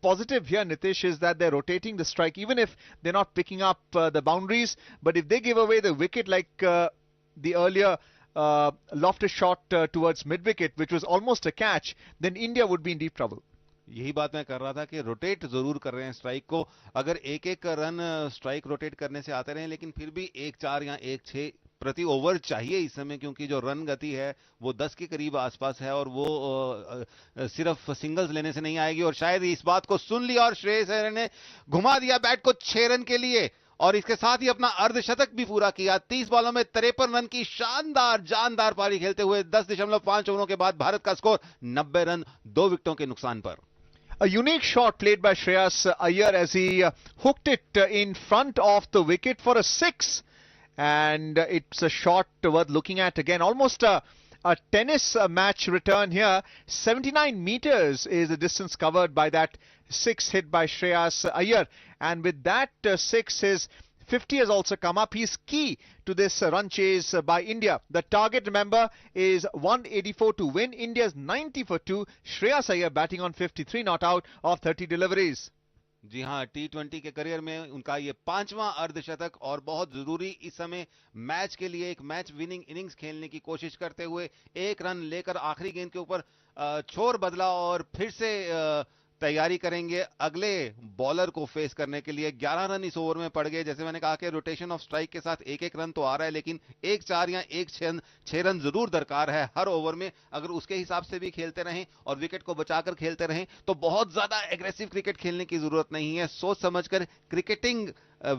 positive here, Nitish, is that they're rotating the strike, even if they're not picking up the boundaries. But if they give away the wicket like the earlier lofted shot towards mid-wicket, which was almost a catch, then India would be in deep trouble. यही बात मैं कर रहा था कि rotate जरूर कर रहे हैं स्ट्राइक को। अगर एक एक रन स्ट्राइक रोटेट करने से आते रहे, लेकिन फिर भी 1-4 या 1-6 प्रति ओवर चाहिए इस समय, क्योंकि जो रन गति है वो 10 के करीब आसपास है और वो सिर्फ सिंगल्स लेने से नहीं आएगी। और शायद इस बात को सुन लिया और श्रेयस अय्यर ने घुमा दिया बैट को 6 रन के लिए और इसके साथ ही अपना अर्धशतक भी पूरा किया। 30 बॉलों में 53 रन की शानदार जानदार पारी खेलते हुए 10.5 ओवरों के बाद भारत का स्कोर 90 रन 2 विकेटों के नुकसान पर। A unique shot played by Shreyas Iyer as he hooked it in front of the wicket for a 6. And it's a shot worth looking at again. Almost a tennis match return here. 79 meters is the distance covered by that 6 hit by Shreyas Iyer. And with that 6, his 50 has also come up. He's key to this run chase by India. The target, remember, is 184 to win. India's 90 for 2. Shreyas Iyer batting on 53 not out of 30 deliveries. जी हां, टी20 के career में उनका ये 5वां अर्धशतक और बहुत जरूरी इस समय मैच के लिए एक मैच विनिंग इनिंग्स खेलने की कोशिश करते हुए एक रन लेकर आखिरी गेंद के ऊपर छोर बदला और फिर से तैयारी करेंगे अगले बॉलर को फेस करने के लिए। 11 रन इस ओवर में पड़ गए। जैसे मैंने कहा कि रोटेशन ऑफ स्ट्राइक के साथ एक एक रन तो आ रहा है, लेकिन एक 4 या एक 6 रन जरूर दरकार है हर ओवर में। अगर उसके हिसाब से भी खेलते रहें और विकेट को बचाकर खेलते रहें तो बहुत ज्यादा एग्रेसिव क्रिकेट खेलने की जरूरत नहीं है। सोच समझकर क्रिकेटिंग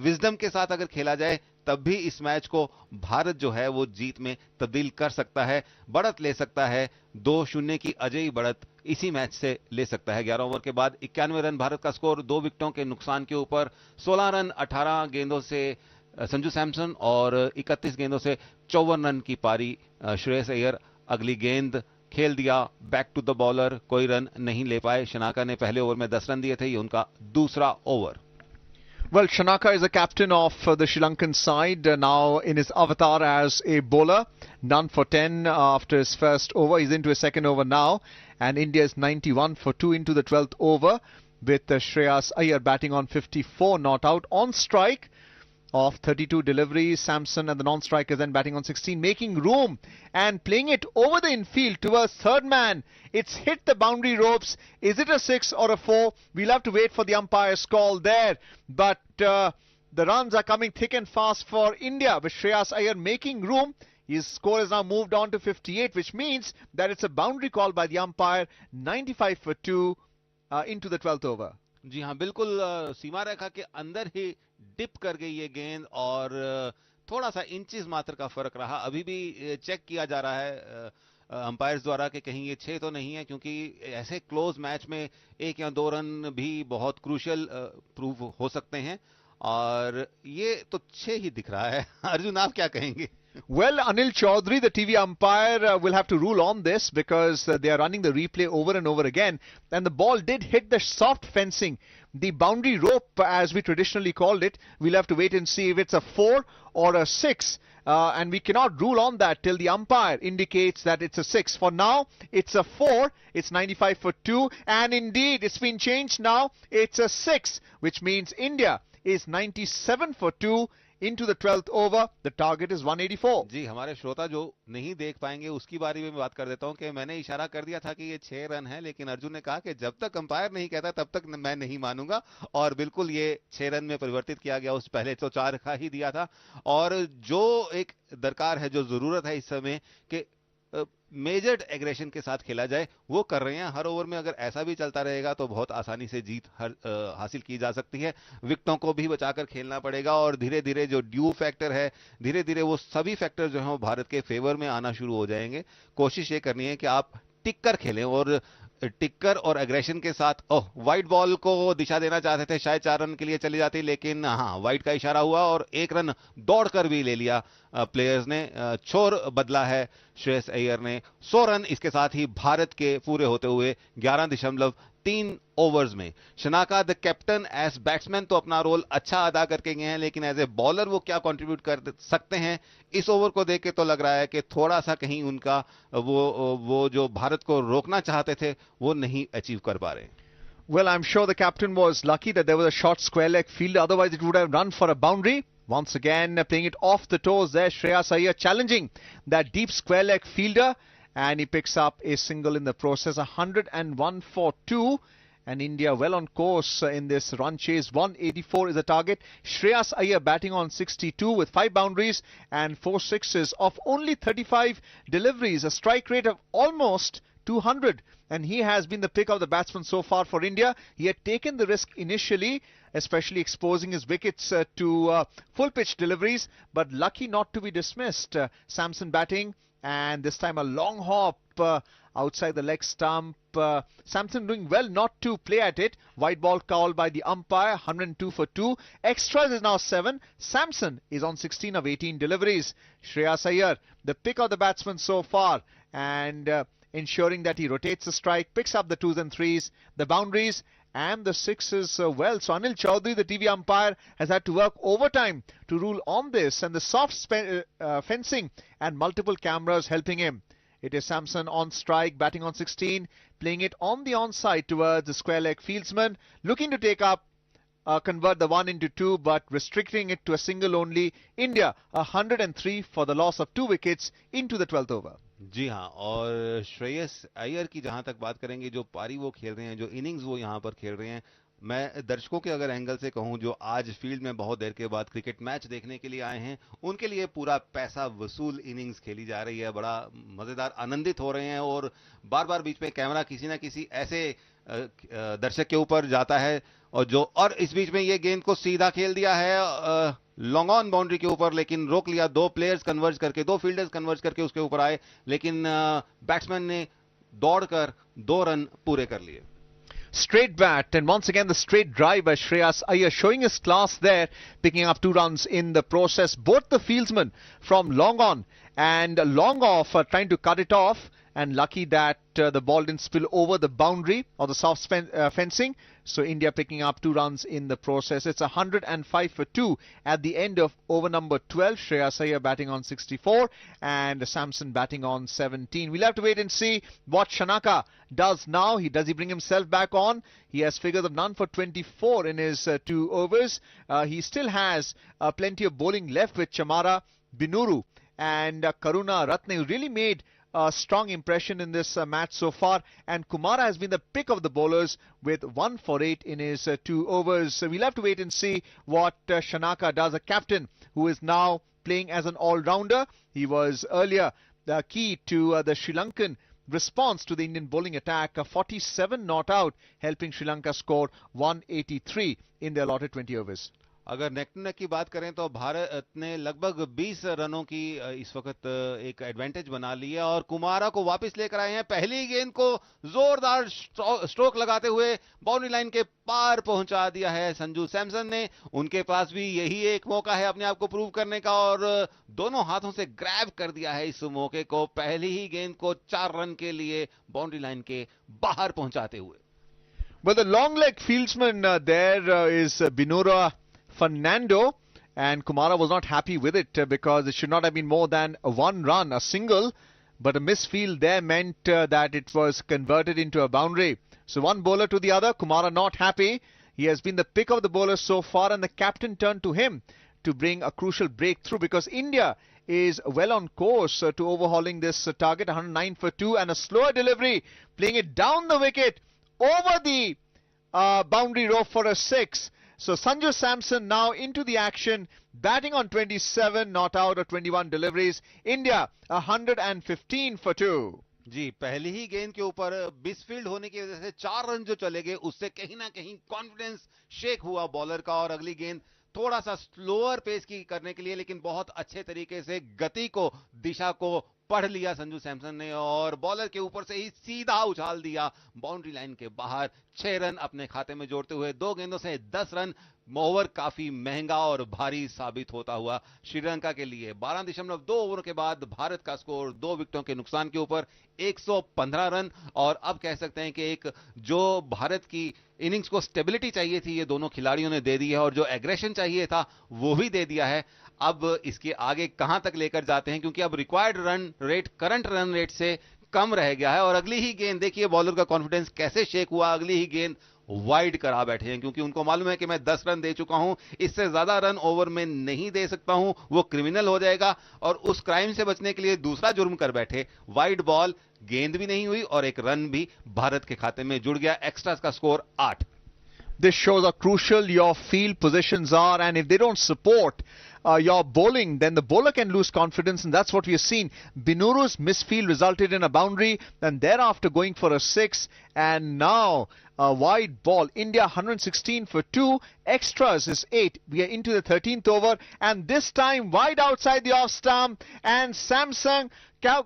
विजडम के साथ अगर खेला जाए तब भी इस मैच को भारत जो है वो जीत में तब्दील कर सकता है, बढ़त ले सकता है। 2-0 की अजयी बढ़त इसी मैच से ले सकता है। 11 ओवर के बाद 91 रन भारत का स्कोर, 2 विकेटों के नुकसान के ऊपर। 16 रन 18 गेंदों से संजू सैमसन और 31 गेंदों से 54 रन की पारी श्रेयस अय्यर। अगली गेंद खेल दिया, बैक टू द बॉलर, कोई रन नहीं ले पाए। शनाका ने पहले ओवर में 10 रन दिए थे, ये उनका दूसरा over. Well, Shanaka is the captain of the Sri Lankan side now in his avatar as a bowler. None for 10 after his first over. He's into his second over now. And India is 91 for 2 into the 12th over with Shreyas Iyer batting on 54 not out. On strike of 32 deliveries, Samson and the non-strikers then batting on 16, making room and playing it over the infield towards third man. It's hit the boundary ropes. Is it a 6 or a 4? We'll have to wait for the umpire's call there. But the runs are coming thick and fast for India with Shreyas Iyer making room. His score has now moved on to 58, which means that it's a boundary call by the umpire. 95 for 2 into the 12th over. जी हाँ, बिल्कुल सीमा रेखा के अंदर ही dip कर गई ये गेंद और थोड़ा सा इंचेस मात्र का फर्क रहा। अभी भी चेक किया जा रहा है अंपायर्स द्वारा कि कहीं ये 6 तो नहीं है, क्योंकि ऐसे क्लोज मैच में 1 या 2 रन भी बहुत क्रूशियल प्रूव हो सकते हैं और ये तो 6 ही दिख रहा है। अर्जुन, आप क्या कहेंगे? Well, Anil Chaudhary, the TV umpire, will have to rule on this because they are running the replay over and over again. And the ball did hit the soft fencing, the boundary rope as we traditionally called it. We'll have to wait and see if it's a 4 or a 6. And we cannot rule on that till the umpire indicates that it's a 6. For now, it's a 4. It's 95 for 2. And indeed, it's been changed now. It's a 6, which means India is 97 for 2. Into the 12th over, the target is 184. जी, हमारे श्रोता जो नहीं देख पाएंगे उसकी बारे में बात कर देता हूं कि मैंने इशारा कर दिया था कि ये 6 रन है, लेकिन अर्जुन ने कहा कि जब तक अंपायर नहीं कहता तब तक मैं नहीं मानूंगा और बिल्कुल ये 6 रन में परिवर्तित किया गया। उस पहले तो 4 का ही दिया था और जो एक दरकार है, जो जरूरत है इस समय कि मेजर्ड एग्रेशन के साथ खेला जाए, वो कर रहे हैं। हर ओवर में अगर ऐसा भी चलता रहेगा तो बहुत आसानी से जीत हासिल की जा सकती है। विकेटों को भी बचाकर खेलना पड़ेगा और धीरे धीरे जो ड्यू फैक्टर है, धीरे धीरे वो सभी फैक्टर जो हैं वो भारत के फेवर में आना शुरू हो जाएंगे। कोशिश ये करनी है कि आप टिक कर खेलें और टिक्कर और एग्रेशन के साथ। वाइड बॉल को दिशा देना चाहते थे, शायद 4 रन के लिए चली जाती, लेकिन हाँ, वाइड का इशारा हुआ और 1 रन दौड़कर भी ले लिया प्लेयर्स ने। छोर बदला है श्रेयस अय्यर ने। 100 रन इसके साथ ही भारत के पूरे होते हुए 11.3 ओवर्स में। Shanaka the captain as batsman तो अपना रोल अच्छा अदा करके गए हैं, लेकिन एज ए बॉलर वो क्या कंट्रीब्यूट कर सकते हैं, इस ओवर को देख के तो लग रहा है कि थोड़ा सा कहीं उनका वो जो भारत को रोकना चाहते थे वो नहीं अचीव कर पा रहे। Well, I'm sure the captain was lucky that there was a short square leg fielder, otherwise it would have run for a boundary. Once again, playing it off the toes there, Shreyas Iyer challenging that deep square leg fielder, and he picks up a single in the process. 101 for 2. And India well on course in this run chase. 184 is the target. Shreyas Iyer batting on 62 with 5 boundaries and 4 sixes of only 35 deliveries. A strike rate of almost 200. And he has been the pick of the batsman so far for India. He had taken the risk initially, especially exposing his wickets to full pitch deliveries, but lucky not to be dismissed. Samson batting, and this time a long hop outside the leg stump. Samson doing well not to play at it. White ball called by the umpire. 102 for 2. Extras is now 7. Samson is on 16 of 18 deliveries. Shreyas Iyer, the pick of the batsman so far, and ensuring that he rotates the strike, picks up the 2s and 3s, the boundaries and the 6s well. So Anil Chaudhary, the TV umpire, has had to work overtime to rule on this, and the soft fencing and multiple cameras helping him. It is Samson on strike, batting on 16, playing it on the onside towards the square leg fieldsman, looking to take up convert the one into two, but restricting it to a single only. India 103 for the loss of 2 wickets into the 12th over. जी हाँ, और श्रेयस अय्यर की जहां तक बात करेंगे, जो पारी वो खेल रहे हैं, जो इनिंग्स वो यहां पर खेल रहे हैं, मैं दर्शकों के अगर एंगल से कहूं, जो आज फील्ड में बहुत देर के बाद क्रिकेट मैच देखने के लिए आए हैं, उनके लिए पूरा पैसा वसूल इनिंग्स खेली जा रही है। बड़ा मजेदार, आनंदित हो रहे हैं, और बार बार बीच में कैमरा किसी ना किसी ऐसे दर्शक के ऊपर जाता है, और इस बीच में ये गेंद को सीधा खेल दिया है लॉन्ग ऑन बाउंड्री के ऊपर, लेकिन रोक लिया। 2 प्लेयर्स कन्वर्ज करके, 2 फील्डर्स कन्वर्ज करके उसके ऊपर आए, लेकिन बैट्समैन ने दौड़कर 2 रन पूरे कर लिए। Straight bat, and once again the straight drive by Shreyas Iyer, showing his class there, picking up 2 runs in the process. Both the fieldsmen from long on and long off are trying to cut it off, and lucky that the ball didn't spill over the boundary or the soft fencing. So India picking up 2 runs in the process. It's 105 for 2 at the end of over number 12. Shreyas Iyer batting on 64 and Samson batting on 17. We'll have to wait and see what Shanaka does now. Does he bring himself back on? He has figures of none for 24 in his 2 overs. He still has plenty of bowling left with Chamara, Binuru and Karuna Ratne, who really made a strong impression in this match so far, and Kumara has been the pick of the bowlers with 1 for 8 in his 2 overs. So we'll have to wait and see what Shanaka does, a captain who is now playing as an all-rounder. He was earlier the key to the Sri Lankan response to the Indian bowling attack, 47 not out, helping Sri Lanka score 183 in their allotted 20 overs. अगर नेक to neck की बात करें तो भारत ने लगभग 20 रनों की इस वक्त एक एडवांटेज बना ली है, और कुमारा को वापस लेकर आए हैं। पहली गेंद को जोरदार स्ट्रोक लगाते हुए बाउंड्री लाइन के पार पहुंचा दिया है संजू सैमसन ने। उनके पास भी यही एक मौका है अपने आप को प्रूव करने का, और दोनों हाथों से ग्रैब कर दिया है इस मौके को, पहली ही गेंद को 4 रन के लिए बाउंड्री लाइन के बाहर पहुंचाते हुए। But the long leg fieldsman there is Binura Fernando, and Kumara was not happy with it because it should not have been more than 1 run, a single, but a misfield there meant that it was converted into a boundary. So one bowler to the other, Kumara not happy. He has been the pick of the bowlers so far, and the captain turned to him to bring a crucial breakthrough, because India is well on course to overhauling this target. 109 for 2 and a slower delivery, playing it down the wicket over the boundary rope for a 6. So Sanju Samson now into the action, batting on 27 not out of 21 deliveries. India 115 for 2. जी, पहली ही गेंद के ऊपर misfield होने की वजह से 4 run जो चले गए, उससे कहीं ना कहीं कॉन्फिडेंस शेक हुआ बॉलर का, और अगली गेंद थोड़ा सा स्लोअर पेस की करने के लिए, लेकिन बहुत अच्छे तरीके से गति को, दिशा को पढ़ लिया संजू सैमसन ने, और बॉलर के ऊपर से ही सीधा उछाल दिया बाउंड्री लाइन के बाहर। 6 रन अपने खाते में जोड़ते हुए 2 गेंदों से 10 रन। ओवर काफी महंगा और भारी साबित होता हुआ श्रीलंका के लिए। 12.2 ओवर के बाद भारत का स्कोर 2 विकेटों के नुकसान के ऊपर 115 रन, और अब कह सकते हैं कि एक जो भारत की इनिंग्स को स्टेबिलिटी चाहिए थी, ये दोनों खिलाड़ियों ने दे दी है, और जो एग्रेशन चाहिए था वो भी दे दिया है। अब इसके आगे कहां तक लेकर जाते हैं, क्योंकि अब required run rate current run rate से कम रह गया है, और अगली ही गेंद देखिए बॉलर का कॉन्फिडेंस कैसे शेक हुआ। अगली ही गेंद वाइड करा बैठे हैं, क्योंकि उनको मालूम है कि मैं 10 रन दे चुका हूं, इससे ज्यादा रन ओवर में नहीं दे सकता हूं, वो क्रिमिनल हो जाएगा, और उस क्राइम से बचने के लिए दूसरा जुर्म कर बैठे। वाइड बॉल, गेंद भी नहीं हुई और एक रन भी भारत के खाते में जुड़ गया। एक्स्ट्रास का score 8। This shows how crucial your field positions are, and if they don't support your bowling, then the bowler can lose confidence, and that's what we have seen. Binuru's misfield resulted in a boundary, and thereafter going for a 6, and now a wide ball. India 116 for 2, extras is 8. We are into the 13th over, and this time wide outside the off stump, and Samsung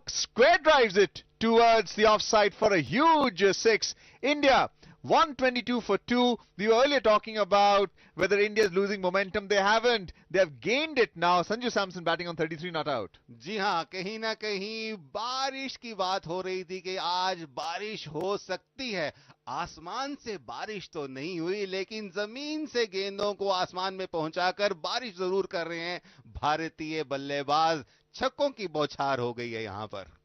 square drives it towards the offside for a huge 6. India 122 for 2. We were earlier talking about whether India is losing momentum. They haven't. They have gained it now. Sanju Samson batting on 33 not out. जी हाँ, कहीं ना कहीं बारिश की बात हो रही थी कि आज बारिश हो सकती है। आसमान से बारिश तो नहीं हुई, लेकिन जमीन से गेंदों को आसमान में पहुंचाकर बारिश जरूर कर रहे हैं भारतीय बल्लेबाज। छक्कों की बौछार हो गई है यहां पर।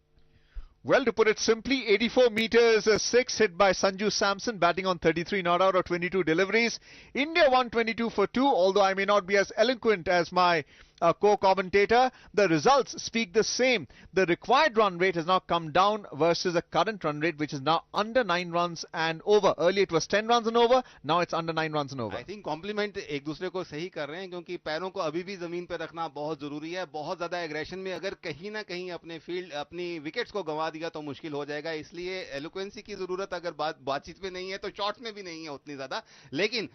Well, to put it simply, 84 meters, a 6 hit by Sanju Samson, batting on 33 not out of 22 deliveries. India 122 for 2, although I may not be as eloquent as my co-commentator. The results speak the same. The required run rate has now come down versus the current run rate, which is now under 9 runs and over. Earlier it was 10 runs and over, now it's under 9 runs and over. I think complement एक दूसरे को सही कर रहे हैं, क्योंकि पैरों को अभी भी जमीन पर रखना बहुत जरूरी है. बहुत ज्यादा एग्रेशन में अगर कहीं ना कहीं अपनी विकेट्स को गंवा दिया तो मुश्किल हो जाएगा. इसलिए एलोक्वेंसी की जरूरत अगर बातचीत में नहीं है तो शॉट्स में भी नहीं है उतनी ज्यादा. लेकिन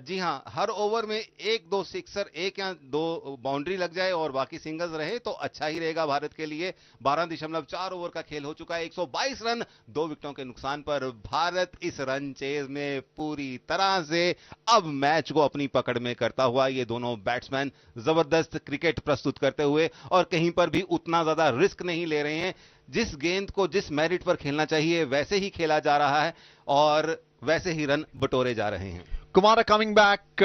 जी हां, हर ओवर में 1-2 सिक्सर, 1 या 2 बाउंड्री लग जाए और बाकी सिंगल्स रहे तो अच्छा ही रहेगा भारत के लिए. 12.4 ओवर का खेल हो चुका है. 122 रन 2 विकेटों के नुकसान पर भारत इस रन चेज में पूरी तरह से अब मैच को अपनी पकड़ में करता हुआ. ये दोनों बैट्समैन जबरदस्त क्रिकेट प्रस्तुत करते हुए और कहीं पर भी उतना ज्यादा रिस्क नहीं ले रहे हैं. जिस गेंद को जिस मेरिट पर खेलना चाहिए वैसे ही खेला जा रहा है और वैसे ही रन बटोरे जा रहे हैं. Kumara coming back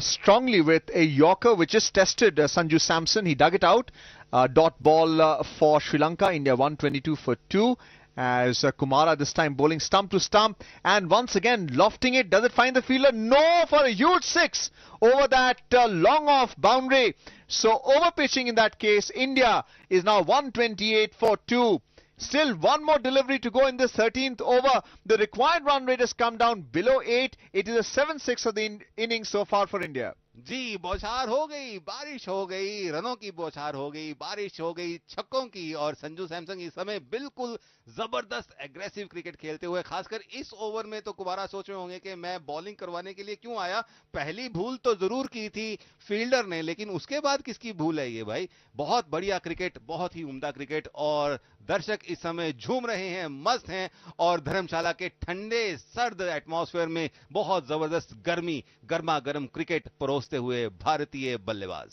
strongly with a Yorker which just tested Sanju Samson. He dug it out. Dot ball for Sri Lanka. India 122 for 2. As Kumara this time bowling stump to stump. And once again lofting it. Does it find the fielder? No, for a huge 6 over that long off boundary. So over pitching in that case. India is now 128 for 2. Still one more delivery to go in this 13th over. The required run rate has come down below 8. It is a 7-6 of the innings so far for India. जी, बौछार हो गई, बारिश हो गई, रनों की बौछार हो गई, बारिश हो गई, छक्कों की. और संजू सैमसन इस समय बिल्कुल जबरदस्त एग्रेसिव क्रिकेट खेलते हुए, खासकर इस ओवर में तो कुमारा सोच रहे होंगे कि मैं बॉलिंग करवाने के लिए क्यों आया. पहली भूल तो जरूर की थी फील्डर ने, लेकिन उसके बाद किसकी भूल है ये भाई. बहुत बढ़िया क्रिकेट, बहुत ही उम्दा क्रिकेट और दर्शक इस समय झूम रहे हैं, मस्त हैं और धर्मशाला के ठंडे सर्द एटमॉस्फेयर में बहुत जबरदस्त गर्मा गर्म क्रिकेट परोसते हुए भारतीय बल्लेबाज.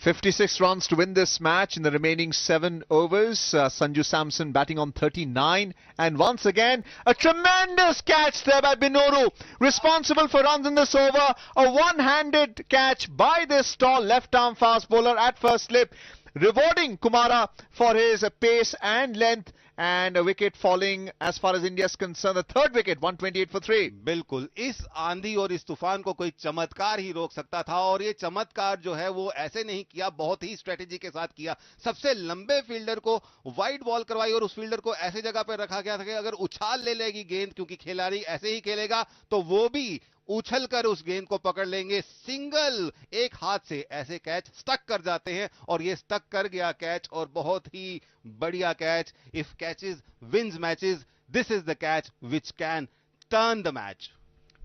56 runs to win this match in the remaining 7 overs. Sanju Samson batting on 39. And once again, a tremendous catch there by Binuru. Responsible for runs in this over. A one-handed catch by this tall left-arm fast bowler at first slip. Rewarding Kumara for his pace and length. And a wicket falling as far as India is concerned. The third wicket, 128 for 3. बिल्कुल, इस आंधी और इस तूफान को कोई चमत्कार ही रोक सकता था और ये चमत्कार जो है वो ऐसे नहीं किया, बहुत ही स्ट्रेटेजी के साथ किया. सबसे लंबे फील्डर को वाइड बॉल करवाई और उस फील्डर को ऐसे जगह पर रखा गया था कि अगर उछाल ले लेगी गेंद, क्योंकि खिलाड़ी ऐसे ही खेलेगा, तो वो भी उछल कर उस गेंद को पकड़ लेंगे. सिंगल एक हाथ से ऐसे कैच स्टक कर जाते हैं और ये स्टक कर गया कैच और बहुत ही बढ़िया catch. If catches wins matches, this is the catch which can turn the match.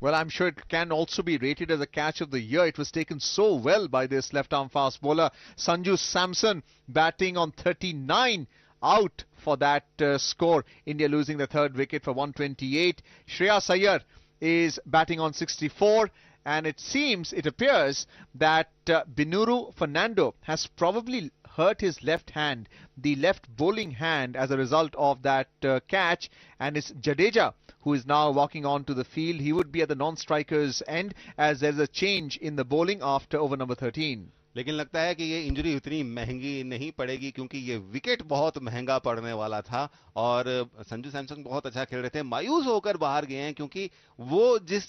Well, I'm sure it can also be rated as a catch of the year. It was taken so well by this left-arm fast bowler. Sanju Samson batting on 39 out for that score. India losing the third wicket for 128. Shreyas Iyer is batting on 64, and it appears that Binuru Fernando has probably hurt his left hand, the left bowling hand, as a result of that catch, and it's Jadeja who is now walking onto the field. He would be at the non-strikers end as there's a change in the bowling after over number 13. लेकिन लगता है कि ये injury उतनी महंगी नहीं पड़ेगी, क्योंकि ये विकेट बहुत महंगा पड़ने वाला था और संजू सैमसन बहुत अच्छा खेल रहे थे. मायूस होकर बाहर गए हैं, क्योंकि वो जिस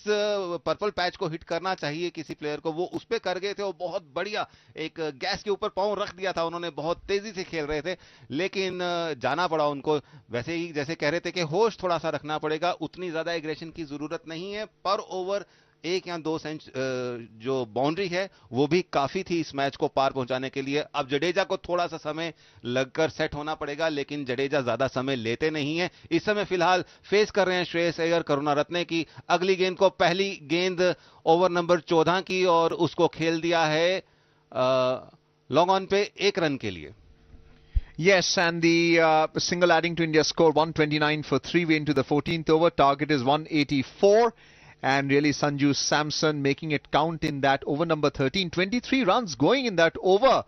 पर्पल पैच को हिट करना चाहिए किसी प्लेयर को, वो उस पे कर गए थे और बहुत बढ़िया एक गैस के ऊपर पांव रख दिया था उन्होंने. बहुत तेजी से खेल रहे थे, लेकिन जाना पड़ा उनको. वैसे ही जैसे कह रहे थे कि होश थोड़ा सा रखना पड़ेगा, उतनी ज्यादा एग्रेशन की जरूरत नहीं है. पर ओवर 1 या 2 सेंच जो बाउंड्री है वो भी काफी थी इस मैच को पार पहुंचाने के लिए. अब जडेजा को थोड़ा सा समय लगकर सेट होना पड़ेगा, लेकिन जडेजा ज्यादा समय लेते नहीं है. इस समय फिलहाल फेस कर रहे हैं श्रेयस अय्यर करुणारत्ने की. अगली गेंद को, पहली गेंद ओवर नंबर 14 की, और उसको खेल दिया है लॉन्ग ऑन पे 1 रन के लिए. Yes, and the single adding to India's score, 129 for 3. We're into the 14th over. Target is 184. And really Sanju Samson making it count in that over number 13. 23 runs going in that over.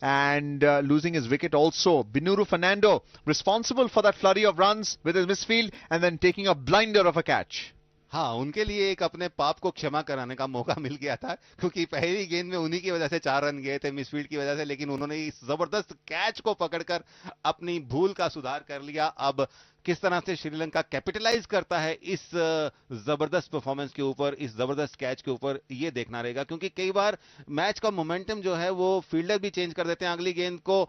And losing his wicket also. Binuru Fernando responsible for that flurry of runs with his misfield and then taking a blinder of a catch. हाँ, उनके लिए एक अपने पाप को क्षमा कराने का मौका मिल गया था, क्योंकि पहली गेंद में उन्हीं की वजह से 4 रन गए थे मिसफील्ड की वजह से, लेकिन उन्होंने इस जबरदस्त कैच को पकड़कर अपनी भूल का सुधार कर लिया। अब किस तरह से श्रीलंका कैपिटलाइज करता है इस जबरदस्त परफॉर्मेंस के ऊपर, इस जबरदस्त कैच के ऊपर, ये देखना रहेगा, क्योंकि कई बार मैच का मोमेंटम जो है वो फील्डर भी चेंज कर देते हैं। अगली गेंद को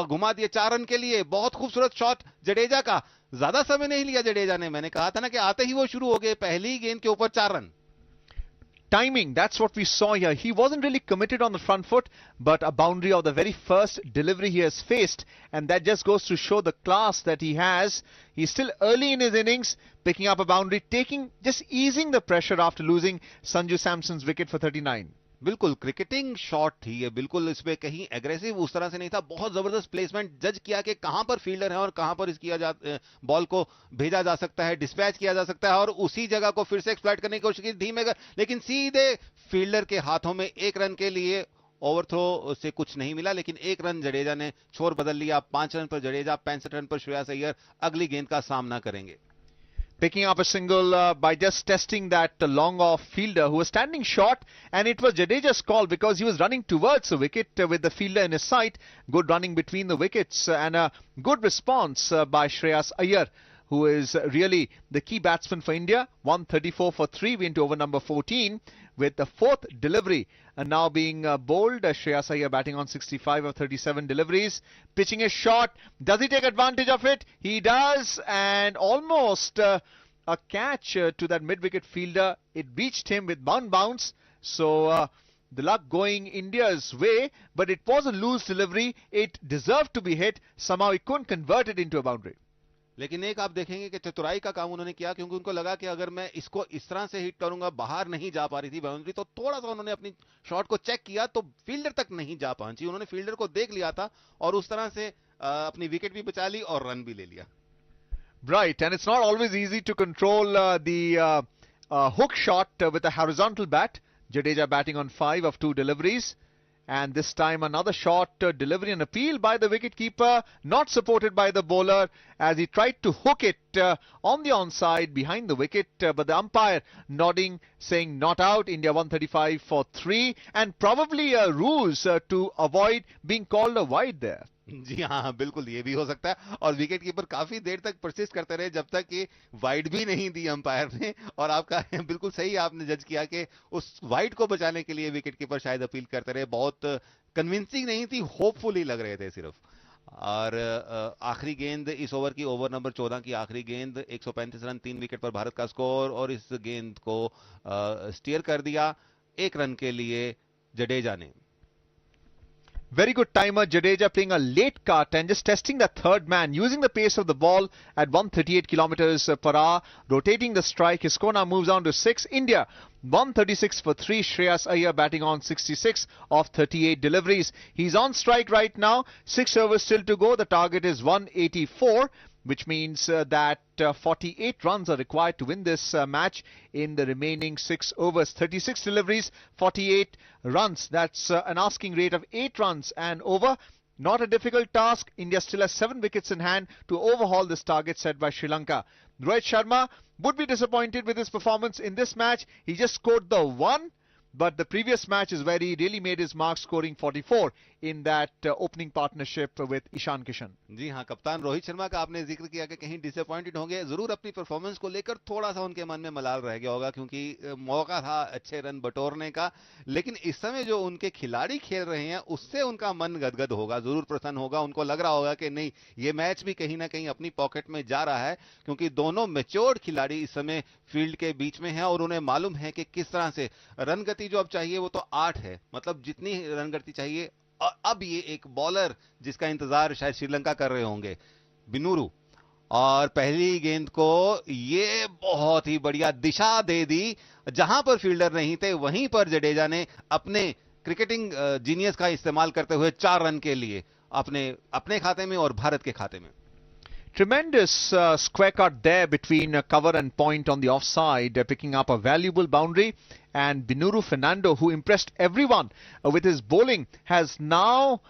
घुमा दिए 4 रन के लिए, बहुत खूबसूरत शॉट जडेजा का, ज्यादा समय नहीं लिया जडेजा ने, मैंने कहा था ना कि आते ही वो शुरू हो गए, पहली गेंद के ऊपर 4 run. Timing, that's what we saw here. He wasn't really committed on the front foot, but a boundary of the very first delivery he has faced, and that just goes to show the class that he has. He's still early in his innings, picking up a boundary, just easing the pressure after losing Sanju Samson's wicket for 39. बिल्कुल cricketing shot थी ये, बिल्कुल इसमें कहीं aggressive उस तरह से नहीं था, बहुत जबरदस्त प्लेसमेंट जज किया कि कहां पर फील्डर है और कहां पर बॉल को भेजा जा सकता है, डिस्पैच किया जा सकता है, और उसी जगह को फिर से एक्सप्लॉइट करने की कोशिश की धीमे, लेकिन सीधे फील्डर के हाथों में 1 रन के लिए। ओवरथ्रो से कुछ नहीं मिला, लेकिन 1 रन जडेजा ने छोर बदल लिया। 5 रन पर जडेजा, 65 रन पर श्रेयस अय्यर अगली गेंद का सामना करेंगे। Picking up a single by just testing that long off fielder who was standing short, and it was Jadeja's call because he was running towards the wicket with the fielder in his sight. Good running between the wickets and a good response by Shreyas Iyer, who is really the key batsman for India. 134 for 3, we into over number 14 with the 4th delivery now being bowled. Shreyas Iyer batting on 65 of 37 deliveries. Pitching a shot. Does he take advantage of it? He does, and almost a catch to that mid-wicket fielder. It beached him with bounce. So the luck going India's way, but it was a loose delivery. It deserved to be hit. Somehow he couldn't convert it into a boundary. लेकिन एक आप देखेंगे कि चतुराई का काम उन्होंने किया, क्योंकि उनको लगा कि अगर मैं इसको इस तरह से हिट करूंगा, बाहर नहीं जा पा रही थी बाउंड्री, तो थोड़ा सा उन्होंने अपनी शॉट को चेक किया तो फील्डर तक नहीं जा पहुंची, उन्होंने फील्डर को देख लिया था और उस तरह से अपनी विकेट भी बचा ली और रन भी ले लिया। Right, and it's not always easy to control the hook shot with a horizontal bat. Jadeja batting on 5 of 2 deliveries. And this time another short delivery and appeal by the wicketkeeper, not supported by the bowler, as he tried to hook it on the onside behind the wicket, but the umpire nodding, saying not out. India 135 for 3, and probably a ruse to avoid being called a wide there. जी हाँ, बिल्कुल ये भी हो सकता है, और wicket keeper काफी देर तक परसिस्ट करते रहे जब तक कि वाइड भी नहीं दी अंपायर ने, और आपका बिल्कुल सही आपने जज किया कि उस वाइड को बचाने के लिए विकेट कीपर शायद अपील करते रहे। बहुत कन्विंसिंग नहीं थी, होपफुल ही लग रहे थे सिर्फ। और आखिरी गेंद इस ओवर की, ओवर नंबर 14 की आखिरी गेंद, 135 रन 3 विकेट पर भारत का स्कोर, और इस गेंद को स्टीयर कर दिया 1 रन के लिए जडेजा ने। Very good timer, Jadeja playing a late cut and just testing the third man, using the pace of the ball at 138 kilometers per hour, rotating the strike. His score now moves on to 6. India 136 for 3. Shreyas Iyer batting on 66 of 38 deliveries. He's on strike right now. 6 overs still to go. The target is 184. Which means that 48 runs are required to win this match in the remaining 6 overs. 36 deliveries, 48 runs. That's an asking rate of 8 runs and over. Not a difficult task. India still has 7 wickets in hand to overhaul this target set by Sri Lanka. Rohit Sharma would be disappointed with his performance in this match. He just scored the 1. But the previous match is where he really made his mark, scoring 44 in that opening partnership with Ishan Kishan. जी हाँ, कप्तान रोहित शर्मा का आपने जिक्र किया कि कहीं disappointed होंगे, जरूर अपनी परफॉर्मेंस को लेकर थोड़ा सा उनके मन में मलाल रह गया होगा, क्योंकि मौका था अच्छे रन बटोरने का, लेकिन इस समय जो उनके खिलाड़ी खेल रहे हैं उससे उनका मन गदगद होगा, जरूर प्रसन्न होगा। उनको लग रहा होगा कि नहीं, ये मैच भी कहीं ना कहीं अपनी पॉकेट में जा रहा है, क्योंकि दोनों मैच्योर्ड खिलाड़ी इस समय फील्ड के बीच में हैं और उन्हें मालूम है कि किस तरह से रन गति जो अब चाहिए वो तो 8 है, मतलब जितनी रन गति चाहिए। अब ये एक बॉलर जिसका इंतजार शायद श्रीलंका कर रहे होंगे, बिनूरू, और पहली गेंद को ये बहुत ही बढ़िया दिशा दे दी, जहां पर फील्डर नहीं थे वहीं पर जडेजा ने अपने क्रिकेटिंग जीनियस का इस्तेमाल करते हुए 4 रन के लिए अपने खाते में और भारत के खाते में। Tremendous square cut there between cover and point on the offside, picking up a valuable boundary. And Binuru Fernando, who impressed everyone with his bowling, has now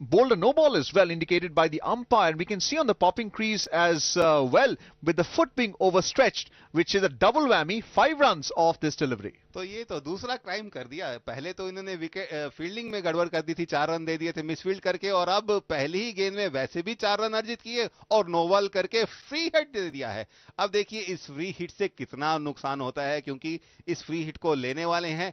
bowled a no ball as well, indicated by the umpire, and we can see on the popping crease as well, with the foot being overstretched, which is a double whammy, 5 runs off this delivery. तो ये तो दूसरा crime कर दिया है। पहले तो इन्होंने विकेट फील्डिंग में गड़बड़ कर दी थी, 4 रन दे दिए थे मिसफील्ड करके, और अब पहली ही गेंद में वैसे भी 4 रन अर्जित किए और नो बॉल करके फ्री हिट दे दिया है। अब देखिए इस फ्री हिट से कितना नुकसान होता है, क्योंकि इस फ्री हिट को लेने वाले हैं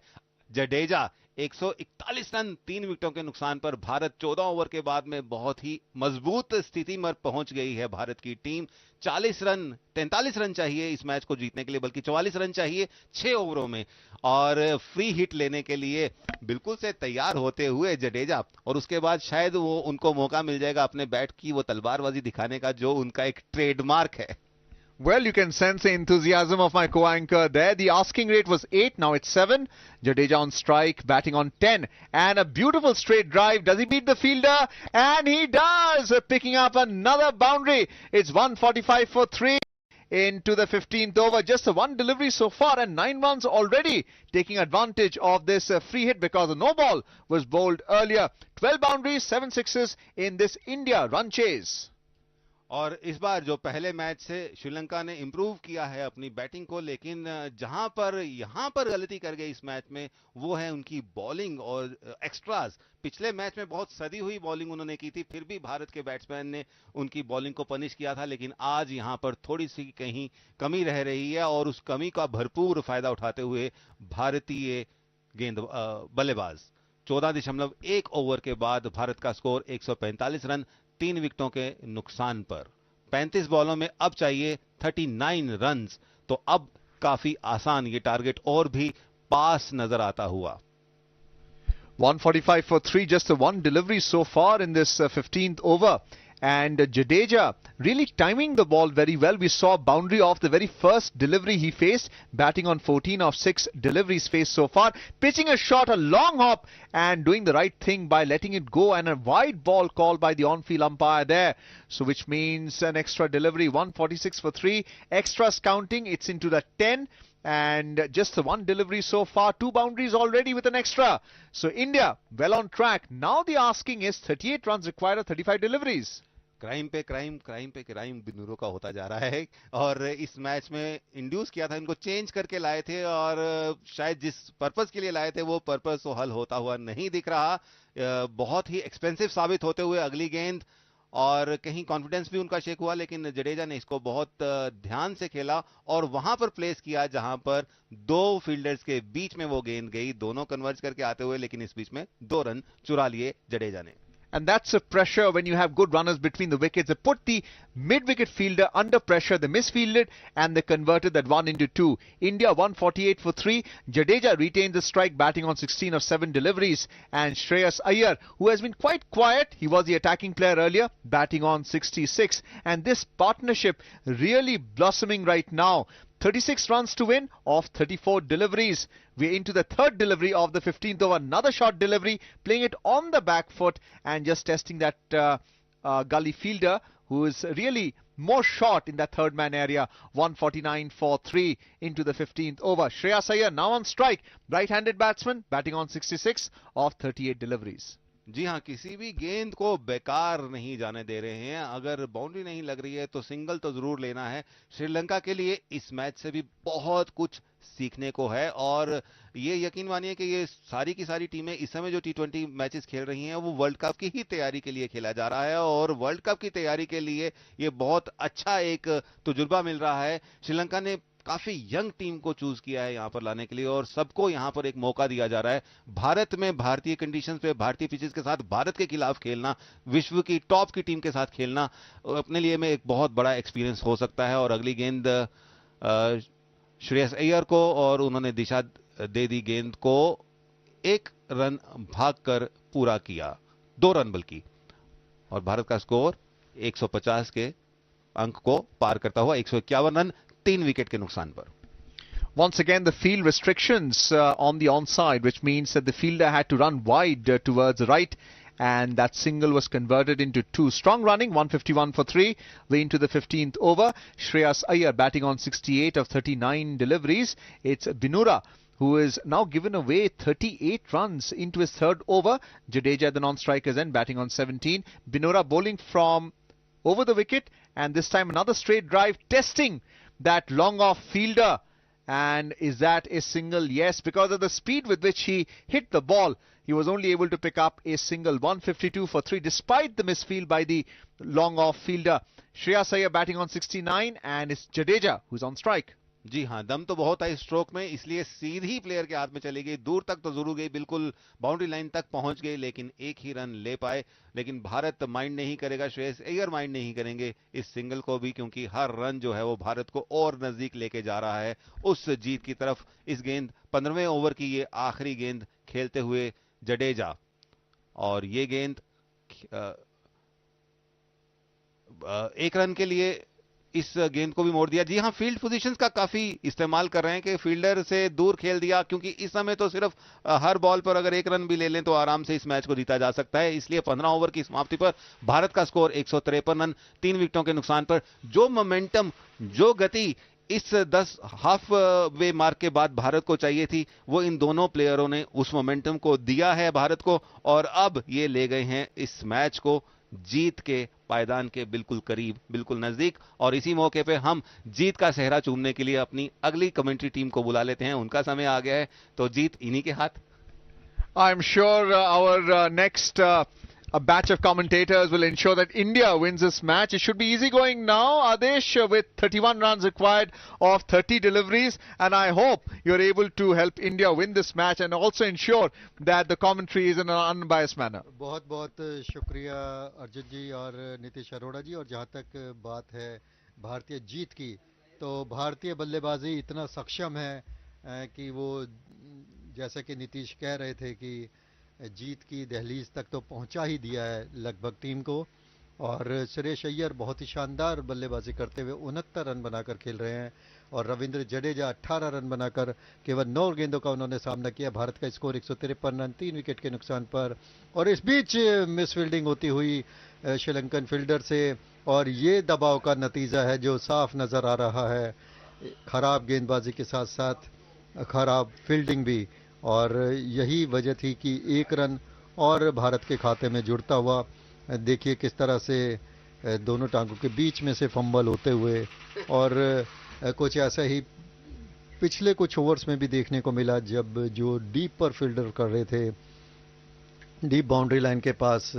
जडेजा। 141 रन 3 विकेटों के नुकसान पर भारत 14 ओवर के बाद में बहुत ही मजबूत स्थिति में पहुंच गई है। भारत की टीम 43 रन चाहिए इस मैच को जीतने के लिए, बल्कि 44 रन चाहिए 6 ओवरों में, और फ्री हिट लेने के लिए बिल्कुल से तैयार होते हुए जडेजा, और उसके बाद शायद वो उनको मौका मिल जाएगा अपने बैट की वो तलवारबाजी दिखाने का, जो उनका एक ट्रेडमार्क है। Well, you can sense the enthusiasm of my co-anchor there. The asking rate was 8, now it's 7. Jadeja on strike, batting on 10. And a beautiful straight drive. Does he beat the fielder? And he does! Picking up another boundary. It's 145 for 3 into the 15th over. Just a one delivery so far and 9 runs already. Taking advantage of this free hit because the no ball was bowled earlier. 12 boundaries, 7 sixes in this India run chase. और इस बार जो पहले match से श्रीलंका ने improve किया है अपनी batting को, लेकिन जहां पर यहां पर गलती कर गई इस मैच में वो है उनकी बॉलिंग और एक्स्ट्रास। पिछले मैच में बहुत सदी हुई बॉलिंग उन्होंने की थी, फिर भी भारत के बैट्समैन ने उनकी बॉलिंग को पनिश किया था, लेकिन आज यहां पर थोड़ी सी कहीं कमी रह रही है, और उस कमी का भरपूर फायदा उठाते हुए भारतीय बल्लेबाज 14.1 ओवर के बाद भारत का स्कोर 145 रन 3 विकेटों के नुकसान पर। 35 बॉलों में अब चाहिए 39 रन्स, तो अब काफी आसान ये टारगेट और भी पास नजर आता हुआ। 145 for 3, just the one delivery so far in this 15th over. And Jadeja really timing the ball very well. We saw boundary off the very first delivery he faced, batting on 14 of 6 deliveries faced so far, pitching a shot, a long hop, and doing the right thing by letting it go, and a wide ball called by the on-field umpire there. So which means an extra delivery, 146 for 3, extras counting, it's into the 10. And just the one delivery so far, 2 boundaries already with an extra. So India well on track. Now the asking is 38 runs required of 35 deliveries. Crime पे crime बिनूरों का होता जा रहा है, और इस match में induce किया था, इनको चेंज करके लाए थे, और शायद जिस पर्पस के लिए लाए थे वो पर्पस तो हल होता हुआ नहीं दिख रहा। बहुत ही एक्सपेंसिव साबित होते हुए अगली गेंद, और कहीं कॉन्फिडेंस भी उनका शेक हुआ, लेकिन जडेजा ने इसको बहुत ध्यान से खेला और वहां पर प्लेस किया जहां पर 2 फील्डर्स के बीच में वो गेंद गई, दोनों कन्वर्ज करके आते हुए, लेकिन इस बीच में 2 रन चुरा लिए जडेजा ने। And that's a pressure when you have good runners between the wickets. They put the mid-wicket fielder under pressure. They misfielded and they converted that 1 into 2. India 148 for 3. Jadeja retained the strike, batting on 16 of 7 deliveries. And Shreyas Iyer, who has been quite quiet, he was the attacking player earlier, batting on 66. And this partnership really blossoming right now. 36 runs to win off 34 deliveries. We're into the 3rd delivery of the 15th over. Another short delivery, playing it on the back foot and just testing that gully fielder who is really more short in that 3rd man area. 149 for 3 into the 15th over. Shreyas Iyer now on strike. Right-handed batsman batting on 66 of 38 deliveries. जी हां, किसी भी गेंद को बेकार नहीं जाने दे रहे हैं। अगर बाउंड्री नहीं लग रही है तो सिंगल तो जरूर लेना है। श्रीलंका के लिए इस मैच से भी बहुत कुछ सीखने को है, और ये यकीन मानिए कि ये सारी की सारी टीमें इस समय जो T20 मैचेस खेल रही हैं वो वर्ल्ड कप की ही तैयारी के लिए खेला जा रहा है, और वर्ल्ड कप की तैयारी के लिए ये बहुत अच्छा एक तजुर्बा मिल रहा है। श्रीलंका ने काफी यंग टीम को चूज किया है यहां पर लाने के लिए, और सबको यहां पर एक मौका दिया जा रहा है। भारत में भारतीय कंडीशंस पे भारतीय पिचेस के साथ भारत के खिलाफ खेलना, विश्व की टॉप की टीम के साथ खेलना अपने लिए में एक बहुत बड़ा एक्सपीरियंस हो सकता है। और अगली गेंद श्रेयस अय्यर को, और उन्होंने दिशा दे दी गेंद को, 1 रन भागकर पूरा किया, 2 रन बल्कि, और भारत का स्कोर 150 के अंक को पार करता हुआ 151 रन 3 विकेट के नुकसान पर। Once again, the field restrictions on the onside, which means that the fielder had to run wide towards the right, and that single was converted into two. Strong running, 151 for 3, way into the 15th over. Shreyas Iyer batting on 68 of 39 deliveries. It's Binura who is now given away 38 runs into his third over. Jadeja, the non-strikers, end batting on 17. Binura bowling from over the wicket, and this time another straight drive, testing that long off fielder. And is that a single? Yes, because of the speed with which he hit the ball, he was only able to pick up a single. 152 for 3 despite the misfield by the long off fielder. Shreyas Iyer batting on 69, and it's Jadeja who's on strike. जी हाँ, दम तो बहुत है stroke में, इसलिए सीधी player के हाथ में चली गई, दूर तक तो जरूर गई, बिल्कुल बाउंड्री लाइन तक पहुंच गई, लेकिन एक ही रन ले पाए। लेकिन भारत माइंड नहीं करेगा, श्रेयस अय्यर माइंड नहीं करेंगे इस सिंगल को भी, क्योंकि हर रन जो है वो भारत को और नजदीक लेके जा रहा है उस जीत की तरफ। इस गेंद 15वें ओवर की ये आखिरी गेंद खेलते हुए जडेजा, और ये गेंद एक रन के लिए इस गेंद को भी मोड़ दिया। जी हां, फील्ड पोजीशंस का काफी इस्तेमाल कर रहे हैं कि फील्डर से दूर खेल दिया, क्योंकि इस समय तो सिर्फ हर बॉल पर अगर एक रन भी ले लें तो आराम से इस मैच को जीता जा सकता है। इसलिए 15 ओवर की समाप्ति पर भारत का स्कोर 153 रन, 3 विकेटों के नुकसान पर। जो मोमेंटम, जो गति इस 10 हाफ वे मार्क के बाद भारत को चाहिए थी, वो इन दोनों प्लेयरों ने उस मोमेंटम को दिया है भारत को, और अब ये ले गए हैं इस मैच को जीत के पायदान के बिल्कुल करीब, बिल्कुल नजदीक। और इसी मौके पे हम जीत का सेहरा चूमने के लिए अपनी अगली कमेंट्री टीम को बुला लेते हैं। उनका समय आ गया है, तो जीत इन्हीं के हाथ। I am sure our next a batch of commentators will ensure that India wins this match. It should be easy going now, Adesh, with 31 runs required of 30 deliveries, and I hope you're able to help India win this match and also ensure that the commentary is in an unbiased manner. बहुत बहुत शुक्रिया अर्जुन जी और नीतीश अरोड़ा जी। और जहाँ तक बात है भारतीय जीत की, तो भारतीय बल्लेबाजी इतना सक्षम है कि वो, जैसे कि नीतीश कह रहे थे, कि जीत की दहलीज तक तो पहुंचा ही दिया है लगभग टीम को। और श्रेयस अय्यर बहुत ही शानदार बल्लेबाजी करते हुए 69 रन बनाकर खेल रहे हैं, और रविंद्र जडेजा 18 रन बनाकर केवल 9 गेंदों का उन्होंने सामना किया। भारत का स्कोर 153 रन, 3 विकेट के नुकसान पर। और इस बीच मिस फील्डिंग होती हुई श्रीलंकन फील्डर से, और ये दबाव का नतीजा है जो साफ नजर आ रहा है। खराब गेंदबाजी के साथ साथ खराब फील्डिंग भी, और यही वजह थी कि एक रन और भारत के खाते में जुड़ता हुआ। देखिए किस तरह से दोनों टांगों के बीच में से फंबल होते हुए, और कुछ ऐसा ही पिछले कुछ ओवर्स में भी देखने को मिला, जब जो डीप पर फील्डर कर रहे थे, डीप बाउंड्री लाइन के पास,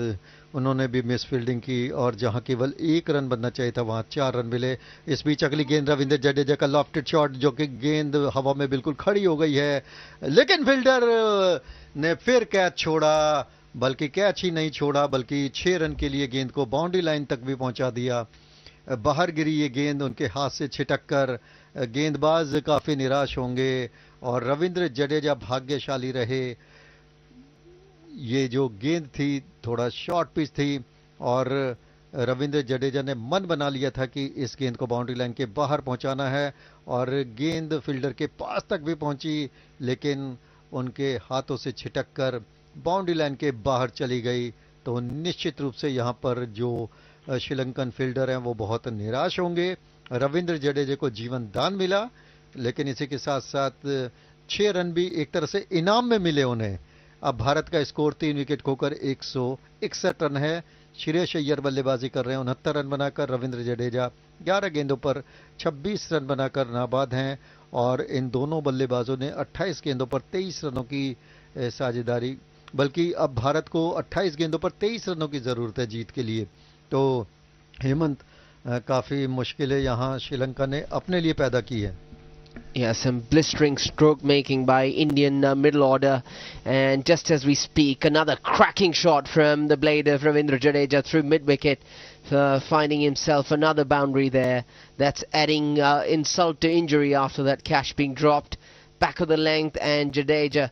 उन्होंने भी मिस फील्डिंग की, और जहां केवल एक रन बनना चाहिए था वहां 4 रन मिले। इस बीच अगली गेंद रविंद्र जडेजा का लॉफ्टेड शॉट, जो कि गेंद हवा में बिल्कुल खड़ी हो गई है, लेकिन फील्डर ने फिर कैच छोड़ा, बल्कि कैच ही नहीं छोड़ा बल्कि 6 रन के लिए गेंद को बाउंड्री लाइन तक भी पहुंचा दिया। बाहर गिरी ये गेंद उनके हाथ से छिटक कर, गेंदबाज काफी निराश होंगे, और रविंद्र जडेजा भाग्यशाली रहे। ये जो गेंद थी थोड़ा शॉर्ट पिच थी, और रविंद्र जडेजा ने मन बना लिया था कि इस गेंद को बाउंड्री लाइन के बाहर पहुंचाना है, और गेंद फील्डर के पास तक भी पहुंची, लेकिन उनके हाथों से छिटक कर बाउंड्री लाइन के बाहर चली गई। तो निश्चित रूप से यहां पर जो श्रीलंकन फील्डर हैं वो बहुत निराश होंगे। रविंद्र जडेजा को जीवन दान मिला, लेकिन इसी के साथ साथ 6 रन भी एक तरह से इनाम में मिले उन्हें। अब भारत का स्कोर 3 विकेट खोकर 161 रन है। श्रेयस अय्यर बल्लेबाजी कर रहे हैं 69 रन बनाकर, रविंद्र जडेजा 11 गेंदों पर 26 रन बनाकर नाबाद हैं, और इन दोनों बल्लेबाजों ने 28 गेंदों पर 23 रनों की साझेदारी, बल्कि अब भारत को 28 गेंदों पर 23 रनों की जरूरत है जीत के लिए। तो हेमंत, काफी मुश्किलें यहां श्रीलंका ने अपने लिए पैदा की है। Yeah, some blistering stroke making by Indian middle order, and just as we speak, another cracking shot from the blade of Ravindra Jadeja through mid-wicket, finding himself another boundary there. That's adding insult to injury after that catch being dropped. Back of the length, and Jadeja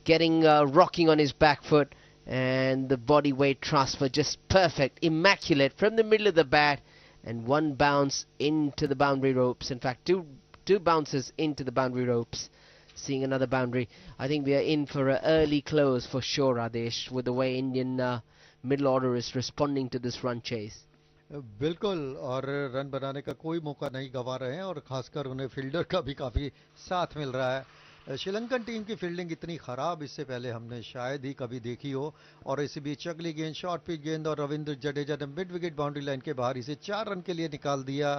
getting rocking on his back foot, and the body weight transfer just perfect, immaculate from the middle of the bat, and one bounce into the boundary ropes. In fact, two bounces into the boundary ropes, seeing another boundary. I think we are in for an early close for sure, Adesh, with the way Indian middle order is responding to this run chase. बिल्कुल, और run बनाने का कोई मौका नहीं गंवा रहे हैं, और खासकर उन्हें फील्डर का भी काफ़ी साथ मिल रहा है। श्रीलंकन टीम की फील्डिंग इतनी ख़राब इससे पहले हमने शायद ही कभी देखी हो, और इसी बीच अगली गेंद शॉर्ट पिच गेंद, और रविंद्र जडेजा ने मिड विकेट बाउंड्री लाइन के बाहर इसे 4 रन के लिए निकाल दिया।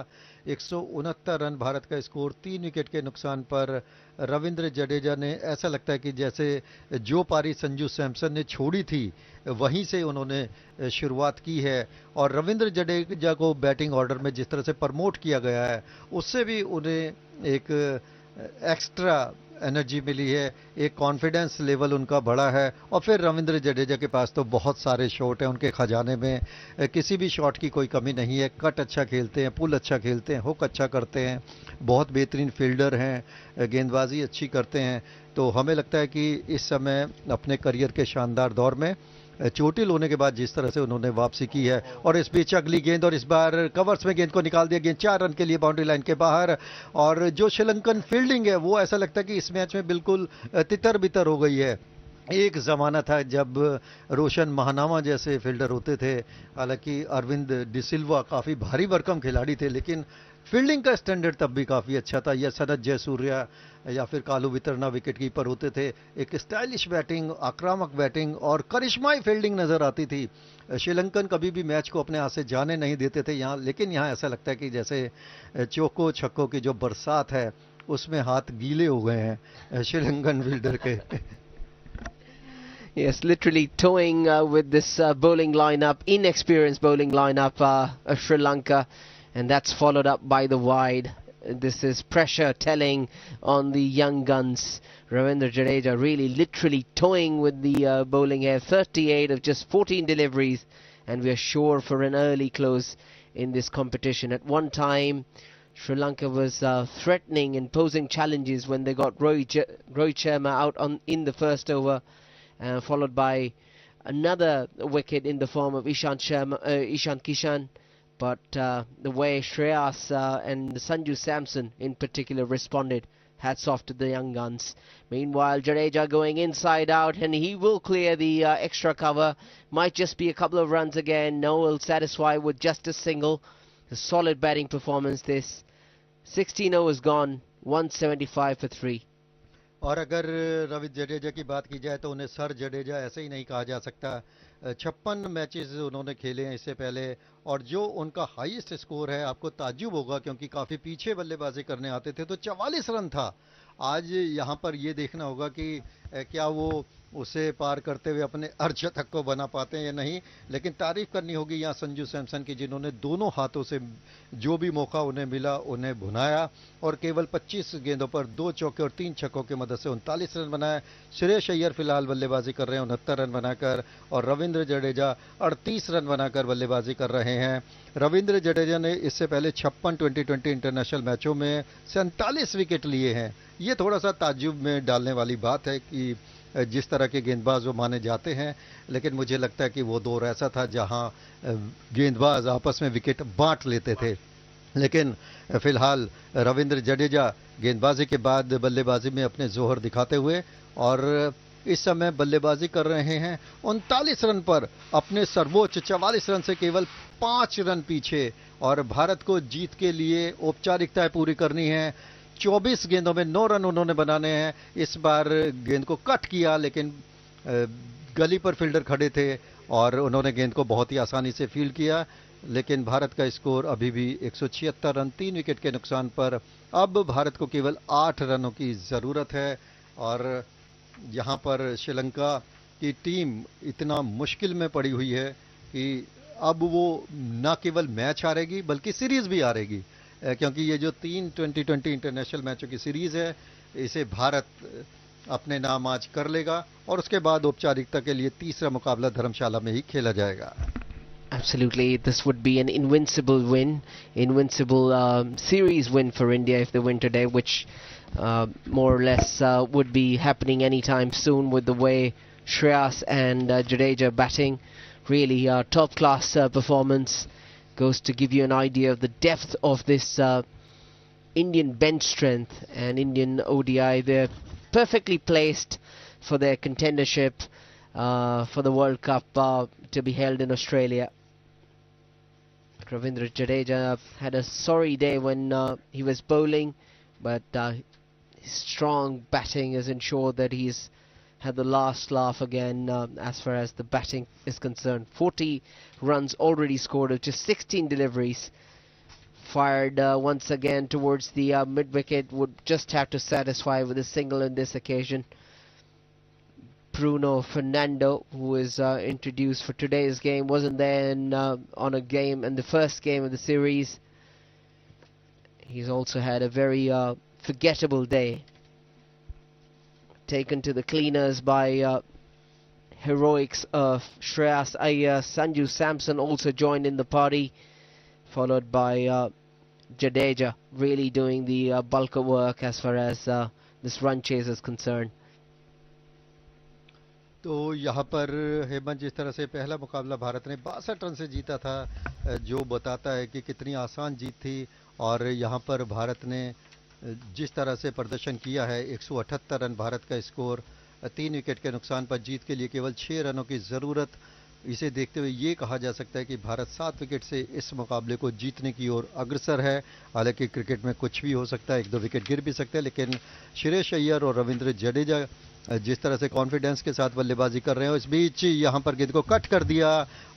169 रन भारत का स्कोर, 3 विकेट के नुकसान पर रविंद्र जडेजा ने, ऐसा लगता है कि जैसे जो पारी संजू सैमसन ने छोड़ी थी वहीं से उन्होंने शुरुआत की है, और रविंद्र जडेजा को बैटिंग ऑर्डर में जिस तरह से प्रमोट किया गया है उससे भी उन्हें एक एक्स्ट्रा एनर्जी मिली है, एक कॉन्फिडेंस लेवल उनका बढ़ा है। और फिर रविंद्र जडेजा के पास तो बहुत सारे शॉट हैं उनके खजाने में, किसी भी शॉट की कोई कमी नहीं है। कट अच्छा खेलते हैं, पुल अच्छा खेलते हैं, हुक अच्छा करते हैं, बहुत बेहतरीन फील्डर हैं, गेंदबाजी अच्छी करते हैं। तो हमें लगता है कि इस समय अपने करियर के शानदार दौर में चोटिल होने के बाद जिस तरह से उन्होंने वापसी की है, और इस बीच अगली गेंद, और इस बार कवर्स में गेंद को निकाल दिया, गेंद 4 रन के लिए बाउंड्री लाइन के बाहर। और जो श्रीलंकन फील्डिंग है वो ऐसा लगता है कि इस मैच में बिल्कुल तितर बितर हो गई है। एक ज़माना था जब रोशन महानामा जैसे फील्डर होते थे, हालांकि अरविंद डिसिल्वा काफ़ी भारी भरकम खिलाड़ी थे, लेकिन फील्डिंग का स्टैंडर्ड तब भी काफ़ी अच्छा था। या सनत जयसूर्या या फिर कालू वितरना विकेट कीपर होते थे। एक स्टाइलिश बैटिंग, आक्रामक बैटिंग और करिश्माई फील्डिंग नज़र आती थी। श्रीलंकन कभी भी मैच को अपने हाथ से जाने नहीं देते थे यहाँ, लेकिन यहाँ ऐसा लगता है कि जैसे चौको छक्कों की जो बरसात है उसमें हाथ गीले हो गए हैं श्रीलंकन फील्डर के। Yes, literally toying with this bowling lineup, inexperienced bowling lineup of Sri Lanka, and that's followed up by the wide. This is pressure telling on the young guns. Ravindra Jadeja really literally toying with the bowling here. 38 of just 14 deliveries, and we are sure for an early close in this competition. At one time, Sri Lanka was threatening and posing challenges when they got Rohit Sharma out in the first over, followed by another wicket in the form of Ishant Kishan. But the way Shreyas and Sanju Samson in particular responded, hats off to the young guns. Meanwhile, Jadeja going inside out, and he will clear the extra cover. Might just be a couple of runs again. No, will satisfy with just a single. A solid batting performance this. 16 overs gone, 175 for 3. और अगर रवि जडेजा की बात की जाए तो उन्हें sir Jadeja ऐसे ही नहीं कहा जा सकता। 56 मैचेस उन्होंने खेले हैं इससे पहले, और जो उनका हाईएस्ट स्कोर है आपको ताज्जुब होगा क्योंकि काफ़ी पीछे बल्लेबाजी करने आते थे, तो 44 रन था। आज यहाँ पर ये देखना होगा कि क्या वो उसे पार करते हुए अपने अर्धशतक को बना पाते हैं या नहीं। लेकिन तारीफ करनी होगी यहाँ संजू सैमसन की, जिन्होंने दोनों हाथों से जो भी मौका उन्हें मिला उन्हें भुनाया, और केवल 25 गेंदों पर 2 चौके और 3 छक्कों की मदद से 39 रन बनाए। श्रेयस अय्यर फिलहाल बल्लेबाजी कर रहे हैं 69 रन बनाकर, और रविंद्र जडेजा 38 रन बनाकर बल्लेबाजी कर रहे हैं। रविंद्र जडेजा ने इससे पहले 56 2020 इंटरनेशनल मैचों में 47 विकेट लिए हैं। ये थोड़ा सा ताज्जुब में डालने वाली बात है कि जिस तरह के गेंदबाज वो माने जाते हैं, लेकिन मुझे लगता है कि वो दौर ऐसा था जहां गेंदबाज आपस में विकेट बांट लेते थे। लेकिन फिलहाल रविंद्र जडेजा गेंदबाजी के बाद बल्लेबाजी में अपने जोहर दिखाते हुए, और इस समय बल्लेबाजी कर रहे हैं 39 रन पर, अपने सर्वोच्च 44 रन से केवल 5 रन पीछे। और भारत को जीत के लिए औपचारिकताएं पूरी करनी है। 24 गेंदों में 9 रन उन्होंने बनाने हैं। इस बार गेंद को कट किया, लेकिन गली पर फील्डर खड़े थे और उन्होंने गेंद को बहुत ही आसानी से फील्ड किया। लेकिन भारत का स्कोर अभी भी 176 रन, 3 विकेट के नुकसान पर। अब भारत को केवल 8 रनों की ज़रूरत है, और यहाँ पर श्रीलंका की टीम इतना मुश्किल में पड़ी हुई है कि अब वो न केवल मैच हारेगी बल्कि सीरीज़ भी हारेगी, क्योंकि ये जो 3 2020 इंटरनेशनल मैचों की सीरीज़ है इसे भारत अपने नाम आज कर लेगा, और उसके बाद औपचारिकता के लिए तीसरा मुकाबला धर्मशाला में ही खेला जाएगा। Absolutely, this would be an invincible series win for India if they win today, which more or less would be happening anytime soon with the way Shreyas and Jadeja batting. Really top class performance. Goes to give you an idea of the depth of this Indian bench strength and Indian ODI. They're perfectly placed for their contendership. for the World Cup to be held in Australia. Ravindra Jadeja had a sorry day when he was bowling, but his strong batting has ensured that he's had the last laugh again as far as the batting is concerned. 40 runs already scored of just 16 deliveries. Fired once again towards the mid-wicket, would just have to satisfy with a single on this occasion. Bruno Fernando, who is introduced for today's game, wasn't there on a game in the first game of the series. He's also had a very forgettable day. Taken to the cleaners by heroics of Shreyas Iyer. Sanju Samson also joined in the party, followed by Jadeja, really doing the bulk of work as far as this run chase is concerned. तो यहाँ पर हेमंत, जिस तरह से पहला मुकाबला भारत ने 62 run से जीता था, जो बताता है कि कितनी आसान जीत थी। और यहाँ पर भारत ने जिस तरह से प्रदर्शन किया है, 178 रन भारत का स्कोर, 3 विकेट के नुकसान पर जीत के लिए केवल 6 रनों की ज़रूरत। इसे देखते हुए ये कहा जा सकता है कि भारत 7 विकेट से इस मुकाबले को जीतने की ओर अग्रसर है। हालांकि क्रिकेट में कुछ भी हो सकता है, 1-2 विकेट गिर भी सकते हैं, लेकिन श्रेयस अय्यर और रविंद्र जडेजा जिस तरह से कॉन्फिडेंस के साथ बल्लेबाजी कर रहे हैं, इस बीच यहाँ पर गेंद को कट कर दिया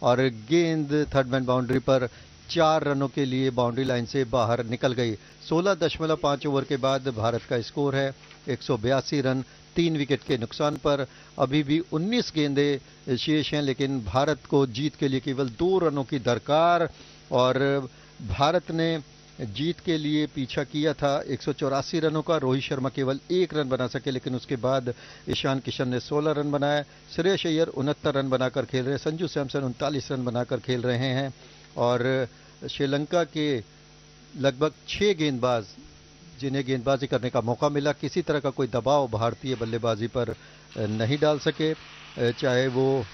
और गेंद थर्ड मैन बाउंड्री पर 4 रनों के लिए बाउंड्री लाइन से बाहर निकल गई। 16.5 ओवर के बाद भारत का स्कोर है 182 रन, 3 विकेट के नुकसान पर। अभी भी 19 गेंदें शेष हैं, लेकिन भारत को जीत के लिए केवल 2 रनों की दरकार। और भारत ने जीत के लिए पीछा किया था 184 रनों का। रोहित शर्मा केवल 1 रन बना सके, लेकिन उसके बाद ईशान किशन ने 16 रन बनाए। श्रेयस अय्यर 69 रन बनाकर खेल रहे हैं, संजू सैमसन 39 रन बनाकर खेल रहे हैं। और श्रीलंका के लगभग 6 गेंदबाज जिन्हें गेंदबाजी करने का मौका मिला, किसी तरह का कोई दबाव भारतीय बल्लेबाजी पर नहीं डाल सके। चाहे वो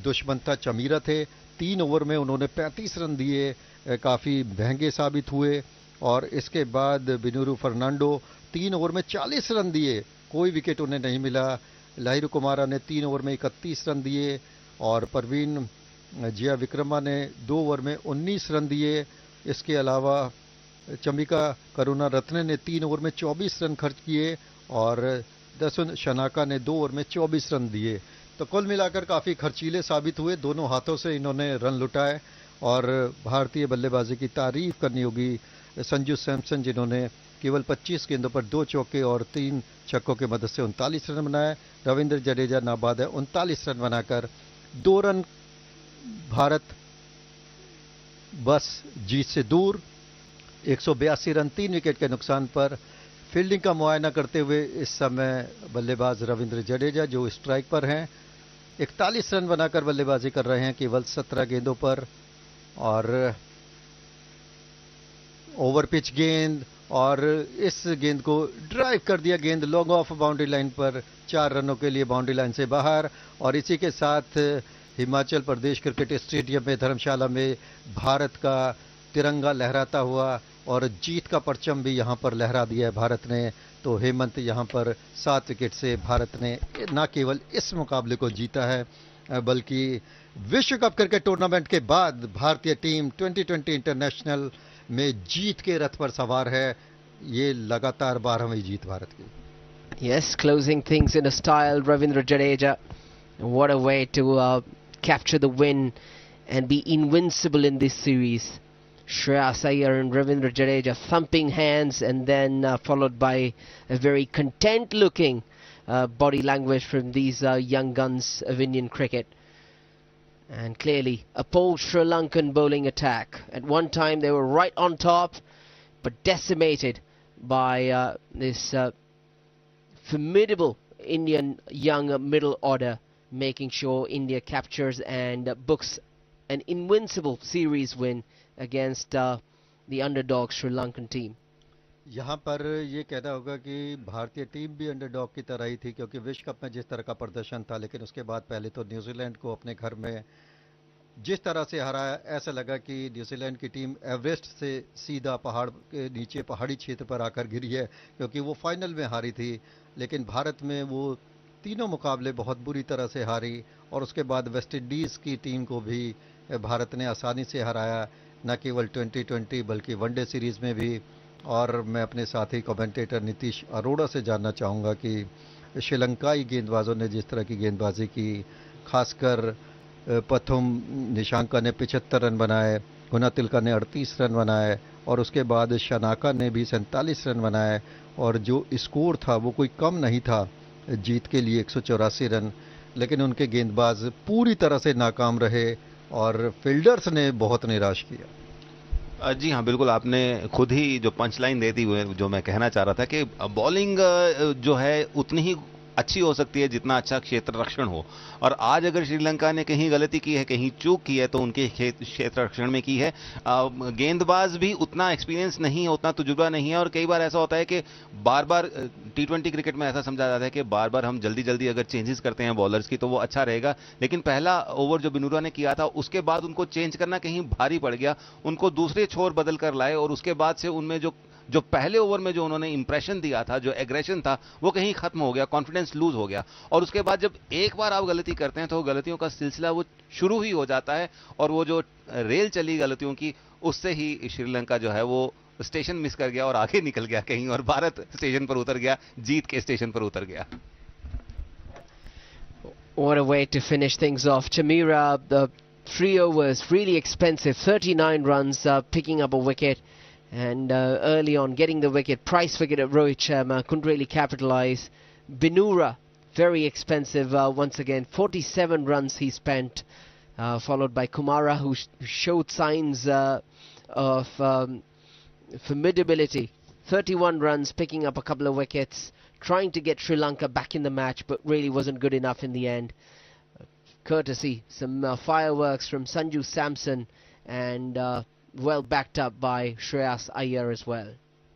दुश्मन था चमीरा थे, 3 ओवर में उन्होंने 35 रन दिए, काफ़ी महंगे साबित हुए। और इसके बाद बिनुरू फर्नांडो 3 ओवर में 40 रन दिए, कोई विकेट उन्हें नहीं मिला। लाहिरू कुमारा ने 3 ओवर में 31 रन दिए और परवीन जिया विक्रमा ने 2 ओवर में 19 रन दिए। इसके अलावा चमिका करुणा रत्ने ने 3 ओवर में 24 रन खर्च किए और दसुन शनाका ने 2 ओवर में 24 रन दिए। तो कुल मिलाकर काफ़ी खर्चीले साबित हुए, दोनों हाथों से इन्होंने रन लुटाए। और भारतीय बल्लेबाजी की तारीफ करनी होगी संजू सैमसन, जिन्होंने केवल 25 गेंदों पर 2 चौके और 3 छक्कों की मदद से 39 रन बनाए। रविंद्र जडेजा नाबाद है 39 रन बनाकर। 2 रन भारत बस जीत से दूर। 182 रन, 3 विकेट के नुकसान पर। फील्डिंग का मुआयना करते हुए इस समय बल्लेबाज रविंद्र जडेजा जो स्ट्राइक पर हैं, 41 रन बनाकर बल्लेबाजी कर रहे हैं केवल 17 गेंदों पर। और ओवर पिच गेंद, और इस गेंद को ड्राइव कर दिया, गेंद लॉन्ग ऑफ बाउंड्री लाइन पर, 4 रनों के लिए बाउंड्री लाइन से बाहर। और इसी के साथ हिमाचल प्रदेश क्रिकेट स्टेडियम में धर्मशाला में भारत का तिरंगा लहराता हुआ और जीत का परचम भी यहां पर लहरा दिया है भारत ने। तो हेमंत, यहां पर 7 विकेट से भारत ने न केवल इस मुकाबले को जीता है, बल्कि विश्व कप क्रिकेट टूर्नामेंट के बाद भारतीय टीम 2020 इंटरनेशनल में जीत के रथ पर सवार है। ये लगातार 12वीं जीत भारत की। Yes, closing things in a style, Ravindra Jadeja. What a way to capture the win and be invincible in this series. Shreyas Iyer and Ravindra Jadeja thumping hands, and then followed by a very content looking body language from these young guns of Indian cricket. And clearly a bold Sri Lankan bowling attack. At one time they were right on top, but decimated by this formidable Indian young middle order, making sure India captures and books an invincible series win against the underdog Sri Lankan team. यहाँ पर ये कहना होगा कि भारतीय team भी underdog की तरह ही थी, क्योंकि विश्व कप में जिस तरह का प्रदर्शन था, लेकिन उसके बाद पहले तो न्यूजीलैंड को अपने घर में जिस तरह से हराया, ऐसा लगा कि न्यूजीलैंड की टीम एवरेस्ट से सीधा पहाड़ के नीचे पहाड़ी क्षेत्र पर आकर गिरी है, क्योंकि वो फाइनल में हारी थी। लेकिन भारत में वो तीनों मुकाबले बहुत बुरी तरह से हारी और उसके बाद वेस्ट इंडीज़ की टीम को भी भारत ने आसानी से हराया, न केवल 2020 बल्कि वनडे सीरीज़ में भी। और मैं अपने साथी कमेंटेटर नीतीश अरोड़ा से जानना चाहूँगा कि श्रीलंकाई गेंदबाजों ने जिस तरह की गेंदबाजी की, खासकर प्रथम निशांका ने 75 रन बनाए, गुनातिलका ने 38 रन बनाए और उसके बाद शनाका ने भी 47 रन बनाए और जो स्कोर था वो कोई कम नहीं था जीत के लिए, 184 रन। लेकिन उनके गेंदबाज पूरी तरह से नाकाम रहे और फील्डर्स ने बहुत निराश किया। जी हाँ, बिल्कुल आपने खुद ही जो पंच लाइन दे दी हुई, जो मैं कहना चाह रहा था कि बॉलिंग जो है उतनी ही अच्छी हो सकती है जितना अच्छा क्षेत्र रक्षण हो। और आज अगर श्रीलंका ने कहीं गलती की है, कहीं चूक की है, तो उनके क्षेत्र रक्षण में की है। गेंदबाज भी उतना एक्सपीरियंस नहीं है, उतना तजुर्बा नहीं है और कई बार ऐसा होता है कि बार बार T20 क्रिकेट में ऐसा समझा जाता है कि बार बार हम जल्दी जल्दी अगर चेंजेस करते हैं बॉलर्स की तो वो अच्छा रहेगा। लेकिन पहला ओवर जो बिनूरा ने किया था उसके बाद उनको चेंज करना कहीं भारी पड़ गया, उनको दूसरे छोर बदल कर लाए और उसके बाद से उनमें जो पहले ओवर में जो उन्होंने इंप्रेशन दिया था, जो एग्रेशन था, वो कहीं खत्म हो गया, कॉन्फिडेंस लूज हो गया। और उसके बाद जब एक बार आप गलती करते हैं तो गलतियों का सिलसिला वो शुरू ही हो जाता है और वो जो रेल चली गलतियों की, उससे ही श्रीलंका जो है वो स्टेशन मिस कर गया और आगे निकल गया कहीं और भारत स्टेशन पर उतर गया, जीत के स्टेशन पर उतर गया। What a way to finish things off. Chamira, the 3 overs, really expensive, 39 runs, picking up a wicket. And early on, getting the wicket, price wicket at Rohit Sharma, couldn't really capitalize. Binura, very expensive once again, 47 runs he spent, followed by Kumara, who showed signs of formidability. 31 runs, picking up a couple of wickets, trying to get Sri Lanka back in the match, but really wasn't good enough in the end. Courtesy, some fireworks from Sanju Samson and well backed up by Shreyas Iyer as well.